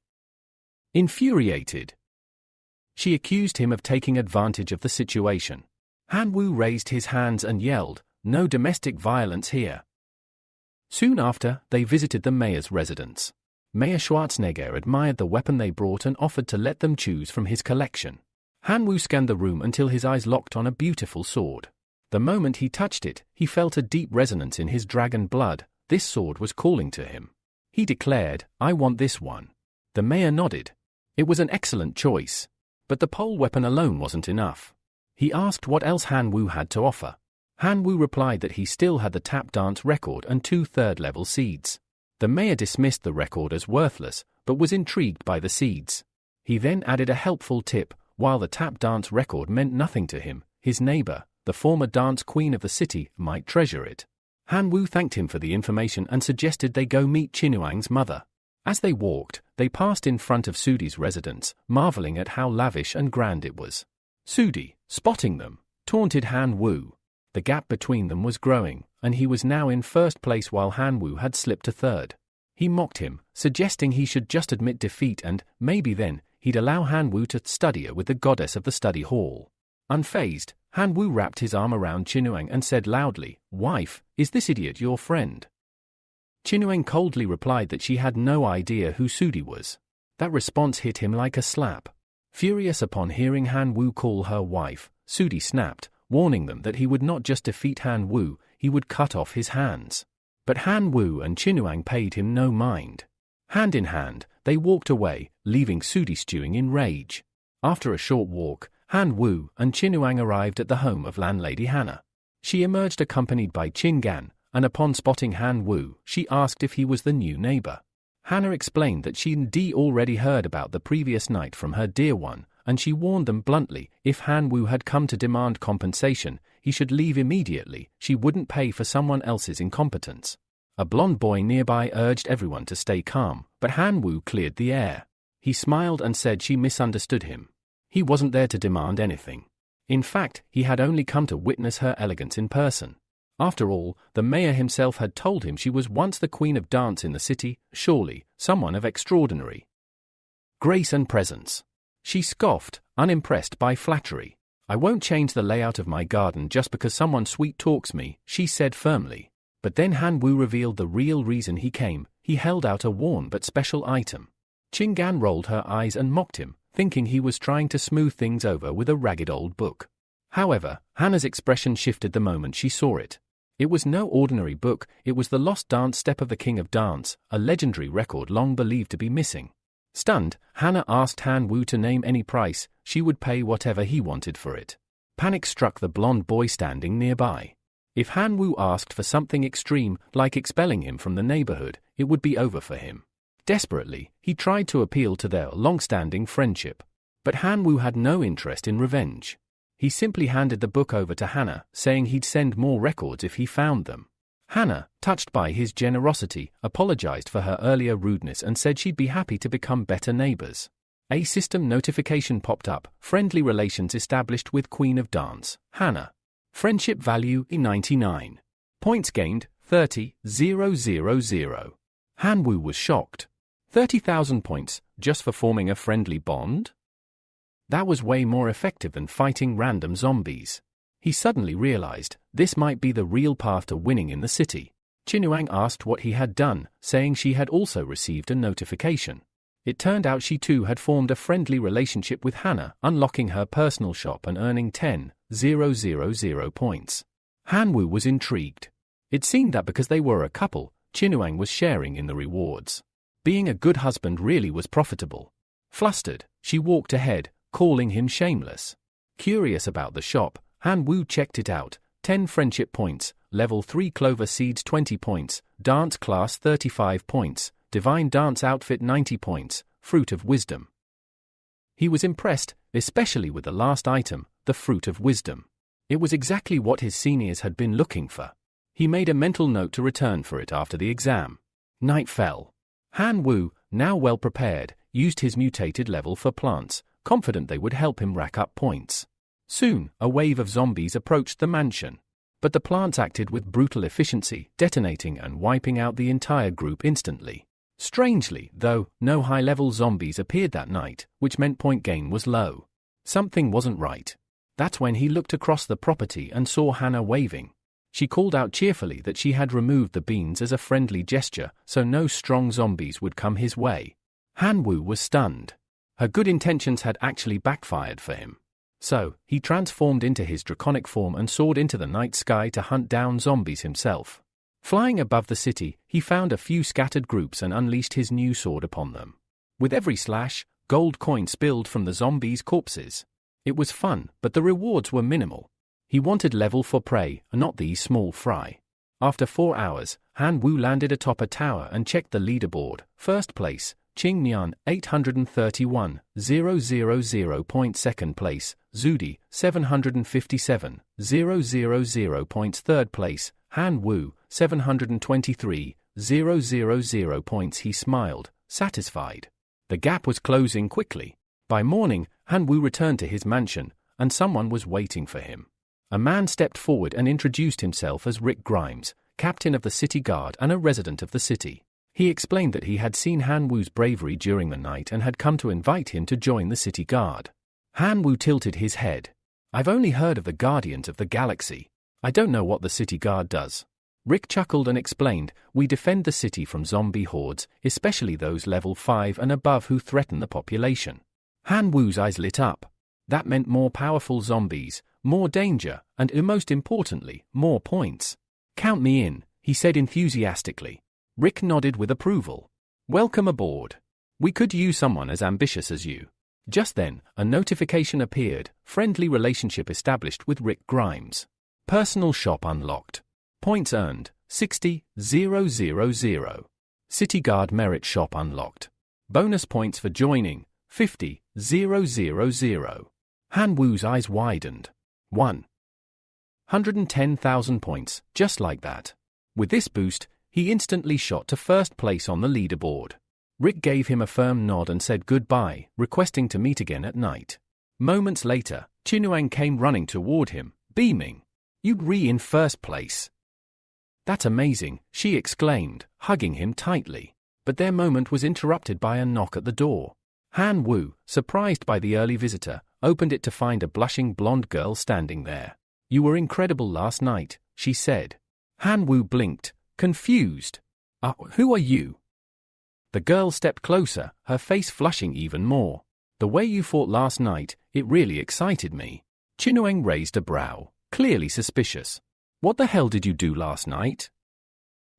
Infuriated, she accused him of taking advantage of the situation. Hanwoo raised his hands and yelled, "No domestic violence here." Soon after, they visited the mayor's residence. Mayor Schwarzenegger admired the weapon they brought and offered to let them choose from his collection. Hanwoo scanned the room until his eyes locked on a beautiful sword. The moment he touched it, he felt a deep resonance in his dragon blood. This sword was calling to him. He declared, "I want this one." The mayor nodded. It was an excellent choice. But the pole weapon alone wasn't enough. He asked what else Hanwoo had to offer. Hanwoo replied that he still had the tap dance record and 2 third-level seeds. The mayor dismissed the record as worthless, but was intrigued by the seeds. He then added a helpful tip: while the tap dance record meant nothing to him, his neighbor, the former dance queen of the city, might treasure it. Hanwoo thanked him for the information and suggested they go meet Chinuang's mother. As they walked, they passed in front of Sudi's residence, marveling at how lavish and grand it was. Sudi, Spotting them, taunted Han Wu. The gap between them was growing, and he was now in first place while Han Wu had slipped to third. He mocked him, suggesting he should just admit defeat and, maybe then, he'd allow Han Wu to study with the goddess of the study hall. Unfazed, Han Wu wrapped his arm around Qinuang and said loudly, "Wife, is this idiot your friend?" Qinuang coldly replied that she had no idea who Sudi was. That response hit him like a slap. Furious upon hearing Han Wu call her wife, Sudi snapped, warning them that he would not just defeat Han Wu, he would cut off his hands. But Han Wu and Qinuang paid him no mind. Hand in hand, they walked away, leaving Sudi stewing in rage. After a short walk, Han Wu and Qinuang arrived at the home of landlady Hannah. She emerged accompanied by Qin Gan, and upon spotting Han Wu, she asked if he was the new neighbor. Hannah explained that she'd already heard about the previous night from her dear one, and she warned them bluntly, if Han Wu had come to demand compensation, he should leave immediately, she wouldn't pay for someone else's incompetence. A blonde boy nearby urged everyone to stay calm, but Han Wu cleared the air. He smiled and said she misunderstood him. He wasn't there to demand anything. In fact, he had only come to witness her elegance in person. After all, the mayor himself had told him she was once the queen of dance in the city, surely, someone of extraordinary grace and presence. She scoffed, unimpressed by flattery. "I won't change the layout of my garden just because someone sweet talks me," she said firmly. But then Han Wu revealed the real reason he came. He held out a worn but special item. Qin Gan rolled her eyes and mocked him, thinking he was trying to smooth things over with a ragged old book. However, Hannah's expression shifted the moment she saw it. It was no ordinary book, it was the lost dance step of the King of Dance, a legendary record long believed to be missing. Stunned, Hannah asked Han Wu to name any price, she would pay whatever he wanted for it. Panic struck the blonde boy standing nearby. If Han Wu asked for something extreme, like expelling him from the neighborhood, it would be over for him. Desperately, he tried to appeal to their long-standing friendship. But Han Wu had no interest in revenge. He simply handed the book over to Hannah, saying he'd send more records if he found them. Hannah, touched by his generosity, apologized for her earlier rudeness and said she'd be happy to become better neighbors. A system notification popped up, friendly relations established with Queen of Dance, Hannah. Friendship value 99. Points gained 30,000. Han Wu was shocked. 30,000 points, just for forming a friendly bond? That was way more effective than fighting random zombies. He suddenly realized, this might be the real path to winning in the city. Qinuang asked what he had done, saying she had also received a notification. It turned out she too had formed a friendly relationship with Hannah, unlocking her personal shop and earning 10,000 points. Han Wu was intrigued. It seemed that because they were a couple, Qinuang was sharing in the rewards. Being a good husband really was profitable. Flustered, she walked ahead, calling him shameless. Curious about the shop, Han Wu checked it out. 10 friendship points, level 3 clover seeds 20 points, dance class 35 points, divine dance outfit 90 points, fruit of wisdom. He was impressed, especially with the last item, the fruit of wisdom. It was exactly what his seniors had been looking for. He made a mental note to return for it after the exam. Night fell. Han Wu, now well prepared, used his mutated level for plants, confident they would help him rack up points. Soon, a wave of zombies approached the mansion. But the plants acted with brutal efficiency, detonating and wiping out the entire group instantly. Strangely, though, no high-level zombies appeared that night, which meant point gain was low. Something wasn't right. That's when he looked across the property and saw Hannah waving. She called out cheerfully that she had removed the beans as a friendly gesture, so no strong zombies would come his way. Han Wu was stunned. Her good intentions had actually backfired for him. So, he transformed into his draconic form and soared into the night sky to hunt down zombies himself. Flying above the city, he found a few scattered groups and unleashed his new sword upon them. With every slash, gold coins spilled from the zombies' corpses. It was fun, but the rewards were minimal. He wanted level for prey, not these small fry. After 4 hours, Han Wu landed atop a tower and checked the leaderboard. First place, Qing Nian, 831,000 points. Second place, Zudi, 757,000 points. Third place, Han Wu, 723,000 points. He smiled, satisfied. The gap was closing quickly. By morning, Han Wu returned to his mansion, and someone was waiting for him. A man stepped forward and introduced himself as Rick Grimes, captain of the city guard and a resident of the city. He explained that he had seen Han Wu's bravery during the night and had come to invite him to join the city guard. Han Wu tilted his head. "I've only heard of the Guardians of the Galaxy. I don't know what the city guard does." Rick chuckled and explained, "We defend the city from zombie hordes, especially those level 5 and above who threaten the population." Han Wu's eyes lit up. That meant more powerful zombies, more danger, and most importantly, more points. "Count me in," he said enthusiastically. Rick nodded with approval. "Welcome aboard. We could use someone as ambitious as you." Just then, a notification appeared, friendly relationship established with Rick Grimes. Personal shop unlocked. Points earned, 60,000. City Guard Merit Shop unlocked. Bonus points for joining, 50,000. Han Wu's eyes widened. 110,000 points, just like that. With this boost, he instantly shot to first place on the leaderboard. Rick gave him a firm nod and said goodbye, requesting to meet again at night. Moments later, Chinuang came running toward him, beaming. "You'd in first place." "That's amazing," she exclaimed, hugging him tightly. But their moment was interrupted by a knock at the door. Han Wu, surprised by the early visitor, opened it to find a blushing blonde girl standing there. "You were incredible last night," she said. Han Wu blinked, confused. Who are you?" The girl stepped closer, her face flushing even more. "The way you fought last night, it really excited me." Chinuang raised a brow, clearly suspicious. "What the hell did you do last night?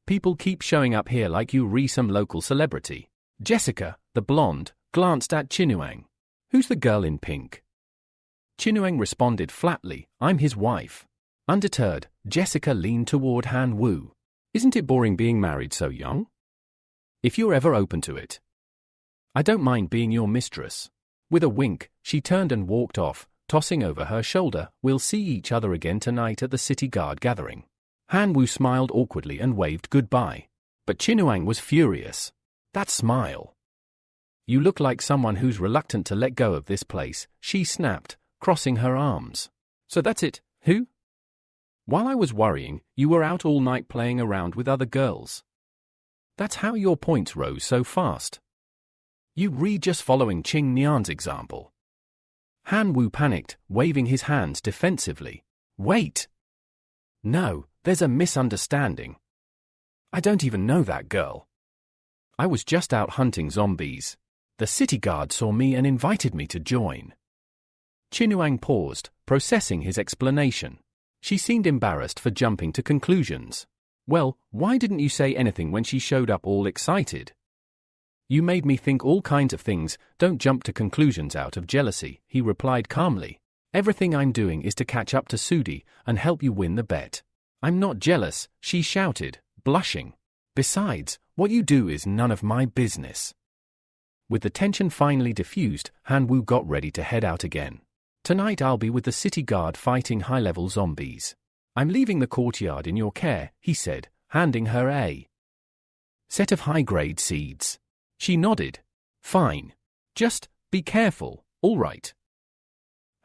People keep showing up here like you some local celebrity." Jessica, the blonde, glanced at Chinuang. "Who's the girl in pink?" Chinuang responded flatly, "I'm his wife." Undeterred, Jessica leaned toward Han Wu. "Isn't it boring being married so young? If you're ever open to it, I don't mind being your mistress." With a wink, she turned and walked off, tossing over her shoulder, "We'll see each other again tonight at the city guard gathering." Han Wu smiled awkwardly and waved goodbye. But Chinuang was furious. That smile. "You look like someone who's reluctant to let go of this place," she snapped, crossing her arms. "So that's it, who? While I was worrying, you were out all night playing around with other girls. That's how your points rose so fast. You just following Qing Nian's example." Han Wu panicked, waving his hands defensively. "Wait! No, there's a misunderstanding. I don't even know that girl. I was just out hunting zombies. The city guard saw me and invited me to join." Chinuang paused, processing his explanation. She seemed embarrassed for jumping to conclusions. "Well, why didn't you say anything when she showed up all excited?" "You made me think all kinds of things. Don't jump to conclusions out of jealousy," he replied calmly. "Everything I'm doing is to catch up to Sudi and help you win the bet." "I'm not jealous," she shouted, blushing. "Besides, what you do is none of my business." With the tension finally diffused, Han Wu got ready to head out again. "Tonight I'll be with the city guard fighting high-level zombies. I'm leaving the courtyard in your care," he said, handing her a set of high-grade seeds. She nodded. "Fine. Just be careful, all right?"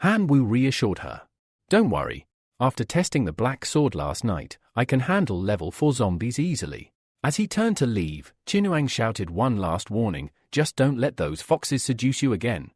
Han Wu reassured her. "Don't worry. After testing the black sword last night, I can handle level 4 zombies easily." As he turned to leave, Chinuang shouted one last warning, "Just don't let those foxes seduce you again."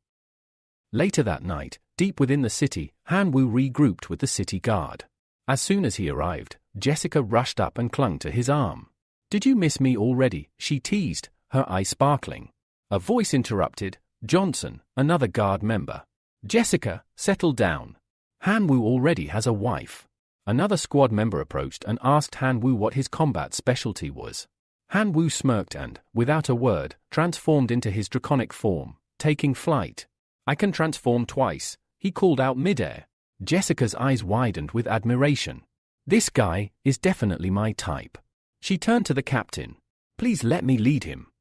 Later that night, deep within the city, Han Wu regrouped with the city guard. As soon as he arrived, Jessica rushed up and clung to his arm. "Did you miss me already?" she teased, her eyes sparkling. A voice interrupted, "Johnson, another guard member." "Jessica, settle down. Han Wu already has a wife." Another squad member approached and asked Han Wu what his combat specialty was. Han Wu smirked and, without a word, transformed into his draconic form, taking flight. "I can transform twice," he called out midair. Jessica's eyes widened with admiration. "This guy is definitely my type." She turned to the captain. "Please let me lead him.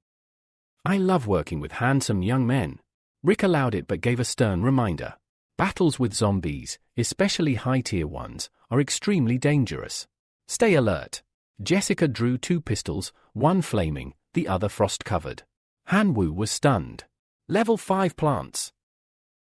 I love working with handsome young men." Rick allowed it but gave a stern reminder. Battles with zombies, especially high-tier ones, are extremely dangerous. Stay alert. Jessica drew 2 pistols, one flaming, the other frost-covered. Han Wu was stunned. "Level 5 plants."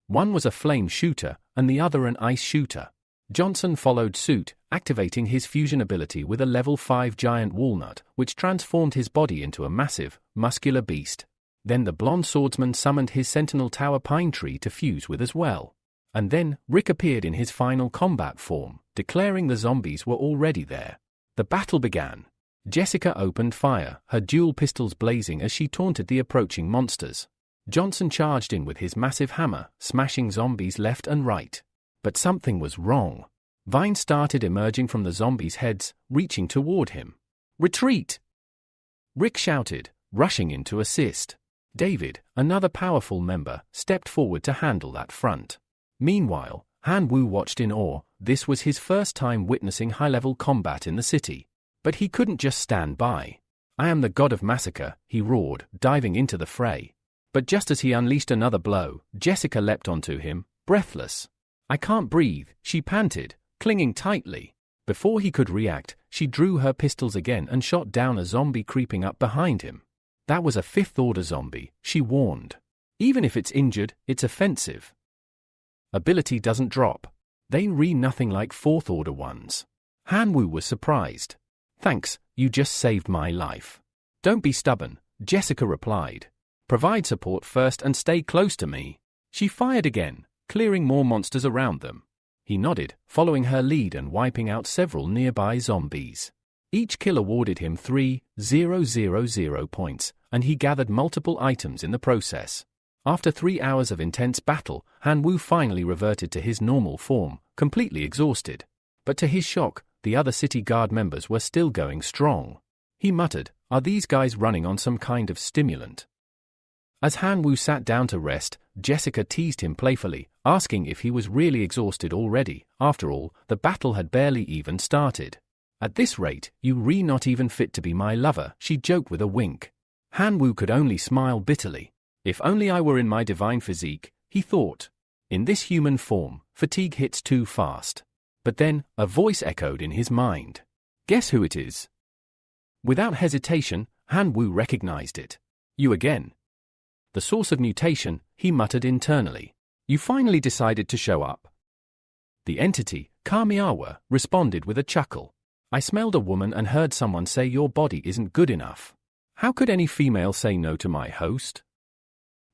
One was a flame shooter, and the other an ice shooter. Johnson followed suit, activating his fusion ability with a level 5 giant walnut, which transformed his body into a massive, muscular beast. Then the blonde swordsman summoned his Sentinel Tower Pine Tree to fuse with as well. And then, Rick appeared in his final combat form, declaring the zombies were already there. The battle began. Jessica opened fire, her dual pistols blazing as she taunted the approaching monsters. Johnson charged in with his massive hammer, smashing zombies left and right. But something was wrong. Vines started emerging from the zombies' heads, reaching toward him. "Retreat!" Rick shouted, rushing in to assist. David, another powerful member, stepped forward to handle that front. Meanwhile, Han Wu watched in awe. This was his first time witnessing high-level combat in the city. But he couldn't just stand by. "I am the god of massacre," he roared, diving into the fray. But just as he unleashed another blow, Jessica leapt onto him, breathless. "I can't breathe," she panted, clinging tightly. Before he could react, she drew her pistols again and shot down a zombie creeping up behind him. That was a fifth-order zombie, she warned. Even if it's injured, it's offensive. Ability doesn't drop. They read nothing like fourth-order ones. Han Wu was surprised. "Thanks, you just saved my life." "Don't be stubborn," Jessica replied. "Provide support first and stay close to me." She fired again, clearing more monsters around them. He nodded, following her lead and wiping out several nearby zombies. Each kill awarded him 3,000 points, and he gathered multiple items in the process. After 3 hours of intense battle, Han Wu finally reverted to his normal form, completely exhausted. But to his shock, the other city guard members were still going strong. He muttered, "Are these guys running on some kind of stimulant?" As Han Wu sat down to rest, Jessica teased him playfully, asking if he was really exhausted already. After all, the battle had barely even started. "At this rate, you're not even fit to be my lover," she joked with a wink. Han Wu could only smile bitterly. "If only I were in my divine physique," he thought. "In this human form, fatigue hits too fast." But then, a voice echoed in his mind. "Guess who it is?" Without hesitation, Han Wu recognized it. "You again." The source of mutation, he muttered internally. "You finally decided to show up." The entity, Kamiawa, responded with a chuckle. "I smelled a woman and heard someone say your body isn't good enough. How could any female say no to my host?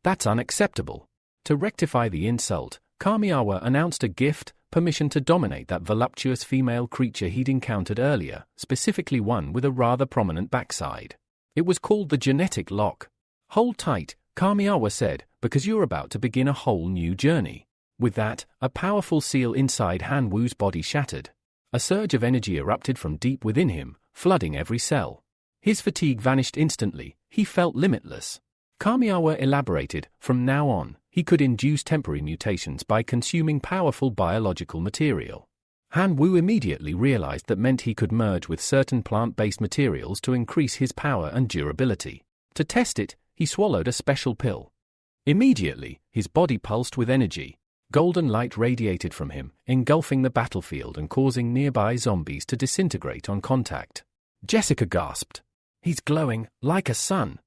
That's unacceptable." To rectify the insult, Kamiawa announced a gift, permission to dominate that voluptuous female creature he'd encountered earlier, specifically one with a rather prominent backside. It was called the genetic lock. "Hold tight," Kamiawa said, "because you're about to begin a whole new journey." With that, a powerful seal inside Han Wu's body shattered. A surge of energy erupted from deep within him, flooding every cell. His fatigue vanished instantly, he felt limitless. Kamiawa elaborated, from now on, he could induce temporary mutations by consuming powerful biological material. Han Wu immediately realized that meant he could merge with certain plant-based materials to increase his power and durability. To test it, he swallowed a special pill. Immediately, his body pulsed with energy. Golden light radiated from him, engulfing the battlefield and causing nearby zombies to disintegrate on contact. Jessica gasped. "He's glowing, like a sun."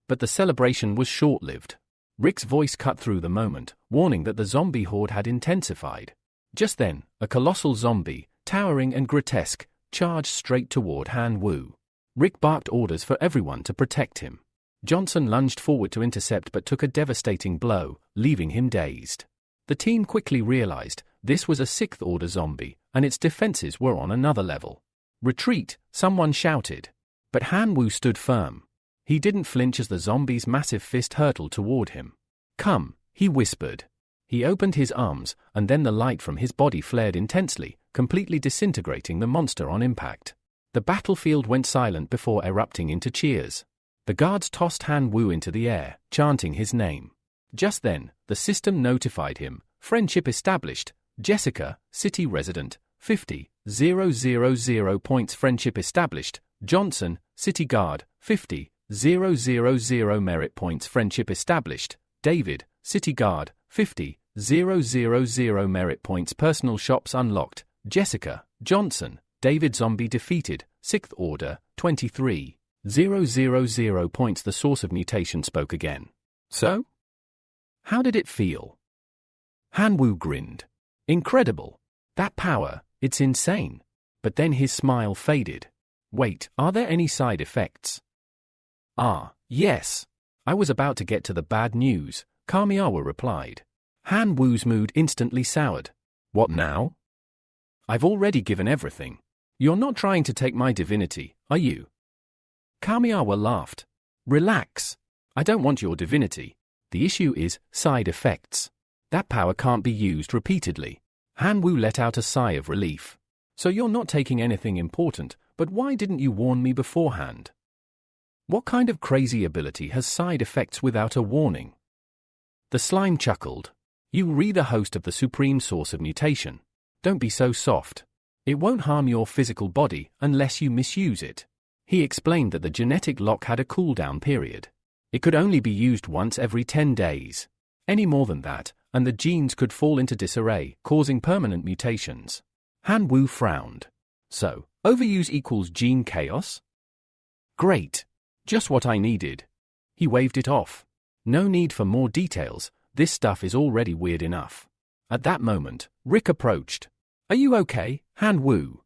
But the celebration was short-lived. Rick's voice cut through the moment, warning that the zombie horde had intensified. Just then, a colossal zombie, towering and grotesque, charged straight toward Han Wu. Rick barked orders for everyone to protect him. Johnson lunged forward to intercept but took a devastating blow, leaving him dazed. The team quickly realized this was a sixth-order zombie, and its defenses were on another level. "Retreat," someone shouted. But Han Wu stood firm. He didn't flinch as the zombie's massive fist hurtled toward him. "Come," he whispered. He opened his arms, and then the light from his body flared intensely, completely disintegrating the monster on impact. The battlefield went silent before erupting into cheers. The guards tossed Han Wu into the air, chanting his name. Just then, the system notified him, "Friendship established. Jessica, city resident, 50,000 points. Friendship established. Johnson, city guard, 50,000 merit points. Friendship established. David, city guard, 50,000 merit points. Personal shops unlocked. Jessica, Johnson, David zombie defeated, 6th order, 23,000 points." The source of mutation spoke again. "So? How did it feel?" Han Wu grinned. Incredible. That power, it's insane. But then his smile faded. Wait, are there any side effects? Yes. I was about to get to the bad news, Kamiawa replied. Han Wu's mood instantly soured. What now? I've already given everything. You're not trying to take my divinity, are you? Kamiawa laughed. Relax. I don't want your divinity. The issue is side effects. That power can't be used repeatedly. Han Wu let out a sigh of relief. So you're not taking anything important, but why didn't you warn me beforehand? What kind of crazy ability has side effects without a warning? The slime chuckled. You re the host of the supreme source of mutation. Don't be so soft. It won't harm your physical body unless you misuse it. He explained that the genetic lock had a cooldown period. It could only be used once every 10 days. Any more than that, and the genes could fall into disarray, causing permanent mutations. Han Wu frowned. So, overuse equals gene chaos? Great. Just what I needed. He waved it off. No need for more details, this stuff is already weird enough. At that moment, Rick approached. Are you okay, Han Wu?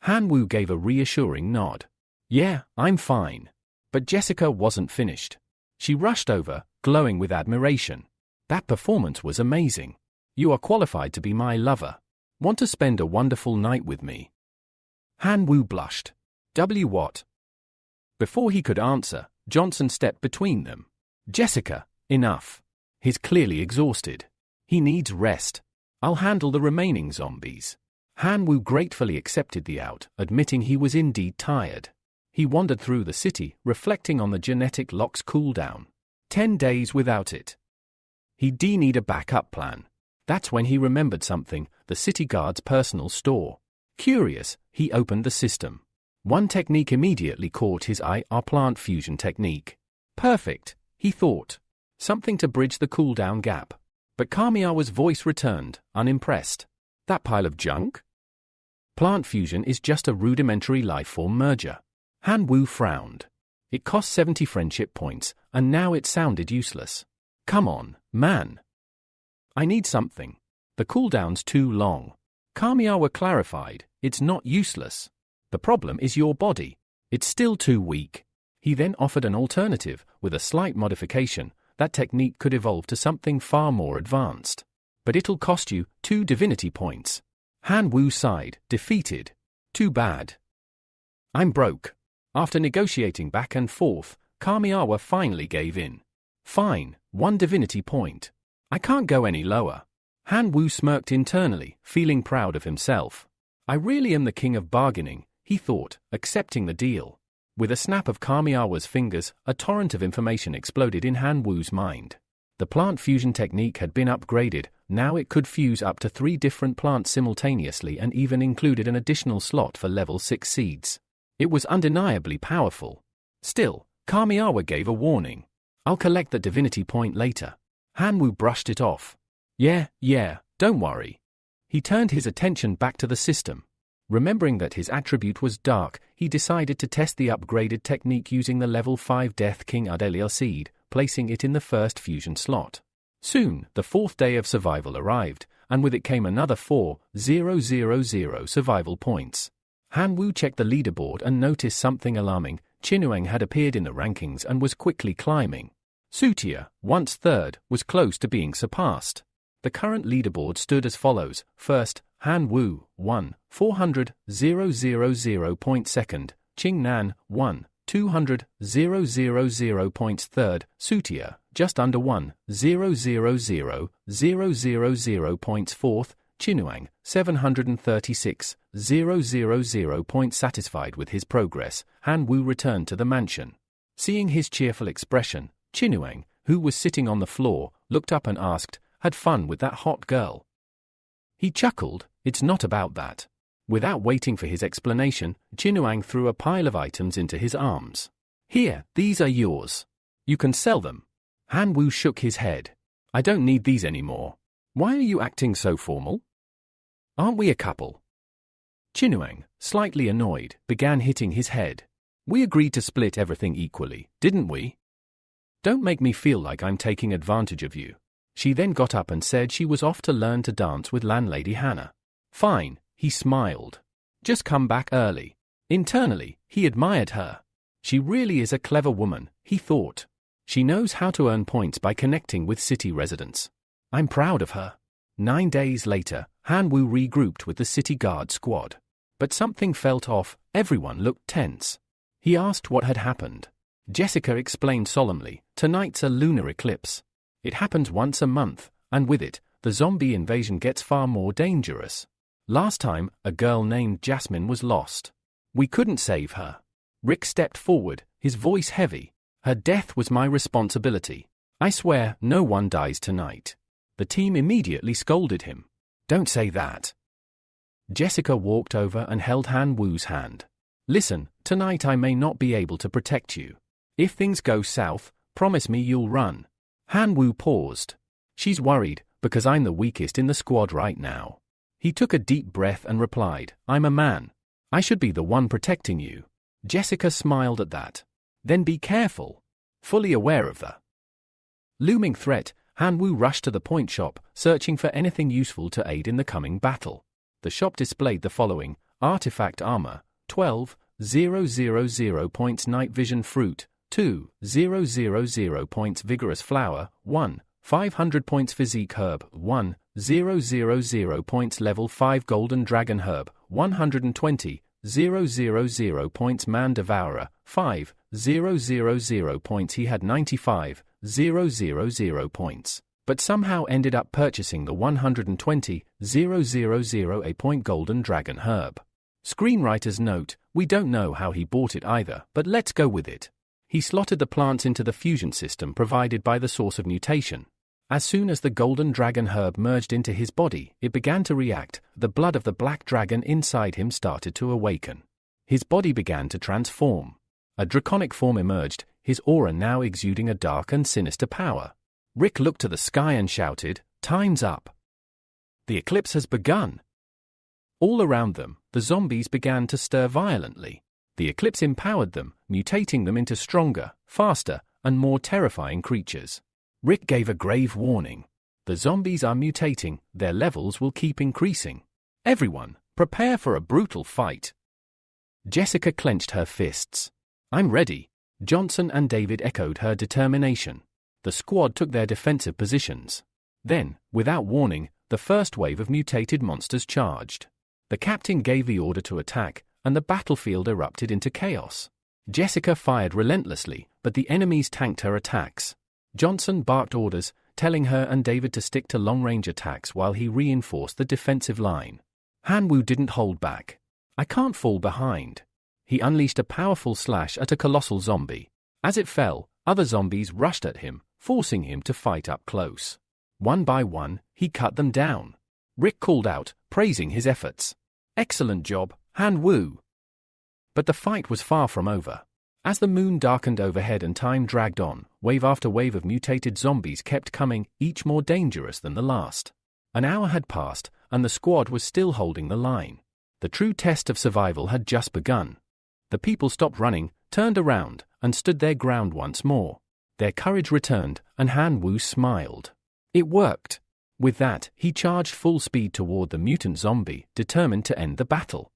Han Wu gave a reassuring nod. Yeah, I'm fine. But Jessica wasn't finished. She rushed over, glowing with admiration. That performance was amazing. You are qualified to be my lover. Want to spend a wonderful night with me? Han Wu blushed. What? Before he could answer, Johnson stepped between them. Jessica, enough. He's clearly exhausted. He needs rest. I'll handle the remaining zombies. Han Wu gratefully accepted the out, admitting he was indeed tired. He wandered through the city, reflecting on the genetic lock's cooldown. 10 days without it. He'd need a backup plan. That's when he remembered something, the city guard's personal store. Curious, he opened the system. One technique immediately caught his eye, our plant fusion technique. Perfect, he thought. Something to bridge the cooldown gap. But Kamiawa's voice returned, unimpressed. That pile of junk? Plant fusion is just a rudimentary life-form merger. Han Wu frowned. It cost 70 friendship points, and now it sounded useless. Come on, man. I need something. The cooldown's too long. Kamiawa clarified, it's not useless. The problem is your body. It's still too weak. He then offered an alternative, with a slight modification. That technique could evolve to something far more advanced. But it'll cost you 2 divinity points. Han Wu sighed, defeated. Too bad. I'm broke. After negotiating back and forth, Kamiawa finally gave in. Fine, 1 divinity point. I can't go any lower. Han Wu smirked internally, feeling proud of himself. I really am the king of bargaining, he thought, accepting the deal. With a snap of Kamiawa's fingers, a torrent of information exploded in Han Wu's mind. The plant fusion technique had been upgraded, now it could fuse up to 3 different plants simultaneously and even included an additional slot for level 6 seeds. It was undeniably powerful. Still, Kamiawa gave a warning. I'll collect the divinity point later. Han Wu brushed it off. Yeah, don't worry. He turned his attention back to the system. Remembering that his attribute was dark, he decided to test the upgraded technique using the level 5 Death King Adelia seed, placing it in the first fusion slot. Soon, the 4th day of survival arrived, and with it came another 4,000 survival points. Han Wu checked the leaderboard and noticed something alarming. Chinuang had appeared in the rankings and was quickly climbing. Sutia, once 3rd, was close to being surpassed. The current leaderboard stood as follows. First, Han Wu, 1,400,000 points. Second, Qing Nan, 1,200,000 points. Third, Sutia, just under 1,000,000 points. Fourth, Chinuang, 736,000 points. Satisfied with his progress, Han Wu returned to the mansion. Seeing his cheerful expression, Chinuang, who was sitting on the floor, looked up and asked, "Had fun with that hot girl?" He chuckled, "It's not about that." Without waiting for his explanation, Chinuang threw a pile of items into his arms. "Here, these are yours. You can sell them." Han Wu shook his head. "I don't need these anymore. Why are you acting so formal? Aren't we a couple?" Chinuang, slightly annoyed, began hitting his head. "We agreed to split everything equally, didn't we? Don't make me feel like I'm taking advantage of you." She then got up and said she was off to learn to dance with landlady Hannah. Fine, he smiled. Just come back early. Internally, he admired her. She really is a clever woman, he thought. She knows how to earn points by connecting with city residents. I'm proud of her. 9 days later, Han Wu regrouped with the city guard squad. But something felt off, everyone looked tense. He asked what had happened. Jessica explained solemnly, tonight's a lunar eclipse. It happens once a month, and with it, the zombie invasion gets far more dangerous. Last time, a girl named Jasmine was lost. We couldn't save her. Rick stepped forward, his voice heavy. Her death was my responsibility. I swear no one dies tonight. The team immediately scolded him. Don't say that. Jessica walked over and held Han Wu's hand. Listen, tonight I may not be able to protect you. If things go south, promise me you'll run. Han Wu paused. She's worried, because I'm the weakest in the squad right now. He took a deep breath and replied, I'm a man. I should be the one protecting you. Jessica smiled at that. Then be careful. Fully aware of the looming threat, Han Wu rushed to the point shop, searching for anything useful to aid in the coming battle. The shop displayed the following: artifact armor, 12,000 points night vision fruit, 2,000 points vigorous flower, 1, 500 points physique herb, 1,000 points level 5 golden dragon herb, 120,000 points man devourer, 5,000 points. He had 95,000 points, but somehow ended up purchasing the 120,000 a point golden dragon herb. Screenwriter's note, we don't know how he bought it either, but let's go with it. He slotted the plants into the fusion system provided by the source of mutation. As soon as the golden dragon herb merged into his body, it began to react. The blood of the black dragon inside him started to awaken. His body began to transform. A draconic form emerged, his aura now exuding a dark and sinister power. Rick looked to the sky and shouted, "Time's up. The eclipse has begun." All around them, the zombies began to stir violently. The eclipse empowered them, mutating them into stronger, faster, and more terrifying creatures. Rick gave a grave warning. The zombies are mutating, their levels will keep increasing. Everyone, prepare for a brutal fight. Jessica clenched her fists. I'm ready. Johnson and David echoed her determination. The squad took their defensive positions. Then, without warning, the first wave of mutated monsters charged. The captain gave the order to attack, and the battlefield erupted into chaos. Jessica fired relentlessly, but the enemies tanked her attacks. Johnson barked orders, telling her and David to stick to long-range attacks while he reinforced the defensive line. Han Wu didn't hold back. I can't fall behind. He unleashed a powerful slash at a colossal zombie. As it fell, other zombies rushed at him, forcing him to fight up close. One by one, he cut them down. Rick called out, praising his efforts. Excellent job, Han Wu. But the fight was far from over. As the moon darkened overhead and time dragged on, wave after wave of mutated zombies kept coming, each more dangerous than the last. An hour had passed, and the squad was still holding the line. The true test of survival had just begun. The people stopped running, turned around, and stood their ground once more. Their courage returned, and Han Wu smiled. It worked. With that, he charged full speed toward the mutant zombie, determined to end the battle.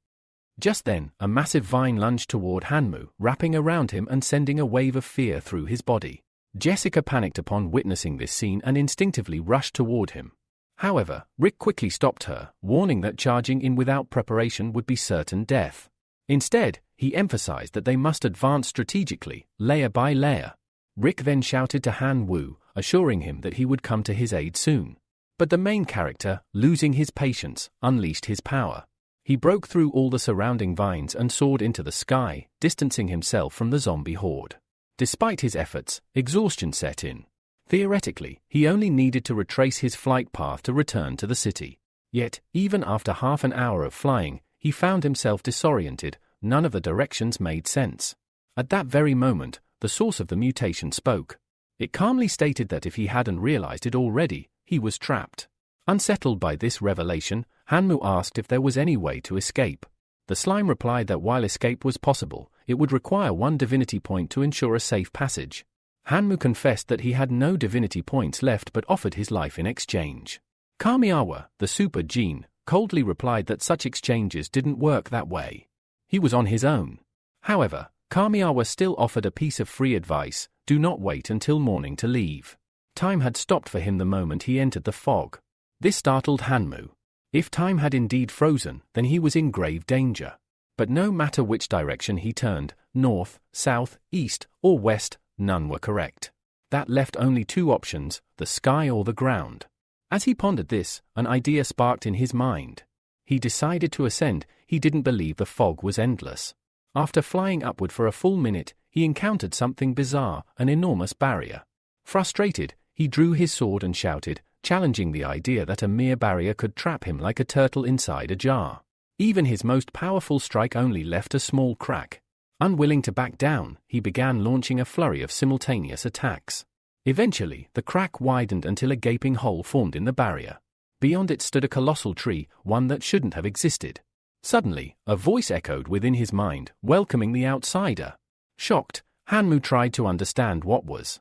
Just then, a massive vine lunged toward Han Wu, wrapping around him and sending a wave of fear through his body. Jessica panicked upon witnessing this scene and instinctively rushed toward him. However, Rick quickly stopped her, warning that charging in without preparation would be certain death. Instead, he emphasized that they must advance strategically, layer by layer. Rick then shouted to Han Wu, assuring him that he would come to his aid soon. But the main character, losing his patience, unleashed his power. He broke through all the surrounding vines and soared into the sky, distancing himself from the zombie horde. Despite his efforts, exhaustion set in. Theoretically, he only needed to retrace his flight path to return to the city. Yet, even after half an hour of flying, he found himself disoriented. None of the directions made sense. At that very moment, the source of the mutation spoke. It calmly stated that if he hadn't realized it already, he was trapped. Unsettled by this revelation, Han Wu asked if there was any way to escape. The slime replied that while escape was possible, it would require one divinity point to ensure a safe passage. Hanmu confessed that he had no divinity points left but offered his life in exchange. Kamiawa, the super gene, coldly replied that such exchanges didn't work that way. He was on his own. However, Kamiawa still offered a piece of free advice: do not wait until morning to leave. Time had stopped for him the moment he entered the fog. This startled Hanmu. If time had indeed frozen, then he was in grave danger. But no matter which direction he turned, north, south, east, or west, none were correct. That left only two options: the sky or the ground. As he pondered this, an idea sparked in his mind. He decided to ascend. He didn't believe the fog was endless. After flying upward for a full minute, he encountered something bizarre: an enormous barrier. Frustrated, he drew his sword and shouted, challenging the idea that a mere barrier could trap him like a turtle inside a jar. Even his most powerful strike only left a small crack. Unwilling to back down, he began launching a flurry of simultaneous attacks. Eventually, the crack widened until a gaping hole formed in the barrier. Beyond it stood a colossal tree, one that shouldn't have existed. Suddenly, a voice echoed within his mind, welcoming the outsider. Shocked, Hanmu tried to understand what was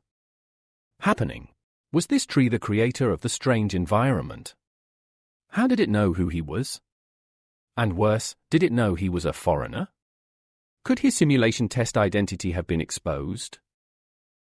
happening. Was this tree the creator of the strange environment? How did it know who he was? And worse, did it know he was a foreigner? Could his simulation test identity have been exposed?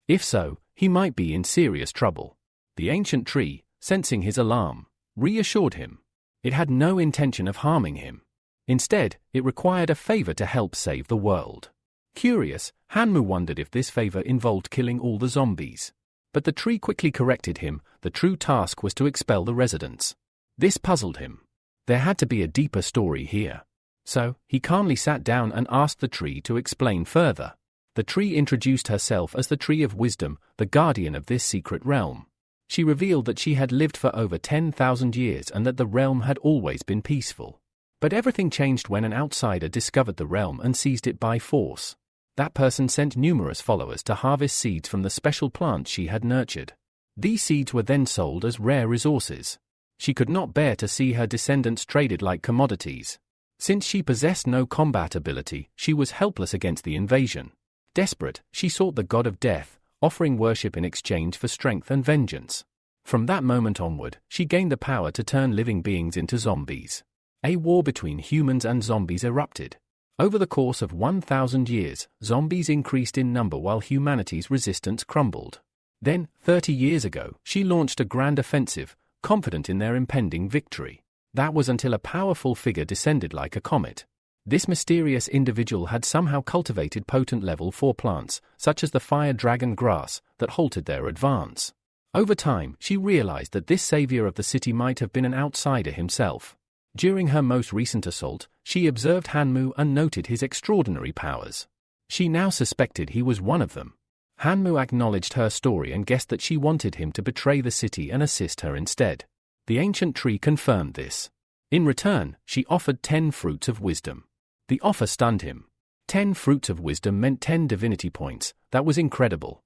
If so, he might be in serious trouble. The ancient tree, sensing his alarm, reassured him. It had no intention of harming him. Instead, it required a favor to help save the world. Curious, Hanmu wondered if this favor involved killing all the zombies. But the tree quickly corrected him. The true task was to expel the residents. This puzzled him. There had to be a deeper story here. So, he calmly sat down and asked the tree to explain further. The tree introduced herself as the Tree of Wisdom, the guardian of this secret realm. She revealed that she had lived for over 10,000 years and that the realm had always been peaceful. But everything changed when an outsider discovered the realm and seized it by force. That person sent numerous followers to harvest seeds from the special plants she had nurtured. These seeds were then sold as rare resources. She could not bear to see her descendants traded like commodities. Since she possessed no combat ability, she was helpless against the invasion. Desperate, she sought the god of death, offering worship in exchange for strength and vengeance. From that moment onward, she gained the power to turn living beings into zombies. A war between humans and zombies erupted. Over the course of 1,000 years, zombies increased in number while humanity's resistance crumbled. Then, 30 years ago, she launched a grand offensive, confident in their impending victory. That was until a powerful figure descended like a comet. This mysterious individual had somehow cultivated potent level 4 plants, such as the fire dragon grass, that halted their advance. Over time, she realized that this savior of the city might have been an outsider himself. During her most recent assault, she observed Hanmu and noted his extraordinary powers. She now suspected he was one of them. Hanmu acknowledged her story and guessed that she wanted him to betray the city and assist her instead. The ancient tree confirmed this. In return, she offered 10 fruits of wisdom. The offer stunned him. 10 fruits of wisdom meant 10 divinity points. That was incredible.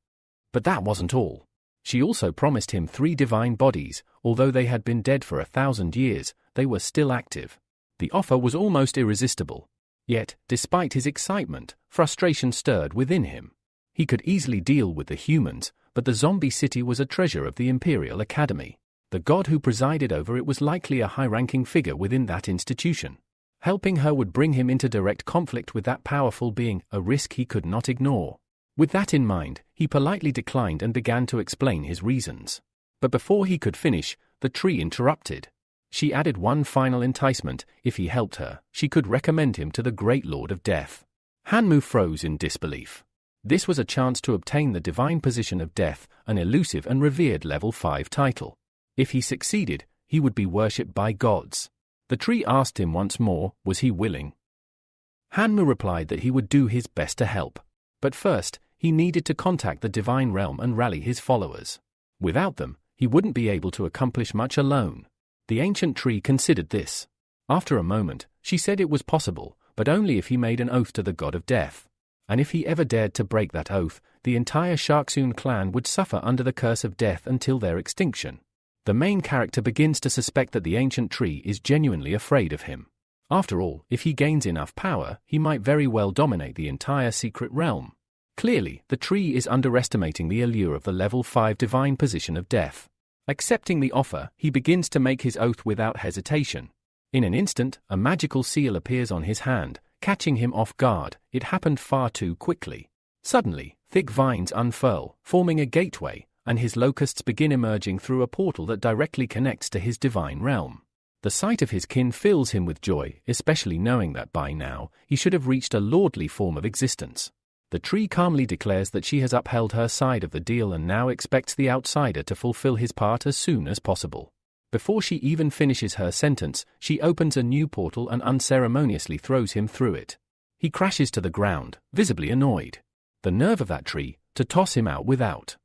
But that wasn't all. She also promised him 3 divine bodies. Although they had been dead for 1,000 years, they were still active. The offer was almost irresistible. Yet, despite his excitement, frustration stirred within him. He could easily deal with the humans, but the zombie city was a treasure of the Imperial Academy. The god who presided over it was likely a high-ranking figure within that institution. Helping her would bring him into direct conflict with that powerful being, a risk he could not ignore. With that in mind, he politely declined and began to explain his reasons. But before he could finish, the tree interrupted. She added one final enticement: if he helped her, she could recommend him to the great Lord of Death. Hanmu froze in disbelief. This was a chance to obtain the divine position of death, an elusive and revered level 5 title. If he succeeded, he would be worshipped by gods. The tree asked him once more, was he willing? Hanmu replied that he would do his best to help. But first, he needed to contact the divine realm and rally his followers. Without them, he wouldn't be able to accomplish much alone. The ancient tree considered this. After a moment, she said it was possible, but only if he made an oath to the god of death. And if he ever dared to break that oath, the entire Sharksoon clan would suffer under the curse of death until their extinction. The main character begins to suspect that the ancient tree is genuinely afraid of him. After all, if he gains enough power, he might very well dominate the entire secret realm. Clearly, the tree is underestimating the allure of the level 5 divine position of death. Accepting the offer, he begins to make his oath without hesitation. In an instant, a magical seal appears on his hand, catching him off guard. It happened far too quickly. Suddenly, thick vines unfurl, forming a gateway, and his locusts begin emerging through a portal that directly connects to his divine realm. The sight of his kin fills him with joy, especially knowing that by now, he should have reached a lordly form of existence. The tree calmly declares that she has upheld her side of the deal and now expects the outsider to fulfill his part as soon as possible. Before she even finishes her sentence, she opens a new portal and unceremoniously throws him through it. He crashes to the ground, visibly annoyed. The nerve of that tree, to toss him out without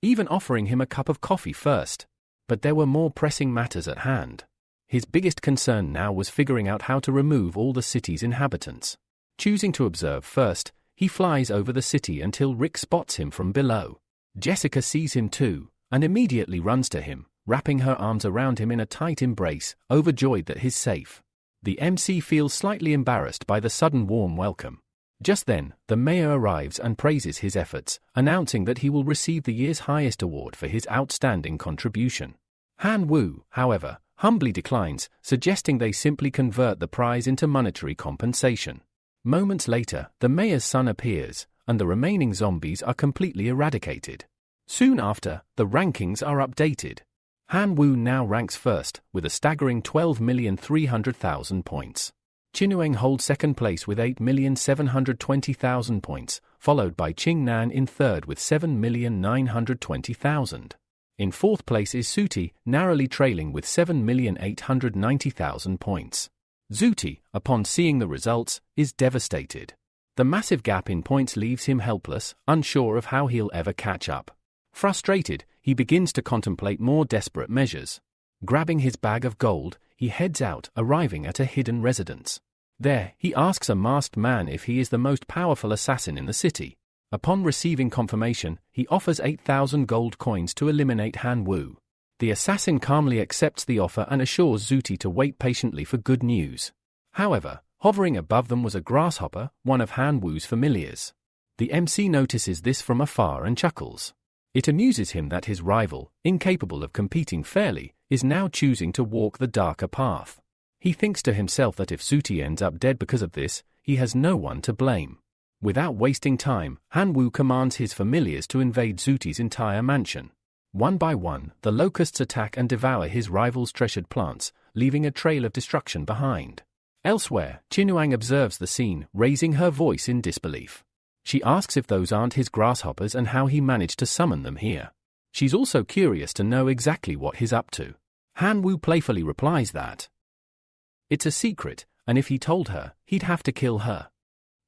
even offering him a cup of coffee first. But there were more pressing matters at hand. His biggest concern now was figuring out how to remove all the city's inhabitants. Choosing to observe first, he flies over the city until Rick spots him from below. Jessica sees him too, and immediately runs to him, wrapping her arms around him in a tight embrace, overjoyed that he's safe. The MC feels slightly embarrassed by the sudden warm welcome. Just then, the mayor arrives and praises his efforts, announcing that he will receive the year's highest award for his outstanding contribution. Han Wu, however, humbly declines, suggesting they simply convert the prize into monetary compensation. Moments later, the mayor's son appears, and the remaining zombies are completely eradicated. Soon after, the rankings are updated. Han Wu now ranks first, with a staggering 12,300,000 points. Qinuang holds second place with 8,720,000 points, followed by Qingnan in third with 7,920,000. In fourth place is Suti, narrowly trailing with 7,890,000 points. Zuti, upon seeing the results, is devastated. The massive gap in points leaves him helpless, unsure of how he'll ever catch up. Frustrated, he begins to contemplate more desperate measures. Grabbing his bag of gold, he heads out, arriving at a hidden residence. There, he asks a masked man if he is the most powerful assassin in the city. Upon receiving confirmation, he offers 8,000 gold coins to eliminate Han Wu. The assassin calmly accepts the offer and assures Zuti to wait patiently for good news. However, hovering above them was a grasshopper, one of Han Wu's familiars. The MC notices this from afar and chuckles. It amuses him that his rival, incapable of competing fairly, is now choosing to walk the darker path. He thinks to himself that if Zuti ends up dead because of this, he has no one to blame. Without wasting time, Han Wu commands his familiars to invade Zuti's entire mansion. One by one, the locusts attack and devour his rival's treasured plants, leaving a trail of destruction behind. Elsewhere, Qinuang observes the scene, raising her voice in disbelief. She asks if those aren't his grasshoppers and how he managed to summon them here. She's also curious to know exactly what he's up to. Han Wu playfully replies that it's a secret, and if he told her, he'd have to kill her.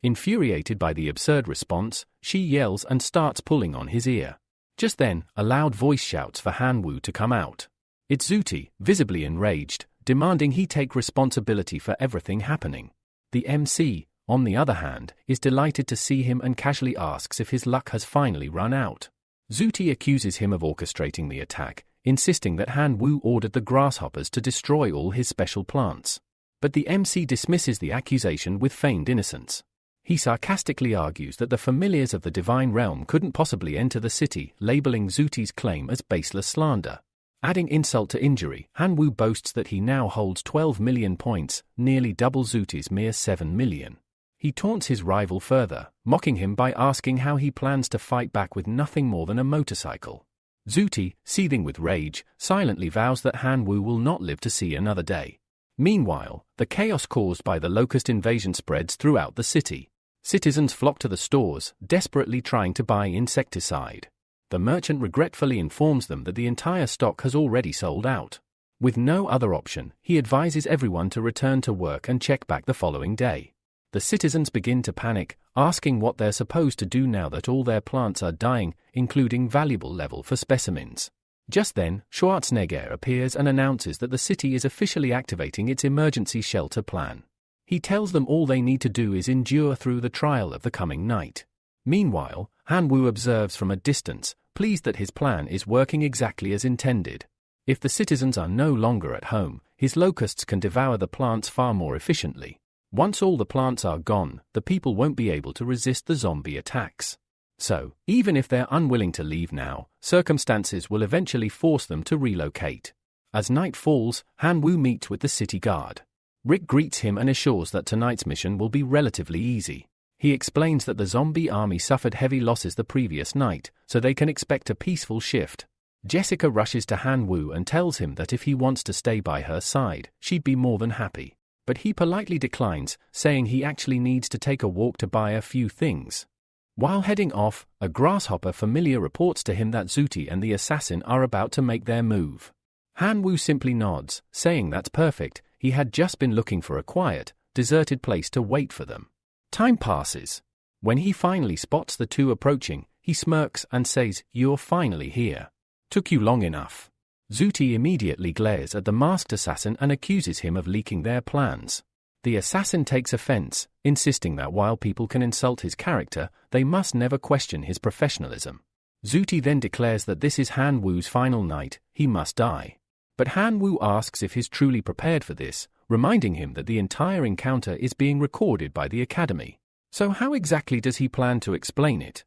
Infuriated by the absurd response, she yells and starts pulling on his ear. Just then, a loud voice shouts for Han Wu to come out. It's Zuti, visibly enraged, demanding he take responsibility for everything happening. The MC, on the other hand, is delighted to see him and casually asks if his luck has finally run out. Zuti accuses him of orchestrating the attack, insisting that Han Wu ordered the grasshoppers to destroy all his special plants. But the MC dismisses the accusation with feigned innocence. He sarcastically argues that the familiars of the divine realm couldn't possibly enter the city, labeling Zuti's claim as baseless slander. Adding insult to injury, Han Wu boasts that he now holds 12 million points, nearly double Zuti's mere 7 million. He taunts his rival further, mocking him by asking how he plans to fight back with nothing more than a motorcycle. Zuti, seething with rage, silently vows that Han Wu will not live to see another day. Meanwhile, the chaos caused by the locust invasion spreads throughout the city. Citizens flock to the stores, desperately trying to buy insecticide. The merchant regretfully informs them that the entire stock has already sold out. With no other option, he advises everyone to return to work and check back the following day. The citizens begin to panic, asking what they're supposed to do now that all their plants are dying, including valuable level 4 specimens. Just then, Schwarzenegger appears and announces that the city is officially activating its emergency shelter plan. He tells them all they need to do is endure through the trial of the coming night. Meanwhile, Han Wu observes from a distance, pleased that his plan is working exactly as intended. If the citizens are no longer at home, his locusts can devour the plants far more efficiently. Once all the plants are gone, the people won't be able to resist the zombie attacks. So, even if they're unwilling to leave now, circumstances will eventually force them to relocate. As night falls, Han Wu meets with the city guard. Rick greets him and assures that tonight's mission will be relatively easy. He explains that the zombie army suffered heavy losses the previous night, so they can expect a peaceful shift. Jessica rushes to Han Wu and tells him that if he wants to stay by her side, she'd be more than happy. But he politely declines, saying he actually needs to take a walk to buy a few things. While heading off, a grasshopper familiar reports to him that Zuti and the assassin are about to make their move. Han Wu simply nods, saying that's perfect. He had just been looking for a quiet, deserted place to wait for them. Time passes. When he finally spots the two approaching, he smirks and says, "You're finally here. Took you long enough." Zuti immediately glares at the masked assassin and accuses him of leaking their plans. The assassin takes offense, insisting that while people can insult his character, they must never question his professionalism. Zuti then declares that this is Han Wu's final night, he must die. But Han Wu asks if he's truly prepared for this, reminding him that the entire encounter is being recorded by the Academy. So how exactly does he plan to explain it?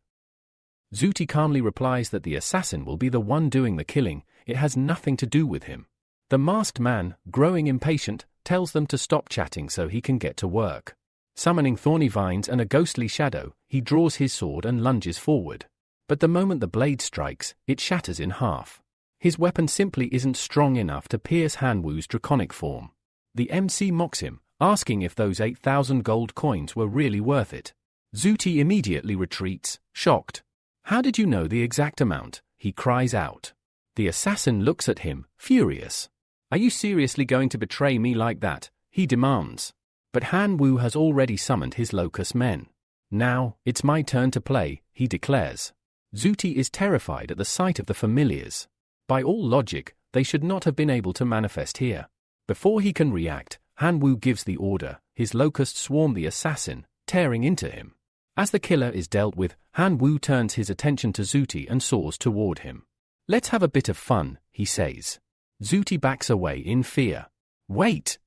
Zuti calmly replies that the assassin will be the one doing the killing, it has nothing to do with him. The masked man, growing impatient, tells them to stop chatting so he can get to work. Summoning thorny vines and a ghostly shadow, he draws his sword and lunges forward. But the moment the blade strikes, it shatters in half. His weapon simply isn't strong enough to pierce Han Wu's draconic form. The MC mocks him, asking if those 8,000 gold coins were really worth it. Zuti immediately retreats, shocked. "How did you know the exact amount?" he cries out. The assassin looks at him, furious. "Are you seriously going to betray me like that?" he demands. But Han Wu has already summoned his locust men. "Now, it's my turn to play," he declares. Zuti is terrified at the sight of the familiars. By all logic, they should not have been able to manifest here. Before he can react, Han Wu gives the order, his locusts swarm the assassin, tearing into him. As the killer is dealt with, Han Wu turns his attention to Zuti and soars toward him. "Let's have a bit of fun," he says. Zuti backs away in fear. "Wait!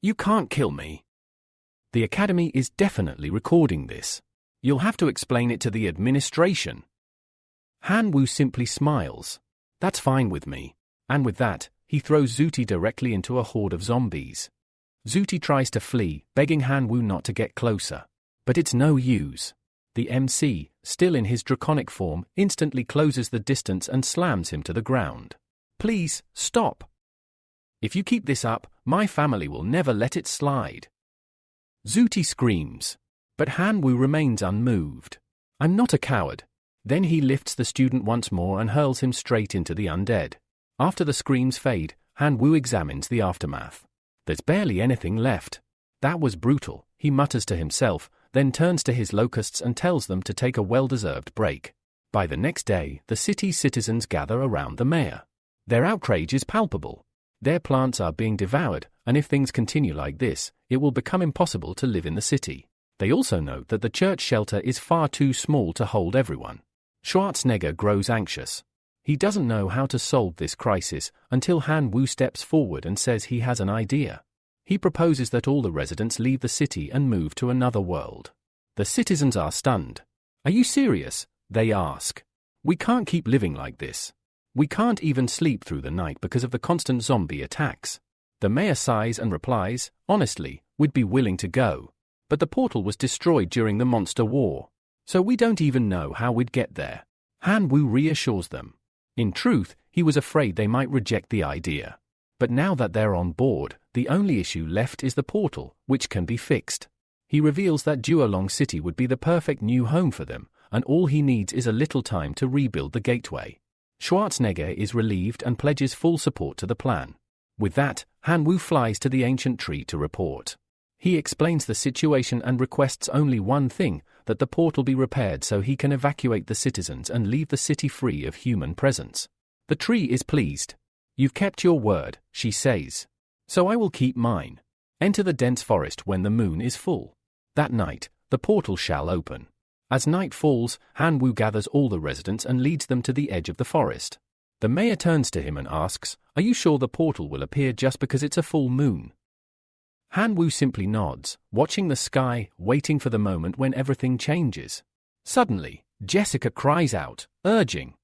You can't kill me." The Academy is definitely recording this. "You'll have to explain it to the administration." Han Wu simply smiles. "That's fine with me." And with that, he throws Zuti directly into a horde of zombies. Zuti tries to flee, begging Han Wu not to get closer. But it's no use. The MC, still in his draconic form, instantly closes the distance and slams him to the ground. "Please, stop. If you keep this up, my family will never let it slide." Zuti screams. But Han Wu remains unmoved. "I'm not a coward." Then he lifts the student once more and hurls him straight into the undead. After the screams fade, Han Wu examines the aftermath. There's barely anything left. "That was brutal," he mutters to himself, then turns to his locusts and tells them to take a well-deserved break. By the next day, the city's citizens gather around the mayor. Their outrage is palpable. Their plants are being devoured, and if things continue like this, it will become impossible to live in the city. They also note that the church shelter is far too small to hold everyone. Schwarzenegger grows anxious. He doesn't know how to solve this crisis until Han Wu steps forward and says he has an idea. He proposes that all the residents leave the city and move to another world. The citizens are stunned. "Are you serious?" they ask. "We can't keep living like this. We can't even sleep through the night because of the constant zombie attacks." The mayor sighs and replies, "Honestly, we'd be willing to go. But the portal was destroyed during the monster war. So we don't even know how we'd get there." Han Wu reassures them. In truth, he was afraid they might reject the idea. But now that they're on board, the only issue left is the portal, which can be fixed. He reveals that Duolong City would be the perfect new home for them, and all he needs is a little time to rebuild the gateway. Schwarzenegger is relieved and pledges full support to the plan. With that, Han Wu flies to the ancient tree to report. He explains the situation and requests only one thing, that the portal be repaired so he can evacuate the citizens and leave the city free of human presence. The tree is pleased. "You've kept your word," she says. "So I will keep mine. Enter the dense forest when the moon is full. That night, the portal shall open." As night falls, Han Wu gathers all the residents and leads them to the edge of the forest. The mayor turns to him and asks, "Are you sure the portal will appear just because it's a full moon?" Han Wu simply nods, watching the sky, waiting for the moment when everything changes. Suddenly, Jessica cries out, urging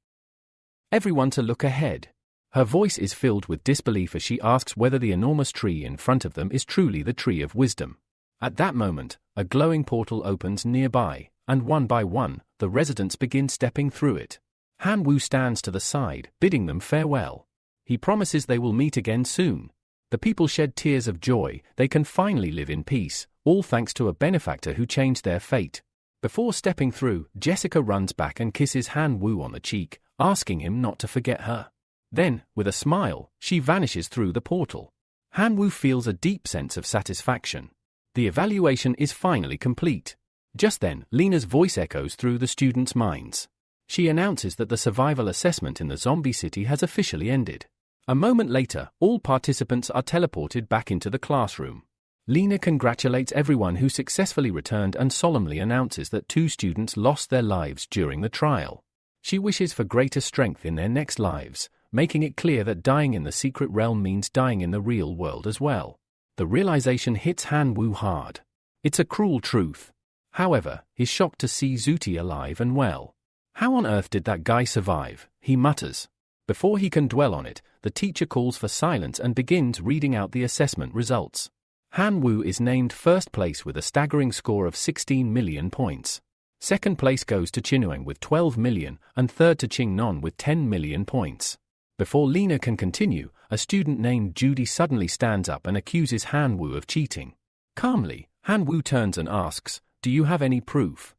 everyone to look ahead. Her voice is filled with disbelief as she asks whether the enormous tree in front of them is truly the tree of wisdom. At that moment, a glowing portal opens nearby, and one by one, the residents begin stepping through it. Han Wu stands to the side, bidding them farewell. He promises they will meet again soon. The people shed tears of joy. They can finally live in peace, all thanks to a benefactor who changed their fate. Before stepping through, Jessica runs back and kisses Han Wu on the cheek, asking him not to forget her. Then, with a smile, she vanishes through the portal. Han Wu feels a deep sense of satisfaction. The evaluation is finally complete. Just then, Lena's voice echoes through the students' minds. She announces that the survival assessment in the zombie city has officially ended. A moment later, all participants are teleported back into the classroom. Lena congratulates everyone who successfully returned and solemnly announces that 2 students lost their lives during the trial. She wishes for greater strength in their next lives, making it clear that dying in the secret realm means dying in the real world as well. The realization hits Han Wu hard. It's a cruel truth. However, he's shocked to see Zuti alive and well. How on earth did that guy survive? He mutters. Before he can dwell on it, the teacher calls for silence and begins reading out the assessment results. Han Wu is named first place with a staggering score of 16 million points. Second place goes to Qinuang with 12 million and third to Qingnan with 10 million points. Before Lena can continue, a student named Judy suddenly stands up and accuses Han Wu of cheating. Calmly, Han Wu turns and asks, "Do you have any proof?"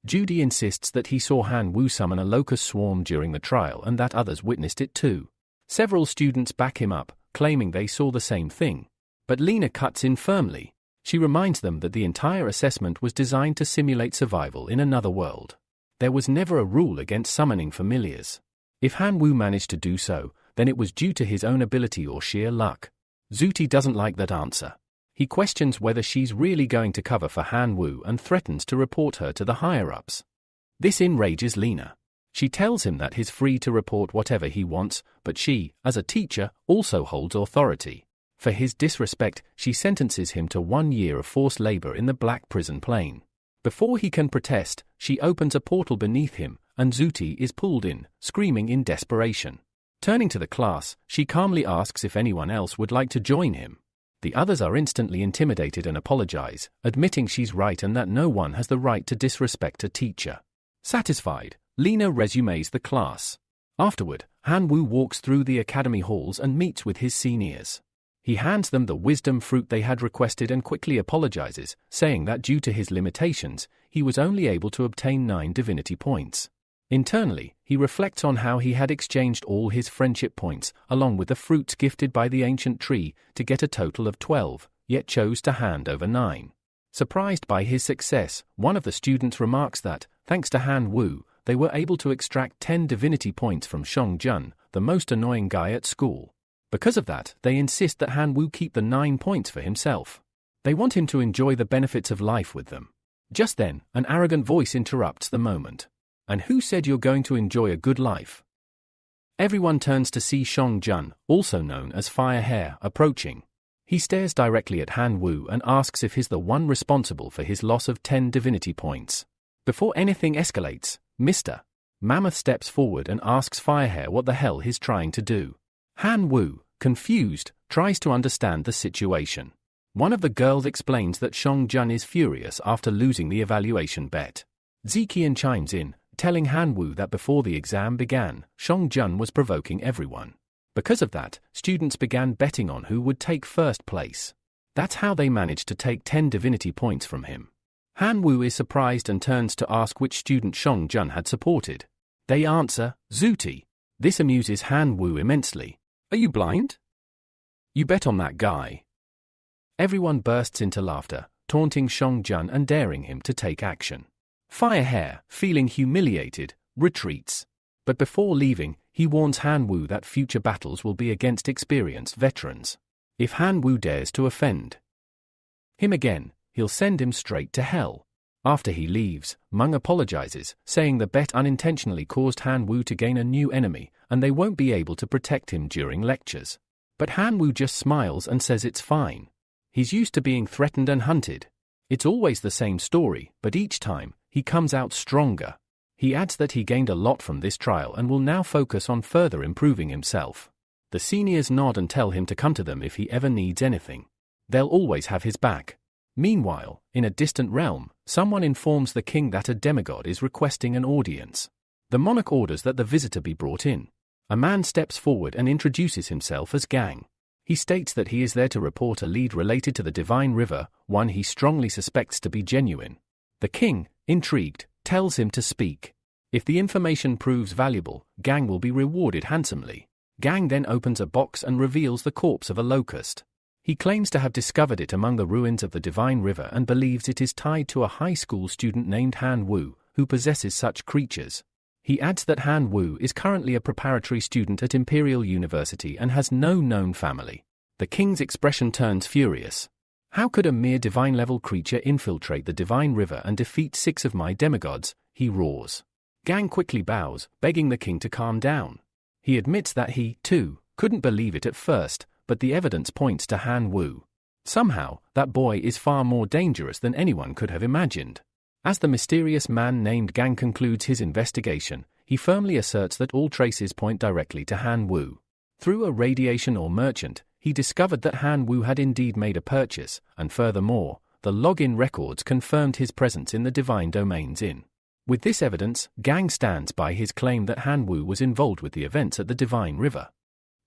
Judy insists that he saw Han Wu summon a locust swarm during the trial and that others witnessed it too. Several students back him up, claiming they saw the same thing. But Lena cuts in firmly. She reminds them that the entire assessment was designed to simulate survival in another world. There was never a rule against summoning familiars. If Han Wu managed to do so, then it was due to his own ability or sheer luck. Zuti doesn't like that answer. He questions whether she's really going to cover for Han Wu and threatens to report her to the higher-ups. This enrages Lena. She tells him that he's free to report whatever he wants, but she, as a teacher, also holds authority. For his disrespect, she sentences him to 1 year of forced labor in the Black Prison Plain. Before he can protest, she opens a portal beneath him, and Zuti is pulled in, screaming in desperation. Turning to the class, she calmly asks if anyone else would like to join him. The others are instantly intimidated and apologize, admitting she's right and that no one has the right to disrespect a teacher. Satisfied, Lena resumes the class. Afterward, Han Wu walks through the academy halls and meets with his seniors. He hands them the wisdom fruit they had requested and quickly apologizes, saying that due to his limitations, he was only able to obtain 9 divinity points. Internally, he reflects on how he had exchanged all his friendship points, along with the fruits gifted by the ancient tree, to get a total of 12, yet chose to hand over 9. Surprised by his success, one of the students remarks that, thanks to Han Wu, they were able to extract 10 divinity points from Xiong, the most annoying guy at school. Because of that, they insist that Han Wu keep the 9 points for himself. They want him to enjoy the benefits of life with them. Just then, an arrogant voice interrupts the moment. "And who said you're going to enjoy a good life?" Everyone turns to see Xiong, also known as Fire Hair, approaching. He stares directly at Han Wu and asks if he's the one responsible for his loss of 10 divinity points. Before anything escalates, Mr. Mammoth steps forward and asks Firehair what the hell he's trying to do. Han Wu, confused, tries to understand the situation. One of the girls explains that Xiong is furious after losing the evaluation bet. Ziqian chimes in, telling Han Wu that before the exam began, Xiong was provoking everyone. Because of that, students began betting on who would take first place. That's how they managed to take 10 divinity points from him. Han Wu is surprised and turns to ask which student Xiong had supported. They answer, Zuti. This amuses Han Wu immensely. "Are you blind? You bet on that guy." Everyone bursts into laughter, taunting Xiong and daring him to take action. Firehair, feeling humiliated, retreats. But before leaving, he warns Han Wu that future battles will be against experienced veterans. If Han Wu dares to offend him again, he'll send him straight to hell. After he leaves, Meng apologizes, saying the bet unintentionally caused Han Wu to gain a new enemy, and they won't be able to protect him during lectures. But Han Wu just smiles and says it's fine. He's used to being threatened and hunted. It's always the same story, but each time, he comes out stronger. He adds that he gained a lot from this trial and will now focus on further improving himself. The seniors nod and tell him to come to them if he ever needs anything. They'll always have his back. Meanwhile, in a distant realm, someone informs the king that a demigod is requesting an audience. The monarch orders that the visitor be brought in. A man steps forward and introduces himself as Gang. He states that he is there to report a lead related to the Divine River, one he strongly suspects to be genuine. The king, intrigued, tells him to speak. If the information proves valuable, Gang will be rewarded handsomely. Gang then opens a box and reveals the corpse of a locust. He claims to have discovered it among the ruins of the Divine River and believes it is tied to a high school student named Han Wu, who possesses such creatures. He adds that Han Wu is currently a preparatory student at Imperial University and has no known family. The king's expression turns furious. How could a mere divine-level creature infiltrate the Divine River and defeat 6 of my demigods? He roars. Gang quickly bows, begging the king to calm down. He admits that he, too, couldn't believe it at first, but the evidence points to Han Wu. Somehow, that boy is far more dangerous than anyone could have imagined. As the mysterious man named Gang concludes his investigation, he firmly asserts that all traces point directly to Han Wu. Through a radiation or merchant, he discovered that Han Wu had indeed made a purchase, and furthermore, the login records confirmed his presence in the Divine Domains Inn. With this evidence, Gang stands by his claim that Han Wu was involved with the events at the Divine River.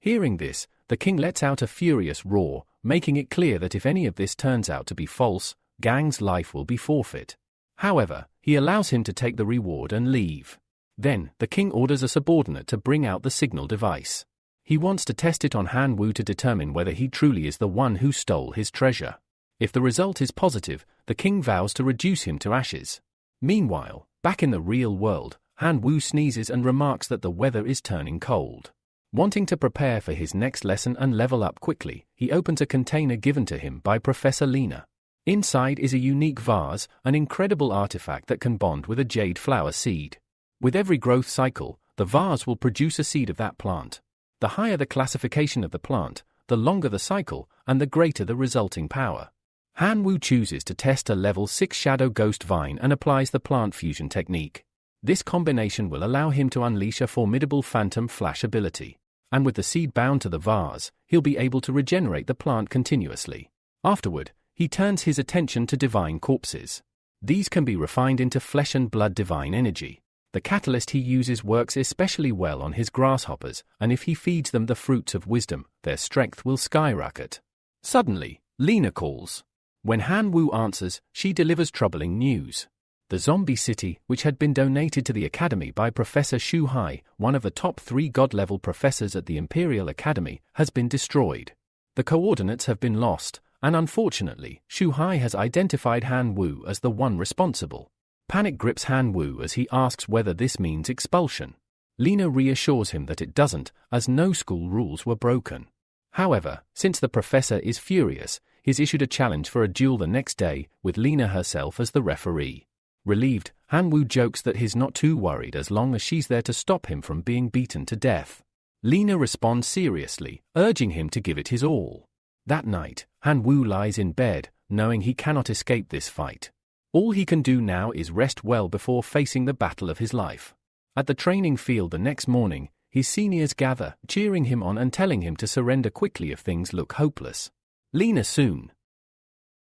Hearing this, the king lets out a furious roar, making it clear that if any of this turns out to be false, Gang's life will be forfeit. However, he allows him to take the reward and leave. Then, the king orders a subordinate to bring out the signal device. He wants to test it on Han Wu to determine whether he truly is the one who stole his treasure. If the result is positive, the king vows to reduce him to ashes. Meanwhile, back in the real world, Han Wu sneezes and remarks that the weather is turning cold. Wanting to prepare for his next lesson and level up quickly, he opens a container given to him by Professor Lena. Inside is a unique vase, an incredible artifact that can bond with a jade flower seed. With every growth cycle, the vase will produce a seed of that plant. The higher the classification of the plant, the longer the cycle, and the greater the resulting power. Han Wu chooses to test a level 6 Shadow Ghost Vine and applies the plant fusion technique. This combination will allow him to unleash a formidable Phantom Flash ability. And with the seed bound to the vase, he'll be able to regenerate the plant continuously. Afterward, he turns his attention to divine corpses. These can be refined into flesh and blood divine energy. The catalyst he uses works especially well on his grasshoppers, and if he feeds them the fruits of wisdom, their strength will skyrocket. Suddenly, Lena calls. When Han Wu answers, she delivers troubling news. The zombie city, which had been donated to the Academy by Professor Shu Hai, one of the top 3 god-level professors at the Imperial Academy, has been destroyed. The coordinates have been lost, and unfortunately, Shu Hai has identified Han Wu as the one responsible. Panic grips Han Wu as he asks whether this means expulsion. Lena reassures him that it doesn't, as no school rules were broken. However, since the professor is furious, he's issued a challenge for a duel the next day, with Lena herself as the referee. Relieved, Han Wu jokes that he's not too worried as long as she's there to stop him from being beaten to death. Lena responds seriously, urging him to give it his all. That night, Han Wu lies in bed, knowing he cannot escape this fight. All he can do now is rest well before facing the battle of his life. At the training field the next morning, his seniors gather, cheering him on and telling him to surrender quickly if things look hopeless. Lena soon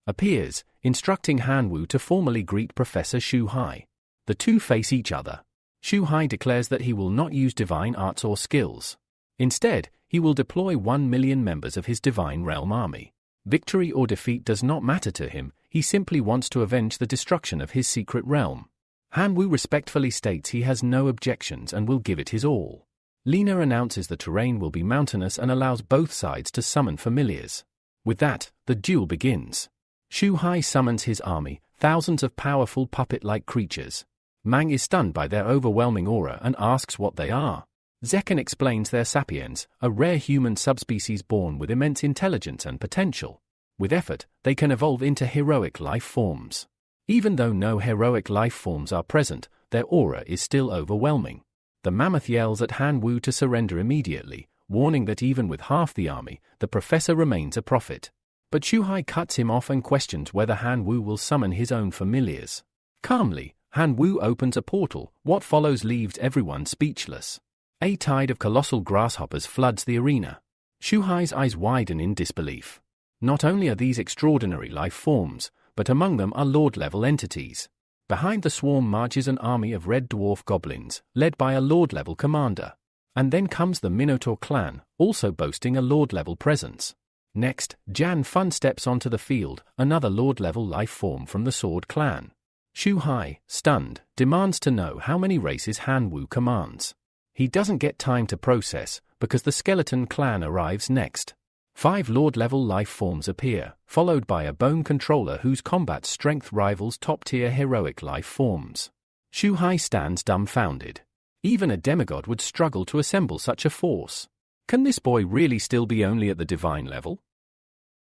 appears, instructing Han Wu to formally greet Professor Shu Hai. The two face each other. Shu Hai declares that he will not use divine arts or skills. Instead, he will deploy 1 million members of his Divine Realm army. Victory or defeat does not matter to him, he simply wants to avenge the destruction of his secret realm. Han Wu respectfully states he has no objections and will give it his all. Lena announces the terrain will be mountainous and allows both sides to summon familiars. With that, the duel begins. Shu Hai summons his army, thousands of powerful puppet-like creatures. Mang is stunned by their overwhelming aura and asks what they are. Zekan explains they're sapiens, a rare human subspecies born with immense intelligence and potential. With effort, they can evolve into heroic life forms. Even though no heroic life forms are present, their aura is still overwhelming. The mammoth yells at Han Wu to surrender immediately, warning that even with half the army, the professor remains a prophet. But Shu Hai cuts him off and questions whether Han Wu will summon his own familiars. Calmly, Han Wu opens a portal. What follows leaves everyone speechless. A tide of colossal grasshoppers floods the arena. Shu Hai's eyes widen in disbelief. Not only are these extraordinary life forms, but among them are Lord-level entities. Behind the swarm marches an army of red dwarf goblins, led by a Lord-level commander. And then comes the Minotaur clan, also boasting a Lord-level presence. Next, Jan Fun steps onto the field, another Lord-level life form from the Sword clan. Shu Hai, stunned, demands to know how many races Han Wu commands. He doesn't get time to process, because the Skeleton clan arrives next. 5 Lord-level life forms appear, followed by a bone controller whose combat strength rivals top-tier heroic life forms. Shu Hai stands dumbfounded. Even a demigod would struggle to assemble such a force. Can this boy really still be only at the divine level?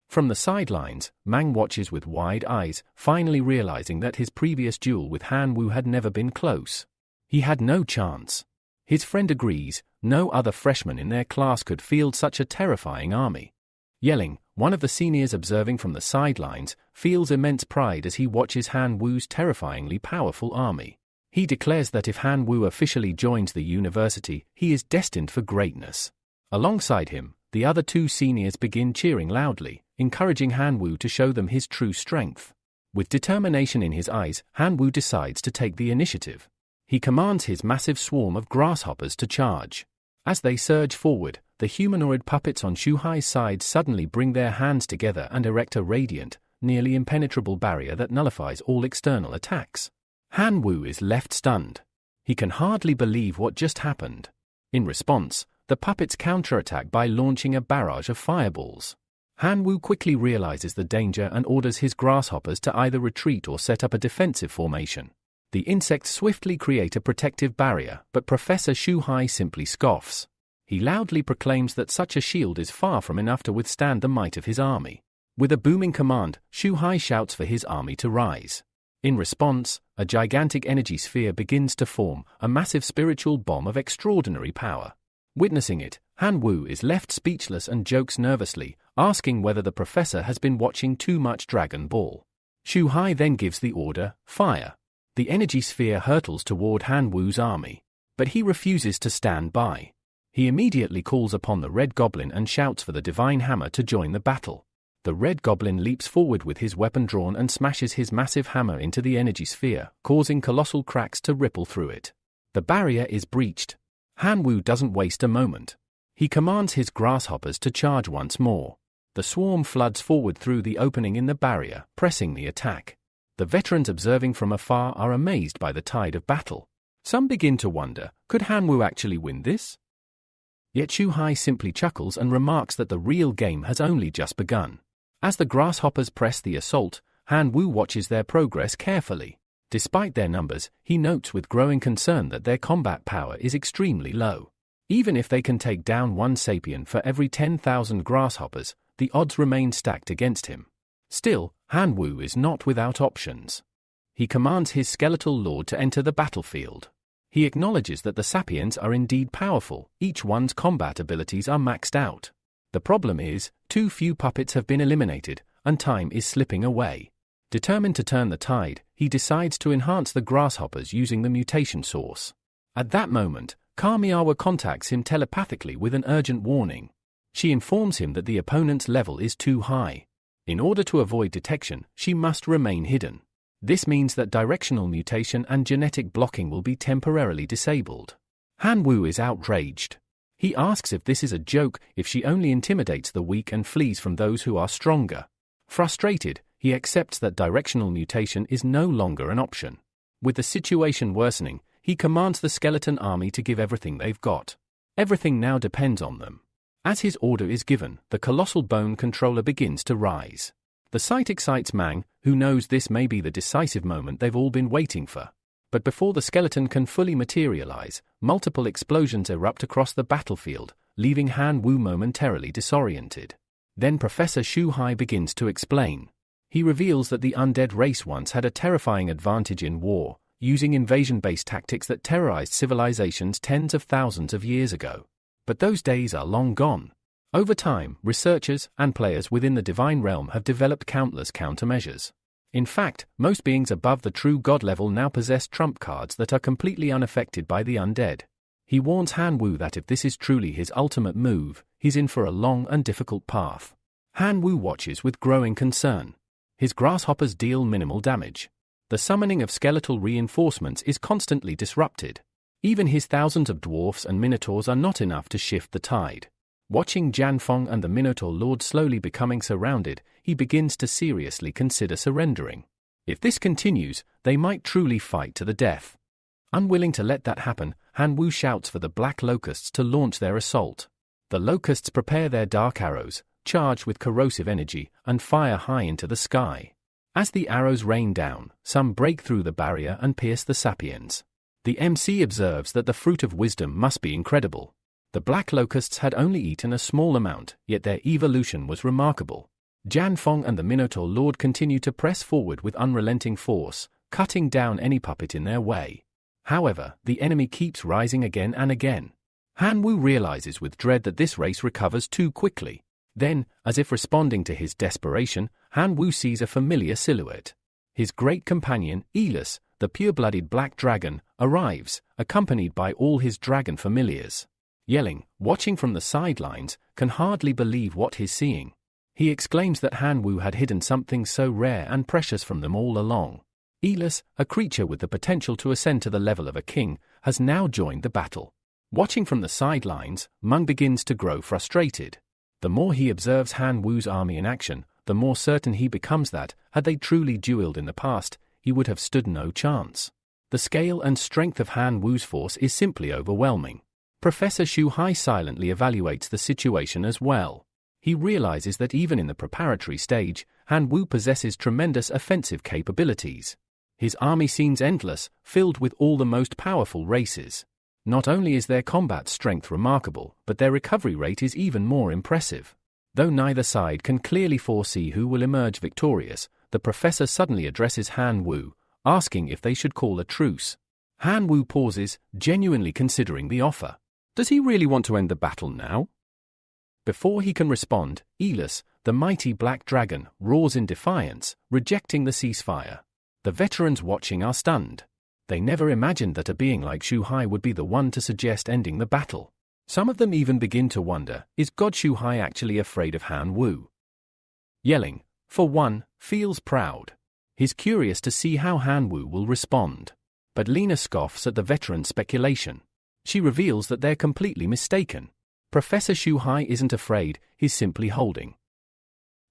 From the sidelines, Mang watches with wide eyes, finally realizing that his previous duel with Han Wu had never been close. He had no chance. His friend agrees, no other freshman in their class could field such a terrifying army. Yelling, one of the seniors observing from the sidelines, feels immense pride as he watches Han Wu's terrifyingly powerful army. He declares that if Han Wu officially joins the university, he is destined for greatness. Alongside him, the other 2 seniors begin cheering loudly, encouraging Han Wu to show them his true strength. With determination in his eyes, Han Wu decides to take the initiative. He commands his massive swarm of grasshoppers to charge. As they surge forward, the humanoid puppets on Shu Hai's side suddenly bring their hands together and erect a radiant, nearly impenetrable barrier that nullifies all external attacks. Han Wu is left stunned. He can hardly believe what just happened. In response, the puppets counterattack by launching a barrage of fireballs. Han Wu quickly realizes the danger and orders his grasshoppers to either retreat or set up a defensive formation. The insects swiftly create a protective barrier, but Professor Shu Hai simply scoffs. He loudly proclaims that such a shield is far from enough to withstand the might of his army. With a booming command, Shu Hai shouts for his army to rise. In response, a gigantic energy sphere begins to form, a massive spiritual bomb of extraordinary power. Witnessing it, Han Wu is left speechless and jokes nervously, asking whether the professor has been watching too much Dragon Ball. Shu Hai then gives the order, fire. The energy sphere hurtles toward Han Wu's army, but he refuses to stand by. He immediately calls upon the Red Goblin and shouts for the Divine Hammer to join the battle. The Red Goblin leaps forward with his weapon drawn and smashes his massive hammer into the energy sphere, causing colossal cracks to ripple through it. The barrier is breached. Han Wu doesn't waste a moment. He commands his grasshoppers to charge once more. The swarm floods forward through the opening in the barrier, pressing the attack. The veterans observing from afar are amazed by the tide of battle. Some begin to wonder, could Han Wu actually win this? Yet Shu Hai simply chuckles and remarks that the real game has only just begun. As the grasshoppers press the assault, Han Wu watches their progress carefully. Despite their numbers, he notes with growing concern that their combat power is extremely low. Even if they can take down 1 sapien for every 10,000 grasshoppers, the odds remain stacked against him. Still, Han Wu is not without options. He commands his skeletal lord to enter the battlefield. He acknowledges that the sapiens are indeed powerful, each one's combat abilities are maxed out. The problem is, too few puppets have been eliminated, and time is slipping away. Determined to turn the tide, he decides to enhance the grasshoppers using the mutation source. At that moment, Kamiawa contacts him telepathically with an urgent warning. She informs him that the opponent's level is too high. In order to avoid detection, she must remain hidden. This means that directional mutation and genetic blocking will be temporarily disabled. Han Wu is outraged. He asks if this is a joke, if she only intimidates the weak and flees from those who are stronger. Frustrated, he accepts that directional mutation is no longer an option. With the situation worsening, he commands the skeleton army to give everything they've got. Everything now depends on them. As his order is given, the colossal bone controller begins to rise. The sight excites Mang, who knows this may be the decisive moment they've all been waiting for. But before the skeleton can fully materialize, multiple explosions erupt across the battlefield, leaving Han Wu momentarily disoriented. Then Professor Shu Hai begins to explain. He reveals that the undead race once had a terrifying advantage in war, using invasion-based tactics that terrorized civilizations tens of thousands of years ago. But those days are long gone. Over time, researchers and players within the divine realm have developed countless countermeasures. In fact, most beings above the true god level now possess trump cards that are completely unaffected by the undead. He warns Han Wu that if this is truly his ultimate move, he's in for a long and difficult path. Han Wu watches with growing concern. His grasshoppers deal minimal damage. The summoning of skeletal reinforcements is constantly disrupted. Even his thousands of dwarfs and minotaurs are not enough to shift the tide. Watching Janfeng and the Minotaur Lord slowly becoming surrounded, he begins to seriously consider surrendering. If this continues, they might truly fight to the death. Unwilling to let that happen, Han Wu shouts for the Black Locusts to launch their assault. The Locusts prepare their dark arrows, charged with corrosive energy, and fire high into the sky. As the arrows rain down, some break through the barrier and pierce the Sapiens. The MC observes that the fruit of wisdom must be incredible. The Black Locusts had only eaten a small amount, yet their evolution was remarkable. Janfeng and the Minotaur Lord continue to press forward with unrelenting force, cutting down any puppet in their way. However, the enemy keeps rising again and again. Han Wu realizes with dread that this race recovers too quickly. Then, as if responding to his desperation, Han Wu sees a familiar silhouette. His great companion, Elis, the pure-blooded black dragon, arrives, accompanied by all his dragon familiars. Yelling, watching from the sidelines, can hardly believe what he's seeing. He exclaims that Han Wu had hidden something so rare and precious from them all along. Elis, a creature with the potential to ascend to the level of a king, has now joined the battle. Watching from the sidelines, Meng begins to grow frustrated. The more he observes Han Wu's army in action, the more certain he becomes that, had they truly duelled in the past, he would have stood no chance. The scale and strength of Han Wu's force is simply overwhelming. Professor Shu Hai silently evaluates the situation as well. He realizes that even in the preparatory stage, Han Wu possesses tremendous offensive capabilities. His army seems endless, filled with all the most powerful races. Not only is their combat strength remarkable, but their recovery rate is even more impressive. Though neither side can clearly foresee who will emerge victorious, the professor suddenly addresses Han Wu, asking if they should call a truce. Han Wu pauses, genuinely considering the offer. Does he really want to end the battle now? Before he can respond, Elis, the mighty black dragon, roars in defiance, rejecting the ceasefire. The veterans watching are stunned. They never imagined that a being like Shu Hai would be the one to suggest ending the battle. Some of them even begin to wonder, is God Shu Hai actually afraid of Han Wu? Yelling, for one, feels proud. He's curious to see how Han Wu will respond. But Lena scoffs at the veteran's speculation. She reveals that they're completely mistaken. Professor Shu Hai isn't afraid, he's simply holding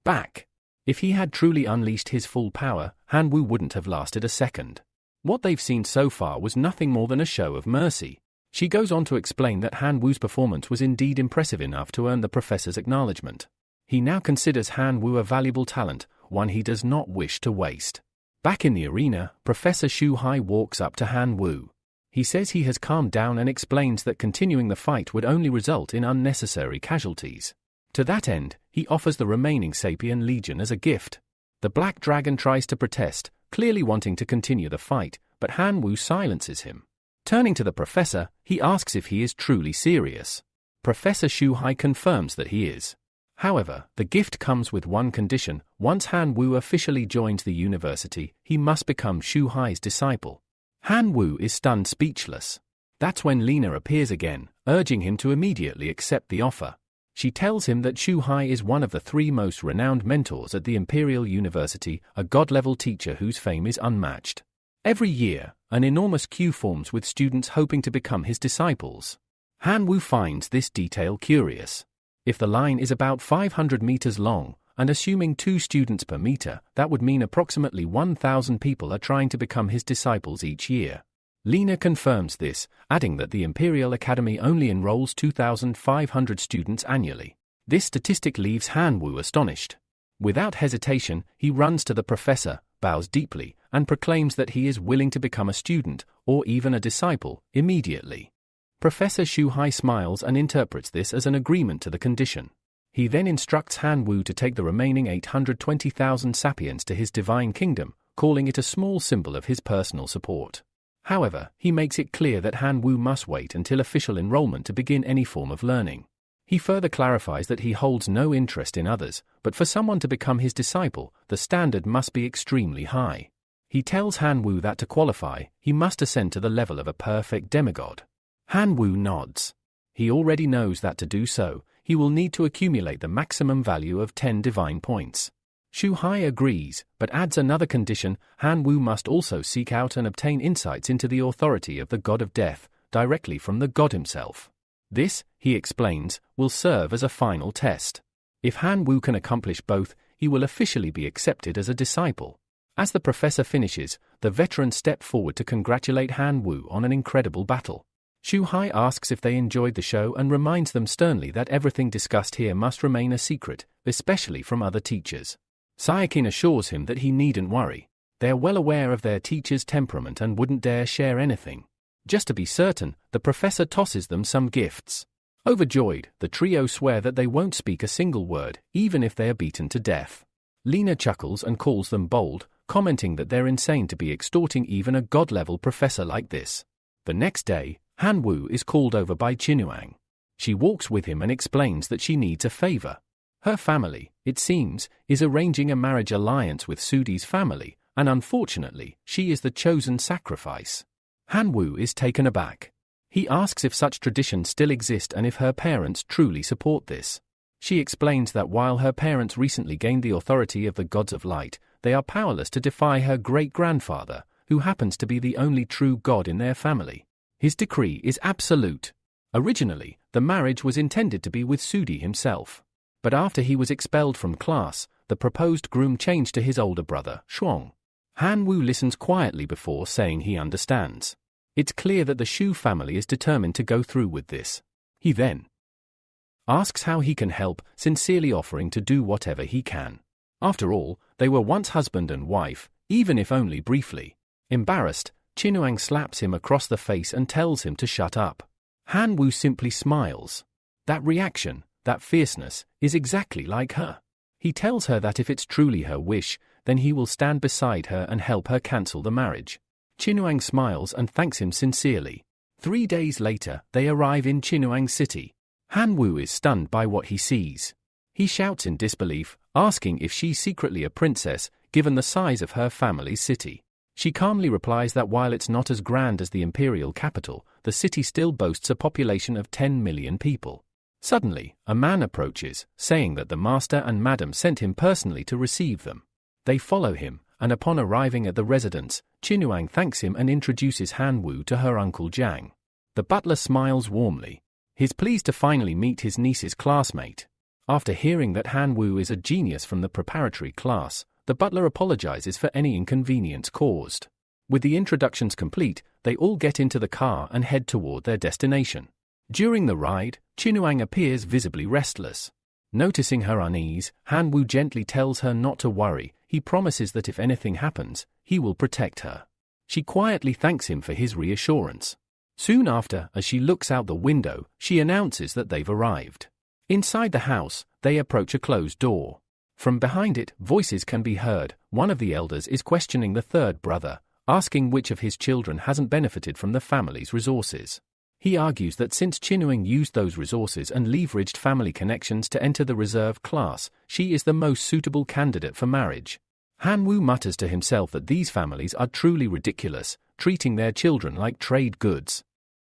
back. If he had truly unleashed his full power, Han Wu wouldn't have lasted a second. What they've seen so far was nothing more than a show of mercy. She goes on to explain that Han Wu's performance was indeed impressive enough to earn the professor's acknowledgement. He now considers Han Wu a valuable talent, one he does not wish to waste. Back in the arena, Professor Shu Hai walks up to Han Wu. He says he has calmed down and explains that continuing the fight would only result in unnecessary casualties. To that end, he offers the remaining Sapien Legion as a gift. The Black Dragon tries to protest, clearly wanting to continue the fight, but Han Wu silences him. Turning to the professor, he asks if he is truly serious. Professor Shu Hai confirms that he is. However, the gift comes with one condition: once Han Wu officially joins the university, he must become Shu Hai's disciple. Han Wu is stunned speechless. That's when Lena appears again, urging him to immediately accept the offer. She tells him that Shu Hai is one of the 3 most renowned mentors at the Imperial University, a god-level teacher whose fame is unmatched. Every year, an enormous queue forms with students hoping to become his disciples. Han Wu finds this detail curious. If the line is about 500 meters long, and assuming 2 students per meter, that would mean approximately 1,000 people are trying to become his disciples each year. Lena confirms this, adding that the Imperial Academy only enrolls 2,500 students annually. This statistic leaves Han Wu astonished. Without hesitation, he runs to the professor, bows deeply, and proclaims that he is willing to become a student, or even a disciple, immediately. Professor Shu Hai smiles and interprets this as an agreement to the condition. He then instructs Han Wu to take the remaining 820,000 sapiens to his divine kingdom, calling it a small symbol of his personal support. However, he makes it clear that Han Wu must wait until official enrollment to begin any form of learning. He further clarifies that he holds no interest in others, but for someone to become his disciple, the standard must be extremely high. He tells Han Wu that to qualify, he must ascend to the level of a perfect demigod. Han Wu nods. He already knows that to do so, he will need to accumulate the maximum value of 10 divine points. Shu Hai agrees, but adds another condition: Han Wu must also seek out and obtain insights into the authority of the god of death, directly from the god himself. This, he explains, will serve as a final test. If Han Wu can accomplish both, he will officially be accepted as a disciple. As the professor finishes, the veterans step forward to congratulate Han Wu on an incredible battle. Shu Hai asks if they enjoyed the show and reminds them sternly that everything discussed here must remain a secret, especially from other teachers. Sayakin assures him that he needn't worry. They are well aware of their teacher's temperament and wouldn't dare share anything. Just to be certain, the professor tosses them some gifts. Overjoyed, the trio swear that they won't speak a single word, even if they are beaten to death. Lena chuckles and calls them bold, commenting that they're insane to be extorting even a god-level professor like this. The next day, Han Wu is called over by Qinuang. She walks with him and explains that she needs a favor. Her family, it seems, is arranging a marriage alliance with Sudi's family, and unfortunately, she is the chosen sacrifice. Han Wu is taken aback. He asks if such traditions still exist and if her parents truly support this. She explains that while her parents recently gained the authority of the gods of light, they are powerless to defy her great-grandfather, who happens to be the only true god in their family. His decree is absolute. Originally, the marriage was intended to be with Sudi himself. But after he was expelled from class, the proposed groom changed to his older brother, Shuang. Han Wu listens quietly before saying he understands. It's clear that the Shu family is determined to go through with this. He then asks how he can help, sincerely offering to do whatever he can. After all, they were once husband and wife, even if only briefly. Embarrassed, Qinuang slaps him across the face and tells him to shut up. Han Wu simply smiles. That reaction, that fierceness, is exactly like her. He tells her that if it's truly her wish, then he will stand beside her and help her cancel the marriage. Qinuang smiles and thanks him sincerely. 3 days later, they arrive in Qinuang City. Han Wu is stunned by what he sees. He shouts in disbelief, asking if she's secretly a princess, given the size of her family's city. She calmly replies that while it's not as grand as the imperial capital, the city still boasts a population of 10 million people. Suddenly, a man approaches, saying that the master and madam sent him personally to receive them. They follow him, and upon arriving at the residence, Qinuang thanks him and introduces Han Wu to her uncle Jiang. The butler smiles warmly. He's pleased to finally meet his niece's classmate. After hearing that Han Wu is a genius from the preparatory class, the butler apologizes for any inconvenience caused. With the introductions complete, they all get into the car and head toward their destination. During the ride, Qinuang appears visibly restless. Noticing her unease, Han Wu gently tells her not to worry. He promises that if anything happens, he will protect her. She quietly thanks him for his reassurance. Soon after, as she looks out the window, she announces that they've arrived. Inside the house, they approach a closed door. From behind it, voices can be heard. One of the elders is questioning the third brother, asking which of his children hasn't benefited from the family's resources. He argues that since Qinuang used those resources and leveraged family connections to enter the reserve class, she is the most suitable candidate for marriage. Han Wu mutters to himself that these families are truly ridiculous, treating their children like trade goods.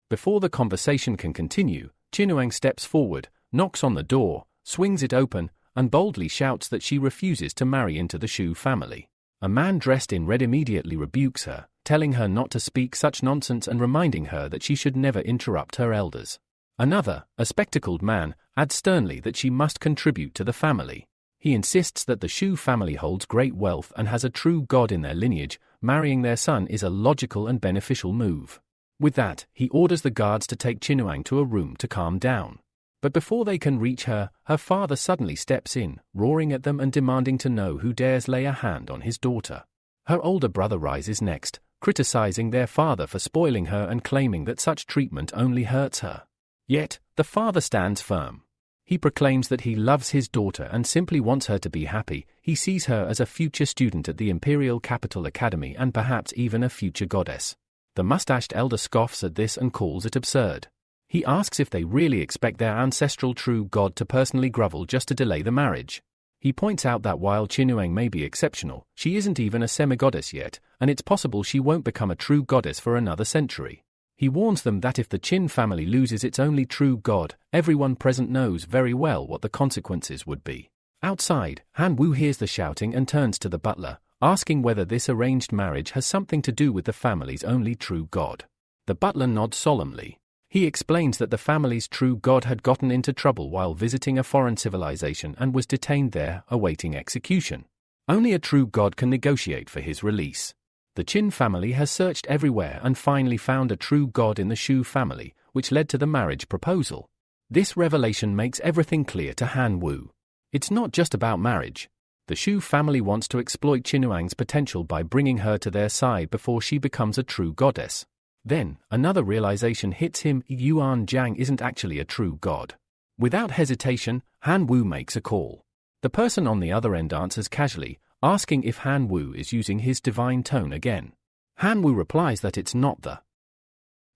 Before the conversation can continue, Qinuang steps forward, knocks on the door, swings it open, and boldly shouts that she refuses to marry into the Shu family. A man dressed in red immediately rebukes her, telling her not to speak such nonsense and reminding her that she should never interrupt her elders. Another, a spectacled man, adds sternly that she must contribute to the family. He insists that the Shu family holds great wealth and has a true god in their lineage. Marrying their son is a logical and beneficial move. With that, he orders the guards to take Qinuang to a room to calm down. But before they can reach her, her father suddenly steps in, roaring at them and demanding to know who dares lay a hand on his daughter. Her older brother rises next, criticizing their father for spoiling her and claiming that such treatment only hurts her. Yet, the father stands firm. He proclaims that he loves his daughter and simply wants her to be happy. He sees her as a future student at the Imperial Capital Academy and perhaps even a future goddess. The mustached elder scoffs at this and calls it absurd. He asks if they really expect their ancestral true god to personally grovel just to delay the marriage. He points out that while Chinuang may be exceptional, she isn't even a semi-goddess yet, and it's possible she won't become a true goddess for another century. He warns them that if the Qin family loses its only true god, everyone present knows very well what the consequences would be. Outside, Han Wu hears the shouting and turns to the butler, asking whether this arranged marriage has something to do with the family's only true god. The butler nods solemnly. He explains that the family's true god had gotten into trouble while visiting a foreign civilization and was detained there, awaiting execution. Only a true god can negotiate for his release. The Qin family has searched everywhere and finally found a true god in the Shu family, which led to the marriage proposal. This revelation makes everything clear to Han Wu. It's not just about marriage. The Shu family wants to exploit Chinuang's potential by bringing her to their side before she becomes a true goddess. Then, another realization hits him: Yuan Zhang isn't actually a true god. Without hesitation, Han Wu makes a call. The person on the other end answers casually, asking if Han Wu is using his divine tone again. Han Wu replies that it's not the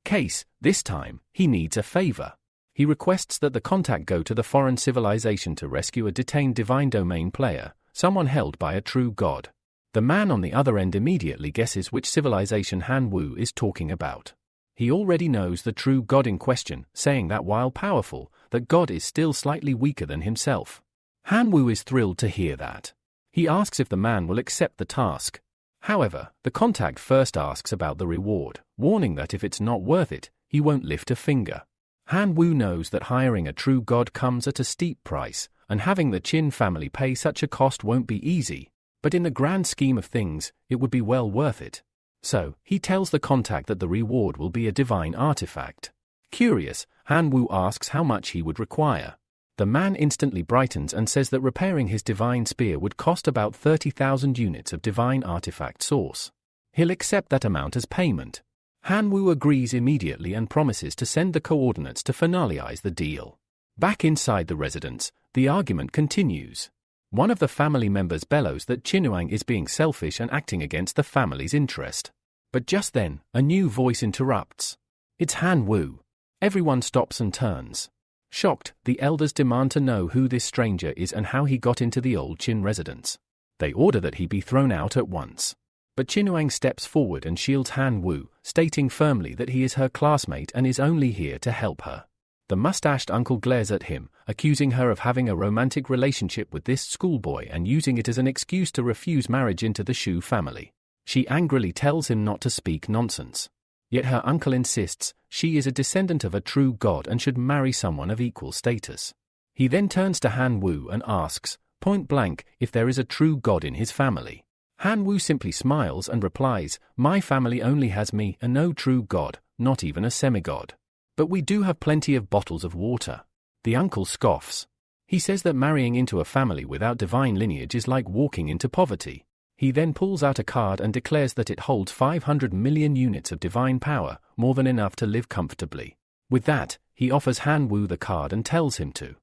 case. This time, he needs a favor. He requests that the contact go to the foreign civilization to rescue a detained divine domain player, someone held by a true god. The man on the other end immediately guesses which civilization Han Wu is talking about. He already knows the true god in question, saying that while powerful, that god is still slightly weaker than himself. Han Wu is thrilled to hear that. He asks if the man will accept the task. However, the contact first asks about the reward, warning that if it's not worth it, he won't lift a finger. Han Wu knows that hiring a true god comes at a steep price, and having the Qin family pay such a cost won't be easy, but in the grand scheme of things, it would be well worth it. So, he tells the contact that the reward will be a divine artifact. Curious, Han Wu asks how much he would require. The man instantly brightens and says that repairing his divine spear would cost about 30,000 units of divine artifact source. He'll accept that amount as payment. Han Wu agrees immediately and promises to send the coordinates to finalize the deal. Back inside the residence, the argument continues. One of the family members bellows that Chinuang is being selfish and acting against the family's interest. But just then, a new voice interrupts. It's Han Wu. Everyone stops and turns. Shocked, the elders demand to know who this stranger is and how he got into the old Qin residence. They order that he be thrown out at once. But Chinuang steps forward and shields Han Wu, stating firmly that he is her classmate and is only here to help her. The mustached uncle glares at him, accusing her of having a romantic relationship with this schoolboy and using it as an excuse to refuse marriage into the Shu family. She angrily tells him not to speak nonsense. Yet her uncle insists she is a descendant of a true god and should marry someone of equal status. He then turns to Han Wu and asks, point blank, if there is a true god in his family. Han Wu simply smiles and replies, my family only has me and no true god, not even a semigod. But we do have plenty of bottles of water. The uncle scoffs. He says that marrying into a family without divine lineage is like walking into poverty. He then pulls out a card and declares that it holds 500 million units of divine power, more than enough to live comfortably. With that, he offers Han Wu the card and tells him to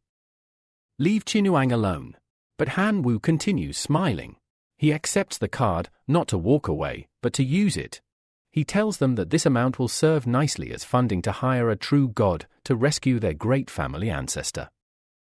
leave Chinuang alone. But Han Wu continues smiling. He accepts the card, not to walk away, but to use it. He tells them that this amount will serve nicely as funding to hire a true god to rescue their great family ancestor.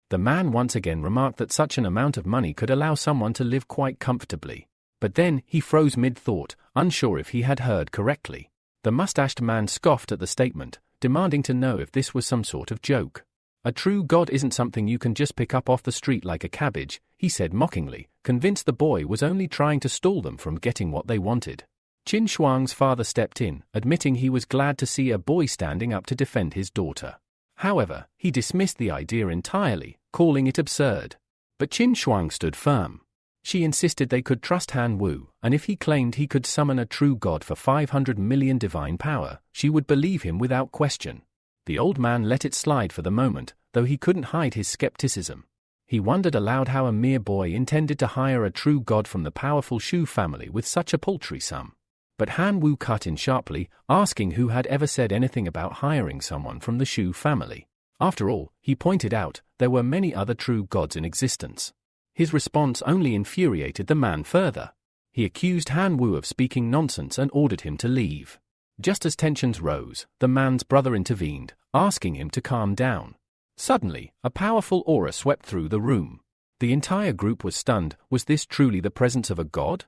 The man once again remarked that such an amount of money could allow someone to live quite comfortably. But then he froze mid-thought, unsure if he had heard correctly. The mustached man scoffed at the statement, demanding to know if this was some sort of joke. A true god isn't something you can just pick up off the street like a cabbage, he said mockingly, convinced the boy was only trying to stall them from getting what they wanted. Qin Shuang's father stepped in, admitting he was glad to see a boy standing up to defend his daughter. However, he dismissed the idea entirely, calling it absurd. But Qin Shuang stood firm. She insisted they could trust Han Wu, and if he claimed he could summon a true god for 500 million divine power, she would believe him without question. The old man let it slide for the moment, though he couldn't hide his skepticism. He wondered aloud how a mere boy intended to hire a true god from the powerful Shu family with such a paltry sum. But Han Wu cut in sharply, asking who had ever said anything about hiring someone from the Shu family. After all, he pointed out, there were many other true gods in existence. His response only infuriated the man further. He accused Han Wu of speaking nonsense and ordered him to leave. Just as tensions rose, the man's brother intervened, asking him to calm down. Suddenly, a powerful aura swept through the room. The entire group was stunned. Was this truly the presence of a god?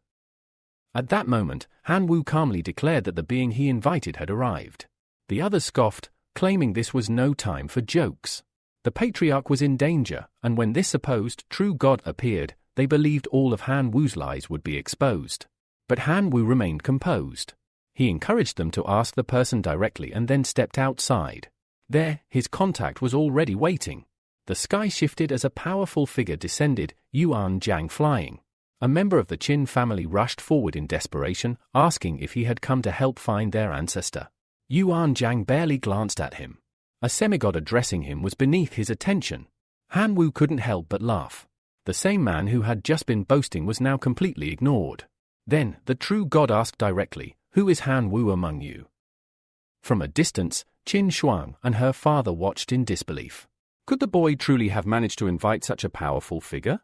At that moment, Han Wu calmly declared that the being he invited had arrived. The others scoffed, claiming this was no time for jokes. The patriarch was in danger, and when this supposed true god appeared, they believed all of Han Wu's lies would be exposed. But Han Wu remained composed. He encouraged them to ask the person directly and then stepped outside. There, his contact was already waiting. The sky shifted as a powerful figure descended, Yuan Jiang flying. A member of the Qin family rushed forward in desperation, asking if he had come to help find their ancestor. Yuan Jiang barely glanced at him. A semigod addressing him was beneath his attention. Han Wu couldn't help but laugh. The same man who had just been boasting was now completely ignored. Then, the true god asked directly, "Who is Han Wu among you?" From a distance, Qin Shuang and her father watched in disbelief. Could the boy truly have managed to invite such a powerful figure?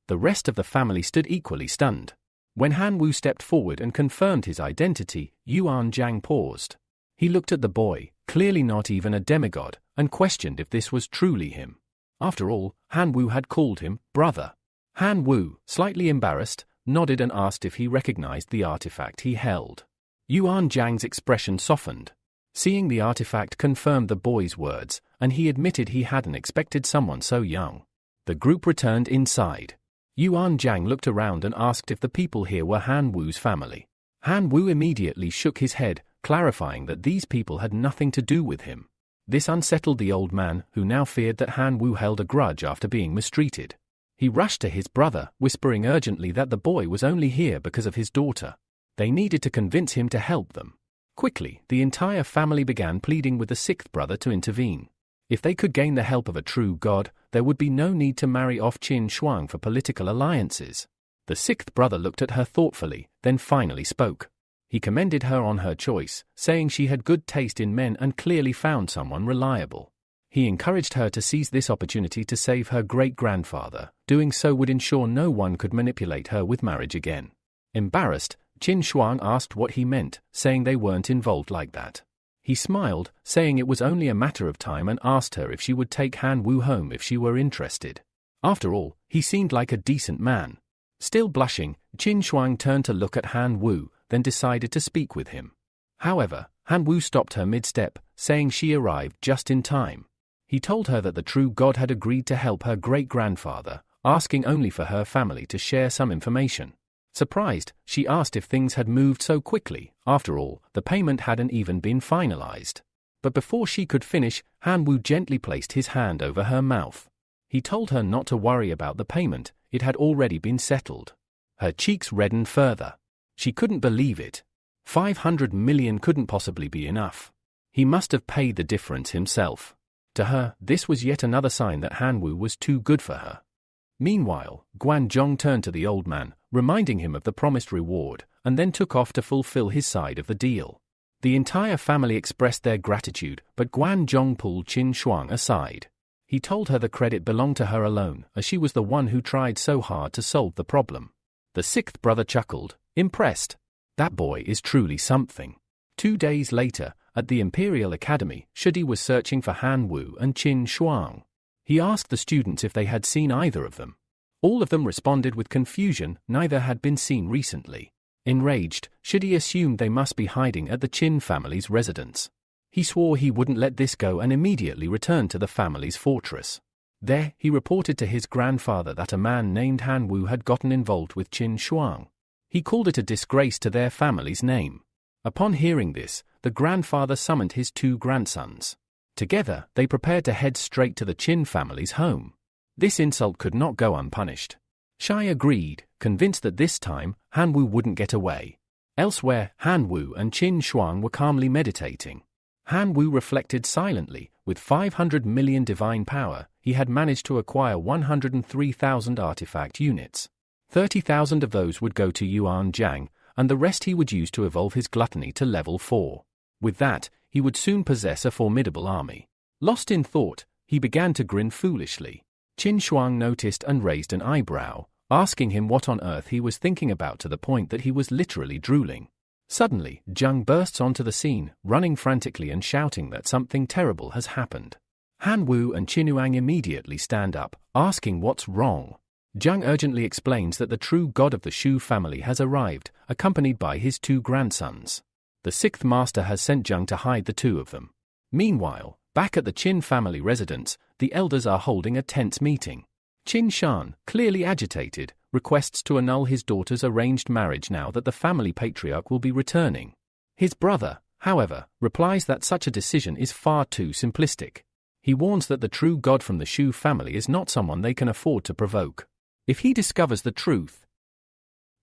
The rest of the family stood equally stunned. When Han Wu stepped forward and confirmed his identity, Yuan Jiang paused. He looked at the boy, clearly not even a demigod, and questioned if this was truly him. After all, Han Wu had called him brother. Han Wu, slightly embarrassed, nodded and asked if he recognized the artifact he held. Yuan Jiang's expression softened. Seeing the artifact confirmed the boy's words, and he admitted he hadn't expected someone so young. The group returned inside. Yuan Jiang looked around and asked if the people here were Han Wu's family. Han Wu immediately shook his head, clarifying that these people had nothing to do with him. This unsettled the old man, who now feared that Han Wu held a grudge after being mistreated. He rushed to his brother, whispering urgently that the boy was only here because of his daughter. They needed to convince him to help them. Quickly, the entire family began pleading with the sixth brother to intervene. If they could gain the help of a true god, there would be no need to marry off Qin Shuang for political alliances. The sixth brother looked at her thoughtfully, then finally spoke. He commended her on her choice, saying she had good taste in men and clearly found someone reliable. He encouraged her to seize this opportunity to save her great-grandfather. Doing so would ensure no one could manipulate her with marriage again. Embarrassed, Qin Shuang asked what he meant, saying they weren't involved like that. He smiled, saying it was only a matter of time, and asked her if she would take Han Wu home if she were interested. After all, he seemed like a decent man. Still blushing, Qin Shuang turned to look at Han Wu, then decided to speak with him. However, Han Wu stopped her mid-step, saying she arrived just in time. He told her that the true god had agreed to help her great-grandfather, asking only for her family to share some information. Surprised, she asked if things had moved so quickly. After all, the payment hadn't even been finalized. But before she could finish, Han Wu gently placed his hand over her mouth. He told her not to worry about the payment, it had already been settled. Her cheeks reddened further. She couldn't believe it. 500 million couldn't possibly be enough. He must have paid the difference himself. To her, this was yet another sign that Han Wu was too good for her. Meanwhile, Guan Zhong turned to the old man, reminding him of the promised reward, and then took off to fulfill his side of the deal. The entire family expressed their gratitude, but Guan Zhong pulled Qin Shuang aside. He told her the credit belonged to her alone, as she was the one who tried so hard to solve the problem. The sixth brother chuckled, impressed. That boy is truly something. 2 days later, at the Imperial Academy, Shudi was searching for Han Wu and Qin Shuang. He asked the students if they had seen either of them. All of them responded with confusion, neither had been seen recently. Enraged, Shudi assumed they must be hiding at the Qin family's residence. He swore he wouldn't let this go and immediately returned to the family's fortress. There, he reported to his grandfather that a man named Han Wu had gotten involved with Qin Shuang. He called it a disgrace to their family's name. Upon hearing this, the grandfather summoned his 2 grandsons. Together, they prepared to head straight to the Qin family's home. This insult could not go unpunished. Shai agreed, convinced that this time, Han Wu wouldn't get away. Elsewhere, Han Wu and Qin Shuang were calmly meditating. Han Wu reflected silently. With 500 million divine power, he had managed to acquire 103,000 artifact units. 30,000 of those would go to Yuan Jiang, and the rest he would use to evolve his gluttony to level 4. With that, he would soon possess a formidable army. Lost in thought, he began to grin foolishly. Qin Shuang noticed and raised an eyebrow, asking him what on earth he was thinking about, to the point that he was literally drooling. Suddenly, Zheng bursts onto the scene, running frantically and shouting that something terrible has happened. Han Wu and Qinuang immediately stand up, asking what's wrong. Zheng urgently explains that the true god of the Shu family has arrived, accompanied by his 2 grandsons. The 6th master has sent Zheng to hide the 2 of them. Meanwhile, back at the Qin family residence, the elders are holding a tense meeting. Qin Shan, clearly agitated, requests to annul his daughter's arranged marriage now that the family patriarch will be returning. His brother, however, replies that such a decision is far too simplistic. He warns that the true god from the Shu family is not someone they can afford to provoke. If he discovers the truth,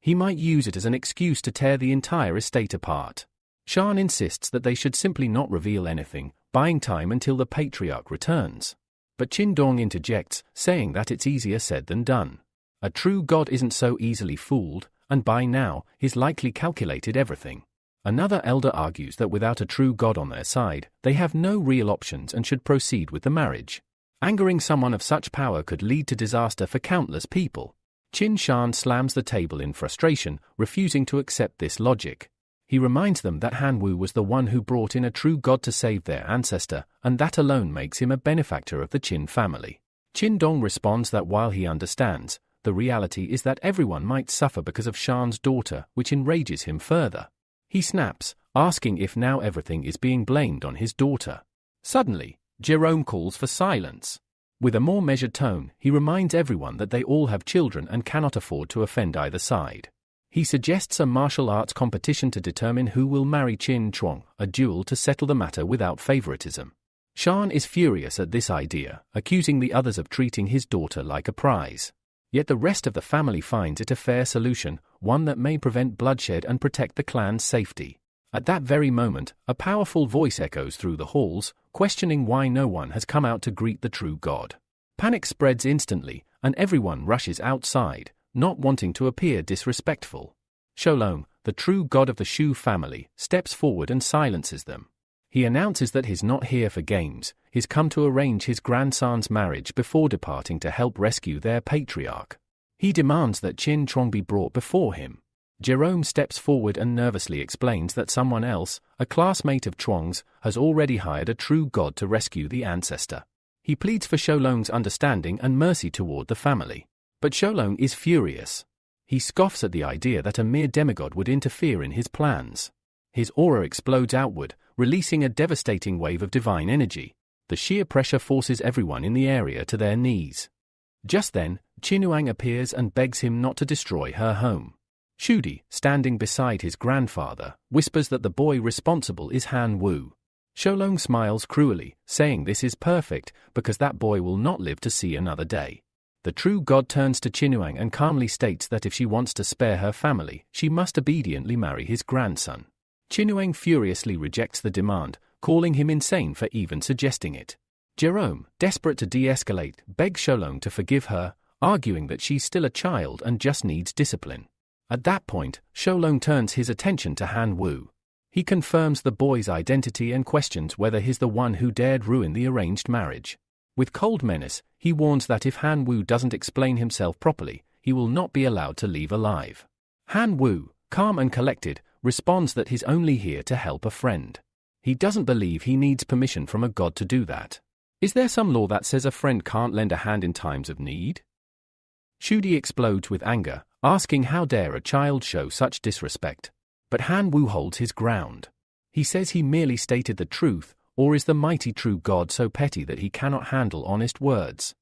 he might use it as an excuse to tear the entire estate apart. Shan insists that they should simply not reveal anything, buying time until the patriarch returns. But Qin Dong interjects, saying that it's easier said than done. A true god isn't so easily fooled, and by now, he's likely calculated everything. Another elder argues that without a true god on their side, they have no real options and should proceed with the marriage. Angering someone of such power could lead to disaster for countless people. Qin Shan slams the table in frustration, refusing to accept this logic. He reminds them that Han Wu was the one who brought in a true god to save their ancestor, and that alone makes him a benefactor of the Qin family. Qin Dong responds that while he understands, the reality is that everyone might suffer because of Shan's daughter, which enrages him further. He snaps, asking if now everything is being blamed on his daughter. Suddenly, Jerome calls for silence. With a more measured tone, he reminds everyone that they all have children and cannot afford to offend either side. He suggests a martial arts competition to determine who will marry Qin Chuang, a duel to settle the matter without favoritism. Shan is furious at this idea, accusing the others of treating his daughter like a prize. Yet the rest of the family finds it a fair solution, one that may prevent bloodshed and protect the clan's safety. At that very moment, a powerful voice echoes through the halls, questioning why no one has come out to greet the true god. Panic spreads instantly, and everyone rushes outside, not wanting to appear disrespectful. Shoulong, the true god of the Shu family, steps forward and silences them. He announces that he's not here for games, he's come to arrange his grandson's marriage before departing to help rescue their patriarch. He demands that Qin Chuang be brought before him. Jerome steps forward and nervously explains that someone else, a classmate of Chuang's, has already hired a true god to rescue the ancestor. He pleads for Shoulong's understanding and mercy toward the family. But Shoulong is furious. He scoffs at the idea that a mere demigod would interfere in his plans. His aura explodes outward, releasing a devastating wave of divine energy. The sheer pressure forces everyone in the area to their knees. Just then, Qinuang appears and begs him not to destroy her home. Shudi, standing beside his grandfather, whispers that the boy responsible is Han Wu. Shoulong smiles cruelly, saying this is perfect because that boy will not live to see another day. The true god turns to Qinuang and calmly states that if she wants to spare her family, she must obediently marry his grandson. Qinuang furiously rejects the demand, calling him insane for even suggesting it. Jerome, desperate to de-escalate, begs Shoulong to forgive her, arguing that she's still a child and just needs discipline. At that point, Shoulong turns his attention to Han Wu. He confirms the boy's identity and questions whether he's the one who dared ruin the arranged marriage. With cold menace, he warns that if Han Wu doesn't explain himself properly, he will not be allowed to leave alive. Han Wu, calm and collected, responds that he's only here to help a friend. He doesn't believe he needs permission from a god to do that. Is there some law that says a friend can't lend a hand in times of need? Shudi explodes with anger, asking how dare a child show such disrespect. But Han Wu holds his ground. He says he merely stated the truth, or is the mighty true god so petty that he cannot handle honest words?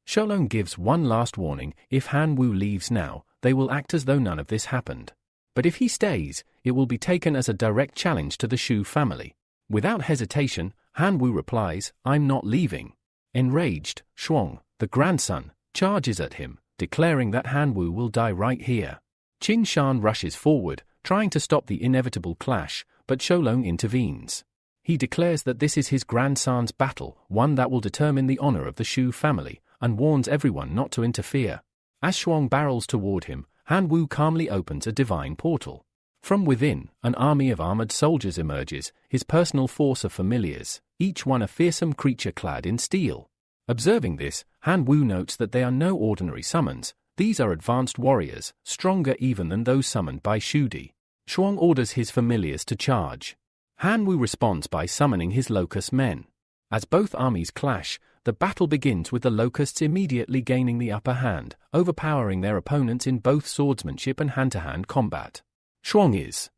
Shoulong gives one last warning: if Han Wu leaves now, they will act as though none of this happened. But if he stays, it will be taken as a direct challenge to the Shu family. Without hesitation, Han Wu replies, "I'm not leaving." Enraged, Shuang, the grandson, charges at him, declaring that Han Wu will die right here. Qin Shan rushes forward, trying to stop the inevitable clash, but Shoulong intervenes. He declares that this is his grandson's battle, one that will determine the honor of the Shu family, and warns everyone not to interfere. As Shuang barrels toward him, Han Wu calmly opens a divine portal. From within, an army of armored soldiers emerges, his personal force of familiars, each one a fearsome creature clad in steel. Observing this, Han Wu notes that they are no ordinary summons. These are advanced warriors, stronger even than those summoned by Shudi. Shuang orders his familiars to charge. Han Wu responds by summoning his locust men. As both armies clash, the battle begins with the locusts immediately gaining the upper hand, overpowering their opponents in both swordsmanship and hand-to-hand combat. Shuang is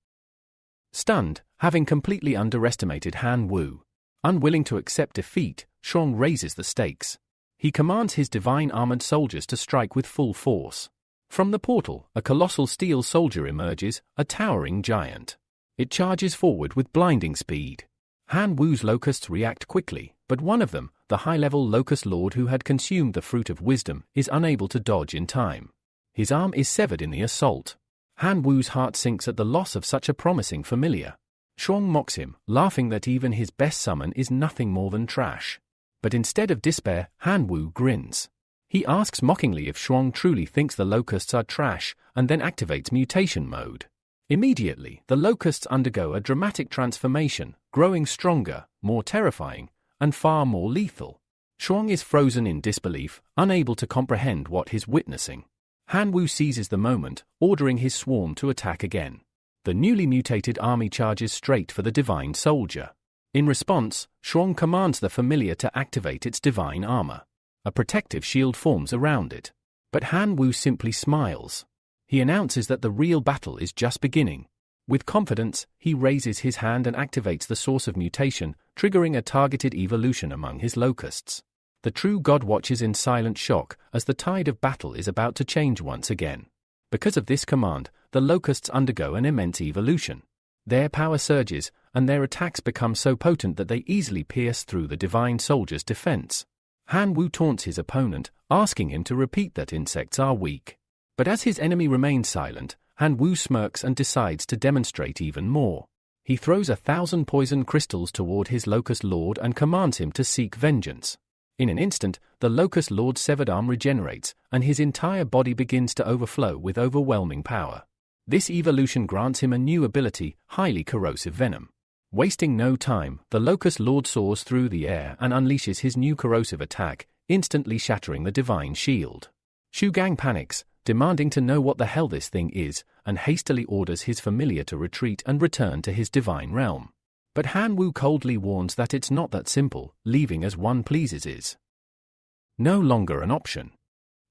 stunned, having completely underestimated Han Wu. Unwilling to accept defeat, Shuang raises the stakes. He commands his divine armored soldiers to strike with full force. From the portal, a colossal steel soldier emerges, a towering giant. It charges forward with blinding speed. Han Wu's locusts react quickly, but one of them, the high-level locust lord who had consumed the fruit of wisdom, is unable to dodge in time. His arm is severed in the assault. Han Wu's heart sinks at the loss of such a promising familiar. Shuang mocks him, laughing that even his best summon is nothing more than trash. But instead of despair, Han Wu grins. He asks mockingly if Shuang truly thinks the locusts are trash, and then activates mutation mode. Immediately, the locusts undergo a dramatic transformation, growing stronger, more terrifying, and far more lethal. Shuang is frozen in disbelief, unable to comprehend what he's witnessing. Han Wu seizes the moment, ordering his swarm to attack again. The newly mutated army charges straight for the divine soldier. In response, Shuang commands the familiar to activate its divine armor. A protective shield forms around it. But Han Wu simply smiles. He announces that the real battle is just beginning. With confidence, he raises his hand and activates the source of mutation, triggering a targeted evolution among his locusts. The true god watches in silent shock as the tide of battle is about to change once again. Because of this command, the locusts undergo an immense evolution. Their power surges, and their attacks become so potent that they easily pierce through the divine soldier's defense. Han Wu taunts his opponent, asking him to repeat that insects are weak. But as his enemy remains silent, Han Wu smirks and decides to demonstrate even more. He throws 1,000 poison crystals toward his locust lord and commands him to seek vengeance. In an instant, the locust lord's severed arm regenerates, and his entire body begins to overflow with overwhelming power. This evolution grants him a new ability, highly corrosive venom. Wasting no time, the locust lord soars through the air and unleashes his new corrosive attack, instantly shattering the divine shield. Shu Gang panics, demanding to know what the hell this thing is, and hastily orders his familiar to retreat and return to his divine realm. But Han Wu coldly warns that it's not that simple, leaving as one pleases is no longer an option.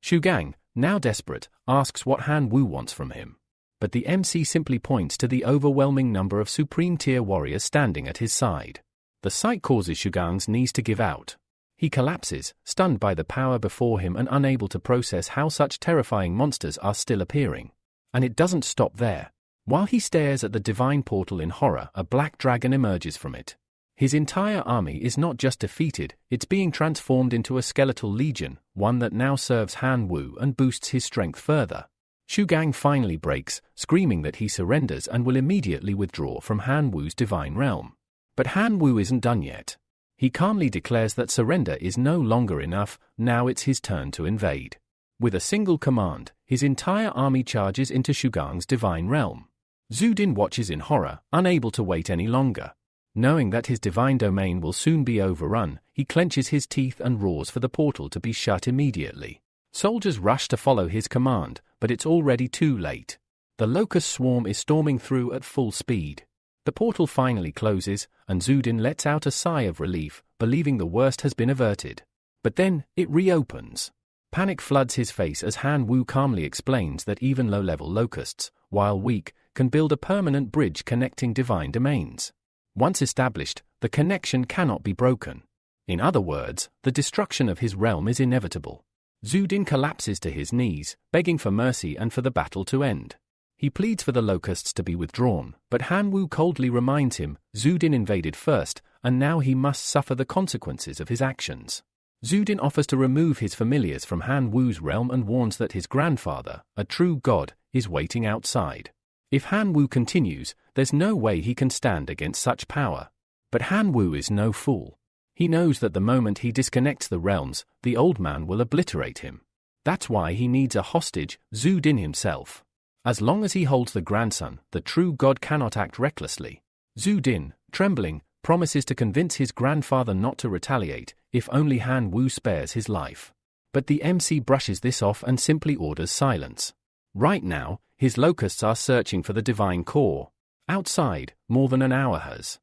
Shu Gang, now desperate, asks what Han Wu wants from him. But the MC simply points to the overwhelming number of supreme-tier warriors standing at his side. The sight causes Shu Gang's knees to give out. He collapses, stunned by the power before him and unable to process how such terrifying monsters are still appearing. And it doesn't stop there. While he stares at the divine portal in horror, a black dragon emerges from it. His entire army is not just defeated, it's being transformed into a skeletal legion, one that now serves Han Wu and boosts his strength further. Shu Gang finally breaks, screaming that he surrenders and will immediately withdraw from Han Wu's divine realm. But Han Wu isn't done yet. He calmly declares that surrender is no longer enough, now it's his turn to invade. With a single command, his entire army charges into Shu Gang's divine realm. Zhu Din watches in horror, unable to wait any longer. Knowing that his divine domain will soon be overrun, he clenches his teeth and roars for the portal to be shut immediately. Soldiers rush to follow his command, but it's already too late. The locust swarm is storming through at full speed. The portal finally closes, and Zhu Din lets out a sigh of relief, believing the worst has been averted. But then, it reopens. Panic floods his face as Han Wu calmly explains that even low-level locusts, while weak, can build a permanent bridge connecting divine domains. Once established, the connection cannot be broken. In other words, the destruction of his realm is inevitable. Zhu Din collapses to his knees, begging for mercy and for the battle to end. He pleads for the locusts to be withdrawn, but Han Wu coldly reminds him Zhu Din invaded first, and now he must suffer the consequences of his actions. Zhu Din offers to remove his familiars from Han Wu's realm and warns that his grandfather, a true god, is waiting outside. If Han Wu continues, there's no way he can stand against such power. But Han Wu is no fool. He knows that the moment he disconnects the realms, the old man will obliterate him. That's why he needs a hostage, Zhu Din himself. As long as he holds the grandson, the true god cannot act recklessly. Zhu Din, trembling, promises to convince his grandfather not to retaliate, if only Han Wu spares his life. But the MC brushes this off and simply orders silence. Right now, His locusts are searching for the divine core. Outside, more than an hour has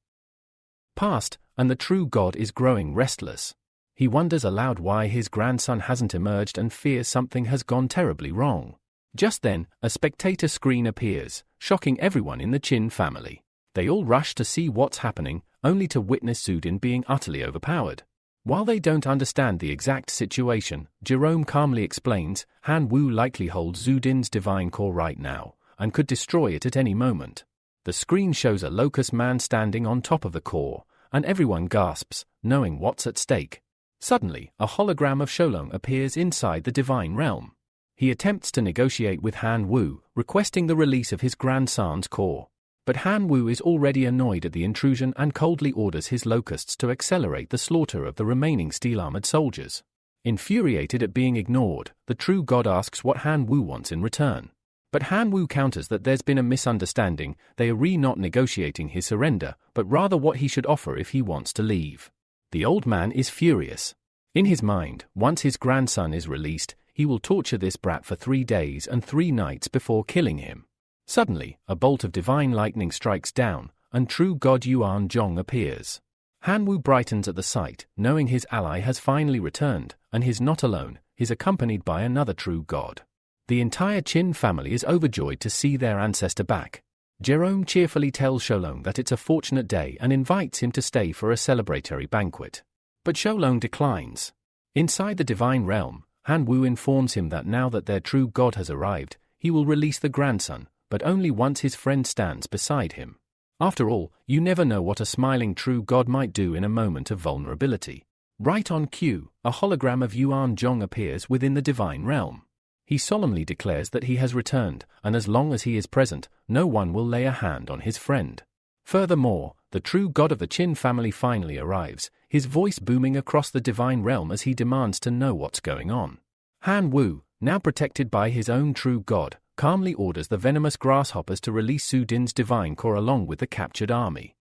passed, and the true God is growing restless. He wonders aloud why his grandson hasn't emerged and fears something has gone terribly wrong. Just then, a spectator screen appears, shocking everyone in the Chin family. They all rush to see what's happening, only to witness Zudin being utterly overpowered. While they don't understand the exact situation, Jerome calmly explains, Han Wu likely holds Zudin's divine core right now, and could destroy it at any moment. The screen shows a locust man standing on top of the core, and everyone gasps, knowing what's at stake. Suddenly, a hologram of Sholong appears inside the divine realm. He attempts to negotiate with Han Wu, requesting the release of his grandson's core. But Han Wu is already annoyed at the intrusion and coldly orders his locusts to accelerate the slaughter of the remaining steel-armored soldiers. Infuriated at being ignored, the true God asks what Han Wu wants in return. But Han Wu counters that there's been a misunderstanding. They are not negotiating his surrender, but rather what he should offer if he wants to leave. The old man is furious. In his mind, once his grandson is released, he will torture this brat for 3 days and 3 nights before killing him. Suddenly, a bolt of divine lightning strikes down, and true God Yuan Zhong appears. Han Wu brightens at the sight, knowing his ally has finally returned, and he's not alone, he's accompanied by another true God. The entire Qin family is overjoyed to see their ancestor back. Jerome cheerfully tells Sholong that it's a fortunate day and invites him to stay for a celebratory banquet. But Sholong declines. Inside the divine realm, Han Wu informs him that now that their true God has arrived, he will release the grandson, but only once his friend stands beside him. After all, you never know what a smiling true God might do in a moment of vulnerability. Right on cue, a hologram of Yuan Zhong appears within the divine realm. He solemnly declares that he has returned, and as long as he is present, no one will lay a hand on his friend. Furthermore, the true God of the Qin family finally arrives, his voice booming across the divine realm as he demands to know what's going on. Han Wu, now protected by his own true God, calmly orders the venomous grasshoppers to release Zudin's divine core along with the captured army.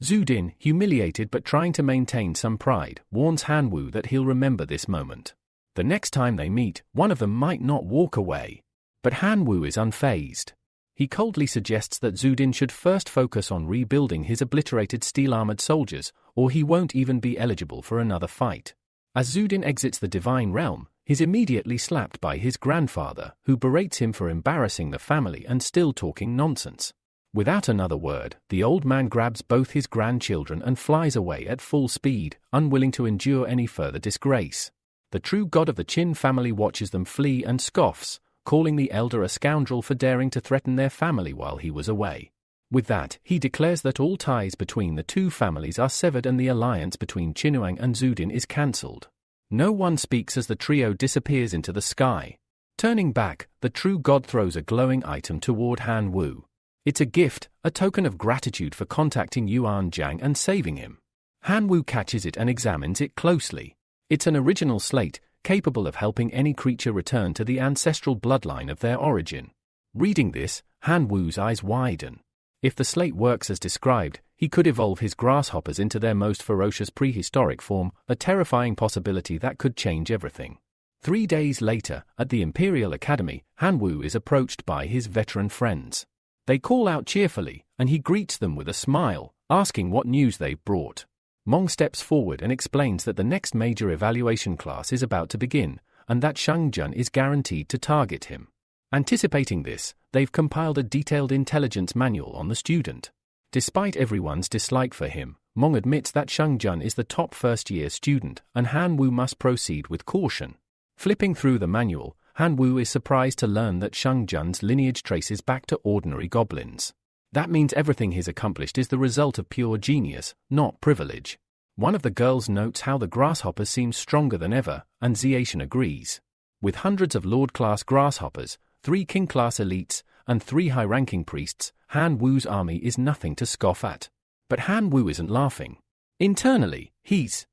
Zudin, humiliated but trying to maintain some pride, warns Han Wu that he'll remember this moment. The next time they meet, one of them might not walk away. But Han Wu is unfazed. He coldly suggests that Zudin should first focus on rebuilding his obliterated steel-armored soldiers, or he won't even be eligible for another fight. As Zudin exits the divine realm, he's immediately slapped by his grandfather, who berates him for embarrassing the family and still talking nonsense. Without another word, the old man grabs both his grandchildren and flies away at full speed, unwilling to endure any further disgrace. The true God of the Qin family watches them flee and scoffs, calling the elder a scoundrel for daring to threaten their family while he was away. With that, he declares that all ties between the two families are severed and the alliance between Qinuang and Zudin is cancelled. No one speaks as the trio disappears into the sky. Turning back, the true God throws a glowing item toward Han Wu. It's a gift, a token of gratitude for contacting Yuan Zhang and saving him. Han Wu catches it and examines it closely. It's an original slate, capable of helping any creature return to the ancestral bloodline of their origin. Reading this, Han Wu's eyes widen. If the slate works as described, he could evolve his grasshoppers into their most ferocious prehistoric form, a terrifying possibility that could change everything. 3 days later, at the Imperial Academy, Han Wu is approached by his veteran friends. They call out cheerfully, and he greets them with a smile, asking what news they've brought. Meng steps forward and explains that the next major evaluation class is about to begin, and that Shang Jun is guaranteed to target him. Anticipating this, they've compiled a detailed intelligence manual on the student. Despite everyone's dislike for him, Meng admits that Shang Jun is the top first-year student, and Han Wu must proceed with caution. Flipping through the manual, Han Wu is surprised to learn that Shang Jun's lineage traces back to ordinary goblins. That means everything he's accomplished is the result of pure genius, not privilege. One of the girls notes how the grasshoppers seem stronger than ever, and Ziation agrees. With hundreds of Lord-class grasshoppers, 3 King-class elites, and 3 high-ranking priests, Han Wu's army is nothing to scoff at. But Han Wu isn't laughing. Internally, he's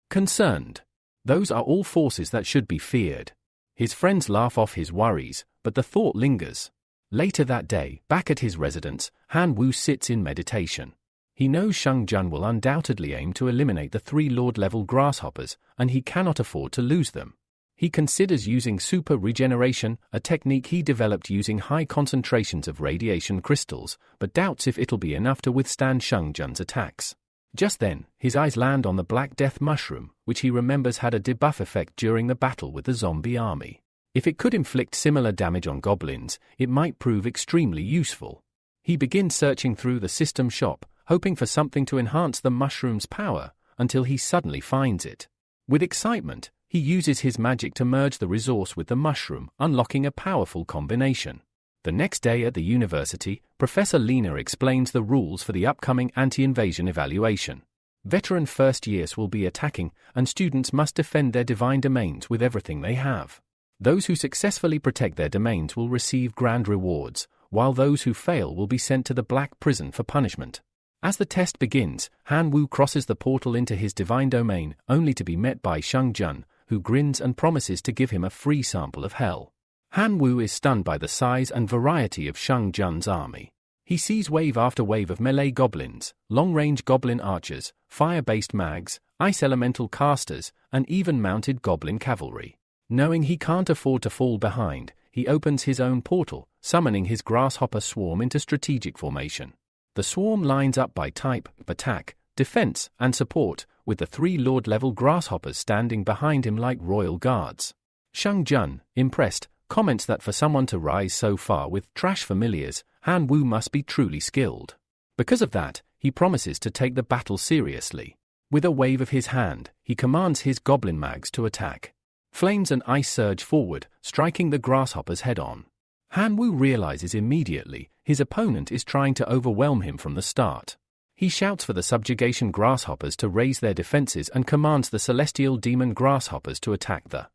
concerned. Those are all forces that should be feared. His friends laugh off his worries, but the thought lingers. Later that day, back at his residence, Han Wu sits in meditation. He knows Shang Jun will undoubtedly aim to eliminate the 3 Lord-level grasshoppers, and he cannot afford to lose them. He considers using super regeneration, a technique he developed using high concentrations of radiation crystals, but doubts if it'll be enough to withstand Shang Jun's attacks. Just then, his eyes land on the Black Death mushroom, which he remembers had a debuff effect during the battle with the zombie army. If it could inflict similar damage on goblins, it might prove extremely useful. He begins searching through the system shop, hoping for something to enhance the mushroom's power, until he suddenly finds it. With excitement, he uses his magic to merge the resource with the mushroom, unlocking a powerful combination. The next day at the university, Professor Lena explains the rules for the upcoming anti-invasion evaluation. Veteran first years will be attacking, and students must defend their divine domains with everything they have. Those who successfully protect their domains will receive grand rewards, while those who fail will be sent to the Black Prison for punishment. As the test begins, Han Wu crosses the portal into his divine domain, only to be met by Shang Jun, who grins and promises to give him a free sample of hell. Han Wu is stunned by the size and variety of Shang Jun's army. He sees wave after wave of melee goblins, long-range goblin archers, fire-based mags, ice elemental casters, and even mounted goblin cavalry. Knowing he can't afford to fall behind, he opens his own portal, summoning his grasshopper swarm into strategic formation. The swarm lines up by type, attack, defense, and support, with the 3 Lord-level grasshoppers standing behind him like royal guards. Shang Jun, impressed, comments that for someone to rise so far with trash familiars, Han Wu must be truly skilled. Because of that, he promises to take the battle seriously. With a wave of his hand, he commands his goblin mags to attack. Flames and ice surge forward, striking the grasshoppers head-on. Han Wu realizes immediately his opponent is trying to overwhelm him from the start. He shouts for the subjugation grasshoppers to raise their defenses and commands the celestial demon grasshoppers to attack the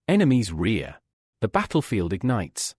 enemy's rear. The battlefield ignites.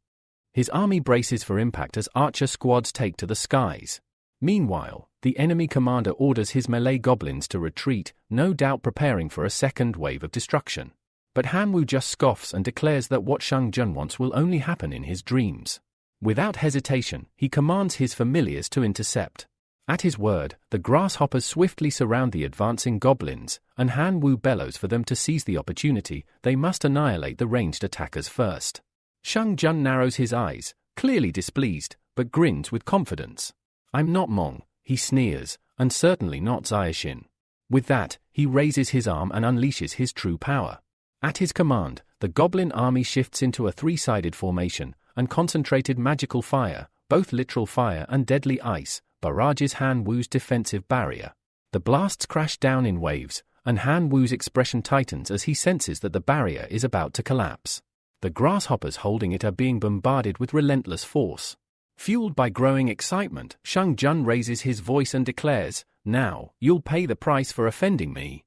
His army braces for impact as archer squads take to the skies. Meanwhile, the enemy commander orders his melee goblins to retreat, no doubt preparing for a second wave of destruction. But Han Wu just scoffs and declares that what Shang Jun wants will only happen in his dreams. Without hesitation, he commands his familiars to intercept. At his word, the grasshoppers swiftly surround the advancing goblins, and Han Wu bellows for them to seize the opportunity. They must annihilate the ranged attackers first. Shang Jun narrows his eyes, clearly displeased, but grins with confidence. "I'm not Mong," he sneers, "and certainly not Ziyashin." With that, he raises his arm and unleashes his true power. At his command, the goblin army shifts into a 3-sided formation, and concentrated magical fire, both literal fire and deadly ice, barrages Han Wu's defensive barrier. The blasts crash down in waves, and Han Wu's expression tightens as he senses that the barrier is about to collapse. The grasshoppers holding it are being bombarded with relentless force. Fueled by growing excitement, Shang Jun raises his voice and declares, "Now, you'll pay the price for offending me."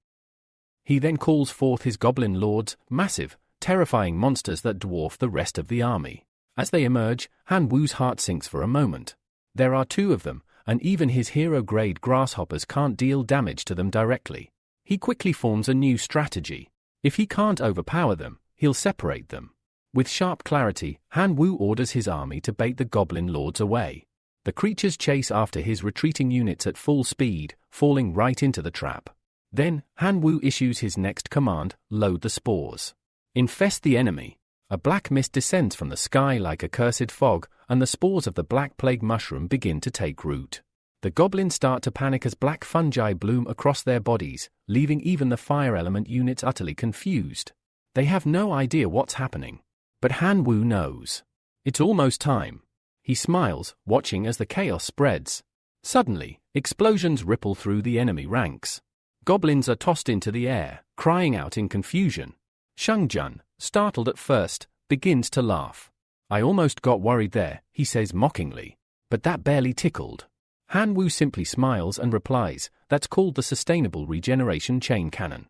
He then calls forth his goblin lords, massive, terrifying monsters that dwarf the rest of the army. As they emerge, Han Wu's heart sinks for a moment. There are 2 of them, and even his hero-grade grasshoppers can't deal damage to them directly. He quickly forms a new strategy. If he can't overpower them, he'll separate them. With sharp clarity, Han Wu orders his army to bait the goblin lords away. The creatures chase after his retreating units at full speed, falling right into the trap. Then, Han Wu issues his next command, load the spores. Infest the enemy. A black mist descends from the sky like a cursed fog, and the spores of the black plague mushroom begin to take root. The goblins start to panic as black fungi bloom across their bodies, leaving even the fire element units utterly confused. They have no idea what's happening. But Han Wu knows. It's almost time. He smiles, watching as the chaos spreads. Suddenly, explosions ripple through the enemy ranks. Goblins are tossed into the air, crying out in confusion. Shang Jun, startled at first, begins to laugh. "I almost got worried there," he says mockingly. "But that barely tickled." Han Wu simply smiles and replies, "That's called the sustainable regeneration chain cannon."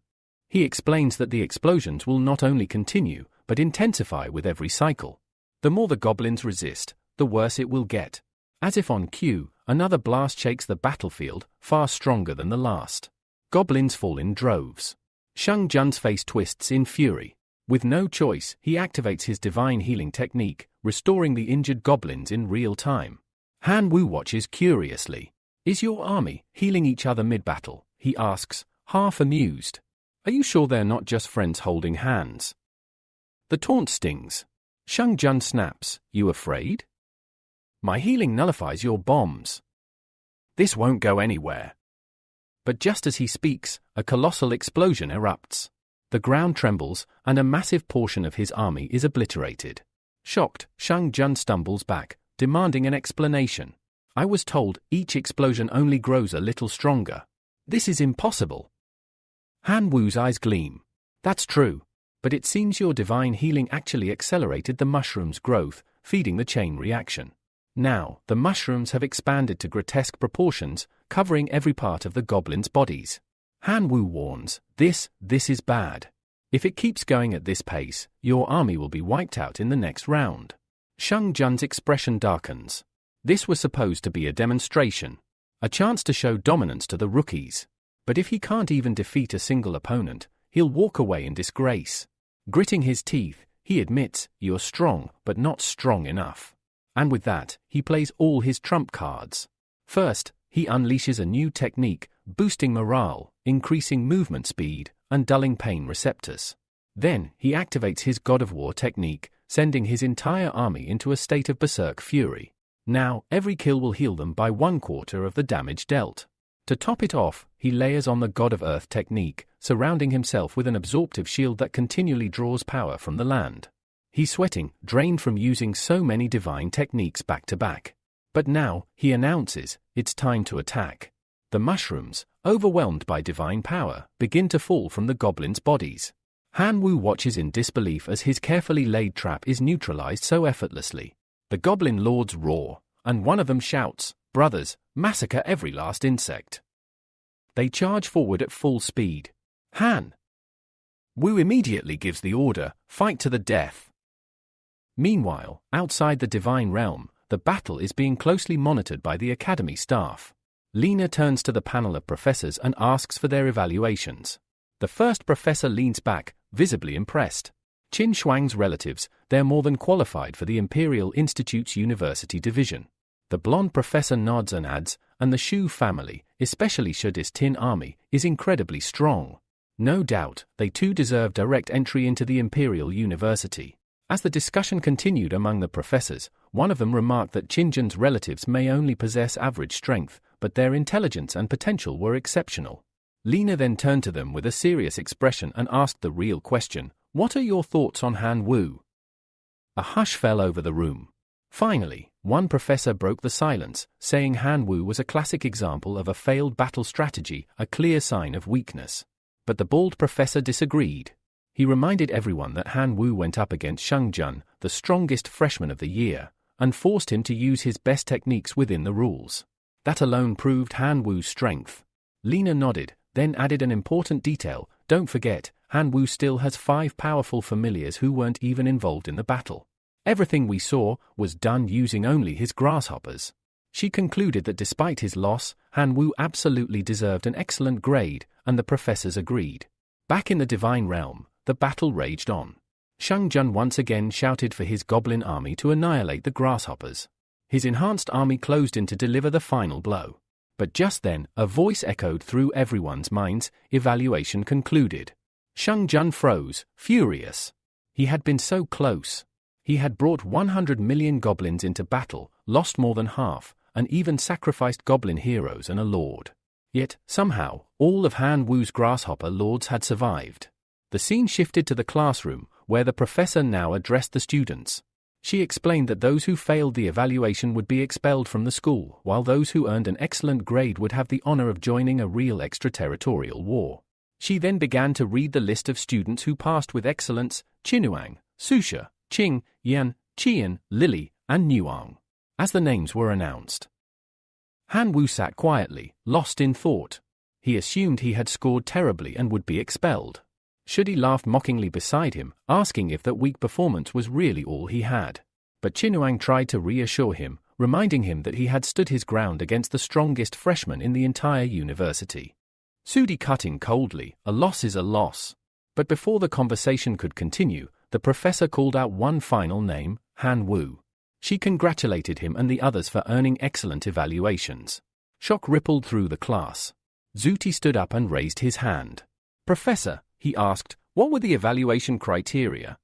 He explains that the explosions will not only continue, but intensify with every cycle. The more the goblins resist, the worse it will get. As if on cue, another blast shakes the battlefield, far stronger than the last. Goblins fall in droves. Shang Jun's face twists in fury. With no choice, he activates his divine healing technique, restoring the injured goblins in real time. Han Wu watches curiously. "Is your army healing each other mid-battle?" he asks, half amused. "Are you sure they're not just friends holding hands?" The taunt stings. Shang Jun snaps, "You afraid? My healing nullifies your bombs. This won't go anywhere." But just as he speaks, a colossal explosion erupts. The ground trembles, and a massive portion of his army is obliterated. Shocked, Shang Jun stumbles back, demanding an explanation. "I was told each explosion only grows a little stronger. This is impossible." Han Wu's eyes gleam. "That's true. But it seems your divine healing actually accelerated the mushroom's growth, feeding the chain reaction. Now, the mushrooms have expanded to grotesque proportions, covering every part of the goblins' bodies." Han Wu warns, This is bad. If it keeps going at this pace, your army will be wiped out in the next round." Shang Jun's expression darkens. This was supposed to be a demonstration, a chance to show dominance to the rookies. But if he can't even defeat a single opponent, he'll walk away in disgrace. Gritting his teeth, he admits, "You're strong, but not strong enough." And with that, he plays all his trump cards. First, he unleashes a new technique, boosting morale, increasing movement speed, and dulling pain receptors. Then, he activates his God of War technique, sending his entire army into a state of berserk fury. Now, every kill will heal them by 1/4 of the damage dealt. To top it off, he layers on the God of Earth technique, surrounding himself with an absorptive shield that continually draws power from the land. He's sweating, drained from using so many divine techniques back to back. But now, he announces, it's time to attack. The mushrooms, overwhelmed by divine power, begin to fall from the goblins' bodies. Han Wu watches in disbelief as his carefully laid trap is neutralized so effortlessly. The goblin lords roar, and one of them shouts, "Brothers, massacre every last insect." They charge forward at full speed. Han Wu immediately gives the order, "Fight to the death." Meanwhile, outside the divine realm, the battle is being closely monitored by the academy staff. Lina turns to the panel of professors and asks for their evaluations. The first professor leans back, visibly impressed. Qin Shuang's relatives, they're more than qualified for the Imperial Institute's University Division. The blonde professor nods and adds, and the Shu family, especially Shudis Tin army, is incredibly strong. No doubt, they too deserve direct entry into the Imperial University. As the discussion continued among the professors, one of them remarked that Qinjun's relatives may only possess average strength, but their intelligence and potential were exceptional. Lina then turned to them with a serious expression and asked the real question, "What are your thoughts on Han Wu?" A hush fell over the room. Finally, one professor broke the silence, saying Han Wu was a classic example of a failed battle strategy, a clear sign of weakness. But the bald professor disagreed. He reminded everyone that Han Wu went up against Shang Jun, the strongest freshman of the year, and forced him to use his best techniques within the rules. That alone proved Han Wu's strength. Lina nodded, then added an important detail, "Don't forget, Han Wu still has 5 powerful familiars who weren't even involved in the battle. Everything we saw was done using only his grasshoppers." She concluded that despite his loss, Han Wu absolutely deserved an excellent grade, and the professors agreed. Back in the divine realm, the battle raged on. Shang Jun once again shouted for his goblin army to annihilate the grasshoppers. His enhanced army closed in to deliver the final blow. But just then, a voice echoed through everyone's minds, "Evaluation concluded." Shang Jun froze, furious. He had been so close. He had brought 100 million goblins into battle, lost more than half, and even sacrificed goblin heroes and a lord. Yet, somehow, all of Han Wu's grasshopper lords had survived. The scene shifted to the classroom, where the professor now addressed the students. She explained that those who failed the evaluation would be expelled from the school, while those who earned an excellent grade would have the honor of joining a real extraterritorial war. She then began to read the list of students who passed with excellence: Qinuang, Susha, Qing, Yan, Qian, Lily, and Nuang. As the names were announced, Han Wu sat quietly, lost in thought. He assumed he had scored terribly and would be expelled. Shudi laughed mockingly beside him, asking if that weak performance was really all he had. But Qinuang tried to reassure him, reminding him that he had stood his ground against the strongest freshman in the entire university. Sudi cut in coldly, "A loss is a loss." But before the conversation could continue, the professor called out one final name, Han Wu. She congratulated him and the others for earning excellent evaluations. Shock rippled through the class. Zuti stood up and raised his hand. "Professor," he asked, "what were the evaluation criteria?"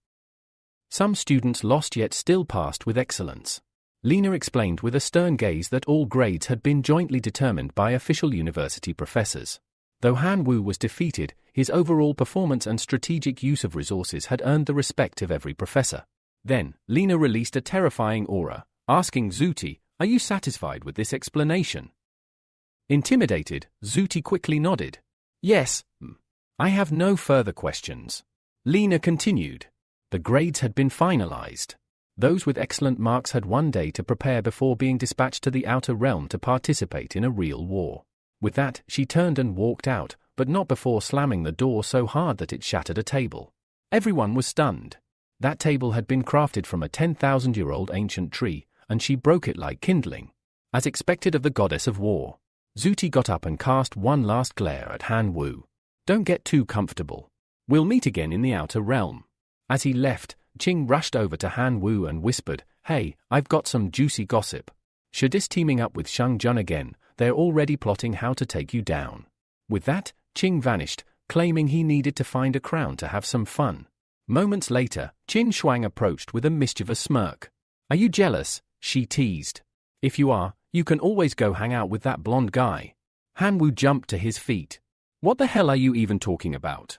Some students lost yet still passed with excellence. Lena explained with a stern gaze that all grades had been jointly determined by official university professors. Though Han Wu was defeated, his overall performance and strategic use of resources had earned the respect of every professor. Then, Lena released a terrifying aura, asking Zuti, "Are you satisfied with this explanation?" Intimidated, Zuti quickly nodded. "Yes, I have no further questions." Lena continued. The grades had been finalized. Those with excellent marks had one day to prepare before being dispatched to the outer realm to participate in a real war. With that, she turned and walked out, but not before slamming the door so hard that it shattered a table. Everyone was stunned. That table had been crafted from a 10,000-year-old ancient tree, and she broke it like kindling. As expected of the goddess of war, Zuti got up and cast one last glare at Han Wu. "Don't get too comfortable. We'll meet again in the outer realm." As he left, Qing rushed over to Han Wu and whispered, "Hey, I've got some juicy gossip. Shadis teaming up with Shang Jun again, they're already plotting how to take you down." With that, Qing vanished, claiming he needed to find a crown to have some fun. Moments later, Qin Shuang approached with a mischievous smirk. "Are you jealous?" she teased. "If you are, you can always go hang out with that blonde guy." Han Wu jumped to his feet. "What the hell are you even talking about?"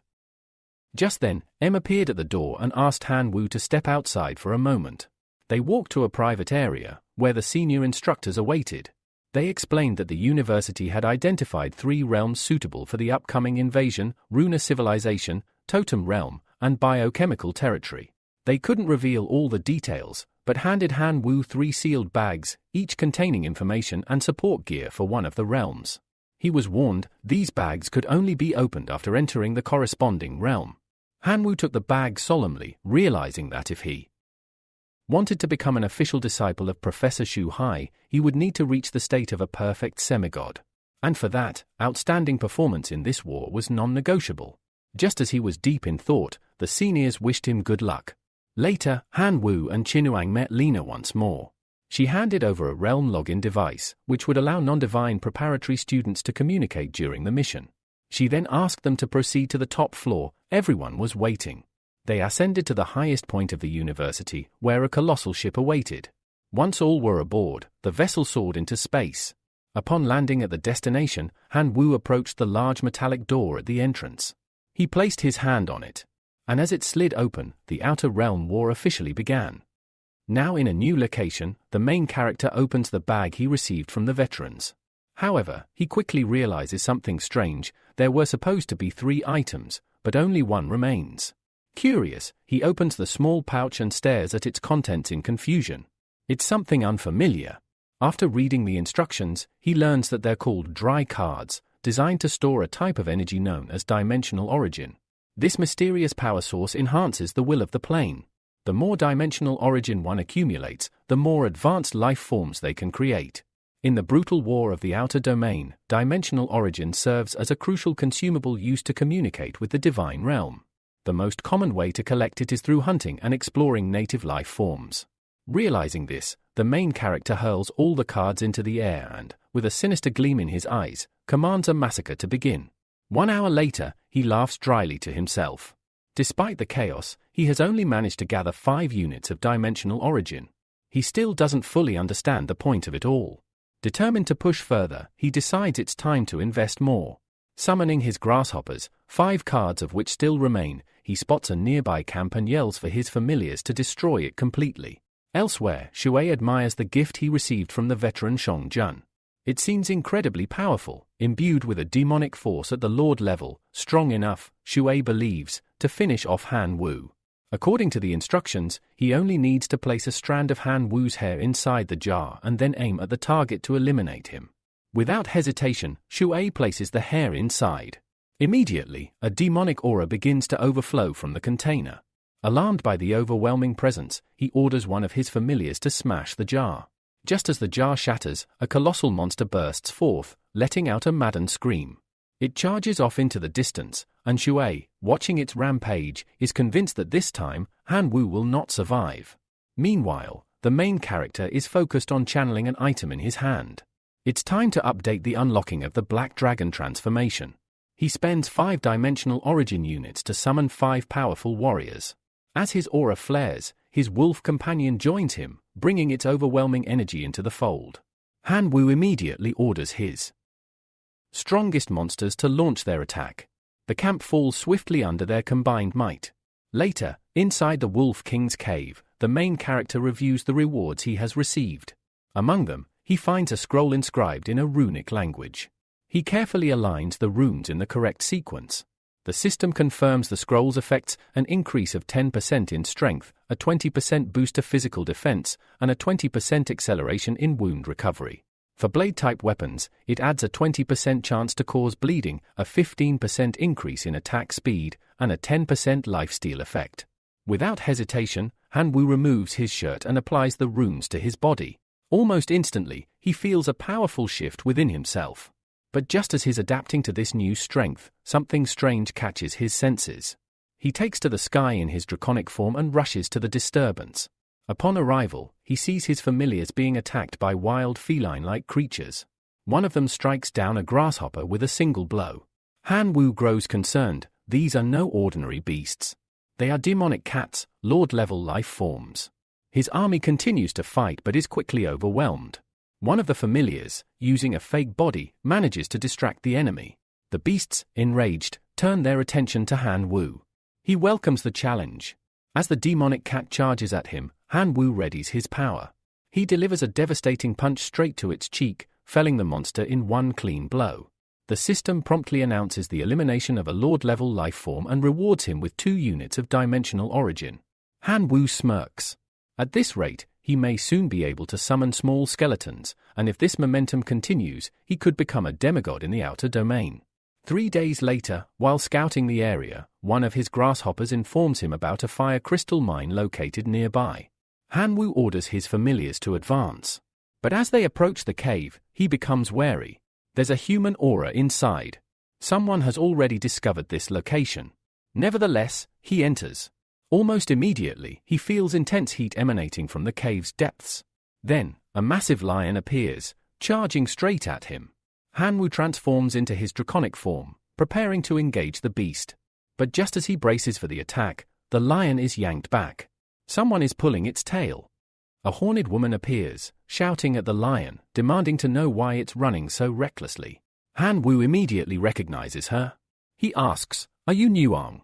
Just then, Em appeared at the door and asked Han Wu to step outside for a moment. They walked to a private area, where the senior instructors awaited. They explained that the university had identified 3 realms suitable for the upcoming invasion: Runa Civilization, Totem Realm, and Biochemical Territory. They couldn't reveal all the details, but handed Han Wu 3 sealed bags, each containing information and support gear for one of the realms. He was warned these bags could only be opened after entering the corresponding realm. Han Wu took the bag solemnly, realizing that if he wanted to become an official disciple of Professor Shu Hai, he would need to reach the state of a perfect semigod. And for that, outstanding performance in this war was non-negotiable. Just as he was deep in thought, the seniors wished him good luck. Later, Han Wu and Qinuang met Lena once more. She handed over a realm login device, which would allow non-divine preparatory students to communicate during the mission. She then asked them to proceed to the top floor. Everyone was waiting. They ascended to the highest point of the university, where a colossal ship awaited. Once all were aboard, the vessel soared into space. Upon landing at the destination, Han Wu approached the large metallic door at the entrance. He placed his hand on it, and as it slid open, the outer realm war officially began. Now in a new location, the main character opens the bag he received from the veterans. However, he quickly realizes something strange. There were supposed to be 3 items, but only one remains. Curious, he opens the small pouch and stares at its contents in confusion. It's something unfamiliar. After reading the instructions, he learns that they're called dry cards, designed to store a type of energy known as dimensional origin. This mysterious power source enhances the will of the plane. The more dimensional origin one accumulates, the more advanced life forms they can create. In the brutal war of the outer domain, dimensional origin serves as a crucial consumable used to communicate with the divine realm. The most common way to collect it is through hunting and exploring native life forms. Realizing this, the main character hurls all the cards into the air and, with a sinister gleam in his eyes, commands a massacre to begin. 1 hour later, he laughs dryly to himself. Despite the chaos, he has only managed to gather 5 units of dimensional origin. He still doesn't fully understand the point of it all. Determined to push further, he decides it's time to invest more. Summoning his grasshoppers, 5 cards of which still remain, he spots a nearby camp and yells for his familiars to destroy it completely. Elsewhere, Shui admires the gift he received from the veteran Shang Jun. It seems incredibly powerful, imbued with a demonic force at the Lord level, strong enough, Shui believes, to finish off Han Wu. According to the instructions, he only needs to place a strand of Han Wu's hair inside the jar and then aim at the target to eliminate him. Without hesitation, Shui places the hair inside. Immediately, a demonic aura begins to overflow from the container. Alarmed by the overwhelming presence, he orders one of his familiars to smash the jar. Just as the jar shatters, a colossal monster bursts forth, letting out a maddened scream. It charges off into the distance, and Shui, watching its rampage, is convinced that this time, Han Wu will not survive. Meanwhile, the main character is focused on channeling an item in his hand. It's time to update the unlocking of the Black Dragon transformation. He spends 5 dimensional origin units to summon 5 powerful warriors. As his aura flares, his wolf companion joins him, bringing its overwhelming energy into the fold. Han Wu immediately orders his strongest monsters to launch their attack. The camp falls swiftly under their combined might. Later, inside the Wolf King's cave, the main character reviews the rewards he has received. Among them, he finds a scroll inscribed in a runic language. He carefully aligns the runes in the correct sequence. The system confirms the scroll's effects: an increase of 10% in strength, a 20% boost to physical defense, and a 20% acceleration in wound recovery. For blade-type weapons, it adds a 20% chance to cause bleeding, a 15% increase in attack speed, and a 10% lifesteal effect. Without hesitation, Han Wu removes his shirt and applies the runes to his body. Almost instantly, he feels a powerful shift within himself. But just as he's adapting to this new strength, something strange catches his senses. He takes to the sky in his draconic form and rushes to the disturbance. Upon arrival, he sees his familiars being attacked by wild feline-like creatures. One of them strikes down a grasshopper with a single blow. Han Wu grows concerned. These are no ordinary beasts. They are demonic cats, lord-level life forms. His army continues to fight but is quickly overwhelmed. One of the familiars, using a fake body, manages to distract the enemy. The beasts, enraged, turn their attention to Han Wu. He welcomes the challenge. As the demonic cat charges at him, Han Wu readies his power. He delivers a devastating punch straight to its cheek, felling the monster in one clean blow. The system promptly announces the elimination of a lord-level life form and rewards him with 2 units of dimensional origin. Han Wu smirks. At this rate, he may soon be able to summon small skeletons, and if this momentum continues, he could become a demigod in the outer domain. 3 days later, while scouting the area, one of his grasshoppers informs him about a fire crystal mine located nearby. Han Wu orders his familiars to advance. But as they approach the cave, he becomes wary. There's a human aura inside. Someone has already discovered this location. Nevertheless, he enters. Almost immediately, he feels intense heat emanating from the cave's depths. Then, a massive lion appears, charging straight at him. Han Wu transforms into his draconic form, preparing to engage the beast. But just as he braces for the attack, the lion is yanked back. Someone is pulling its tail. A horned woman appears, shouting at the lion, demanding to know why it's running so recklessly. Han Wu immediately recognizes her. He asks, "Are you Nuang?"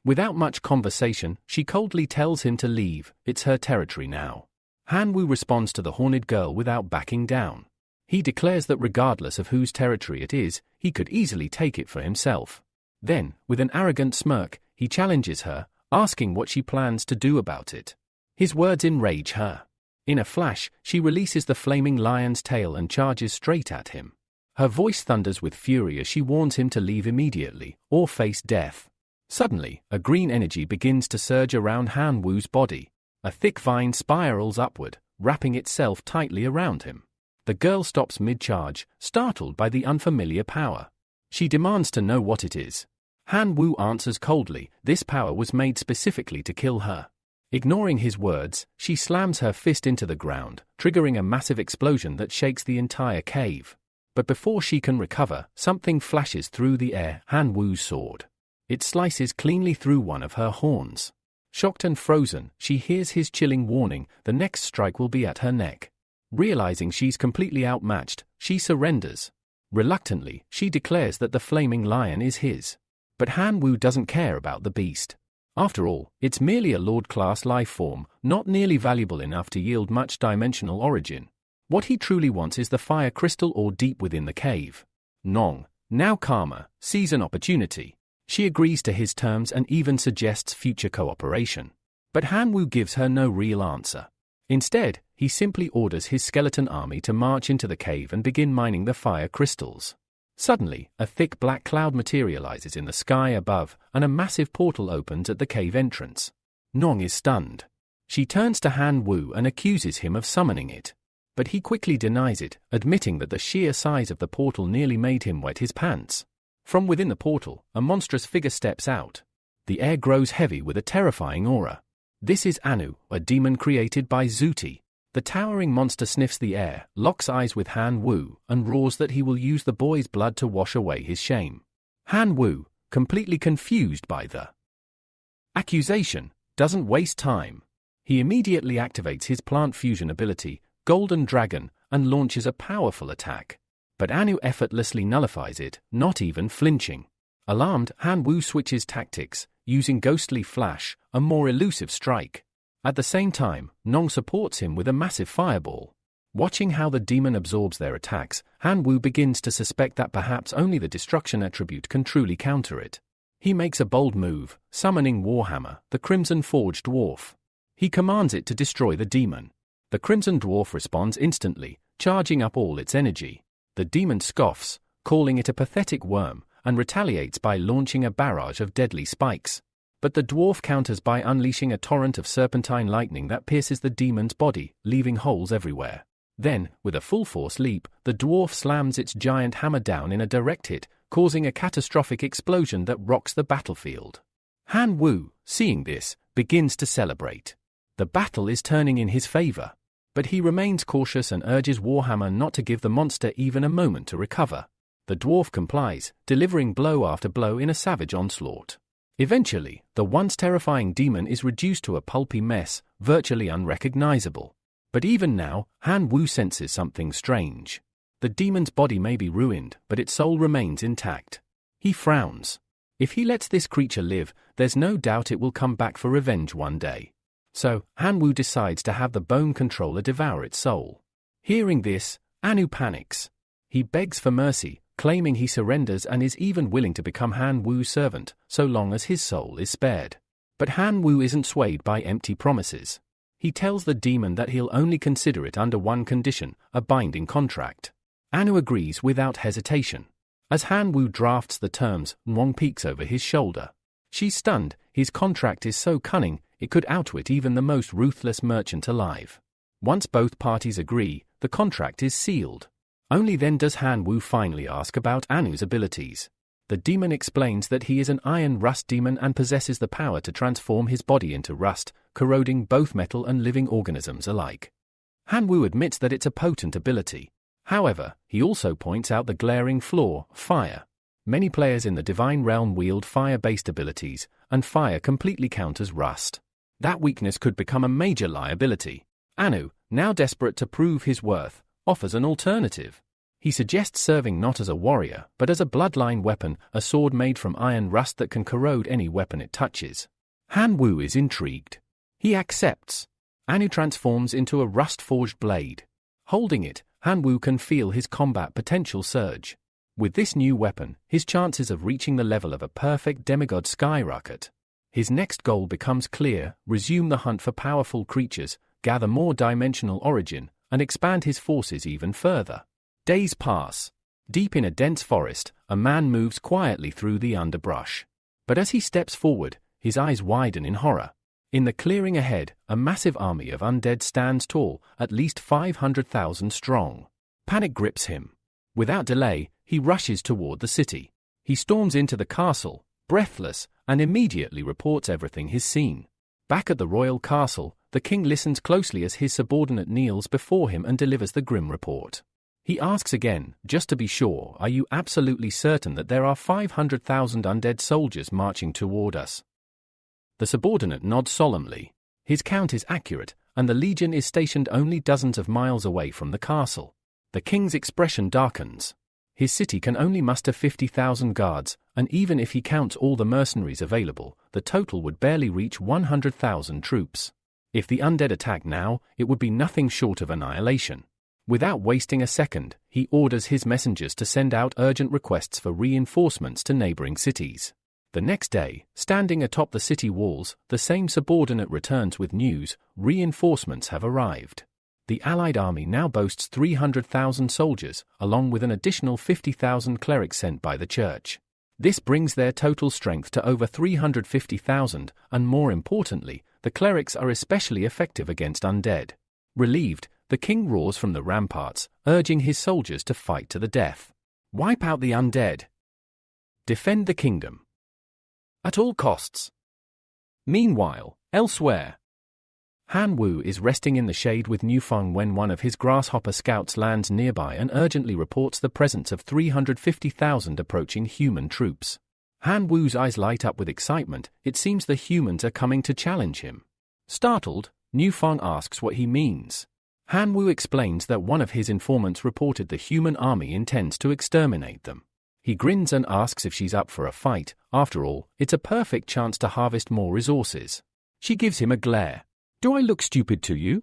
Without much conversation, she coldly tells him to leave. It's her territory now. Han Wu responds to the horned girl without backing down. He declares that regardless of whose territory it is, he could easily take it for himself. Then, with an arrogant smirk, he challenges her, asking what she plans to do about it. His words enrage her. In a flash, she releases the flaming lion's tail and charges straight at him. Her voice thunders with fury as she warns him to leave immediately, or face death. Suddenly, a green energy begins to surge around Han Wu's body. A thick vine spirals upward, wrapping itself tightly around him. The girl stops mid-charge, startled by the unfamiliar power. She demands to know what it is. Han Wu answers coldly, this power was made specifically to kill her. Ignoring his words, she slams her fist into the ground, triggering a massive explosion that shakes the entire cave. But before she can recover, something flashes through the air: Han Wu's sword. It slices cleanly through one of her horns. Shocked and frozen, she hears his chilling warning, the next strike will be at her neck. Realizing she's completely outmatched, she surrenders. Reluctantly, she declares that the flaming lion is his. But Han Wu doesn't care about the beast. After all, it's merely a Lord-class life form, not nearly valuable enough to yield much dimensional origin. What he truly wants is the fire crystal ore deep within the cave. Nong, now calmer, sees an opportunity. She agrees to his terms and even suggests future cooperation. But Han Wu gives her no real answer. Instead, he simply orders his skeleton army to march into the cave and begin mining the fire crystals. Suddenly, a thick black cloud materializes in the sky above, and a massive portal opens at the cave entrance. Nong is stunned. She turns to Han Wu and accuses him of summoning it. But he quickly denies it, admitting that the sheer size of the portal nearly made him wet his pants. From within the portal, a monstrous figure steps out. The air grows heavy with a terrifying aura. This is Anu, a demon created by Zuti. The towering monster sniffs the air, locks eyes with Han Wu, and roars that he will use the boy's blood to wash away his shame. Han Wu, completely confused by the accusation, doesn't waste time. He immediately activates his plant fusion ability, Golden Dragon, and launches a powerful attack. But Anu effortlessly nullifies it, not even flinching. Alarmed, Han Wu switches tactics, using Ghostly Flash, a more elusive strike. At the same time, Nong supports him with a massive fireball. Watching how the demon absorbs their attacks, Han Wu begins to suspect that perhaps only the destruction attribute can truly counter it. He makes a bold move, summoning Warhammer, the Crimson Forged Dwarf. He commands it to destroy the demon. The Crimson Dwarf responds instantly, charging up all its energy. The demon scoffs, calling it a pathetic worm, and retaliates by launching a barrage of deadly spikes. But the dwarf counters by unleashing a torrent of serpentine lightning that pierces the demon's body, leaving holes everywhere. Then, with a full-force leap, the dwarf slams its giant hammer down in a direct hit, causing a catastrophic explosion that rocks the battlefield. Han Wu, seeing this, begins to celebrate. The battle is turning in his favor. But he remains cautious and urges Warhammer not to give the monster even a moment to recover. The dwarf complies, delivering blow after blow in a savage onslaught. Eventually, the once terrifying demon is reduced to a pulpy mess, virtually unrecognizable. But even now, Han Wu senses something strange. The demon's body may be ruined, but its soul remains intact. He frowns. If he lets this creature live, there's no doubt it will come back for revenge one day. So, Han Wu decides to have the bone controller devour its soul. Hearing this, Anu panics. He begs for mercy, claiming he surrenders and is even willing to become Han Wu's servant, so long as his soul is spared. But Han Wu isn't swayed by empty promises. He tells the demon that he'll only consider it under one condition, a binding contract. Anu agrees without hesitation. As Han Wu drafts the terms, Wong peeks over his shoulder. She's stunned. His contract is so cunning, it could outwit even the most ruthless merchant alive. Once both parties agree, the contract is sealed. Only then does Han Wu finally ask about Anu's abilities. The demon explains that he is an iron rust demon and possesses the power to transform his body into rust, corroding both metal and living organisms alike. Han Wu admits that it's a potent ability. However, he also points out the glaring flaw, fire. Many players in the Divine Realm wield fire-based abilities, and fire completely counters rust. That weakness could become a major liability. Anu, now desperate to prove his worth, offers an alternative. He suggests serving not as a warrior, but as a bloodline weapon, a sword made from iron rust that can corrode any weapon it touches. Han Wu is intrigued. He accepts. Anu transforms into a rust-forged blade. Holding it, Han Wu can feel his combat potential surge. With this new weapon, his chances of reaching the level of a perfect demigod skyrocket. His next goal becomes clear: resume the hunt for powerful creatures, gather more dimensional origin, and expand his forces even further. Days pass. Deep in a dense forest, a man moves quietly through the underbrush. But as he steps forward, his eyes widen in horror. In the clearing ahead, a massive army of undead stands tall, at least 500,000 strong. Panic grips him. Without delay, he rushes toward the city. He storms into the castle, breathless, and immediately reports everything he's seen. Back at the royal castle, the king listens closely as his subordinate kneels before him and delivers the grim report. He asks again, just to be sure, "Are you absolutely certain that there are 500,000 undead soldiers marching toward us?" The subordinate nods solemnly. His count is accurate, and the legion is stationed only dozens of miles away from the castle. The king's expression darkens. His city can only muster 50,000 guards, and even if he counts all the mercenaries available, the total would barely reach 100,000 troops. If the undead attack now, it would be nothing short of annihilation. Without wasting a second, he orders his messengers to send out urgent requests for reinforcements to neighboring cities. The next day, standing atop the city walls, the same subordinate returns with news: reinforcements have arrived. The Allied army now boasts 300,000 soldiers, along with an additional 50,000 clerics sent by the church. This brings their total strength to over 350,000, and more importantly, the clerics are especially effective against undead. Relieved, the king roars from the ramparts, urging his soldiers to fight to the death. Wipe out the undead. Defend the kingdom. At all costs. Meanwhile, elsewhere, Han Wu is resting in the shade with Nufeng when one of his grasshopper scouts lands nearby and urgently reports the presence of 350,000 approaching human troops. Han Wu's eyes light up with excitement. It seems the humans are coming to challenge him. Startled, Niu Fang asks what he means. Han Wu explains that one of his informants reported the human army intends to exterminate them. He grins and asks if she's up for a fight. After all, it's a perfect chance to harvest more resources. She gives him a glare. "Do I look stupid to you?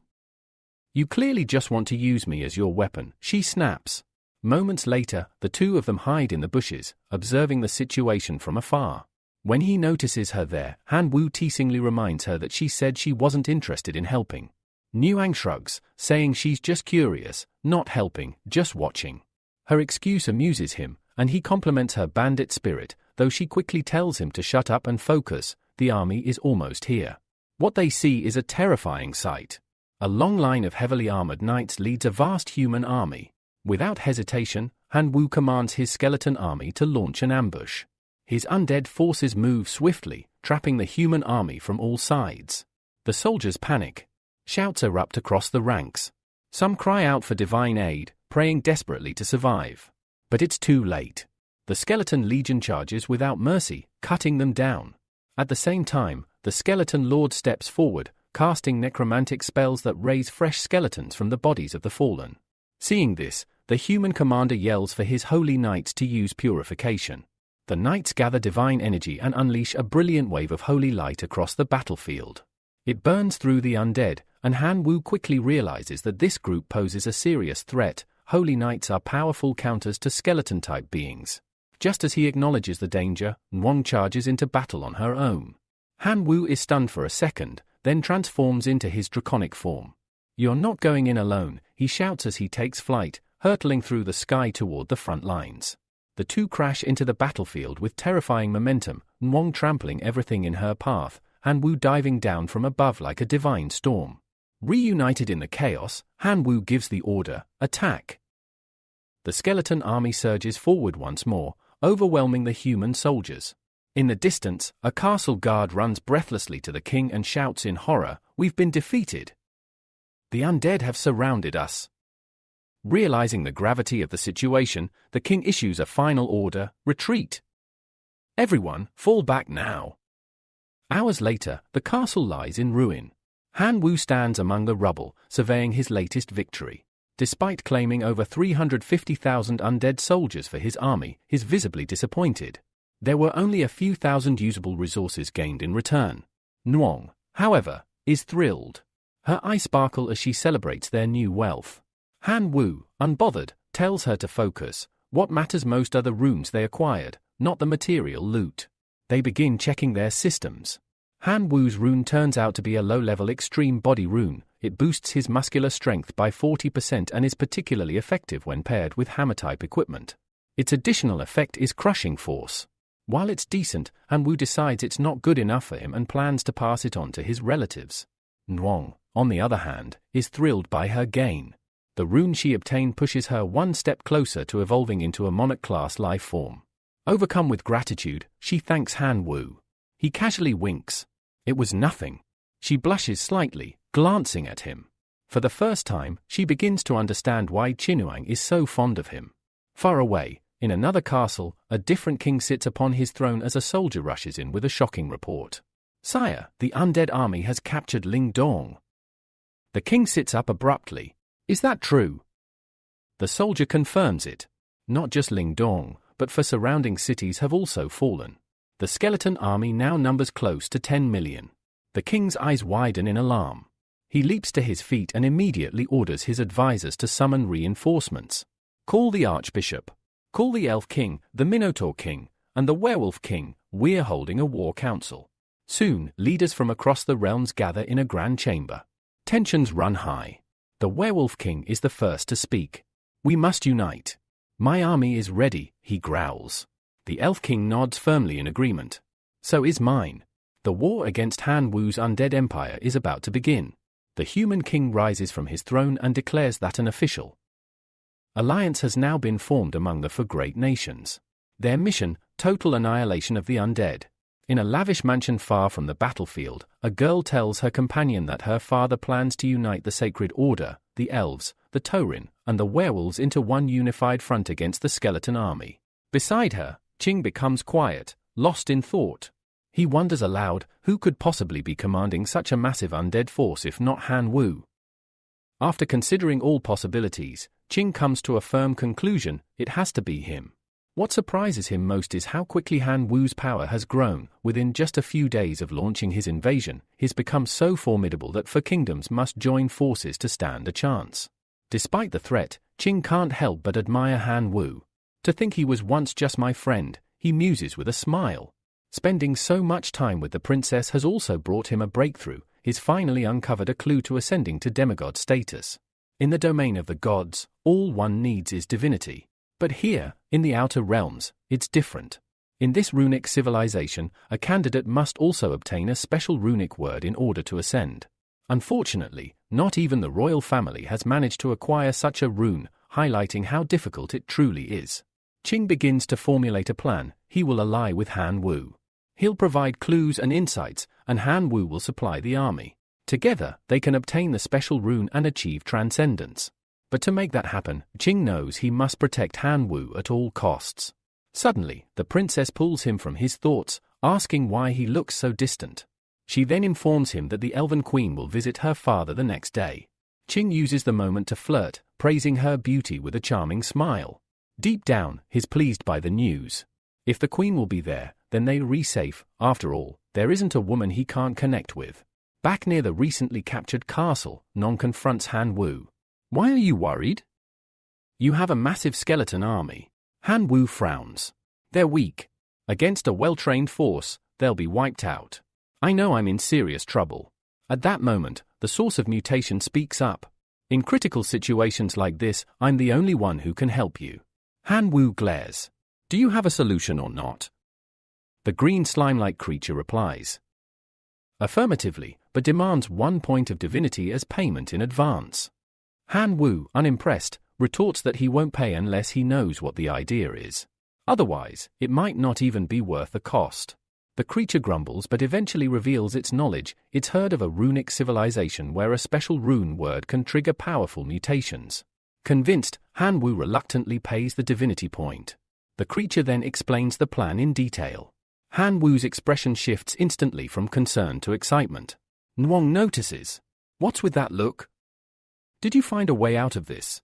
You clearly just want to use me as your weapon," she snaps. Moments later, the two of them hide in the bushes, observing the situation from afar. When he notices her there, Han Wu teasingly reminds her that she said she wasn't interested in helping. Niuang shrugs, saying she's just curious, not helping, just watching. Her excuse amuses him, and he compliments her bandit spirit, though she quickly tells him to shut up and focus. The army is almost here. What they see is a terrifying sight. A long line of heavily armored knights leads a vast human army. Without hesitation, Han Wu commands his skeleton army to launch an ambush. His undead forces move swiftly, trapping the human army from all sides. The soldiers panic. Shouts erupt across the ranks. Some cry out for divine aid, praying desperately to survive. But it's too late. The skeleton legion charges without mercy, cutting them down. At the same time, the skeleton lord steps forward, casting necromantic spells that raise fresh skeletons from the bodies of the fallen. Seeing this, the human commander yells for his holy knights to use purification. The knights gather divine energy and unleash a brilliant wave of holy light across the battlefield. It burns through the undead, and Han Wu quickly realizes that this group poses a serious threat. Holy knights are powerful counters to skeleton-type beings. Just as he acknowledges the danger, Wang charges into battle on her own. Han Wu is stunned for a second, then transforms into his draconic form. "You're not going in alone," he shouts as he takes flight, hurtling through the sky toward the front lines. The two crash into the battlefield with terrifying momentum, Wang trampling everything in her path, Han Wu diving down from above like a divine storm. Reunited in the chaos, Han Wu gives the order, "Attack!" The skeleton army surges forward once more, overwhelming the human soldiers. In the distance, a castle guard runs breathlessly to the king and shouts in horror, "We've been defeated! The undead have surrounded us." Realizing the gravity of the situation, the king issues a final order, "Retreat! Everyone, fall back now." Hours later, the castle lies in ruin. Han Wu stands among the rubble, surveying his latest victory. Despite claiming over 350,000 undead soldiers for his army, he's visibly disappointed. There were only a few thousand usable resources gained in return. Nuong, however, is thrilled. Her eyes sparkle as she celebrates their new wealth. Han Wu, unbothered, tells her to focus. What matters most are the runes they acquired, not the material loot. They begin checking their systems. Han Wu's rune turns out to be a low-level extreme body rune. It boosts his muscular strength by 40% and is particularly effective when paired with hammer-type equipment. Its additional effect is crushing force. While it's decent, Han Wu decides it's not good enough for him and plans to pass it on to his relatives. Nuong, on the other hand, is thrilled by her gain. The rune she obtained pushes her one step closer to evolving into a monarch-class life form. Overcome with gratitude, she thanks Han Wu. He casually winks. It was nothing. She blushes slightly, glancing at him. For the first time, she begins to understand why Qinuang is so fond of him. Far away, in another castle, a different king sits upon his throne as a soldier rushes in with a shocking report. "Sire, the undead army has captured Ling Dong." The king sits up abruptly. "Is that true?" The soldier confirms it. Not just Ling Dong, but for surrounding cities have also fallen. The skeleton army now numbers close to 10 million. The king's eyes widen in alarm. He leaps to his feet and immediately orders his advisors to summon reinforcements. "Call the archbishop. Call the elf king, the minotaur king, and the werewolf king. We're holding a war council." Soon, leaders from across the realms gather in a grand chamber. Tensions run high. The werewolf king is the first to speak. "We must unite. My army is ready," he growls. The elf king nods firmly in agreement. "So is mine." The war against Han Wu's undead empire is about to begin. The human king rises from his throne and declares that an official alliance has now been formed among the four great nations. Their mission, total annihilation of the undead. In a lavish mansion far from the battlefield, a girl tells her companion that her father plans to unite the sacred order, the elves, the tauren, and the werewolves into one unified front against the skeleton army. Beside her, Qing becomes quiet, lost in thought. He wonders aloud, who could possibly be commanding such a massive undead force if not Han Wu? After considering all possibilities, Qing comes to a firm conclusion: it has to be him. What surprises him most is how quickly Han Wu's power has grown. Within just a few days of launching his invasion, he's become so formidable that 4 kingdoms must join forces to stand a chance. Despite the threat, Qing can't help but admire Han Wu. To think he was once just my friend, he muses with a smile. Spending so much time with the princess has also brought him a breakthrough. He's finally uncovered a clue to ascending to demigod status. In the domain of the gods, all one needs is divinity. But here, in the outer realms, it's different. In this runic civilization, a candidate must also obtain a special runic word in order to ascend. Unfortunately, not even the royal family has managed to acquire such a rune, highlighting how difficult it truly is. Qing begins to formulate a plan. He will ally with Han Wu. He'll provide clues and insights, and Han Wu will supply the army. Together, they can obtain the special rune and achieve transcendence. But to make that happen, Qing knows he must protect Han Wu at all costs. Suddenly, the princess pulls him from his thoughts, asking why he looks so distant. She then informs him that the Elven Queen will visit her father the next day. Qing uses the moment to flirt, praising her beauty with a charming smile. Deep down, he's pleased by the news. If the Queen will be there, then they'll be safe. After all, there isn't a woman he can't connect with. Back near the recently captured castle, Non confronts Han Wu. Why are you worried? You have a massive skeleton army. Han Wu frowns. They're weak. Against a well-trained force, they'll be wiped out. I know I'm in serious trouble. At that moment, the source of mutation speaks up. In critical situations like this, I'm the only one who can help you. Han Wu glares. Do you have a solution or not? The green slime-like creature replies. Affirmatively, but demands 1 point of divinity as payment in advance. Han Wu, unimpressed, retorts that he won't pay unless he knows what the idea is. Otherwise, it might not even be worth the cost. The creature grumbles but eventually reveals its knowledge. It's heard of a runic civilization where a special rune word can trigger powerful mutations. Convinced, Han Wu reluctantly pays the divinity point. The creature then explains the plan in detail. Han Wu's expression shifts instantly from concern to excitement. Nwang notices. What's with that look? Did you find a way out of this?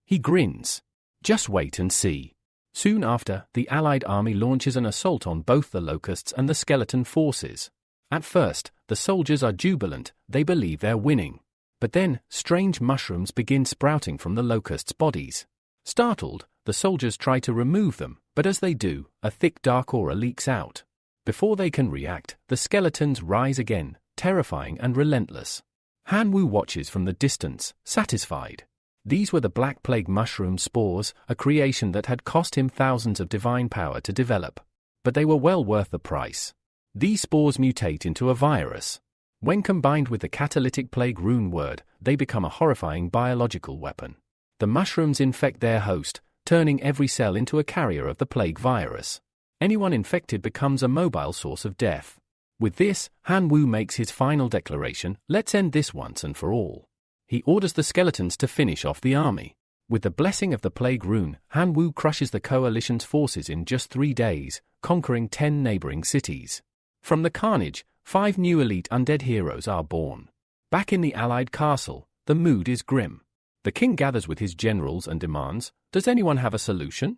He grins. Just wait and see. Soon after, the Allied army launches an assault on both the Locusts and the Skeleton forces. At first, the soldiers are jubilant, they believe they're winning. But then, strange mushrooms begin sprouting from the Locusts' bodies. Startled, the soldiers try to remove them, but as they do, a thick dark aura leaks out. Before they can react, the skeletons rise again, terrifying and relentless. Han Wu watches from the distance, satisfied. These were the Black Plague mushroom spores, a creation that had cost him thousands of divine power to develop. But they were well worth the price. These spores mutate into a virus. When combined with the catalytic plague rune word, they become a horrifying biological weapon. The mushrooms infect their host, turning every cell into a carrier of the plague virus. Anyone infected becomes a mobile source of death. With this, Han Wu makes his final declaration: let's end this once and for all. He orders the skeletons to finish off the army. With the blessing of the plague rune, Han Wu crushes the coalition's forces in just 3 days, conquering 10 neighboring cities. From the carnage, 5 new elite undead heroes are born. Back in the Allied castle, the mood is grim. The king gathers with his generals and demands, does anyone have a solution?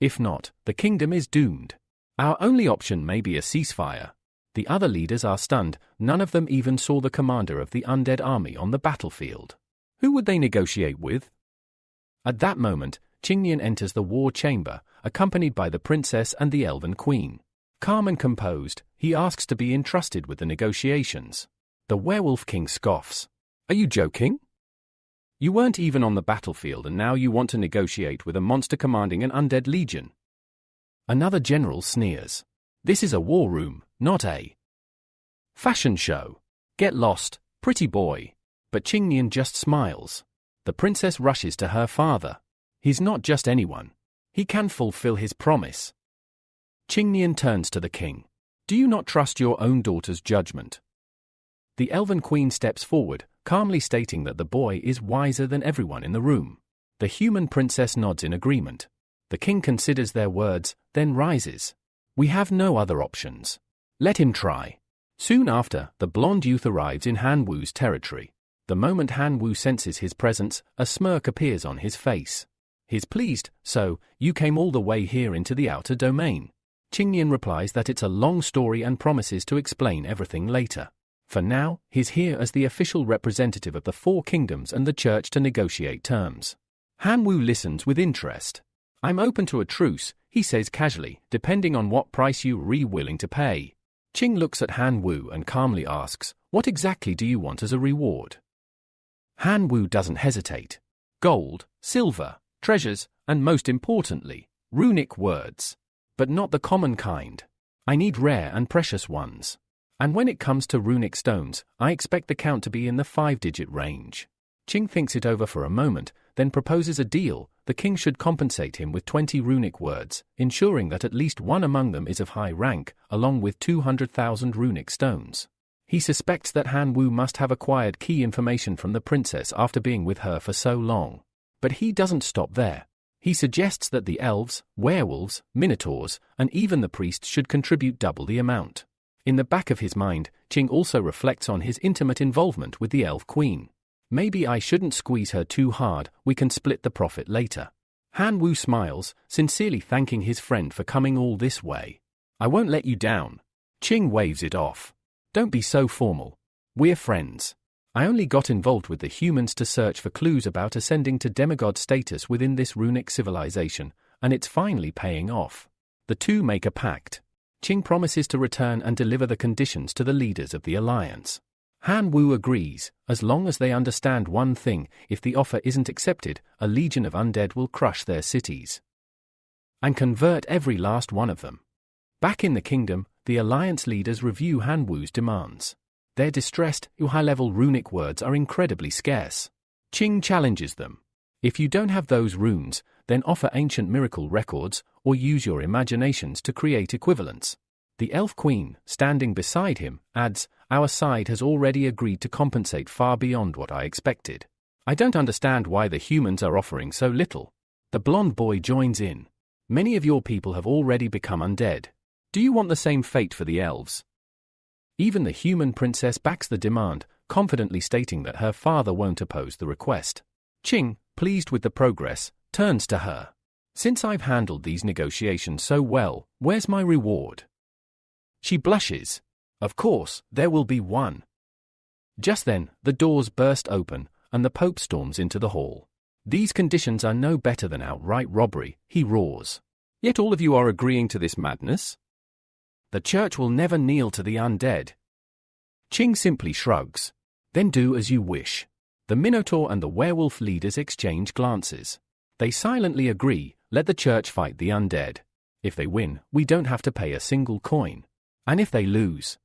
If not, the kingdom is doomed. Our only option may be a ceasefire. The other leaders are stunned, none of them even saw the commander of the undead army on the battlefield. Who would they negotiate with? At that moment, Qingnian enters the war chamber, accompanied by the princess and the Elven Queen. Calm and composed, he asks to be entrusted with the negotiations. The werewolf king scoffs. Are you joking? You weren't even on the battlefield and now you want to negotiate with a monster commanding an undead legion. Another general sneers. This is a war room, not a fashion show. Get lost, pretty boy. But Qingnian just smiles. The princess rushes to her father. He's not just anyone. He can fulfill his promise. Qingnian turns to the king. Do you not trust your own daughter's judgment? The Elven Queen steps forward, calmly stating that the boy is wiser than everyone in the room. The human princess nods in agreement. The king considers their words, then rises. We have no other options. Let him try. Soon after, the blonde youth arrives in Han Wu's territory. The moment Han Wu senses his presence, a smirk appears on his face. He's pleased. So, you came all the way here into the outer domain. Qingyan replies that it's a long story and promises to explain everything later. For now, he's here as the official representative of the Four Kingdoms and the Church to negotiate terms. Han Wu listens with interest. I'm open to a truce, he says casually, depending on what price you're willing to pay. Qing looks at Han Wu and calmly asks, what exactly do you want as a reward? Han Wu doesn't hesitate. Gold, silver, treasures, and most importantly, runic words. But not the common kind. I need rare and precious ones. And when it comes to runic stones, I expect the count to be in the 5-digit range. Qing thinks it over for a moment, then proposes a deal. The king should compensate him with 20 runic words, ensuring that at least one among them is of high rank, along with 200,000 runic stones. He suspects that Han Wu must have acquired key information from the princess after being with her for so long. But he doesn't stop there. He suggests that the elves, werewolves, minotaurs, and even the priests should contribute double the amount. In the back of his mind, Qing also reflects on his intimate involvement with the elf queen. Maybe I shouldn't squeeze her too hard, we can split the profit later. Han Wu smiles, sincerely thanking his friend for coming all this way. I won't let you down. Qing waves it off. Don't be so formal. We're friends. I only got involved with the humans to search for clues about ascending to demigod status within this runic civilization, and it's finally paying off. The two make a pact. Qing promises to return and deliver the conditions to the leaders of the alliance. Han Wu agrees, as long as they understand one thing: if the offer isn't accepted, a legion of undead will crush their cities and convert every last one of them. Back in the kingdom, the alliance leaders review Han Wu's demands. They're distressed. High-level runic words are incredibly scarce. Qing challenges them. If you don't have those runes, then offer ancient miracle records, or use your imaginations to create equivalents. The elf queen, standing beside him, adds, our side has already agreed to compensate far beyond what I expected. I don't understand why the humans are offering so little. The blonde boy joins in. Many of your people have already become undead. Do you want the same fate for the elves? Even the human princess backs the demand, confidently stating that her father won't oppose the request. Qing, pleased with the progress, turns to her. Since I've handled these negotiations so well, where's my reward? She blushes. Of course, there will be one. Just then, the doors burst open, and the Pope storms into the hall. These conditions are no better than outright robbery, he roars. Yet all of you are agreeing to this madness? The church will never kneel to the undead. Qing simply shrugs. Then do as you wish. The Minotaur and the werewolf leaders exchange glances. They silently agree, let the church fight the undead. If they win, we don't have to pay a single coin. And if they lose,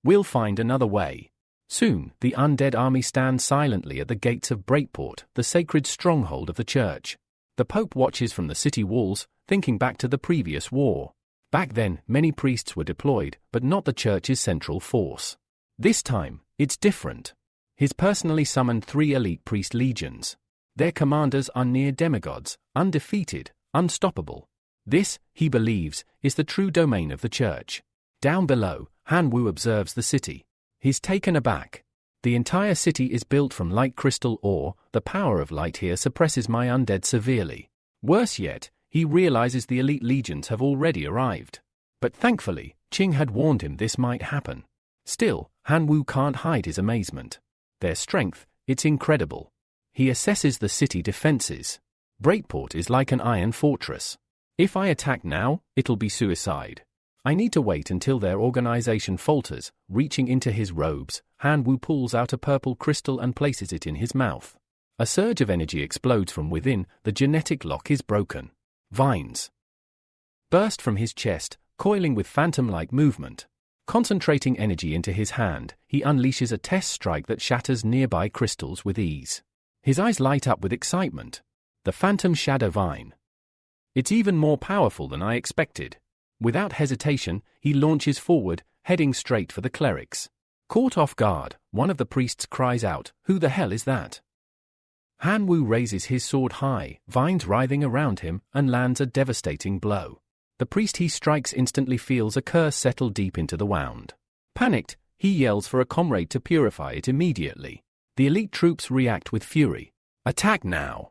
we'll find another way. Soon, the undead army stands silently at the gates of Breakport, the sacred stronghold of the church. The Pope watches from the city walls, thinking back to the previous war. Back then, many priests were deployed, but not the church's central force. This time, it's different. He's personally summoned 3 elite priest legions. Their commanders are near demigods, undefeated, unstoppable. This, he believes, is the true domain of the church. Down below, Han Wu observes the city. He's taken aback. The entire city is built from light crystal ore. The power of light here suppresses my undead severely. Worse yet, he realizes the elite legions have already arrived. But thankfully, Qing had warned him this might happen. Still, Han Wu can't hide his amazement. Their strength, it's incredible. He assesses the city defenses. Breakport is like an iron fortress. If I attack now, it'll be suicide. I need to wait until their organization falters. Reaching into his robes, Han Wu pulls out a purple crystal and places it in his mouth. A surge of energy explodes from within. The genetic lock is broken. Vines burst from his chest, coiling with phantom-like movement. Concentrating energy into his hand, he unleashes a test strike that shatters nearby crystals with ease. His eyes light up with excitement. The phantom shadow vine. It's even more powerful than I expected. Without hesitation, he launches forward, heading straight for the clerics. Caught off guard, one of the priests cries out, "Who the hell is that?" Han Wu raises his sword high, vines writhing around him, and lands a devastating blow. The priest he strikes instantly feels a curse settle deep into the wound. Panicked, he yells for a comrade to purify it immediately. The elite troops react with fury. "Attack now!"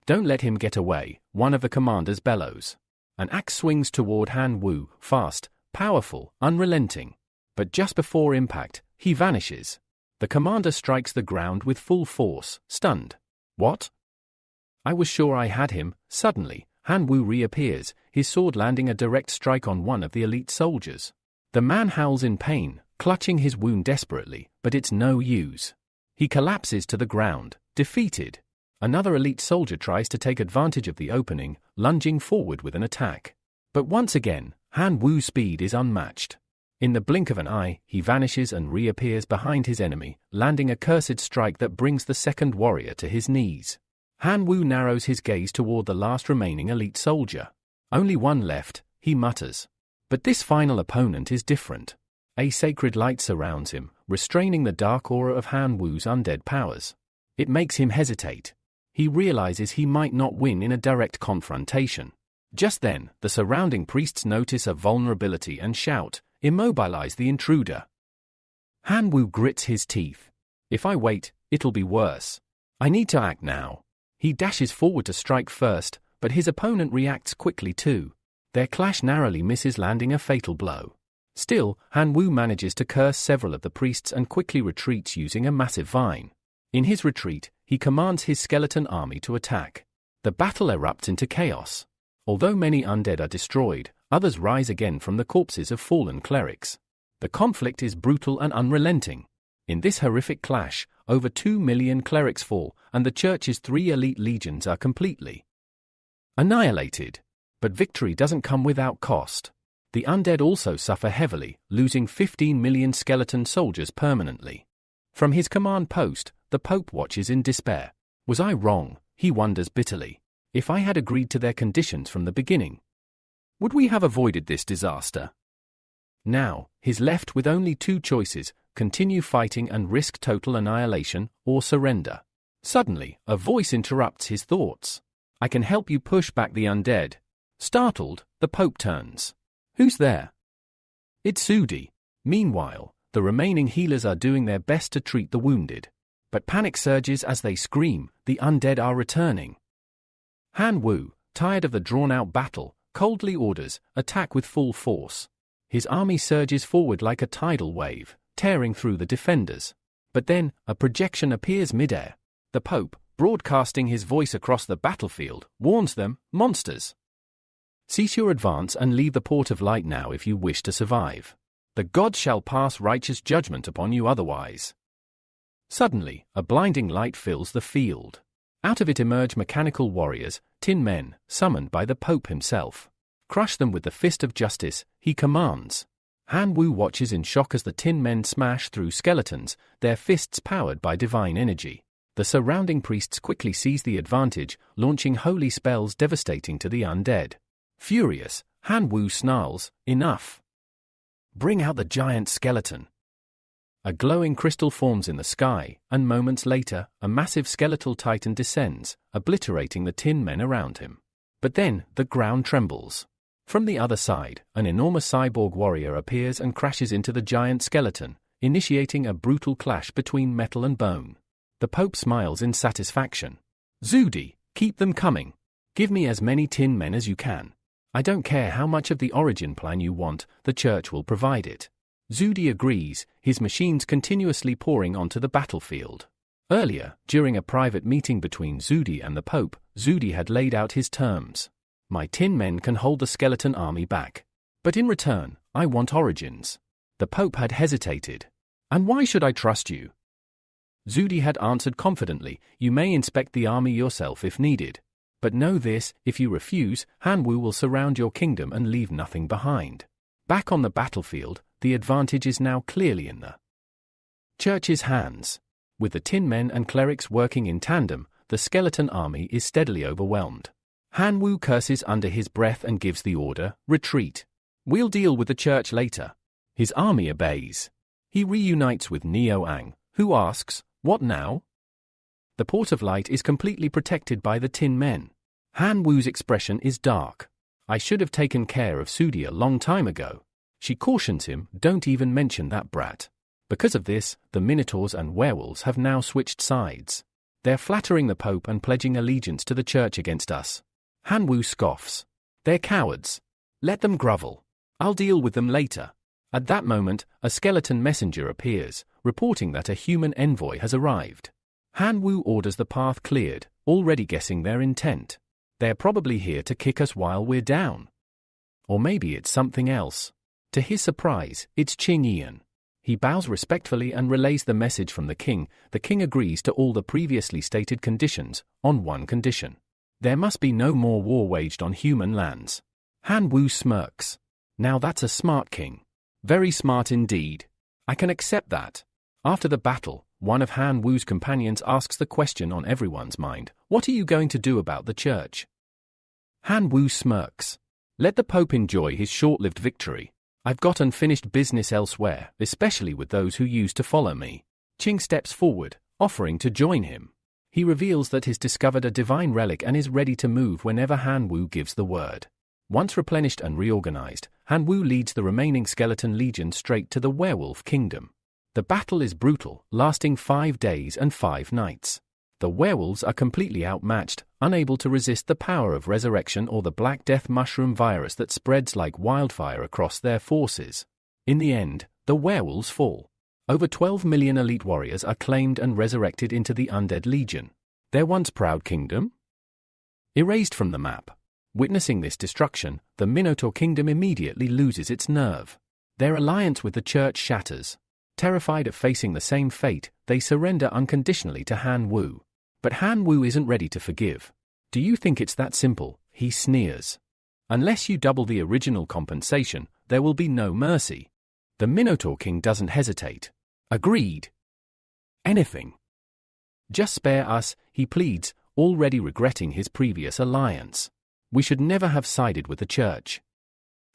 "Don't let him get away," one of the commanders bellows. An axe swings toward Han Wu, fast, powerful, unrelenting. But just before impact, he vanishes. The commander strikes the ground with full force, stunned. "What? I was sure I had him." Suddenly, Han Wu reappears, his sword landing a direct strike on one of the elite soldiers. The man howls in pain, clutching his wound desperately, but it's no use. He collapses to the ground, defeated. Another elite soldier tries to take advantage of the opening, lunging forward with an attack. But once again, Han Wu's speed is unmatched. In the blink of an eye, he vanishes and reappears behind his enemy, landing a cursed strike that brings the second warrior to his knees. Han Wu narrows his gaze toward the last remaining elite soldier. "Only one left," he mutters. But this final opponent is different. A sacred light surrounds him, restraining the dark aura of Han Wu's undead powers. It makes him hesitate. He realizes he might not win in a direct confrontation. Just then, the surrounding priests notice a vulnerability and shout, "Immobilize the intruder." Han Wu grits his teeth. "If I wait, it'll be worse. I need to act now." He dashes forward to strike first, but his opponent reacts quickly too. Their clash narrowly misses landing a fatal blow. Still, Han Wu manages to curse several of the priests and quickly retreats using a massive vine. In his retreat, he commands his skeleton army to attack. The battle erupts into chaos. Although many undead are destroyed, others rise again from the corpses of fallen clerics. The conflict is brutal and unrelenting. In this horrific clash, over 2 million clerics fall, and the church's 3 elite legions are completely annihilated. But victory doesn't come without cost. The undead also suffer heavily, losing 15 million skeleton soldiers permanently. From his command post, the Pope watches in despair. "Was I wrong?" he wonders bitterly. "If I had agreed to their conditions from the beginning, would we have avoided this disaster?" Now, he's left with only 2 choices: continue fighting and risk total annihilation, or surrender. Suddenly, a voice interrupts his thoughts. "I can help you push back the undead." Startled, the Pope turns. "Who's there?" It's Zudi. Meanwhile, the remaining healers are doing their best to treat the wounded. But panic surges as they scream, "The undead are returning." Han Wu, tired of the drawn-out battle, coldly orders, "Attack with full force." His army surges forward like a tidal wave, tearing through the defenders. But then, a projection appears midair. The Pope, broadcasting his voice across the battlefield, warns them, "Monsters! Cease your advance and leave the Port of Light now if you wish to survive. The gods shall pass righteous judgment upon you otherwise." Suddenly, a blinding light fills the field. Out of it emerge mechanical warriors, tin men, summoned by the Pope himself. "Crush them with the fist of justice," he commands. Han Wu watches in shock as the tin men smash through skeletons, their fists powered by divine energy. The surrounding priests quickly seize the advantage, launching holy spells devastating to the undead. Furious, Han Wu snarls, "Enough! Bring out the giant skeleton." A glowing crystal forms in the sky, and moments later, a massive skeletal titan descends, obliterating the tin men around him. But then, the ground trembles. From the other side, an enormous cyborg warrior appears and crashes into the giant skeleton, initiating a brutal clash between metal and bone. The Pope smiles in satisfaction. "Zudi, keep them coming. Give me as many tin men as you can. I don't care how much of the origin plan you want, the church will provide it." Zudi agrees, his machines continuously pouring onto the battlefield. Earlier, during a private meeting between Zudi and the Pope, Zudi had laid out his terms. "My tin men can hold the skeleton army back. But in return, I want origins." The Pope had hesitated. "And why should I trust you?" Zudi had answered confidently, "You may inspect the army yourself if needed. But know this, if you refuse, Han Wu will surround your kingdom and leave nothing behind." Back on the battlefield, the advantage is now clearly in the church's hands. With the tin men and clerics working in tandem, the skeleton army is steadily overwhelmed. Han Wu curses under his breath and gives the order, "Retreat. We'll deal with the church later." His army obeys. He reunites with Neo Ang, who asks, "What now?" The Port of Light is completely protected by the tin men. Han Wu's expression is dark. I should have taken care of Sudi a long time ago. She cautions him, don't even mention that brat. Because of this, the Minotaurs and werewolves have now switched sides. They're flattering the Pope and pledging allegiance to the church against us. Han Wu scoffs. They're cowards. Let them grovel. I'll deal with them later. At that moment, a skeleton messenger appears, reporting that a human envoy has arrived. Han Wu orders the path cleared, already guessing their intent. They're probably here to kick us while we're down. Or maybe it's something else. To his surprise, it's Qing Yan. He bows respectfully and relays the message from the king. The king agrees to all the previously stated conditions, on one condition. There must be no more war waged on human lands. Han Wu smirks. Now that's a smart king. Very smart indeed. I can accept that. After the battle, one of Han Wu's companions asks the question on everyone's mind, what are you going to do about the church? Han Wu smirks. Let the Pope enjoy his short-lived victory. I've got unfinished business elsewhere, especially with those who used to follow me. Qing steps forward, offering to join him. He reveals that he's discovered a divine relic and is ready to move whenever Han Wu gives the word. Once replenished and reorganized, Han Wu leads the remaining skeleton legion straight to the werewolf kingdom. The battle is brutal, lasting 5 days and 5 nights. The werewolves are completely outmatched, unable to resist the power of resurrection or the Black Death mushroom virus that spreads like wildfire across their forces. In the end, the werewolves fall. Over 12 million elite warriors are claimed and resurrected into the Undead Legion. Their once proud kingdom? Erased from the map. Witnessing this destruction, the Minotaur kingdom immediately loses its nerve. Their alliance with the church shatters. Terrified of facing the same fate, they surrender unconditionally to Han Wu. But Han Wu isn't ready to forgive. Do you think it's that simple? He sneers. Unless you double the original compensation, there will be no mercy. The Minotaur King doesn't hesitate. Agreed. Anything. Just spare us, he pleads, already regretting his previous alliance. We should never have sided with the church.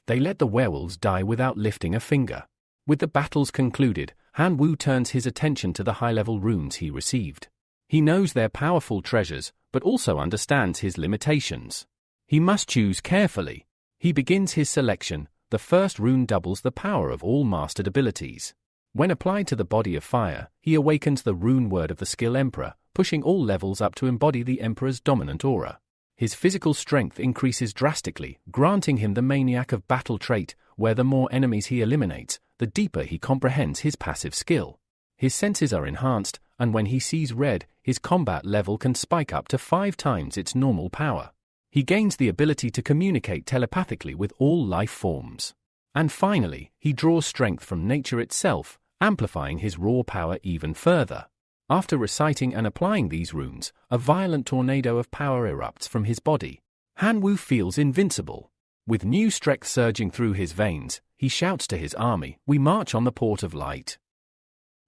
They let the werewolves die without lifting a finger. With the battles concluded, Han Wu turns his attention to the high-level runes he received. He knows they're powerful treasures, but also understands his limitations. He must choose carefully. He begins his selection. The first rune doubles the power of all mastered abilities. When applied to the body of fire, he awakens the rune word of the skill Emperor, pushing all levels up to embody the Emperor's dominant aura. His physical strength increases drastically, granting him the Maniac of Battle trait, where the more enemies he eliminates, the deeper he comprehends his passive skill. His senses are enhanced, and when he sees red, his combat level can spike up to 5 times its normal power. He gains the ability to communicate telepathically with all life forms. And finally, he draws strength from nature itself, amplifying his raw power even further. After reciting and applying these runes, a violent tornado of power erupts from his body. Han Wu feels invincible. With new strength surging through his veins, he shouts to his army, "We march on the Port of Light."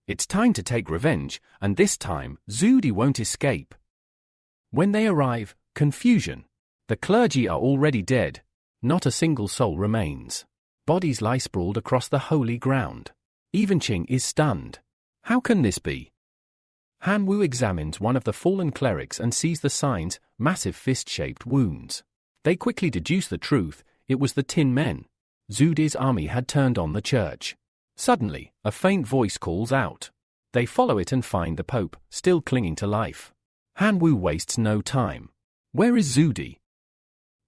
It's time to take revenge, and this time, Zudi won't escape. When they arrive, confusion. The clergy are already dead. Not a single soul remains. Bodies lie sprawled across the holy ground. Even Qing is stunned. How can this be? Han Wu examines one of the fallen clerics and sees the signs, massive fist-shaped wounds. They quickly deduce the truth, it was the Tin Men. Zudi's army had turned on the church. Suddenly, a faint voice calls out. They follow it and find the Pope, still clinging to life. Han Wu wastes no time. Where is Zudi?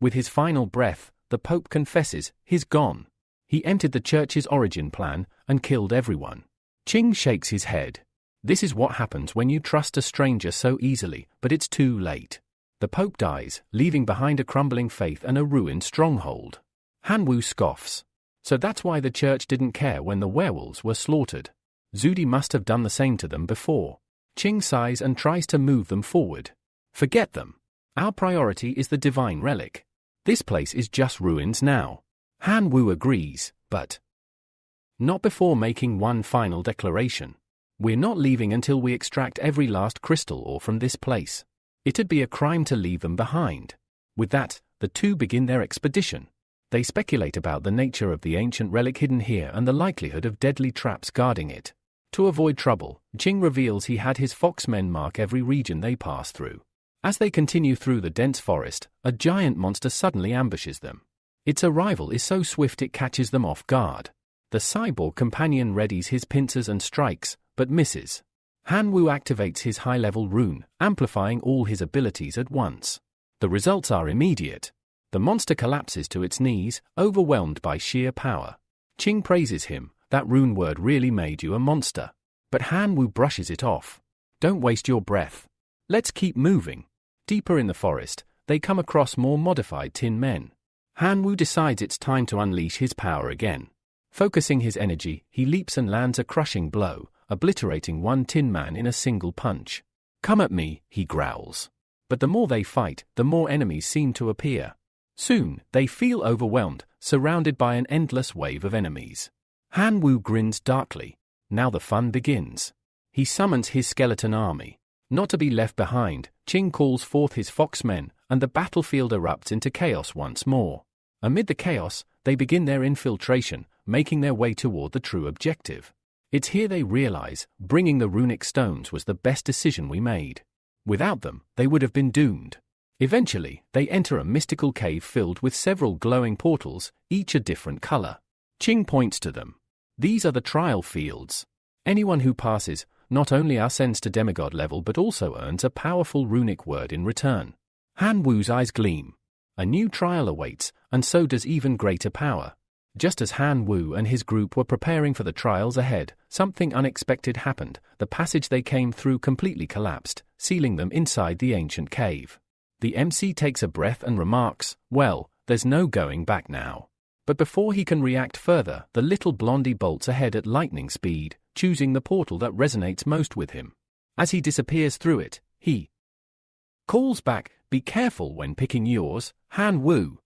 With his final breath, the Pope confesses, he's gone. He entered the church's origin plan and killed everyone. Qing shakes his head. This is what happens when you trust a stranger so easily, but it's too late. The Pope dies, leaving behind a crumbling faith and a ruined stronghold. Han Wu scoffs. So that's why the church didn't care when the werewolves were slaughtered. Zudi must have done the same to them before. Qing sighs and tries to move them forward. Forget them. Our priority is the divine relic. This place is just ruins now. Han Wu agrees, but not before making one final declaration. We're not leaving until we extract every last crystal ore from this place. It'd be a crime to leave them behind. With that, the two begin their expedition. They speculate about the nature of the ancient relic hidden here and the likelihood of deadly traps guarding it. To avoid trouble, Qing reveals he had his foxmen mark every region they pass through. As they continue through the dense forest, a giant monster suddenly ambushes them. Its arrival is so swift it catches them off guard. The cyborg companion readies his pincers and strikes, but misses. Han Wu activates his high-level rune, amplifying all his abilities at once. The results are immediate. The monster collapses to its knees, overwhelmed by sheer power. Qing praises him. That rune word really made you a monster. But Han Wu brushes it off. Don't waste your breath. Let's keep moving. Deeper in the forest, they come across more modified tin men. Han Wu decides it's time to unleash his power again. Focusing his energy, he leaps and lands a crushing blow, obliterating one tin man in a single punch. Come at me, he growls. But the more they fight, the more enemies seem to appear. Soon, they feel overwhelmed, surrounded by an endless wave of enemies. Han Wu grins darkly. Now the fun begins. He summons his skeleton army. Not to be left behind, Qing calls forth his foxmen, and the battlefield erupts into chaos once more. Amid the chaos, they begin their infiltration, making their way toward the true objective. It's here they realize, bringing the runic stones was the best decision we made. Without them, they would have been doomed. Eventually, they enter a mystical cave filled with several glowing portals, each a different color. Qing points to them. These are the trial fields. Anyone who passes not only ascends to demigod level but also earns a powerful runic word in return. Han Wu's eyes gleam. A new trial awaits, and so does even greater power. Just as Han Wu and his group were preparing for the trials ahead, something unexpected happened. The passage they came through completely collapsed, sealing them inside the ancient cave. The MC takes a breath and remarks, "Well, there's no going back now." But before he can react further, the little blondie bolts ahead at lightning speed, choosing the portal that resonates most with him. As he disappears through it, he calls back, "Be careful when picking yours, Han Wu."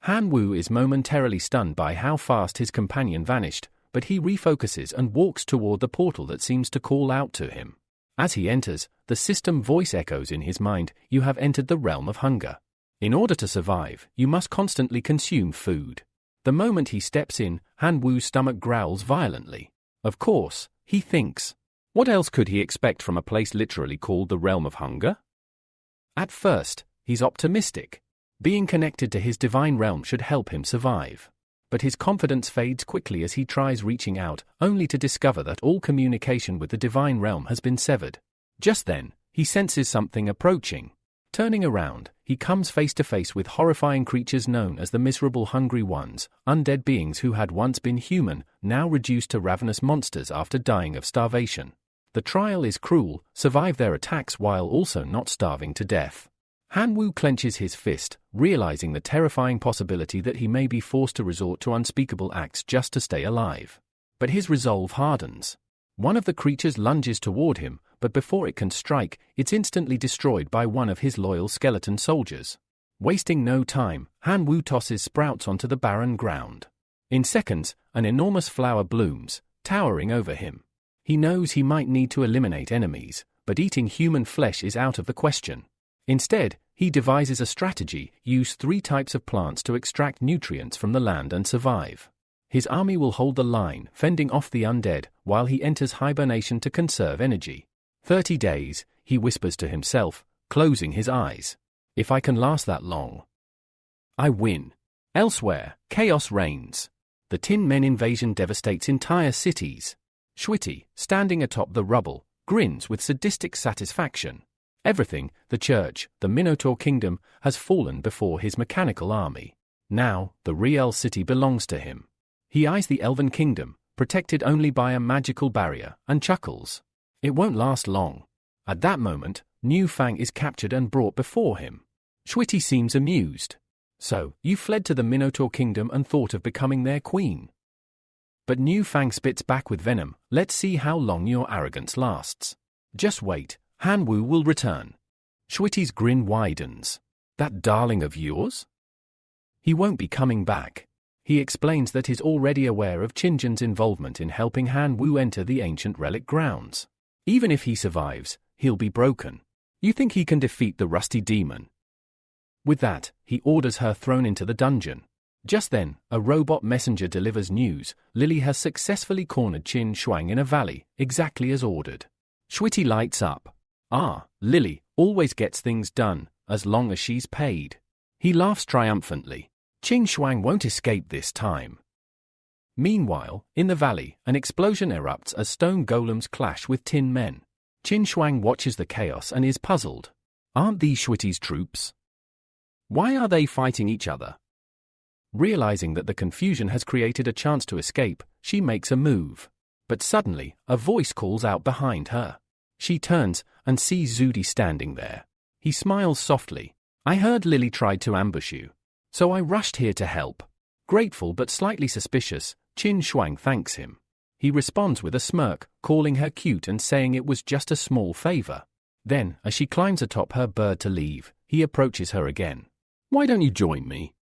Han Wu is momentarily stunned by how fast his companion vanished, but he refocuses and walks toward the portal that seems to call out to him. As he enters, the system voice echoes in his mind, "You have entered the realm of hunger. In order to survive, you must constantly consume food." The moment he steps in, Han Wu's stomach growls violently. Of course, he thinks. What else could he expect from a place literally called the realm of hunger? At first, he's optimistic. Being connected to his divine realm should help him survive. But his confidence fades quickly as he tries reaching out, only to discover that all communication with the divine realm has been severed. Just then, he senses something approaching. Turning around, he comes face to face with horrifying creatures known as the miserable hungry ones, undead beings who had once been human, now reduced to ravenous monsters after dying of starvation. The trial is cruel, survive their attacks while also not starving to death. Han Wu clenches his fist, realizing the terrifying possibility that he may be forced to resort to unspeakable acts just to stay alive. But his resolve hardens. One of the creatures lunges toward him, but before it can strike, it's instantly destroyed by one of his loyal skeleton soldiers. Wasting no time, Han Wu tosses sprouts onto the barren ground. In seconds, an enormous flower blooms, towering over him. He knows he might need to eliminate enemies, but eating human flesh is out of the question. Instead, he devises a strategy: use 3 types of plants to extract nutrients from the land and survive. His army will hold the line, fending off the undead, while he enters hibernation to conserve energy. 30 days, he whispers to himself, closing his eyes. If I can last that long, I win. Elsewhere, chaos reigns. The Tin Men invasion devastates entire cities. Shwiti, standing atop the rubble, grins with sadistic satisfaction. Everything, the church, the Minotaur kingdom, has fallen before his mechanical army. Now, the real city belongs to him. He eyes the elven kingdom, protected only by a magical barrier, and chuckles. It won't last long. At that moment, Niu Fang is captured and brought before him. Shwiti seems amused. So, you fled to the Minotaur kingdom and thought of becoming their queen. But Niu Fang spits back with venom, "Let's see how long your arrogance lasts. Just wait. Han Wu will return." Shwiti's grin widens. "That darling of yours? He won't be coming back." He explains that he's already aware of Qinjian's involvement in helping Han Wu enter the ancient relic grounds. Even if he survives, he'll be broken. You think he can defeat the rusty demon? With that, he orders her thrown into the dungeon. Just then, a robot messenger delivers news: Lily has successfully cornered Qin Shuang in a valley, exactly as ordered. Shwiti lights up. Ah, Lily always gets things done, as long as she's paid. He laughs triumphantly. Qin Shuang won't escape this time. Meanwhile, in the valley, an explosion erupts as stone golems clash with tin men. Qin Shuang watches the chaos and is puzzled. Aren't these Shuiti's troops? Why are they fighting each other? Realizing that the confusion has created a chance to escape, she makes a move. But suddenly, a voice calls out behind her. She turns and sees Zudi standing there. He smiles softly. I heard Lily tried to ambush you, so I rushed here to help. Grateful but slightly suspicious, Qin Shuang thanks him. He responds with a smirk, calling her cute and saying it was just a small favor. Then, as she climbs atop her bird to leave, he approaches her again. Why don't you join me?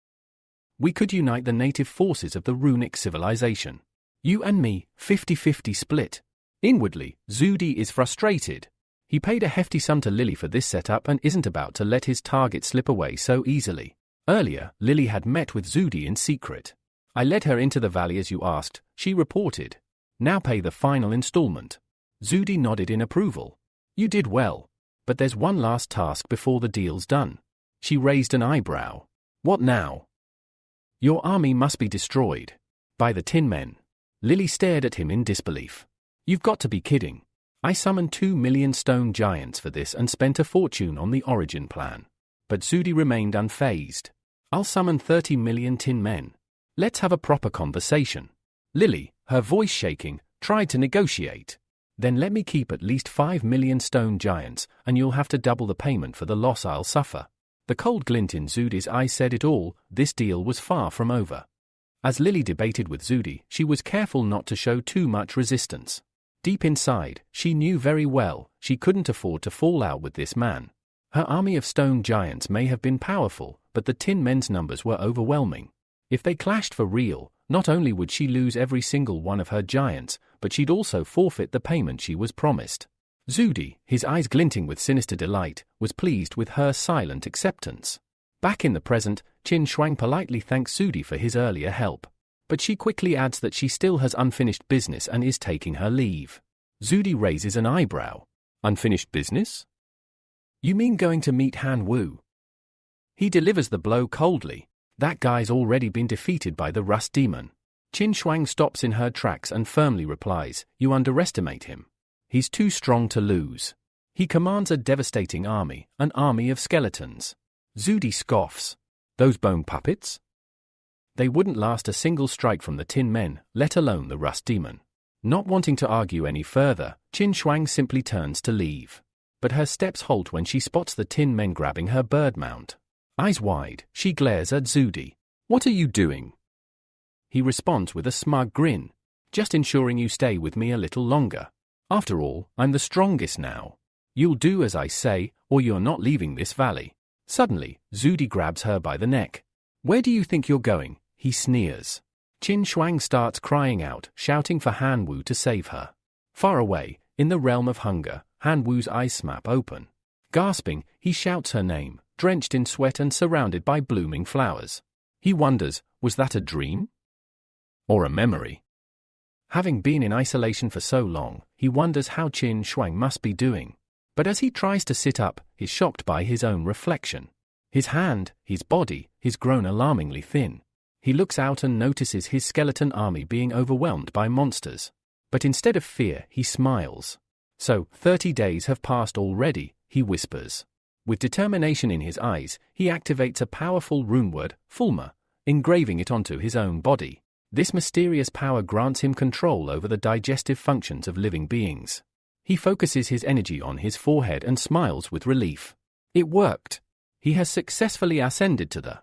We could unite the native forces of the runic civilization. You and me, 50-50 split. Inwardly, Zudi is frustrated. He paid a hefty sum to Lily for this setup and isn't about to let his target slip away so easily. Earlier, Lily had met with Zudi in secret. I led her into the valley as you asked, she reported. Now pay the final installment. Zudi nodded in approval. You did well. But there's one last task before the deal's done. She raised an eyebrow. What now? Your army must be destroyed. By the Tin Men. Lily stared at him in disbelief. You've got to be kidding. I summoned 2 million stone giants for this and spent a fortune on the origin plan. But Zudi remained unfazed. I'll summon 30 million Tin Men. Let's have a proper conversation. Lily, her voice shaking, tried to negotiate. Then let me keep at least 5 million stone giants, and you'll have to double the payment for the loss I'll suffer. The cold glint in Zudi's eyes said it all. This deal was far from over. As Lily debated with Zudi, she was careful not to show too much resistance. Deep inside, she knew very well she couldn't afford to fall out with this man. Her army of stone giants may have been powerful, but the Tin Men's numbers were overwhelming. If they clashed for real, not only would she lose every single one of her giants, but she'd also forfeit the payment she was promised. Zudi, his eyes glinting with sinister delight, was pleased with her silent acceptance. Back in the present, Qin Shuang politely thanks Zudi for his earlier help. But she quickly adds that she still has unfinished business and is taking her leave. Zudi raises an eyebrow. Unfinished business? You mean going to meet Han Wu? He delivers the blow coldly. That guy's already been defeated by the Rust Demon. Qin Shuang stops in her tracks and firmly replies, you underestimate him. He's too strong to lose. He commands a devastating army, an army of skeletons. Zudi scoffs. Those bone puppets? They wouldn't last a single strike from the Tin Men, let alone the Rust Demon. Not wanting to argue any further, Qin Shuang simply turns to leave. But her steps halt when she spots the Tin Men grabbing her bird mount. Eyes wide, she glares at Zudi. What are you doing? He responds with a smug grin. Just ensuring you stay with me a little longer. After all, I'm the strongest now. You'll do as I say, or you're not leaving this valley. Suddenly, Zudi grabs her by the neck. Where do you think you're going? He sneers. Qin Shuang starts crying out, shouting for Han Wu to save her. Far away, in the realm of hunger, Han Wu's eyes snap open. Gasping, he shouts her name, drenched in sweat and surrounded by blooming flowers. He wonders, was that a dream? Or a memory? Having been in isolation for so long, he wonders how Qin Shuang must be doing. But as he tries to sit up, he's shocked by his own reflection. His hand, his body, has grown alarmingly thin. He looks out and notices his skeleton army being overwhelmed by monsters. But instead of fear, he smiles. So, 30 days have passed already, he whispers. With determination in his eyes, he activates a powerful rune word, Fulma, engraving it onto his own body. This mysterious power grants him control over the digestive functions of living beings. He focuses his energy on his forehead and smiles with relief. It worked. He has successfully ascended to the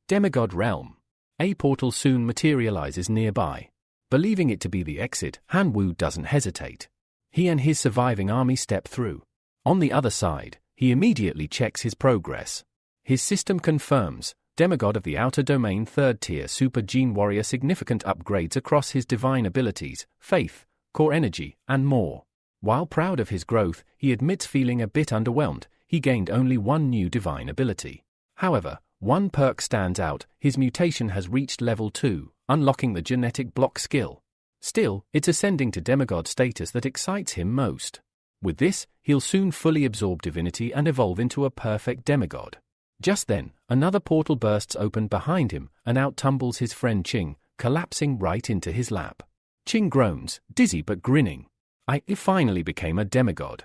demigod realm. A portal soon materializes nearby. Believing it to be the exit, Han Wu doesn't hesitate. He and his surviving army step through. On the other side, he immediately checks his progress. His system confirms, demigod of the outer domain 3rd tier super gene warrior, significant upgrades across his divine abilities, faith, core energy, and more. While proud of his growth, he admits feeling a bit underwhelmed. He gained only one new divine ability. However, one perk stands out, his mutation has reached level 2, unlocking the genetic block skill. Still, it's ascending to demigod status that excites him most. With this, he'll soon fully absorb divinity and evolve into a perfect demigod. Just then, another portal bursts open behind him, and out tumbles his friend Qing, collapsing right into his lap. Qing groans, dizzy but grinning. I finally became a demigod.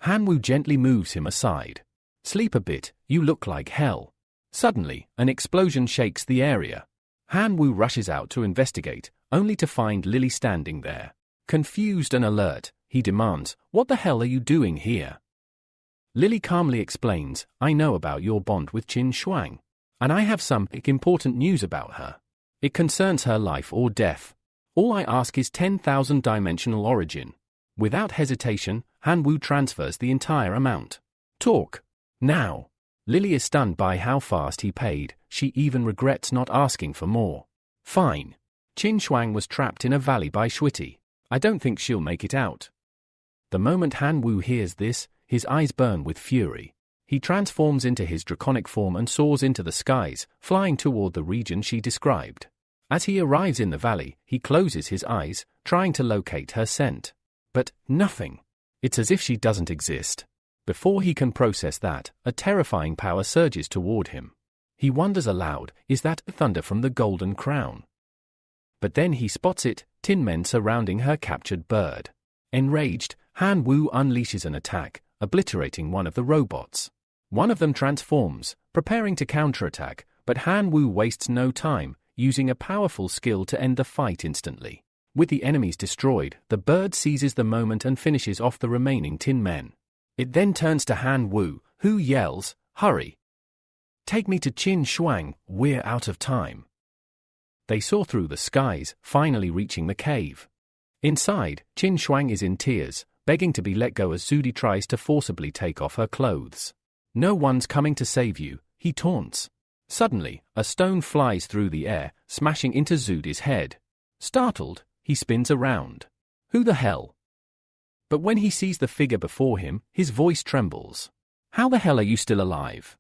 Hanwu gently moves him aside. Sleep a bit, you look like hell. Suddenly, an explosion shakes the area. Hanwu rushes out to investigate, only to find Lily standing there. Confused and alert, he demands, "What the hell are you doing here?" Lily calmly explains, "I know about your bond with Qin Shuang, and I have some important news about her. It concerns her life or death. All I ask is 10,000 dimensional origin." Without hesitation, Hanwu transfers the entire amount. "Talk. Now." Lily is stunned by how fast he paid. She even regrets not asking for more. "Fine. Qin Shuang was trapped in a valley by Shuiti. I don't think she'll make it out." The moment Hanwu hears this, his eyes burn with fury. He transforms into his draconic form and soars into the skies, flying toward the region she described. As he arrives in the valley, he closes his eyes, trying to locate her scent. But nothing. It's as if she doesn't exist. Before he can process that, a terrifying power surges toward him. He wonders aloud, is that thunder from the Golden Crown? But then he spots it, tin men surrounding her captured bird. Enraged, Hanwu unleashes an attack, obliterating one of the robots. One of them transforms, preparing to counterattack, but Hanwu wastes no time, using a powerful skill to end the fight instantly. With the enemies destroyed, the bird seizes the moment and finishes off the remaining tin men. It then turns to Hanwu, who yells, "Hurry! Take me to Qin Shuang, we're out of time." They soar through the skies, finally reaching the cave. Inside, Qin Shuang is in tears, begging to be let go as Zudi tries to forcibly take off her clothes. "No one's coming to save you," he taunts. Suddenly, a stone flies through the air, smashing into Zudi's head. Startled, he spins around. "Who the hell?" But when he sees the figure before him, his voice trembles. "How the hell are you still alive?"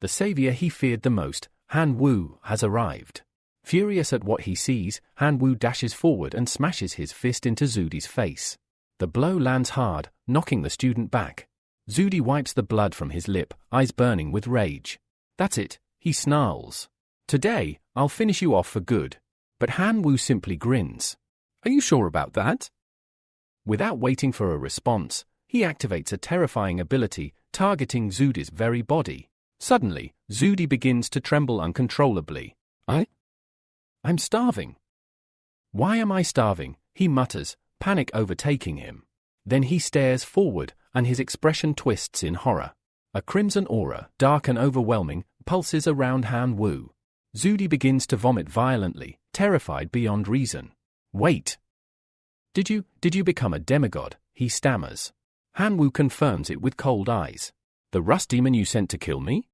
The savior he feared the most, Hanwu, has arrived. Furious at what he sees, Hanwu dashes forward and smashes his fist into Zudi's face. The blow lands hard, knocking the student back. Zudi wipes the blood from his lip, eyes burning with rage. "That's it," he snarls. "Today, I'll finish you off for good." But Hanwu simply grins. "Are you sure about that?" Without waiting for a response, he activates a terrifying ability, targeting Zudi's very body. Suddenly, Zudi begins to tremble uncontrollably. I'm starving." "Why am I starving?" he mutters, panic overtaking him. Then he stares forward, and his expression twists in horror. A crimson aura, dark and overwhelming, pulses around Hanwu. Zudi begins to vomit violently, terrified beyond reason. "Wait. Did you become a demigod?" he stammers. Hanwu confirms it with cold eyes. "The rust demon you sent to kill me?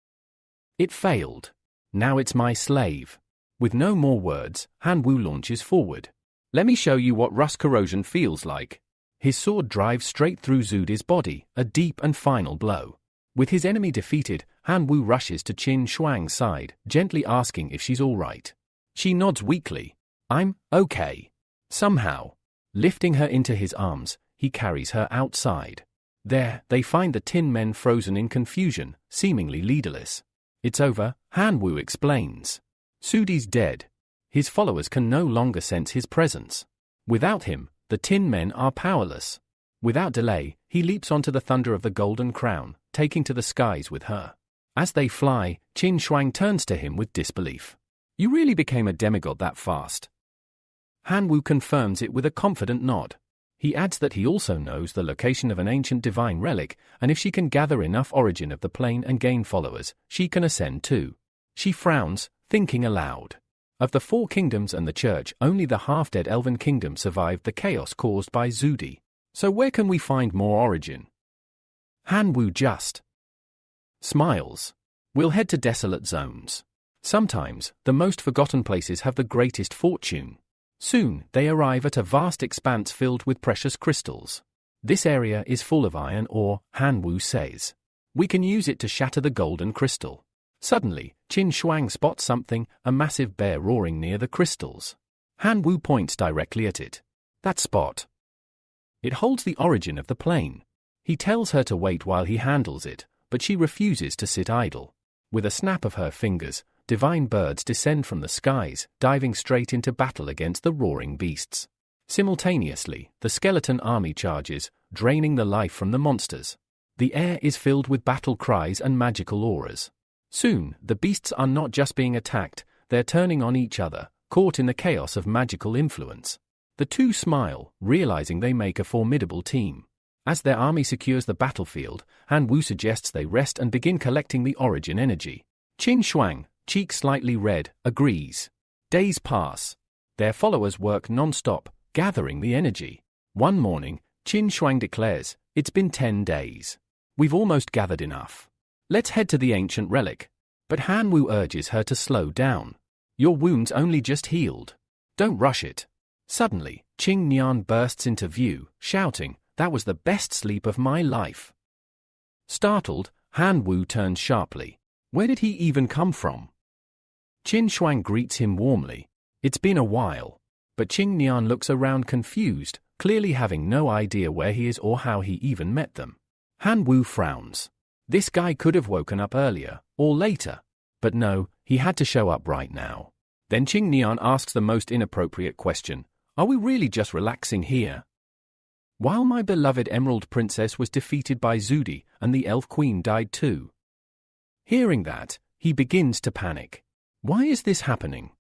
It failed. Now it's my slave." With no more words, Hanwu launches forward. "Let me show you what rust corrosion feels like." His sword drives straight through Zudi's body, a deep and final blow. With his enemy defeated, Hanwu rushes to Qin Shuang's side, gently asking if she's all right. She nods weakly. "I'm okay." Somehow, lifting her into his arms, he carries her outside. There, they find the tin men frozen in confusion, seemingly leaderless. "It's over," Hanwu explains. Zudi's dead. His followers can no longer sense his presence. Without him, the tin men are powerless. Without delay, he leaps onto the thunder of the Golden Crown, taking to the skies with her. As they fly, Qin Shuang turns to him with disbelief. "You really became a demigod that fast?" Hanwu confirms it with a confident nod. He adds that he also knows the location of an ancient divine relic, and if she can gather enough origin of the plane and gain followers, she can ascend too. She frowns, thinking aloud. Of the 4 kingdoms and the church, only the half-dead elven kingdom survived the chaos caused by Zudi. So where can we find more origin? Hanwu just smiles. "We'll head to desolate zones. Sometimes, the most forgotten places have the greatest fortune." Soon, they arrive at a vast expanse filled with precious crystals. "This area is full of iron ore," Hanwu says. "We can use it to shatter the golden crystal." Suddenly, Qin Shuang spots something, a massive bear roaring near the crystals. Hanwu points directly at it. That spot. It holds the origin of the plane. He tells her to wait while he handles it, but she refuses to sit idle. With a snap of her fingers, divine birds descend from the skies, diving straight into battle against the roaring beasts. Simultaneously, the skeleton army charges, draining the life from the monsters. The air is filled with battle cries and magical auras. Soon, the beasts are not just being attacked, they're turning on each other, caught in the chaos of magical influence. The two smile, realizing they make a formidable team. As their army secures the battlefield, Han Wu suggests they rest and begin collecting the origin energy. Qin Shuang, cheek slightly red, agrees. Days pass. Their followers work non-stop, gathering the energy. One morning, Qin Shuang declares, "It's been 10 days. We've almost gathered enough. Let's head to the ancient relic." But Han Wu urges her to slow down. "Your wound's only just healed. Don't rush it." Suddenly, Qing Nian bursts into view, shouting, "That was the best sleep of my life." Startled, Han Wu turns sharply. Where did he even come from? Qin Shuang greets him warmly. It's been a while. But Qing Nian looks around confused, clearly having no idea where he is or how he even met them. Han Wu frowns. This guy could have woken up earlier, or later. But no, he had to show up right now. Then Qing Nian asks the most inappropriate question. Are we really just relaxing here? While my beloved Emerald Princess was defeated by Zudi and the Elf Queen died too. Hearing that, he begins to panic. Why is this happening?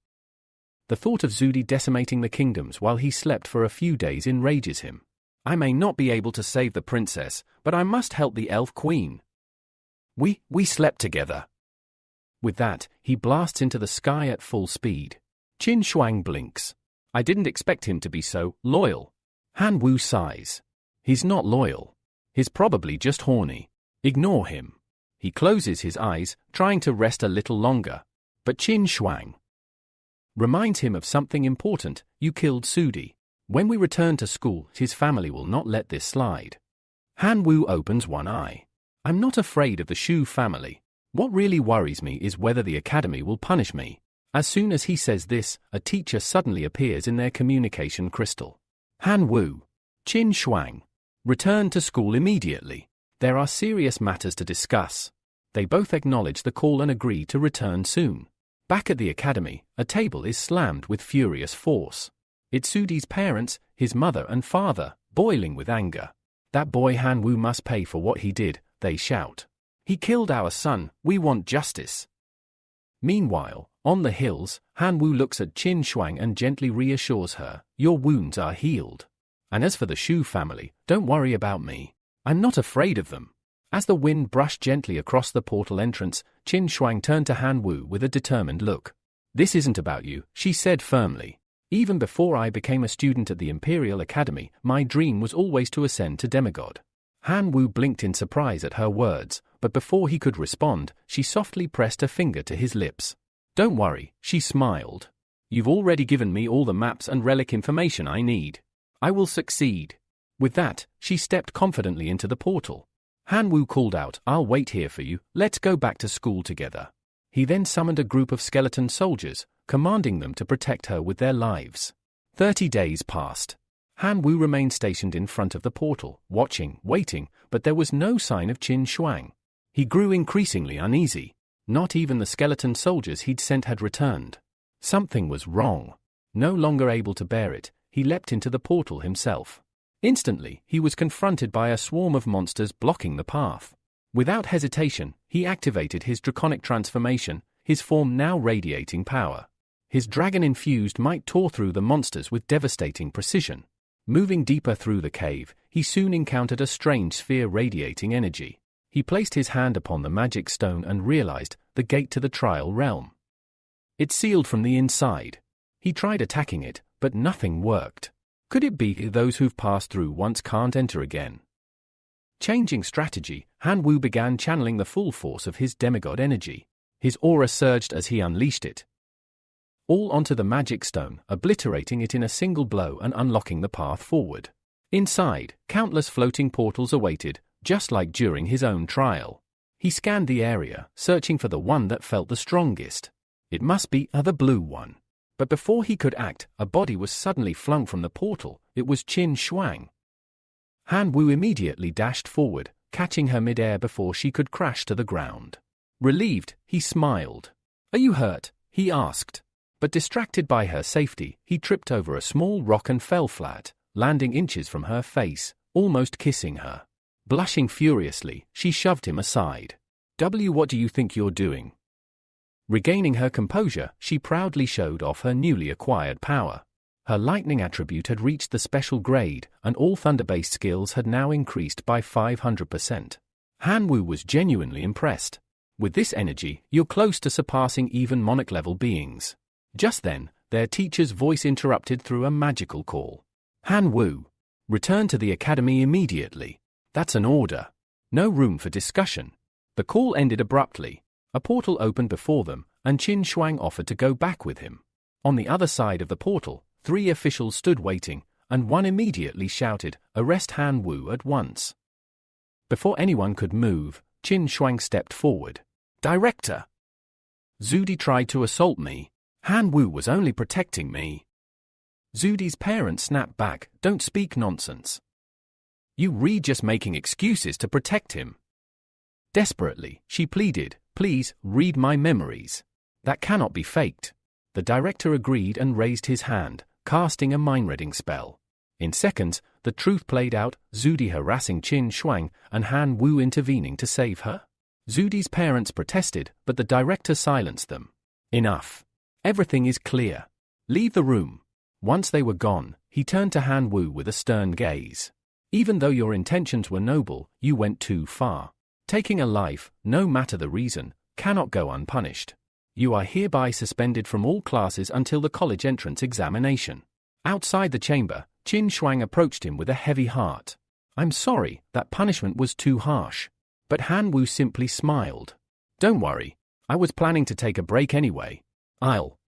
The thought of Zudi decimating the kingdoms while he slept for a few days enrages him. I may not be able to save the princess, but I must help the Elf Queen. We slept together. With that, he blasts into the sky at full speed. Qin Shuang blinks. I didn't expect him to be so loyal. Han Wu sighs. He's not loyal. He's probably just horny. Ignore him. He closes his eyes, trying to rest a little longer. But Qin Shuang reminds him of something important. You killed Zudi. When we return to school, his family will not let this slide. Han Wu opens one eye. I'm not afraid of the Shu family. What really worries me is whether the academy will punish me. As soon as he says this, a teacher suddenly appears in their communication crystal. Han Wu, Qin Shuang, return to school immediately. There are serious matters to discuss. They both acknowledge the call and agree to return soon. Back at the academy, a table is slammed with furious force. It's Zudi's parents, his mother and father, boiling with anger. That boy Han Wu must pay for what he did, they shout. He killed our son, we want justice. Meanwhile, on the hills, Han Wu looks at Qin Shuang and gently reassures her, your wounds are healed. And as for the Shu family, don't worry about me. I'm not afraid of them. As the wind brushed gently across the portal entrance, Qin Shuang turned to Han Wu with a determined look. This isn't about you, she said firmly. Even before I became a student at the Imperial Academy, my dream was always to ascend to demigod. Han Wu blinked in surprise at her words, but before he could respond, she softly pressed a finger to his lips. Don't worry, she smiled. You've already given me all the maps and relic information I need. I will succeed. With that, she stepped confidently into the portal. Han Wu called out, I'll wait here for you, let's go back to school together. He then summoned a group of skeleton soldiers, commanding them to protect her with their lives. 30 days passed. Han Wu remained stationed in front of the portal, watching, waiting, but there was no sign of Qin Shuang. He grew increasingly uneasy. Not even the skeleton soldiers he'd sent had returned. Something was wrong. No longer able to bear it, he leapt into the portal himself. Instantly, he was confronted by a swarm of monsters blocking the path. Without hesitation, he activated his draconic transformation, his form now radiating power. His dragon-infused might tore through the monsters with devastating precision. Moving deeper through the cave, he soon encountered a strange sphere radiating energy. He placed his hand upon the magic stone and realized the gate to the trial realm. It sealed from the inside. He tried attacking it, but nothing worked. Could it be those who've passed through once can't enter again? Changing strategy, Han Wu began channeling the full force of his demigod energy. His aura surged as he unleashed it. All onto the magic stone, obliterating it in a single blow and unlocking the path forward. Inside, countless floating portals awaited, just like during his own trial. He scanned the area, searching for the one that felt the strongest. It must be the blue one. But before he could act, a body was suddenly flung from the portal. It was Qin Shuang. Han Wu immediately dashed forward, catching her mid-air before she could crash to the ground. Relieved, he smiled. "Are you hurt?" he asked. But distracted by her safety, he tripped over a small rock and fell flat, landing inches from her face, almost kissing her. Blushing furiously, she shoved him aside. What do you think you're doing?" Regaining her composure, she proudly showed off her newly acquired power. Her lightning attribute had reached the special grade, and all thunder-based skills had now increased by 500%. Han Wu was genuinely impressed. "With this energy, you're close to surpassing even monarch-level beings." Just then, their teacher's voice interrupted through a magical call. "Han Wu, return to the academy immediately. That's an order. No room for discussion." The call ended abruptly. A portal opened before them, and Qin Shuang offered to go back with him. On the other side of the portal, 3 officials stood waiting, and one immediately shouted, "Arrest Han Wu at once." Before anyone could move, Qin Shuang stepped forward. "Director! Zudi tried to assault me. Han Wu was only protecting me." Zudi's parents snapped back, "Don't speak nonsense. You just making excuses to protect him." Desperately, she pleaded, "Please, read my memories. That cannot be faked." The director agreed and raised his hand, casting a mind-reading spell. In seconds, the truth played out, Zudi harassing Qin Shuang and Han Wu intervening to save her. Zudi's parents protested, but the director silenced them. "Enough. Everything is clear. Leave the room." Once they were gone, he turned to Han Wu with a stern gaze. "Even though your intentions were noble, you went too far. Taking a life, no matter the reason, cannot go unpunished. You are hereby suspended from all classes until the college entrance examination." Outside the chamber, Qin Shuang approached him with a heavy heart. "I'm sorry, that punishment was too harsh." But Han Wu simply smiled. "Don't worry, I was planning to take a break anyway. I'll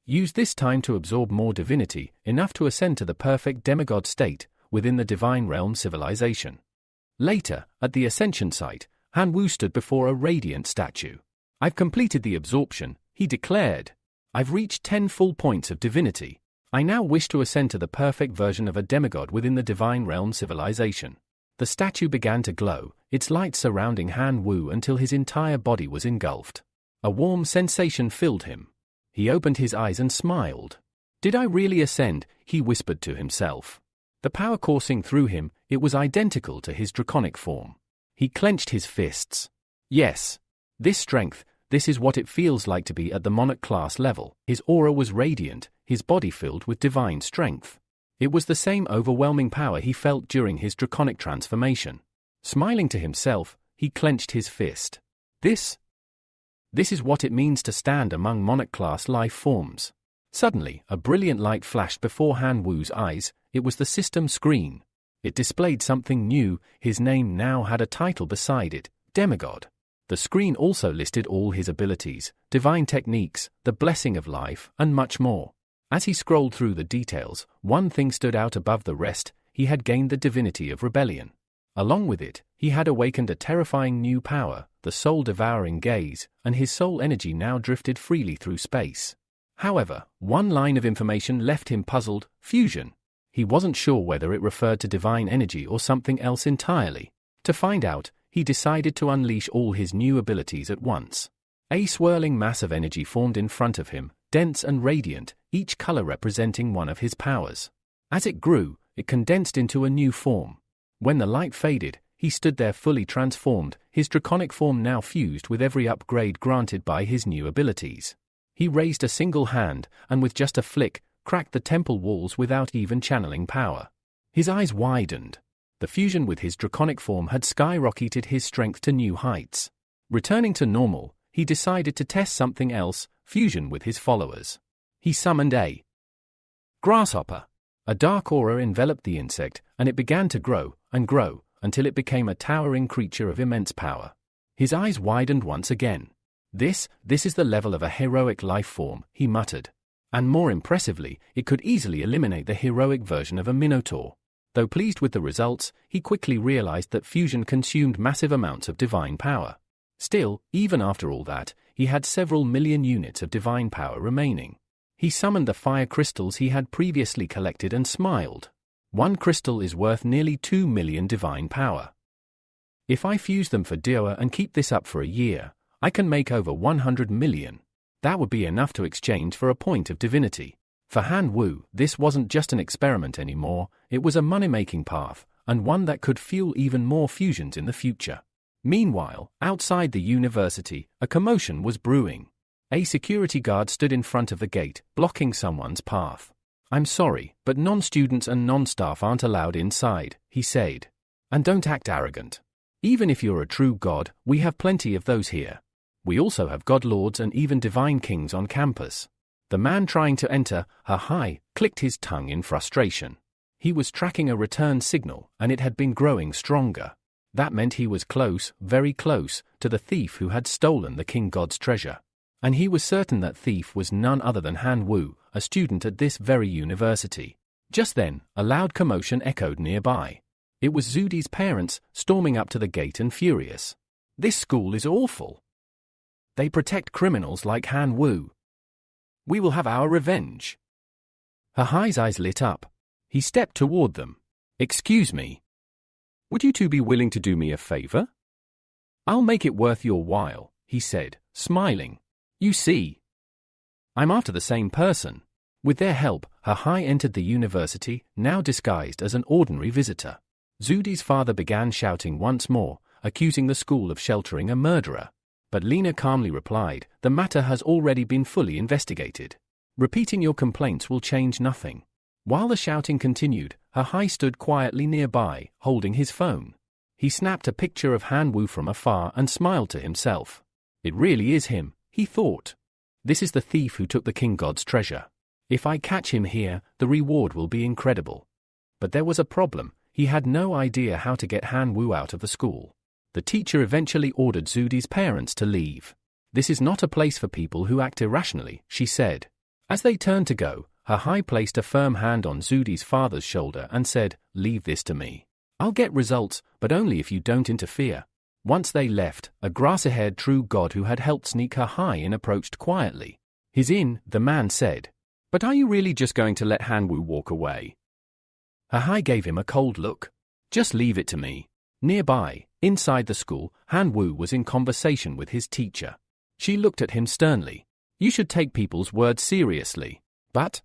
use this time to absorb more divinity, enough to ascend to the perfect demigod state within the divine realm civilization." Later, at the ascension site, Han Wu stood before a radiant statue. "I've completed the absorption," he declared. "I've reached 10 full points of divinity. I now wish to ascend to the perfect version of a demigod within the divine realm civilization." The statue began to glow, its light surrounding Han Wu until his entire body was engulfed. A warm sensation filled him. He opened his eyes and smiled. "Did I really ascend?" he whispered to himself. The power coursing through him, it was identical to his draconic form. He clenched his fists. "Yes. This strength, this is what it feels like to be at the monarch class level." His aura was radiant, his body filled with divine strength. It was the same overwhelming power he felt during his draconic transformation. Smiling to himself, he clenched his fist. This is what it means to stand among monarch-class life forms." Suddenly, a brilliant light flashed before Han Wu's eyes. It was the system screen. It displayed something new. His name now had a title beside it, Demigod. The screen also listed all his abilities, divine techniques, the blessing of life, and much more. As he scrolled through the details, one thing stood out above the rest: he had gained the divinity of rebellion. Along with it, he had awakened a terrifying new power, the soul-devouring gaze, and his soul energy now drifted freely through space. However, one line of information left him puzzled: fusion. He wasn't sure whether it referred to divine energy or something else entirely. To find out, he decided to unleash all his new abilities at once. A swirling mass of energy formed in front of him, dense and radiant, each color representing one of his powers. As it grew, it condensed into a new form. When the light faded, he stood there fully transformed, his draconic form now fused with every upgrade granted by his new abilities. He raised a single hand, and with just a flick, cracked the temple walls without even channeling power. His eyes widened. The fusion with his draconic form had skyrocketed his strength to new heights. Returning to normal, he decided to test something else: fusion with his followers. He summoned a grasshopper. A dark aura enveloped the insect, and it began to grow and grow until it became a towering creature of immense power. His eyes widened once again. This is the level of a heroic life form," he muttered. And more impressively, it could easily eliminate the heroic version of a minotaur. Though pleased with the results, he quickly realized that fusion consumed massive amounts of divine power. Still, even after all that, he had several million units of divine power remaining. He summoned the fire crystals he had previously collected and smiled. One crystal is worth nearly 2 million divine power. If I fuse them for Dioa and keep this up for a year, I can make over 100 million. That would be enough to exchange for a point of divinity. For Han Wu, this wasn't just an experiment anymore, it was a money-making path, and one that could fuel even more fusions in the future. Meanwhile, outside the university, a commotion was brewing. A security guard stood in front of the gate, blocking someone's path. "I'm sorry, but non-students and non-staff aren't allowed inside," he said. "And don't act arrogant. Even if you're a true god, we have plenty of those here. We also have god lords and even divine kings on campus." The man trying to enter, Ha-hai, clicked his tongue in frustration. He was tracking a return signal, and it had been growing stronger. That meant he was close, very close, to the thief who had stolen the king god's treasure. And he was certain that thief was none other than Han Wu, a student at this very university. Just then, a loud commotion echoed nearby. It was Zudi's parents, storming up to the gate and furious. "This school is awful. They protect criminals like Han Wu. We will have our revenge." Ha-hai's eyes lit up. He stepped toward them. "Excuse me. Would you two be willing to do me a favor?" "I'll make it worth your while," he said, smiling. "You see, I'm after the same person." With their help, Ha-hai entered the university, now disguised as an ordinary visitor. Zudi's father began shouting once more, accusing the school of sheltering a murderer. But Lena calmly replied, "The matter has already been fully investigated. Repeating your complaints will change nothing." While the shouting continued, Ha-hai stood quietly nearby, holding his phone. He snapped a picture of Han Wu from afar and smiled to himself. "It really is him," he thought. "This is the thief who took the king god's treasure. If I catch him here, the reward will be incredible." But there was a problem. He had no idea how to get Han Wu out of the school. The teacher eventually ordered Zudi's parents to leave. "This is not a place for people who act irrationally," she said. As they turned to go, Ha-hai placed a firm hand on Zudi's father's shoulder and said, "Leave this to me. I'll get results, but only if you don't interfere." Once they left, a grassy-haired true god who had helped sneak Ha-hai in approached quietly. "He's in," the man said. "But are you really just going to let Han Wu walk away?" Ha-hai gave him a cold look. "Just leave it to me." Nearby, inside the school, Han Wu was in conversation with his teacher. She looked at him sternly. "You should take people's words seriously. But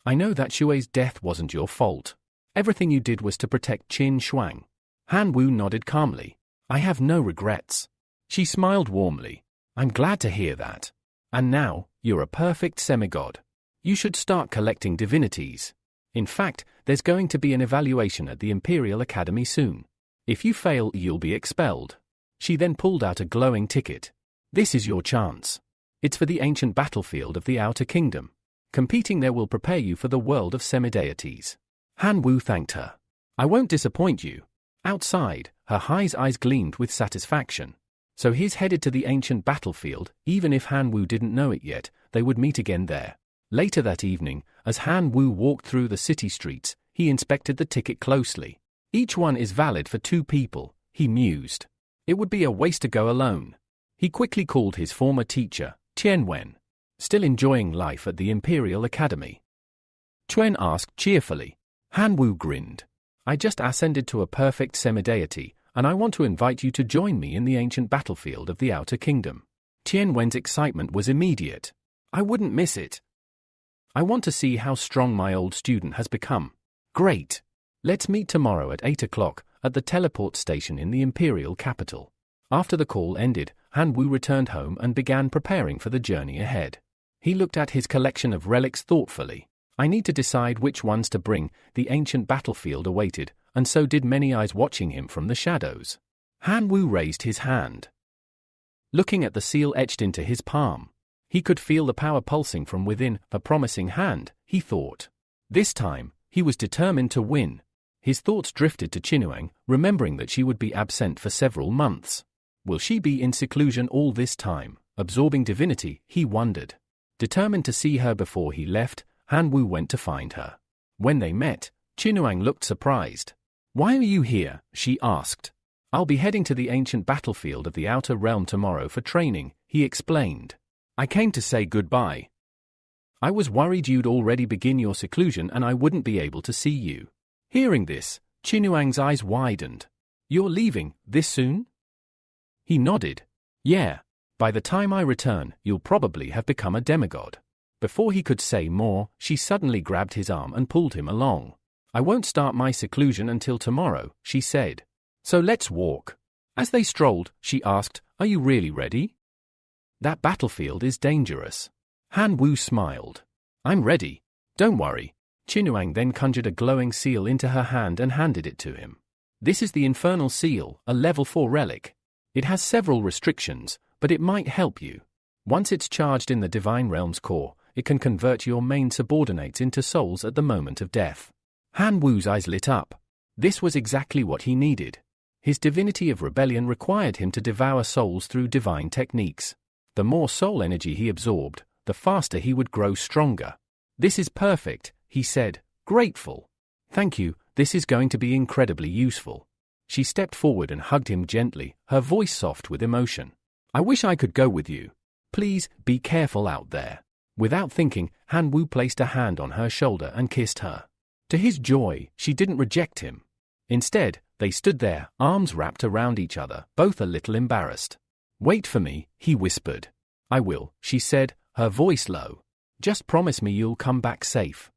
I know that Xue's death wasn't your fault. Everything you did was to protect Qin Shuang." Han Wu nodded calmly. "I have no regrets." She smiled warmly. "I'm glad to hear that. And now, you're a perfect semigod. You should start collecting divinities. In fact, there's going to be an evaluation at the Imperial Academy soon. If you fail, you'll be expelled." She then pulled out a glowing ticket. "This is your chance. It's for the ancient battlefield of the Outer Kingdom. Competing there will prepare you for the world of semideities." Han Wu thanked her. "I won't disappoint you." Outside, Ha-hai's eyes gleamed with satisfaction. So he's headed to the ancient battlefield. Even if Han Wu didn't know it yet, they would meet again there. Later that evening, as Han Wu walked through the city streets, he inspected the ticket closely. "Each one is valid for 2 people, he mused. "It would be a waste to go alone." He quickly called his former teacher, Tian Wen. "Still enjoying life at the Imperial Academy?" Chuen asked cheerfully. Han Wu grinned. "I just ascended to a perfect semideity, and I want to invite you to join me in the ancient battlefield of the Outer Kingdom." Tian Wen's excitement was immediate. "I wouldn't miss it. I want to see how strong my old student has become." "Great. Let's meet tomorrow at 8 o'clock at the teleport station in the Imperial capital." After the call ended, Han Wu returned home and began preparing for the journey ahead. He looked at his collection of relics thoughtfully. "I need to decide which ones to bring," the ancient battlefield awaited, and so did many eyes watching him from the shadows. Han Wu raised his hand. Looking at the seal etched into his palm, he could feel the power pulsing from within, a promising hand, he thought. This time, he was determined to win. His thoughts drifted to Qinuang, remembering that she would be absent for several months. Will she be in seclusion all this time, absorbing divinity, he wondered. Determined to see her before he left, Han Wu went to find her. When they met, Qinuang looked surprised. "Why are you here?" she asked. "I'll be heading to the ancient battlefield of the Outer Realm tomorrow for training," he explained. "I came to say goodbye. I was worried you'd already begin your seclusion and I wouldn't be able to see you." Hearing this, Qinuang's eyes widened. "You're leaving, this soon?" He nodded. "Yeah. By the time I return, you'll probably have become a demigod. Before he could say more, she suddenly grabbed his arm and pulled him along. I won't start my seclusion until tomorrow, she said. So let's walk. As they strolled, she asked, are you really ready? That battlefield is dangerous. Han Wu smiled. I'm ready. Don't worry. Qinyuan then conjured a glowing seal into her hand and handed it to him. This is the Infernal Seal, a level 4 relic. It has several restrictions, but it might help you. Once it's charged in the Divine Realm's core, it can convert your main subordinates into souls at the moment of death. Han Wu's eyes lit up. This was exactly what he needed. His divinity of rebellion required him to devour souls through divine techniques. The more soul energy he absorbed, the faster he would grow stronger. This is perfect, he said, grateful. Thank you, this is going to be incredibly useful. She stepped forward and hugged him gently, her voice soft with emotion. I wish I could go with you. Please, be careful out there. Without thinking, Han Wu placed a hand on her shoulder and kissed her. To his joy, she didn't reject him. Instead, they stood there, arms wrapped around each other, both a little embarrassed. Wait for me, he whispered. I will, she said, her voice low. Just promise me you'll come back safe.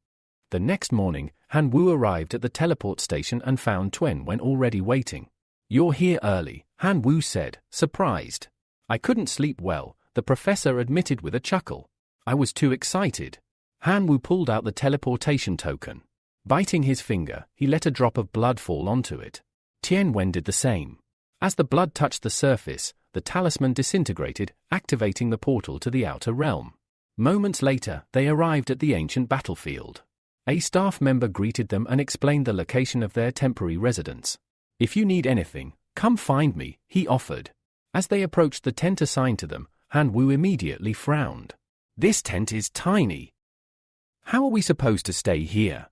The next morning, Han Wu arrived at the teleport station and found Qinyuan already waiting. You're here early, Han Wu said, surprised. I couldn't sleep well, the professor admitted with a chuckle. I was too excited. Han Wu pulled out the teleportation token. Biting his finger, he let a drop of blood fall onto it. Qinyuan did the same. As the blood touched the surface, the talisman disintegrated, activating the portal to the outer realm. Moments later, they arrived at the ancient battlefield. A staff member greeted them and explained the location of their temporary residence. If you need anything, come find me, he offered. As they approached the tent assigned to them, Han Wu immediately frowned. This tent is tiny. How are we supposed to stay here?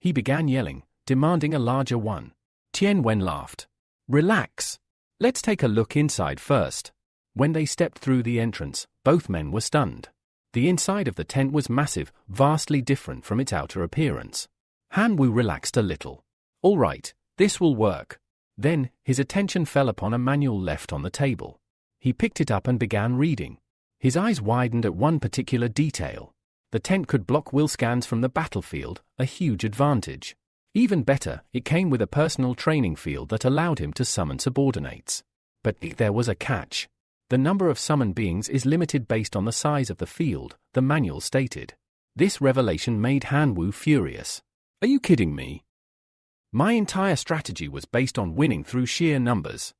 He began yelling, demanding a larger one. Qinyuan laughed. Relax. Let's take a look inside first. When they stepped through the entrance, both men were stunned. The inside of the tent was massive, vastly different from its outer appearance. Han Wu relaxed a little. All right, this will work. Then, his attention fell upon a manual left on the table. He picked it up and began reading. His eyes widened at one particular detail. The tent could block will scans from the battlefield, a huge advantage. Even better, it came with a personal training field that allowed him to summon subordinates. But there was a catch. The number of summoned beings is limited based on the size of the field, the manual stated. This revelation made Han Wu furious. Are you kidding me? My entire strategy was based on winning through sheer numbers.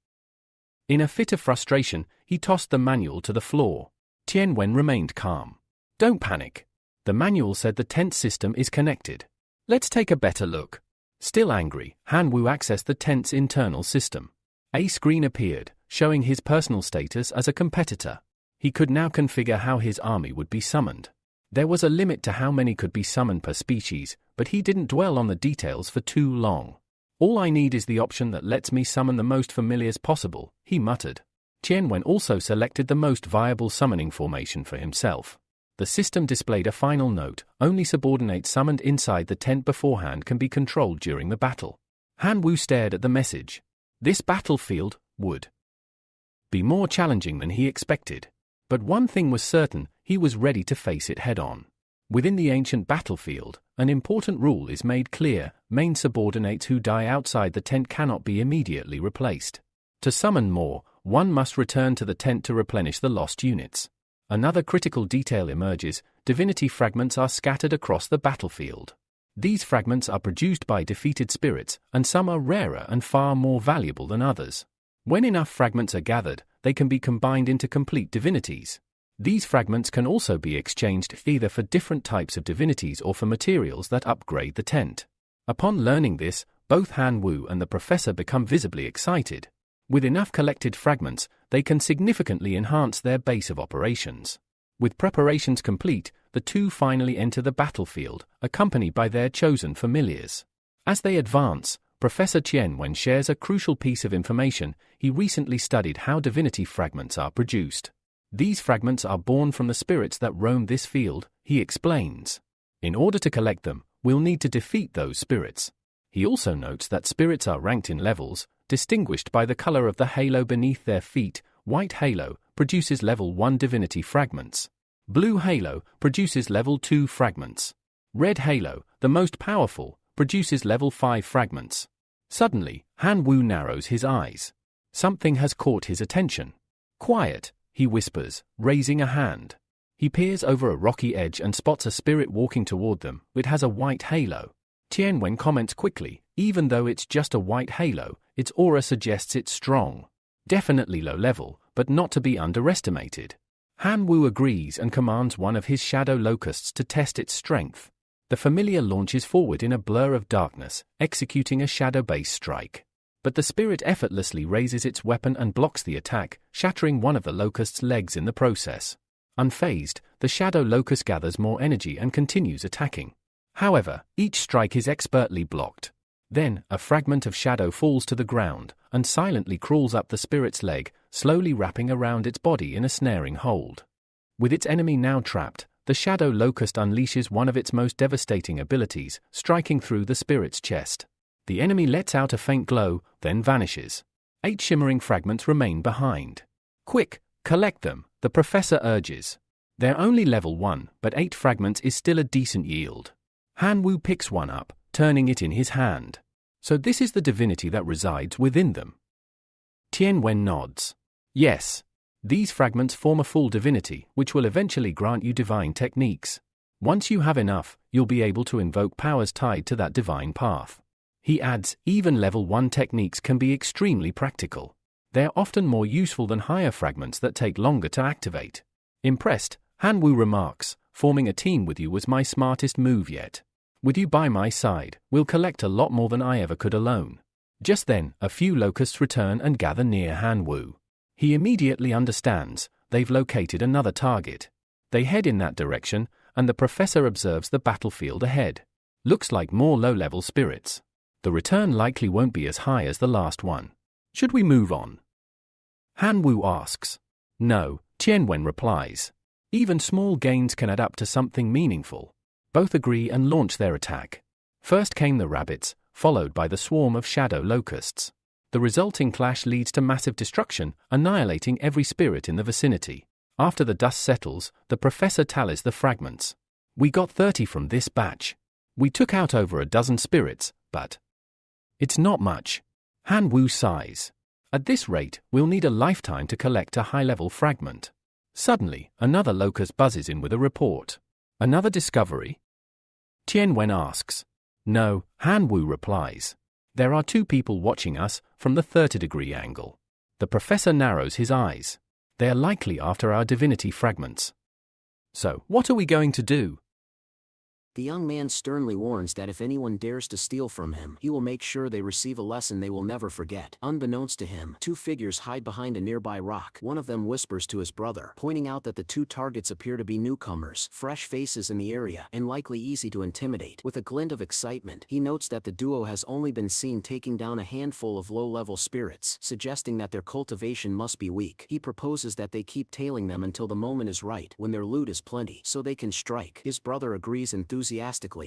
In a fit of frustration, he tossed the manual to the floor. Qinyuan remained calm. Don't panic. The manual said the tent system is connected. Let's take a better look. Still angry, Han Wu accessed the tent's internal system. A screen appeared, showing his personal status as a competitor. He could now configure how his army would be summoned. There was a limit to how many could be summoned per species, but he didn't dwell on the details for too long. All I need is the option that lets me summon the most familiars possible, he muttered. Qinyuan also selected the most viable summoning formation for himself. The system displayed a final note: only subordinates summoned inside the tent beforehand can be controlled during the battle. Han Wu stared at the message. This battlefield would be more challenging than he expected. But one thing was certain, he was ready to face it head-on. Within the ancient battlefield, an important rule is made clear: main subordinates who die outside the tent cannot be immediately replaced. To summon more, one must return to the tent to replenish the lost units. Another critical detail emerges: divinity fragments are scattered across the battlefield. These fragments are produced by defeated spirits, and some are rarer and far more valuable than others. When enough fragments are gathered, they can be combined into complete divinities. These fragments can also be exchanged either for different types of divinities or for materials that upgrade the tent. Upon learning this, both Han Wu and the professor become visibly excited. With enough collected fragments, they can significantly enhance their base of operations. With preparations complete, the two finally enter the battlefield, accompanied by their chosen familiars. As they advance, Professor Qinyuan shares a crucial piece of information. He recently studied how divinity fragments are produced. These fragments are born from the spirits that roam this field, he explains. In order to collect them, we'll need to defeat those spirits. He also notes that spirits are ranked in levels, distinguished by the color of the halo beneath their feet: white halo, produces level 1 divinity fragments. Blue Halo produces level 2 fragments. Red Halo, the most powerful, produces level 5 fragments. Suddenly, Han Wu narrows his eyes. Something has caught his attention. Quiet, he whispers, raising a hand. He peers over a rocky edge and spots a spirit walking toward them. It has a white halo. Tianwen comments quickly, even though it's just a white halo, its aura suggests it's strong. Definitely low level, but not to be underestimated. Han Wu agrees and commands one of his shadow locusts to test its strength. The familiar launches forward in a blur of darkness, executing a shadow-based strike. But the spirit effortlessly raises its weapon and blocks the attack, shattering one of the locust's legs in the process. Unfazed, the shadow locust gathers more energy and continues attacking. However, each strike is expertly blocked. Then, a fragment of shadow falls to the ground and silently crawls up the spirit's leg, slowly wrapping around its body in a snaring hold. With its enemy now trapped, the shadow locust unleashes one of its most devastating abilities, striking through the spirit's chest. The enemy lets out a faint glow, then vanishes. 8 shimmering fragments remain behind. Quick, collect them, the professor urges. They're only level 1, but 8 fragments is still a decent yield. Han Wu picks one up, turning it in his hand. So this is the divinity that resides within them. Tianwen nods. Yes. These fragments form a full divinity, which will eventually grant you divine techniques. Once you have enough, you'll be able to invoke powers tied to that divine path. He adds, even level 1 techniques can be extremely practical. They're often more useful than higher fragments that take longer to activate. Impressed, Han Wu remarks, forming a team with you was my smartest move yet. With you by my side, we'll collect a lot more than I ever could alone. Just then, a few locusts return and gather near Han Wu. He immediately understands, they've located another target. They head in that direction, and the professor observes the battlefield ahead. Looks like more low-level spirits. The return likely won't be as high as the last one. Should we move on? Han Wu asks. No, Tianwen replies. Even small gains can add up to something meaningful. Both agree and launch their attack. First came the rabbits, followed by the swarm of shadow locusts. The resulting clash leads to massive destruction, annihilating every spirit in the vicinity. After the dust settles, the professor tallies the fragments. We got 30 from this batch. We took out over a dozen spirits, but it's not much. Han Wu sighs. At this rate, we'll need a lifetime to collect a high-level fragment. Suddenly, another locust buzzes in with a report. Another discovery? Tianwen asks. No, Han Wu replies. There are 2 people watching us from the 30-degree angle. The professor narrows his eyes. They are likely after our divinity fragments. So, what are we going to do? The young man sternly warns that if anyone dares to steal from him, he will make sure they receive a lesson they will never forget. Unbeknownst to him, 2 figures hide behind a nearby rock. One of them whispers to his brother, pointing out that the 2 targets appear to be newcomers, fresh faces in the area, and likely easy to intimidate. With a glint of excitement, he notes that the duo has only been seen taking down a handful of low-level spirits, suggesting that their cultivation must be weak. He proposes that they keep tailing them until the moment is right, when their loot is plenty, so they can strike. His brother agrees enthusiastically,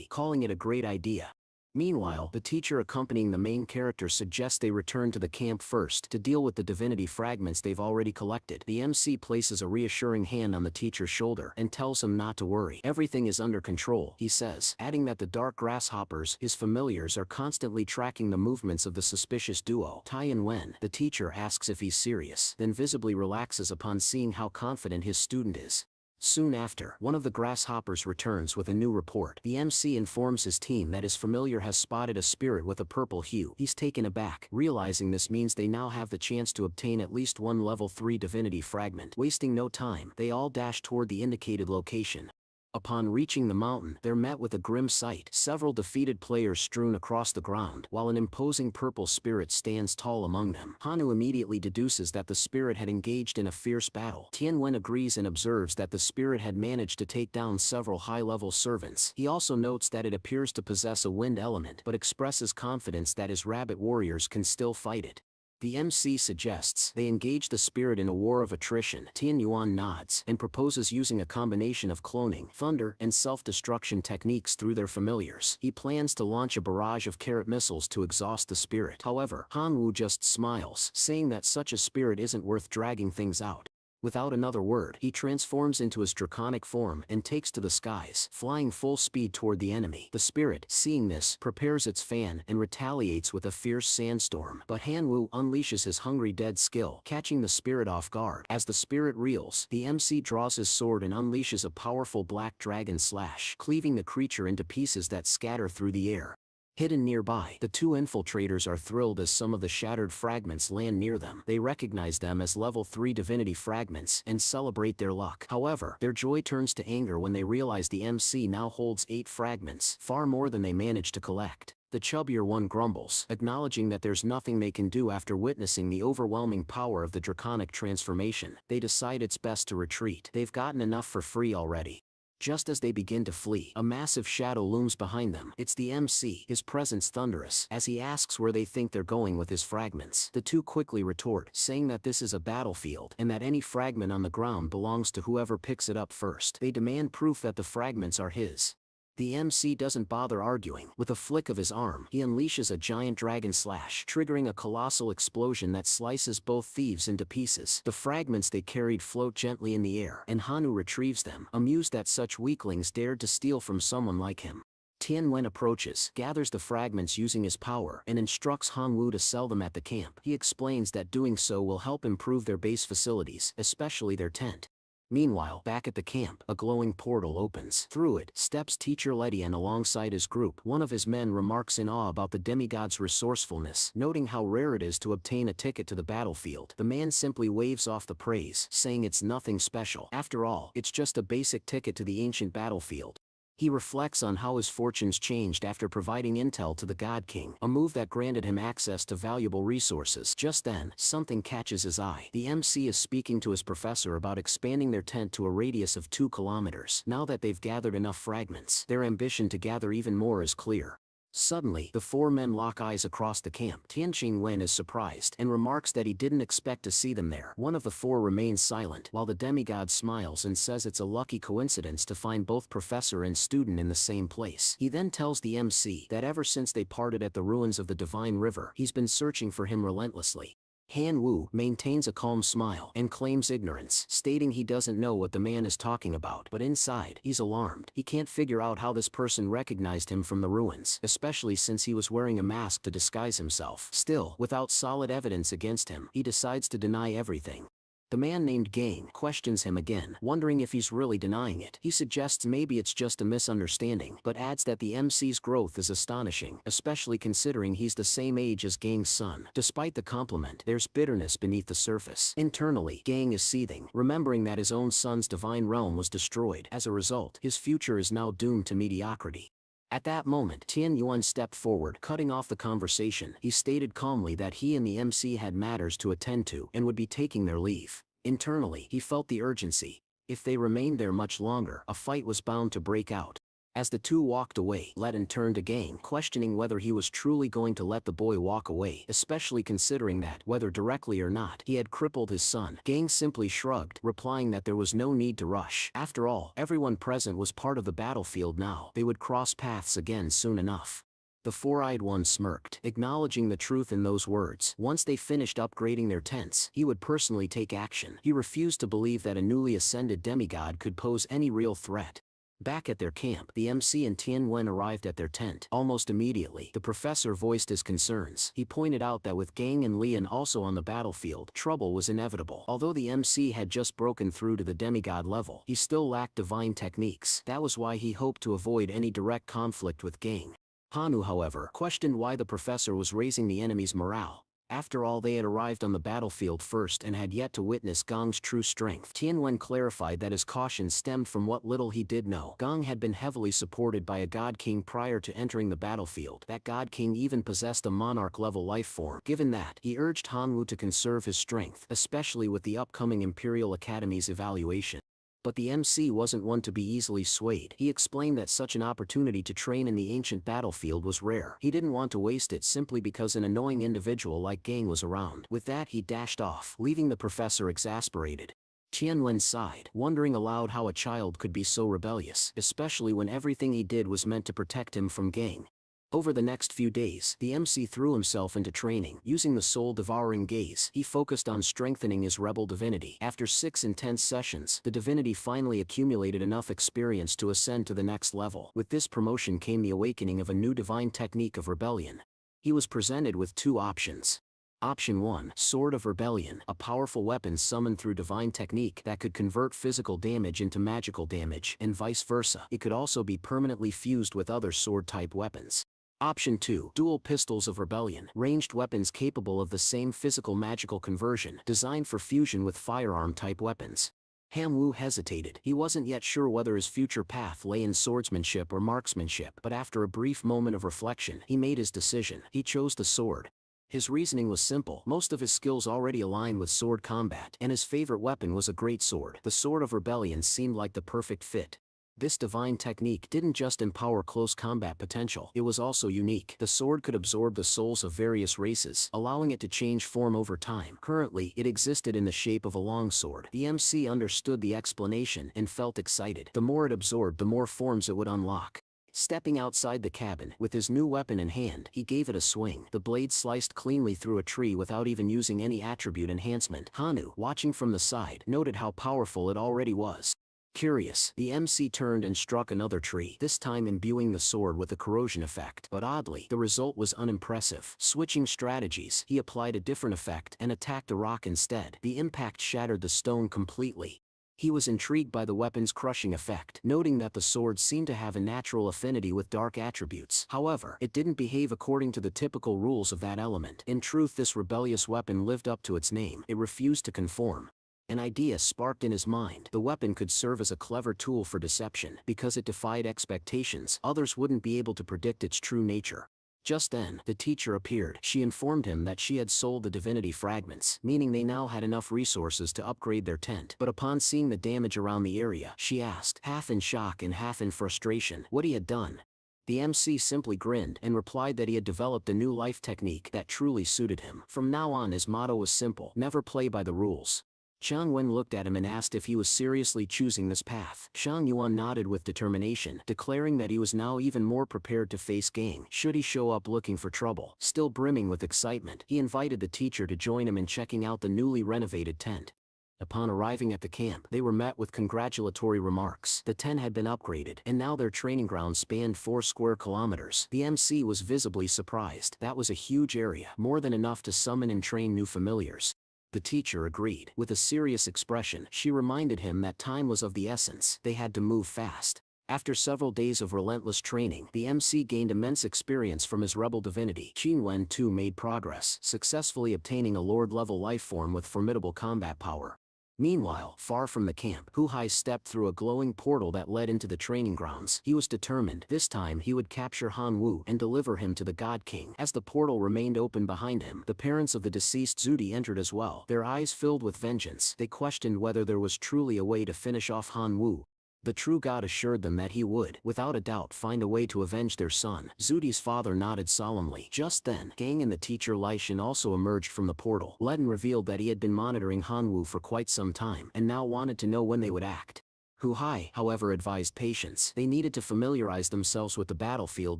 calling it a great idea. Meanwhile, the teacher accompanying the main character suggests they return to the camp first to deal with the divinity fragments they've already collected. The MC places a reassuring hand on the teacher's shoulder and tells him not to worry. Everything is under control, he says, adding that the dark grasshoppers, his familiars, are constantly tracking the movements of the suspicious duo. Tianwen, the teacher, asks if he's serious, then visibly relaxes upon seeing how confident his student is. Soon after, one of the grasshoppers returns with a new report. The MC informs his team that his familiar has spotted a spirit with a purple hue. He's taken aback, realizing this means they now have the chance to obtain at least one level 3 divinity fragment. Wasting no time, they all dash toward the indicated location. Upon reaching the mountain, they're met with a grim sight. Several defeated players strewn across the ground, while an imposing purple spirit stands tall among them. Hanu immediately deduces that the spirit had engaged in a fierce battle. Tianwen agrees and observes that the spirit had managed to take down several high-level servants. He also notes that it appears to possess a wind element, but expresses confidence that his rabbit warriors can still fight it. The MC suggests they engage the spirit in a war of attrition. Tian Yuan nods and proposes using a combination of cloning, thunder, and self-destruction techniques through their familiars. He plans to launch a barrage of carrot missiles to exhaust the spirit. However, Han Wu just smiles, saying that such a spirit isn't worth dragging things out. Without another word, he transforms into his draconic form and takes to the skies, flying full speed toward the enemy. The spirit, seeing this, prepares its fan and retaliates with a fierce sandstorm. But Hanwoo unleashes his hungry dead skill, catching the spirit off guard. As the spirit reels, the MC draws his sword and unleashes a powerful black dragon slash, cleaving the creature into pieces that scatter through the air. Hidden nearby, the two infiltrators are thrilled as some of the shattered fragments land near them. They recognize them as level 3 divinity fragments and celebrate their luck. However, their joy turns to anger when they realize the MC now holds 8 fragments, far more than they managed to collect. The chubbier one grumbles, acknowledging that there's nothing they can do after witnessing the overwhelming power of the draconic transformation. They decide it's best to retreat. They've gotten enough for free already. Just as they begin to flee, a massive shadow looms behind them. It's the MC, his presence thunderous, as he asks where they think they're going with his fragments. The two quickly retort, saying that this is a battlefield, and that any fragment on the ground belongs to whoever picks it up first. They demand proof that the fragments are his. The MC doesn't bother arguing. With a flick of his arm, he unleashes a giant dragon slash, triggering a colossal explosion that slices both thieves into pieces. The fragments they carried float gently in the air, and Hanu retrieves them, amused that such weaklings dared to steal from someone like him. Tianwen approaches, gathers the fragments using his power, and instructs Hanwoo to sell them at the camp. He explains that doing so will help improve their base facilities, especially their tent. Meanwhile, back at the camp, a glowing portal opens. Through it, steps teacher Ledian alongside his group. One of his men remarks in awe about the demigod's resourcefulness, noting how rare it is to obtain a ticket to the battlefield. The man simply waves off the praise, saying it's nothing special. After all, it's just a basic ticket to the ancient battlefield. He reflects on how his fortunes changed after providing intel to the God King, a move that granted him access to valuable resources. Just then, something catches his eye. The MC is speaking to his professor about expanding their tent to a radius of 2 kilometers. Now that they've gathered enough fragments, their ambition to gather even more is clear. Suddenly, the 4 men lock eyes across the camp. Tianqing Wen is surprised, and remarks that he didn't expect to see them there. One of the 4 remains silent, while the demigod smiles and says it's a lucky coincidence to find both professor and student in the same place. He then tells the MC that ever since they parted at the ruins of the Divine River, he's been searching for him relentlessly. Hanwoo maintains a calm smile and claims ignorance, stating he doesn't know what the man is talking about. But inside, he's alarmed. He can't figure out how this person recognized him from the ruins, especially since he was wearing a mask to disguise himself. Still, without solid evidence against him, he decides to deny everything. The man named Gang questions him again, wondering if he's really denying it. He suggests maybe it's just a misunderstanding, but adds that the MC's growth is astonishing, especially considering he's the same age as Gang's son. Despite the compliment, there's bitterness beneath the surface. Internally, Gang is seething, remembering that his own son's divine realm was destroyed. As a result, his future is now doomed to mediocrity. At that moment, Tian Yuan stepped forward, cutting off the conversation. He stated calmly that he and the MC had matters to attend to and would be taking their leave. Internally, he felt the urgency. If they remained there much longer, a fight was bound to break out. As the two walked away, Leden turned to Gang, questioning whether he was truly going to let the boy walk away, especially considering that, whether directly or not, he had crippled his son. Gang simply shrugged, replying that there was no need to rush. After all, everyone present was part of the battlefield now. They would cross paths again soon enough. The 4-eyed one smirked, acknowledging the truth in those words. Once they finished upgrading their tents, he would personally take action. He refused to believe that a newly ascended demigod could pose any real threat. Back at their camp, the MC and Tianwen arrived at their tent. Almost immediately, the professor voiced his concerns. He pointed out that with Gang and Lian also on the battlefield, trouble was inevitable. Although the MC had just broken through to the demigod level, he still lacked divine techniques. That was why he hoped to avoid any direct conflict with Gang. Hanu, however, questioned why the professor was raising the enemy's morale. After all, they had arrived on the battlefield first and had yet to witness Gang's true strength. Tianwen clarified that his caution stemmed from what little he did know. Gang had been heavily supported by a god king prior to entering the battlefield. That god king even possessed a monarch-level life form. Given that, he urged Hanwoo to conserve his strength, especially with the upcoming Imperial Academy's evaluation. But the MC wasn't one to be easily swayed. He explained that such an opportunity to train in the ancient battlefield was rare. He didn't want to waste it simply because an annoying individual like Gang was around. With that, he dashed off, leaving the professor exasperated. Tianwen sighed, wondering aloud how a child could be so rebellious, especially when everything he did was meant to protect him from Gang. Over the next few days, the MC threw himself into training. Using the soul-devouring gaze, he focused on strengthening his rebel divinity. After 6 intense sessions, the divinity finally accumulated enough experience to ascend to the next level. With this promotion came the awakening of a new divine technique of rebellion. He was presented with 2 options. Option 1, Sword of Rebellion, a powerful weapon summoned through divine technique that could convert physical damage into magical damage, and vice versa. It could also be permanently fused with other sword-type weapons. Option 2, Dual Pistols of Rebellion, ranged weapons capable of the same physical magical conversion, designed for fusion with firearm-type weapons. Han Wu hesitated. He wasn't yet sure whether his future path lay in swordsmanship or marksmanship, but after a brief moment of reflection, he made his decision. He chose the sword. His reasoning was simple. Most of his skills already aligned with sword combat, and his favorite weapon was a great sword. The Sword of Rebellion seemed like the perfect fit. This divine technique didn't just empower close combat potential, it was also unique. The sword could absorb the souls of various races, allowing it to change form over time. Currently, it existed in the shape of a longsword. The MC understood the explanation and felt excited. The more it absorbed, the more forms it would unlock. Stepping outside the cabin, with his new weapon in hand, he gave it a swing. The blade sliced cleanly through a tree without even using any attribute enhancement. Hanu, watching from the side, noted how powerful it already was. Curious, the MC turned and struck another tree, this time imbuing the sword with a corrosion effect. But oddly, the result was unimpressive. Switching strategies, he applied a different effect and attacked a rock instead. The impact shattered the stone completely. He was intrigued by the weapon's crushing effect, noting that the sword seemed to have a natural affinity with dark attributes. However, it didn't behave according to the typical rules of that element. In truth, this rebellious weapon lived up to its name. It refused to conform. An idea sparked in his mind. The weapon could serve as a clever tool for deception. Because it defied expectations, others wouldn't be able to predict its true nature. Just then, the teacher appeared. She informed him that she had sold the divinity fragments, meaning they now had enough resources to upgrade their tent. But upon seeing the damage around the area, she asked, half in shock and half in frustration, what he had done. The MC simply grinned and replied that he had developed a new life technique that truly suited him. From now on, his motto was simple: never play by the rules. Zhang Wen looked at him and asked if he was seriously choosing this path. Shang Yuan nodded with determination, declaring that he was now even more prepared to face Gang should he show up looking for trouble. Still brimming with excitement, he invited the teacher to join him in checking out the newly renovated tent. Upon arriving at the camp, they were met with congratulatory remarks. The tent had been upgraded, and now their training ground spanned 4 square kilometers. The MC was visibly surprised. That was a huge area, more than enough to summon and train new familiars. The teacher agreed. With a serious expression, she reminded him that time was of the essence. They had to move fast. After several days of relentless training, the MC gained immense experience from his rebel divinity. Qin Wen too made progress, successfully obtaining a lord-level lifeform with formidable combat power. Meanwhile, far from the camp, Hu Hai stepped through a glowing portal that led into the training grounds. He was determined. This time he would capture Han Wu and deliver him to the God King. As the portal remained open behind him, the parents of the deceased Zudi entered as well. Their eyes filled with vengeance. They questioned whether there was truly a way to finish off Han Wu. The true god assured them that he would, without a doubt, find a way to avenge their son. Zudi's father nodded solemnly. Just then, Gang and the teacher Lai Shen also emerged from the portal. Ledin revealed that he had been monitoring Han Wu for quite some time, and now wanted to know when they would act. Hu Hai, however, advised patience. They needed to familiarize themselves with the battlefield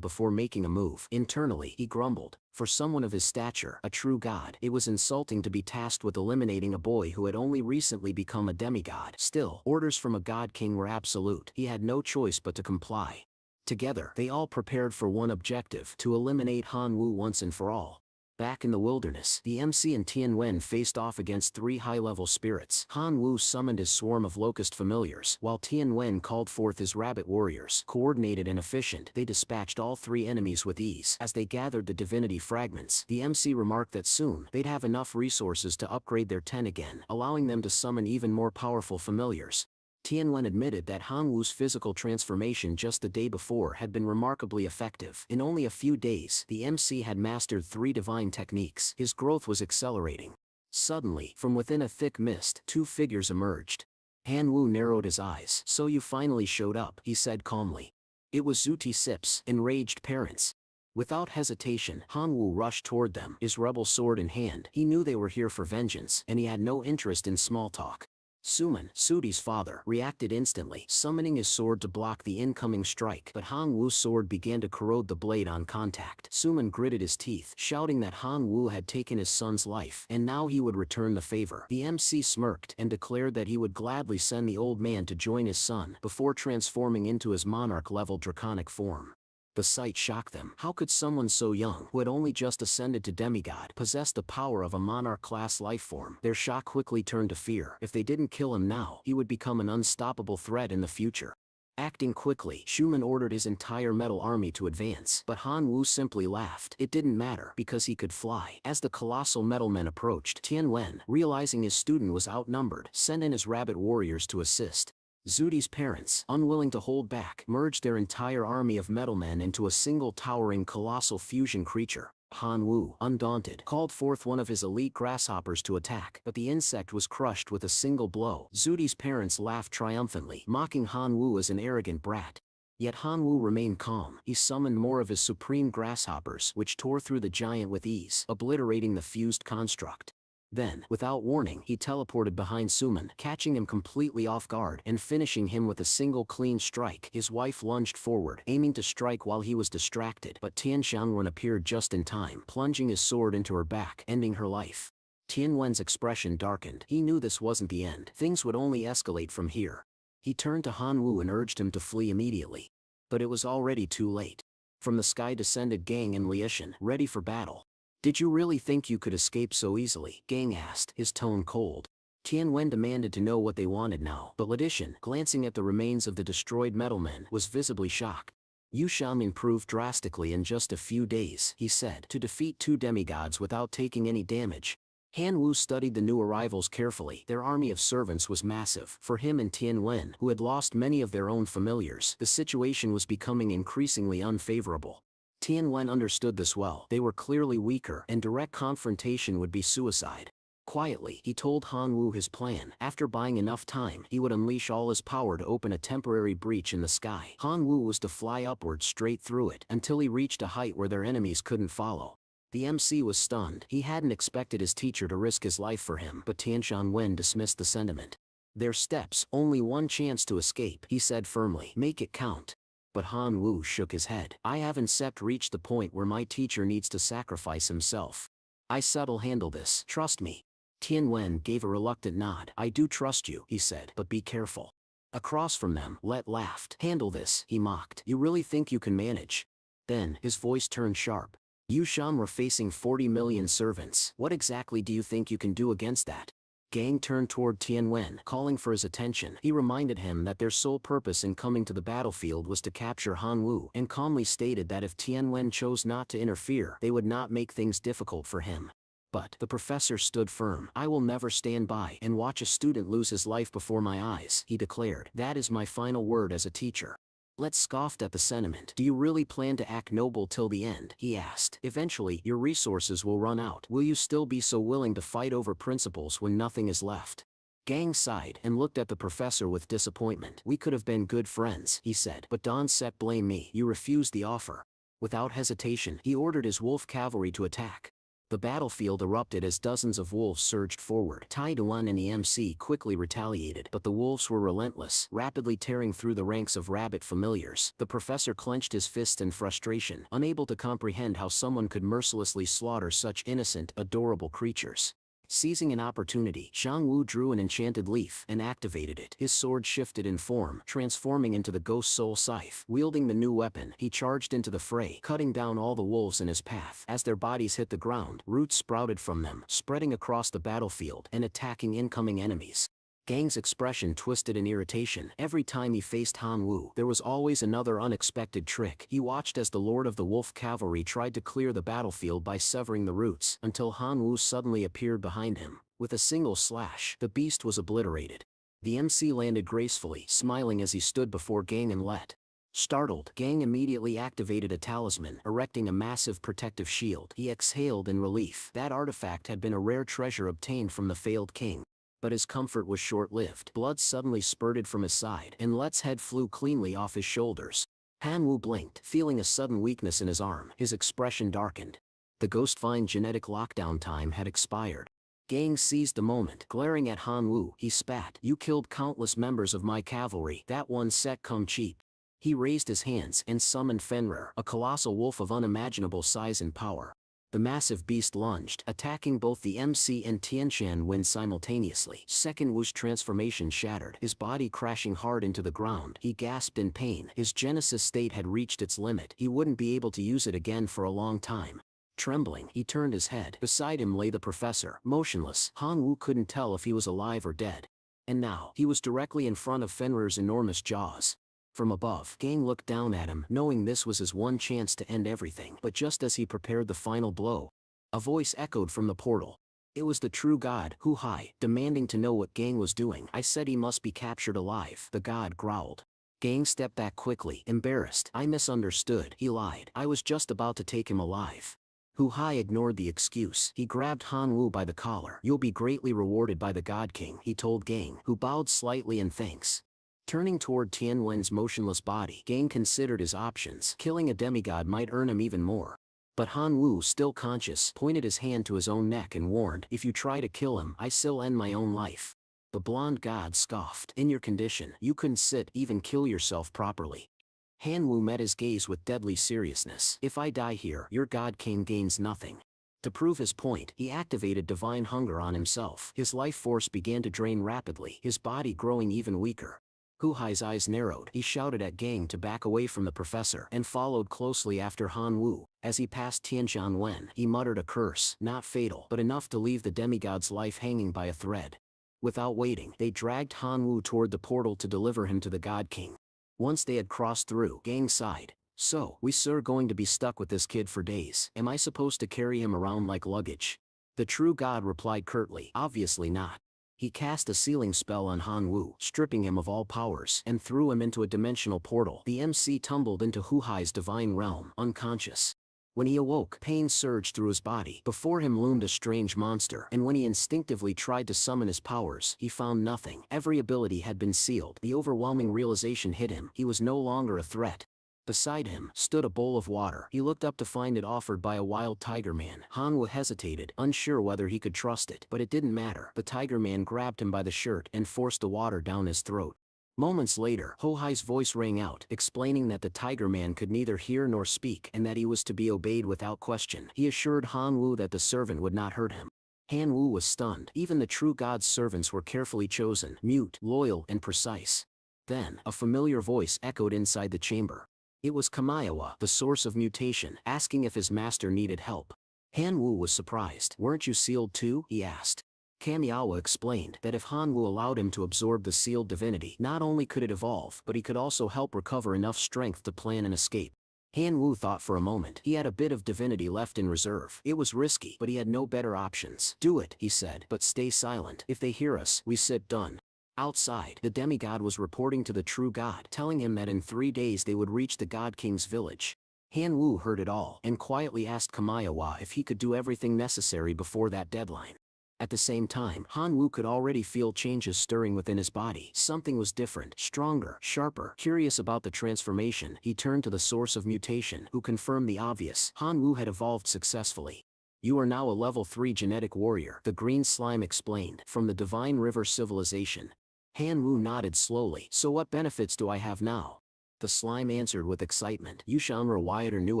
before making a move. Internally, he grumbled. For someone of his stature, a true god, it was insulting to be tasked with eliminating a boy who had only recently become a demigod. Still, orders from a god king were absolute. He had no choice but to comply. Together, they all prepared for one objective: to eliminate Han Wu once and for all. Back in the wilderness, the MC and Tian Wen faced off against 3 high-level spirits. Han Wu summoned his swarm of locust familiars, while Tian Wen called forth his rabbit warriors. Coordinated and efficient, they dispatched all 3 enemies with ease. As they gathered the divinity fragments, the MC remarked that soon, they'd have enough resources to upgrade their tent again, allowing them to summon even more powerful familiars. Tian Wen admitted that Han Wu's physical transformation just the day before had been remarkably effective. In only a few days, the MC had mastered 3 divine techniques. His growth was accelerating. Suddenly, from within a thick mist, 2 figures emerged. Han Wu narrowed his eyes. "So you finally showed up," he said calmly. It was Zuti Sip's enraged parents. Without hesitation, Han Wu rushed toward them, his rebel sword in hand. He knew they were here for vengeance, and he had no interest in small talk. Suman, Sudi's father, reacted instantly, summoning his sword to block the incoming strike, but Han Wu's sword began to corrode the blade on contact. Suman gritted his teeth, shouting that Han Wu had taken his son's life, and now he would return the favor. The MC smirked and declared that he would gladly send the old man to join his son, before transforming into his monarch-level draconic form. The sight shocked them. How could someone so young, who had only just ascended to demigod, possess the power of a monarch-class lifeform? Their shock quickly turned to fear. If they didn't kill him now, he would become an unstoppable threat in the future. Acting quickly, Schumann ordered his entire metal army to advance, but Han Wu simply laughed. It didn't matter, because he could fly. As the colossal metal men approached, Tian Wen, realizing his student was outnumbered, sent in his rabbit warriors to assist. Zudi's parents, unwilling to hold back, merged their entire army of metalmen into a single towering colossal fusion creature. Han Wu, undaunted, called forth one of his elite grasshoppers to attack, but the insect was crushed with a single blow. Zudi's parents laughed triumphantly, mocking Han Wu as an arrogant brat. Yet Han Wu remained calm. He summoned more of his supreme grasshoppers, which tore through the giant with ease, obliterating the fused construct. Then, without warning, he teleported behind Suman, catching him completely off guard and finishing him with a single clean strike. His wife lunged forward, aiming to strike while he was distracted, but Tian Xiangwen appeared just in time, plunging his sword into her back, ending her life. Tian Wen's expression darkened. He knew this wasn't the end. Things would only escalate from here. He turned to Han Wu and urged him to flee immediately. But it was already too late. From the sky descended Gang and Liishan, ready for battle. "Did you really think you could escape so easily?" Gang asked, his tone cold. Tian Wen demanded to know what they wanted now, but Liishan, glancing at the remains of the destroyed metalmen, was visibly shocked. "Yu Sham improved drastically in just a few days," he said, "to defeat 2 demigods without taking any damage." Han Wu studied the new arrivals carefully. Their army of servants was massive. For him and Tian Wen, who had lost many of their own familiars, the situation was becoming increasingly unfavorable. Tian Wen understood this well. They were clearly weaker, and direct confrontation would be suicide. Quietly, he told Han Wu his plan. After buying enough time, he would unleash all his power to open a temporary breach in the sky. Han Wu was to fly upward straight through it, until he reached a height where their enemies couldn't follow. The MC was stunned. He hadn't expected his teacher to risk his life for him, but Tianshan Wen dismissed the sentiment. "Their steps, only one chance to escape," he said firmly. "Make it count." But Han Wu shook his head. "I haven't reached the point where my teacher needs to sacrifice himself. I subtly handle this, trust me." Tian Wen gave a reluctant nod. "I do trust you," he said, "but be careful." Across from them, Let laughed. "Handle this," he mocked. "You really think you can manage?" Then, his voice turned sharp. "You Shamra facing 40 million servants. What exactly do you think you can do against that?" Gang turned toward Tian Wen, calling for his attention. He reminded him that their sole purpose in coming to the battlefield was to capture Han Wu, and calmly stated that if Tian Wen chose not to interfere, they would not make things difficult for him. But the professor stood firm. "I will never stand by and watch a student lose his life before my eyes," he declared. "That is my final word as a teacher." Let scoffed at the sentiment. "Do you really plan to act noble till the end?" he asked. "Eventually, your resources will run out. Will you still be so willing to fight over principles when nothing is left?" Gang sighed and looked at the professor with disappointment. "We could have been good friends," he said, "but Don Set blamed me. You refused the offer." Without hesitation, he ordered his wolf cavalry to attack. The battlefield erupted as dozens of wolves surged forward. Tai Duan and the MC quickly retaliated, but the wolves were relentless, rapidly tearing through the ranks of rabbit familiars. The professor clenched his fists in frustration, unable to comprehend how someone could mercilessly slaughter such innocent, adorable creatures. Seizing an opportunity, Zhang Wu drew an enchanted leaf and activated it. His sword shifted in form, transforming into the Ghost Soul Scythe. Wielding the new weapon, he charged into the fray, cutting down all the wolves in his path. As their bodies hit the ground, roots sprouted from them, spreading across the battlefield and attacking incoming enemies. Gang's expression twisted in irritation. Every time he faced Han Wu, there was always another unexpected trick. He watched as the Lord of the Wolf Cavalry tried to clear the battlefield by severing the roots, until Han Wu suddenly appeared behind him. With a single slash, the beast was obliterated. The MC landed gracefully, smiling as he stood before Gang and Let. Startled, Gang immediately activated a talisman, erecting a massive protective shield. He exhaled in relief. That artifact had been a rare treasure obtained from the failed king. But his comfort was short-lived. Blood suddenly spurted from his side, and Let's head flew cleanly off his shoulders. Han Wu blinked, feeling a sudden weakness in his arm. His expression darkened. The Ghost Vine genetic lockdown time had expired. Gang seized the moment. Glaring at Han Wu, he spat. "You killed countless members of my cavalry. That one set come cheap." He raised his hands and summoned Fenrir, a colossal wolf of unimaginable size and power. The massive beast lunged, attacking both the MC and Tianshan Wen simultaneously. Second Wu's transformation shattered, his body crashing hard into the ground. He gasped in pain. His Genesis state had reached its limit. He wouldn't be able to use it again for a long time. Trembling, he turned his head. Beside him lay the professor, motionless. Han Wu couldn't tell if he was alive or dead. And now, he was directly in front of Fenrir's enormous jaws. From above, Gang looked down at him, knowing this was his one chance to end everything. But just as he prepared the final blow, a voice echoed from the portal. It was the true god, Hu Hai, demanding to know what Gang was doing. "I said he must be captured alive," the god growled. Gang stepped back quickly, embarrassed. "I misunderstood," he lied. "I was just about to take him alive." Hu Hai ignored the excuse. He grabbed Han Wu by the collar. "You'll be greatly rewarded by the God King," he told Gang, who bowed slightly in thanks. Turning toward Tian Wen's motionless body, Gang considered his options. Killing a demigod might earn him even more. But Han Wu, still conscious, pointed his hand to his own neck and warned, "If you try to kill him, I still end my own life." The blonde god scoffed. "In your condition, you couldn't sit, even kill yourself properly." Han Wu met his gaze with deadly seriousness. "If I die here, your god king gains nothing." To prove his point, he activated divine hunger on himself. His life force began to drain rapidly, his body growing even weaker. Hu Hai's eyes narrowed. He shouted at Gang to back away from the professor and followed closely after Han Wu. As he passed Tianshan Wen, he muttered a curse, not fatal, but enough to leave the demigod's life hanging by a thread. Without waiting, they dragged Han Wu toward the portal to deliver him to the God King. Once they had crossed through, Gang sighed. "So, we sure going to be stuck with this kid for days. Am I supposed to carry him around like luggage?" The true god replied curtly, "Obviously not." He cast a sealing spell on Han Wu, stripping him of all powers, and threw him into a dimensional portal. The MC tumbled into Hu Hai's divine realm, unconscious. When he awoke, pain surged through his body. Before him loomed a strange monster, and when he instinctively tried to summon his powers, he found nothing. Every ability had been sealed. The overwhelming realization hit him. He was no longer a threat. Beside him stood a bowl of water. He looked up to find it offered by a wild tiger man. Han Wu hesitated, unsure whether he could trust it, but it didn't matter. The tiger man grabbed him by the shirt and forced the water down his throat. Moments later, Hu Hai's voice rang out, explaining that the tiger man could neither hear nor speak and that he was to be obeyed without question. He assured Han Wu that the servant would not hurt him. Han Wu was stunned. Even the true god's servants were carefully chosen, mute, loyal, and precise. Then, a familiar voice echoed inside the chamber. It was Kamiawa, the source of mutation, asking if his master needed help. Han Wu was surprised. "Weren't you sealed too?" he asked. Kamiawa explained that if Han Wu allowed him to absorb the sealed divinity, not only could it evolve, but he could also help recover enough strength to plan an escape. Han Wu thought for a moment. He had a bit of divinity left in reserve. It was risky, but he had no better options. "Do it," he said, "but stay silent. If they hear us, we sit done." Outside, the demigod was reporting to the true god, telling him that in 3 days they would reach the God King's village. Han Wu heard it all, and quietly asked Kamiawa if he could do everything necessary before that deadline. At the same time, Han Wu could already feel changes stirring within his body. Something was different, stronger, sharper. Curious about the transformation, he turned to the source of mutation, who confirmed the obvious. Han Wu had evolved successfully. "You are now a level 3 genetic warrior," the green slime explained, "from the Divine River civilization." Han Wu nodded slowly. "So what benefits do I have now?" The slime answered with excitement. "You shall unlock a new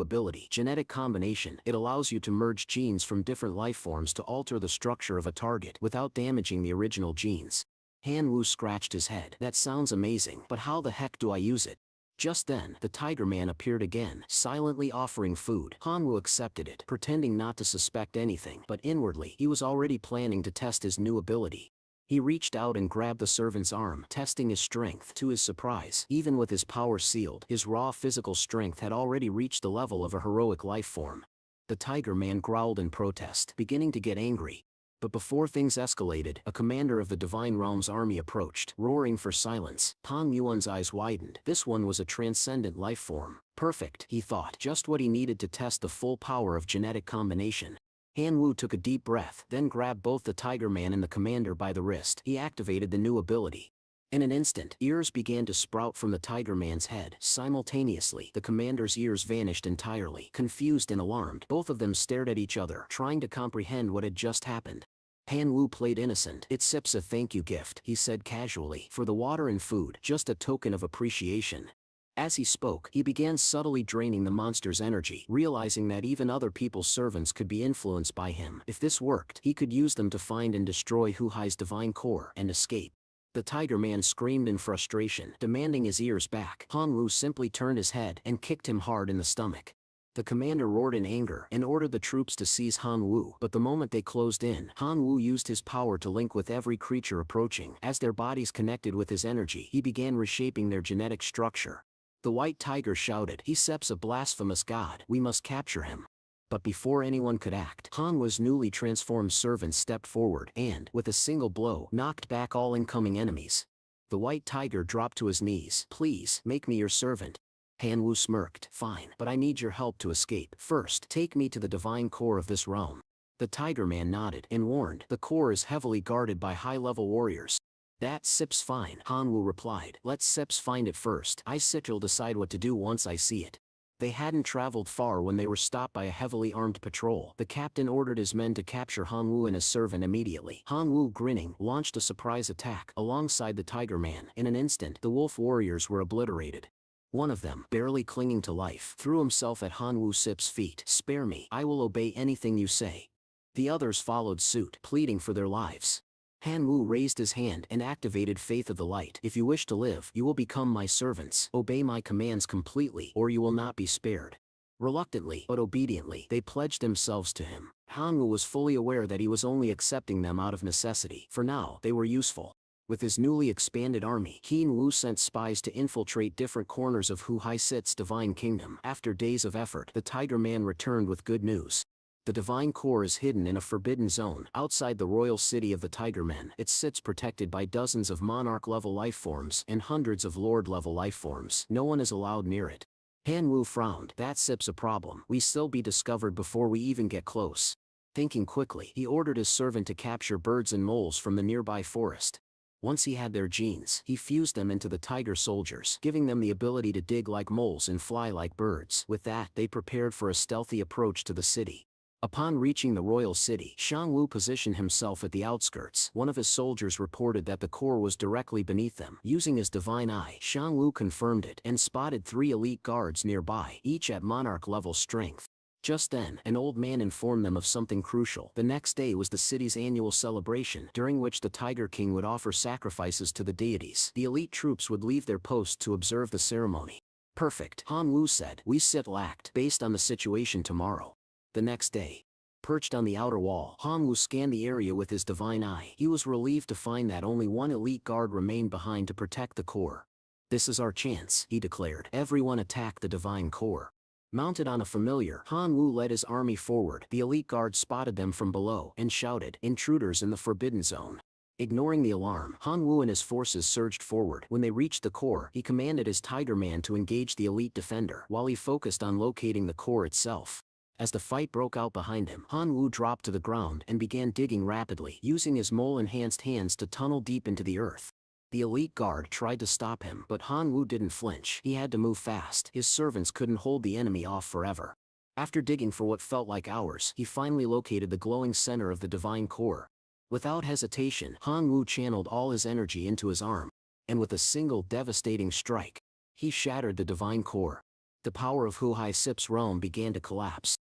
ability, genetic combination. It allows you to merge genes from different life forms to alter the structure of a target without damaging the original genes." Han Wu scratched his head. "That sounds amazing, but how the heck do I use it?" Just then, the tiger man appeared again, silently offering food. Han Wu accepted it, pretending not to suspect anything, but inwardly, he was already planning to test his new ability. He reached out and grabbed the servant's arm, testing his strength. To his surprise, even with his power sealed, his raw physical strength had already reached the level of a heroic life form. The tiger man growled in protest, beginning to get angry. But before things escalated, a commander of the Divine Realm's army approached, roaring for silence. Tang Yuan's eyes widened. This one was a transcendent life form. Perfect, he thought, just what he needed to test the full power of genetic combination. Han Wu took a deep breath, then grabbed both the tiger man and the commander by the wrist. He activated the new ability. In an instant, ears began to sprout from the tiger man's head. Simultaneously, the commander's ears vanished entirely. Confused and alarmed, both of them stared at each other, trying to comprehend what had just happened. Han Wu played innocent. "It's Sip's a thank you gift," he said casually, "for the water and food, just a token of appreciation." As he spoke, he began subtly draining the monster's energy, realizing that even other people's servants could be influenced by him. If this worked, he could use them to find and destroy Hu Hai's divine core and escape. The Tiger Man screamed in frustration, demanding his ears back. Han Wu simply turned his head and kicked him hard in the stomach. The commander roared in anger and ordered the troops to seize Han Wu, but the moment they closed in, Han Wu used his power to link with every creature approaching. As their bodies connected with his energy, he began reshaping their genetic structure. The white tiger shouted, "He Sep's a blasphemous god, we must capture him." But before anyone could act, Han Wu's newly transformed servants stepped forward and, with a single blow, knocked back all incoming enemies. The white tiger dropped to his knees. "Please, make me your servant." Han Wu smirked. "Fine, but I need your help to escape. First, take me to the divine core of this realm." The Tiger Man nodded and warned, "The core is heavily guarded by high-level warriors." "That Sip's fine," Han Wu replied. "Let Sips find it first. Sip'll decide what to do once I see it." They hadn't traveled far when they were stopped by a heavily armed patrol. The captain ordered his men to capture Han Wu and his servant immediately. Han Wu, grinning, launched a surprise attack alongside the Tiger Man. In an instant, the wolf warriors were obliterated. One of them, barely clinging to life, threw himself at Han Wu Sip's feet. "Spare me, I will obey anything you say." The others followed suit, pleading for their lives. Han Wu raised his hand and activated Faith of the Light. "If you wish to live, you will become my servants. Obey my commands completely, or you will not be spared." Reluctantly, but obediently, they pledged themselves to him. Han Wu was fully aware that he was only accepting them out of necessity. For now, they were useful. With his newly expanded army, Han Wu sent spies to infiltrate different corners of Hu Hai's divine kingdom. After days of effort, the Tiger Man returned with good news. The divine core is hidden in a forbidden zone outside the royal city of the Tiger Men. It sits protected by dozens of monarch-level lifeforms and hundreds of lord-level lifeforms. No one is allowed near it. Han Wu frowned. "That Sip's a problem. We still be discovered before we even get close." Thinking quickly, he ordered his servant to capture birds and moles from the nearby forest. Once he had their genes, he fused them into the tiger soldiers, giving them the ability to dig like moles and fly like birds. With that, they prepared for a stealthy approach to the city. Upon reaching the royal city, Shang Wu positioned himself at the outskirts. One of his soldiers reported that the core was directly beneath them. Using his divine eye, Shang Wu confirmed it and spotted 3 elite guards nearby, each at monarch-level strength. Just then, an old man informed them of something crucial. The next day was the city's annual celebration, during which the Tiger King would offer sacrifices to the deities. The elite troops would leave their posts to observe the ceremony. "Perfect," Han Wu said. "We sit lacked, based on the situation tomorrow." The next day, perched on the outer wall, Han Wu scanned the area with his divine eye. He was relieved to find that only 1 elite guard remained behind to protect the core. "This is our chance," he declared. "Everyone attack the divine core." Mounted on a familiar, Han Wu led his army forward. The elite guard spotted them from below and shouted, "Intruders in the Forbidden Zone." Ignoring the alarm, Han Wu and his forces surged forward. When they reached the core, he commanded his Tiger Man to engage the elite defender, while he focused on locating the core itself. As the fight broke out behind him, Han Wu dropped to the ground and began digging rapidly, using his mole-enhanced hands to tunnel deep into the earth. The elite guard tried to stop him, but Han Wu didn't flinch. He had to move fast. His servants couldn't hold the enemy off forever. After digging for what felt like hours, he finally located the glowing center of the divine core. Without hesitation, Han Wu channeled all his energy into his arm, and with a single devastating strike, he shattered the divine core. The power of Hu Hai's realm began to collapse.